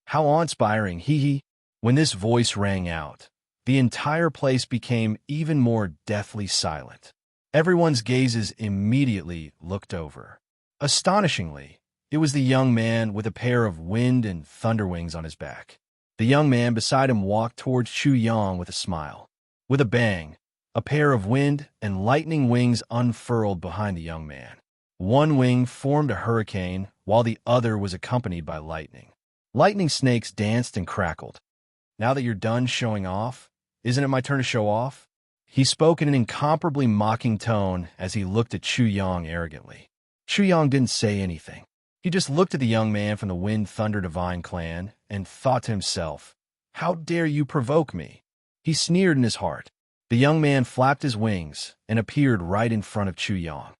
[SPEAKER 1] How awe-inspiring, hee. When this voice rang out, the entire place became even more deathly silent. Everyone's gazes immediately looked over. Astonishingly, it was the young man with a pair of wind and thunder wings on his back. The young man beside him walked towards Chu Yang with a smile. With a bang, a pair of wind and lightning wings unfurled behind the young man. One wing formed a hurricane, while the other was accompanied by lightning. Lightning snakes danced and crackled. "Now that you're done showing off, isn't it my turn to show off?" He spoke in an incomparably mocking tone as he looked at Chu Yang arrogantly. Chu Yang didn't say anything. He just looked at the young man from the Wind Thunder Divine clan and thought to himself, "How dare you provoke me?" He sneered in his heart. The young man flapped his wings and appeared right in front of Chu Yang.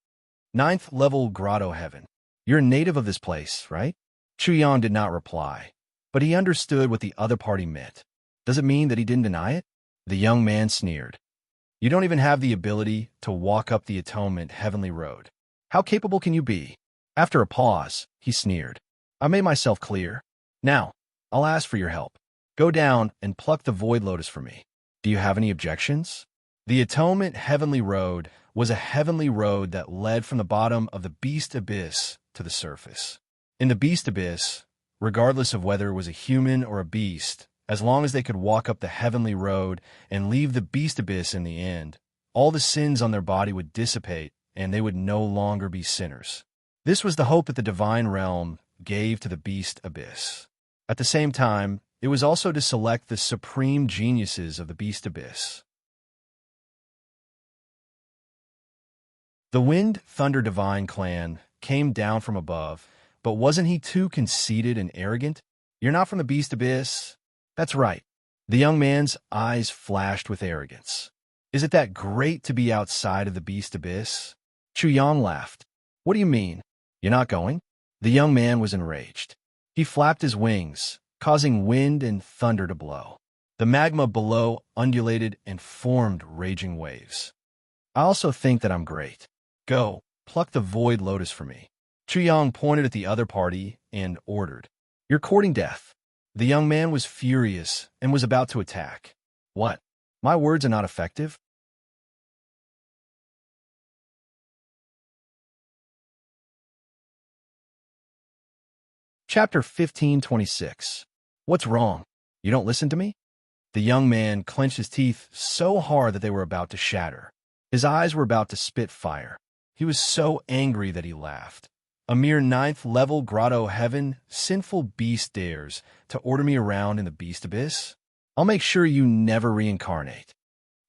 [SPEAKER 1] "Ninth level grotto heaven. You're a native of this place, right?" Chu Yang did not reply, but he understood what the other party meant. Does it mean that he didn't deny it? The young man sneered. "You don't even have the ability to walk up the Atonement Heavenly Road. How capable can you be?" After a pause, he sneered. "I made myself clear. Now, I'll ask for your help. Go down and pluck the Void Lotus for me. Do you have any objections?" The Atonement Heavenly Road was a heavenly road that led from the bottom of the Beast Abyss to the surface. In the Beast Abyss, regardless of whether it was a human or a beast, as long as they could walk up the heavenly road and leave the Beast Abyss in the end, all the sins on their body would dissipate and they would no longer be sinners. This was the hope that the Divine Realm gave to the Beast Abyss. At the same time, it was also to select the supreme geniuses of the Beast Abyss. The Wind Thunder Divine clan came down from above, but wasn't he too conceited and arrogant? "You're not from the Beast Abyss?" "That's right." The young man's eyes flashed with arrogance. "Is it that great to be outside of the Beast Abyss?" Chu Yang laughed. "What do you mean? You're not going?" The young man was enraged. He flapped his wings, causing wind and thunder to blow. The magma below undulated and formed raging waves. "I also think that I'm great. Go, pluck the Void Lotus for me." Chu Yang pointed at the other party and ordered, "You're courting death." The young man was furious and was about to attack. "What? My words are not effective?" Chapter 1526. What's wrong? You don't listen to me? The young man clenched his teeth so hard that they were about to shatter. His eyes were about to spit fire. He was so angry that he laughed. "A mere 9th level grotto heaven, sinful beast dares to order me around in the Beast Abyss? I'll make sure you never reincarnate."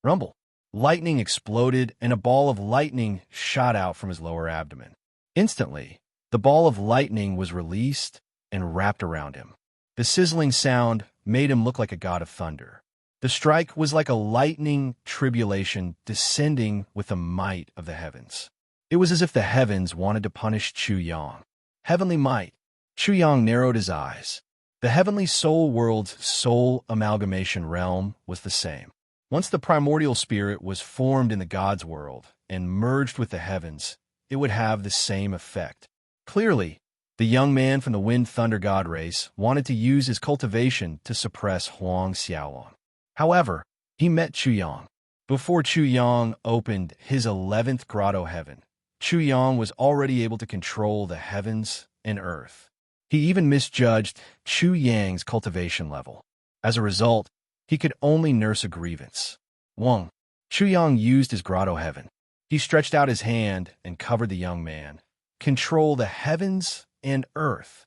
[SPEAKER 1] Rumble. Lightning exploded and a ball of lightning shot out from his lower abdomen. Instantly, the ball of lightning was released and wrapped around him. The sizzling sound made him look like a god of thunder. The strike was like a lightning tribulation descending with the might of the heavens. It was as if the heavens wanted to punish Chu Yang. Heavenly might. Chu Yang narrowed his eyes. The heavenly soul world's soul amalgamation realm was the same. Once the primordial spirit was formed in the God's world and merged with the heavens, it would have the same effect. Clearly, the young man from the Wind Thunder God race wanted to use his cultivation to suppress Huang Xiaolong. However, he met Chu Yang. Before Chu Yang opened his 11th grotto heaven, Chu Yang was already able to control the heavens and earth. He even misjudged Chu Yang's cultivation level. As a result, he could only nurse a grievance. Wang. Chu Yang used his grotto heaven. He stretched out his hand and covered the young man. Control the heavens and earth.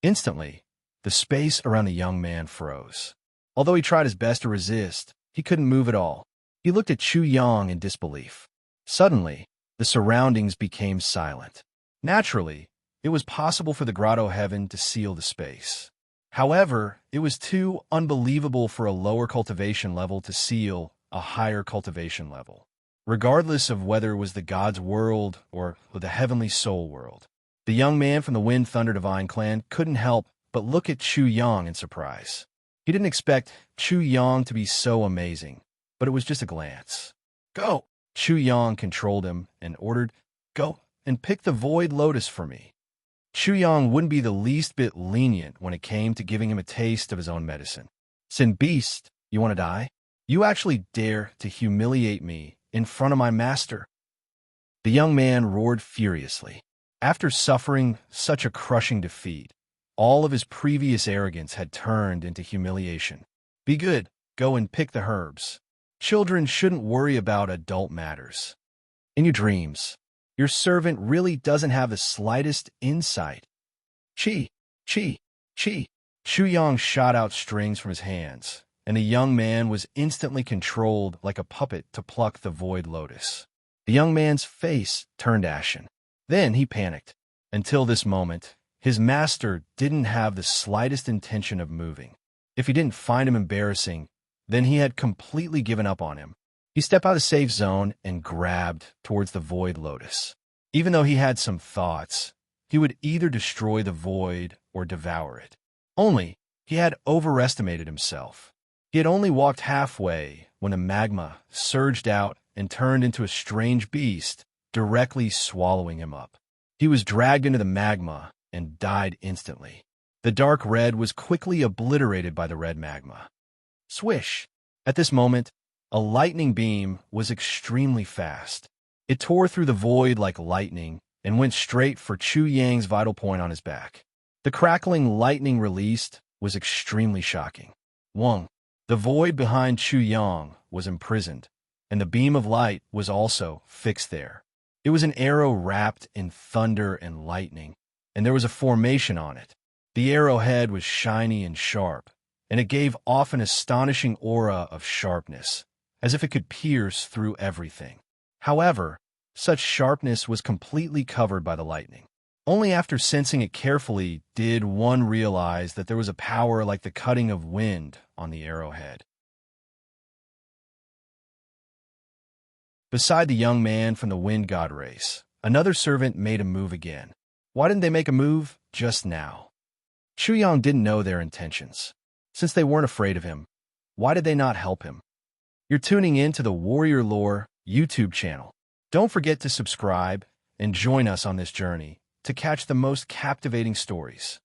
[SPEAKER 1] Instantly, the space around the young man froze. Although he tried his best to resist, he couldn't move at all. He looked at Chu Yang in disbelief. Suddenly, the surroundings became silent. Naturally, it was possible for the grotto heaven to seal the space. However, it was too unbelievable for a lower cultivation level to seal a higher cultivation level, regardless of whether it was the God's world or the heavenly soul world. The young man from the Wind Thunder Divine clan couldn't help but look at Chu Yang in surprise. He didn't expect Chu Yang to be so amazing, but it was just a glance. Go! Chu Yang controlled him and ordered, Go and pick the void lotus for me. Chu Yang wouldn't be the least bit lenient when it came to giving him a taste of his own medicine. Sin beast, you want to die? You actually dare to humiliate me in front of my master? The young man roared furiously. After suffering such a crushing defeat, all of his previous arrogance had turned into humiliation. Be good, go and pick the herbs. Children shouldn't worry about adult matters. In your dreams, your servant really doesn't have the slightest insight. Chi, chi, chi. Chu Yang shot out strings from his hands, and the young man was instantly controlled like a puppet to pluck the void lotus. The young man's face turned ashen. Then he panicked. Until this moment, his master didn't have the slightest intention of moving. If he didn't find him embarrassing, then he had completely given up on him. He stepped out of the safe zone and grabbed towards the void lotus. Even though he had some thoughts, he would either destroy the void or devour it. Only, he had overestimated himself. He had only walked halfway when the magma surged out and turned into a strange beast, directly swallowing him up. He was dragged into the magma and died instantly. The dark red was quickly obliterated by the red magma. Swish! At this moment, a lightning beam was extremely fast. It tore through the void like lightning and went straight for Chu Yang's vital point on his back. The crackling lightning released was extremely shocking. Wong, the void behind Chu Yang, was imprisoned, and the beam of light was also fixed there. It was an arrow wrapped in thunder and lightning, and there was a formation on it. The arrowhead was shiny and sharp, and it gave off an astonishing aura of sharpness, as if it could pierce through everything. However, such sharpness was completely covered by the lightning. Only after sensing it carefully did one realize that there was a power like the cutting of wind on the arrowhead. Beside the young man from the wind god race, another servant made a move again. Why didn't they make a move just now? Chu Yang didn't know their intentions. Since they weren't afraid of him, why did they not help him? You're tuning in to the Warrior Lore YouTube channel. Don't forget to subscribe and join us on this journey to catch the most captivating stories.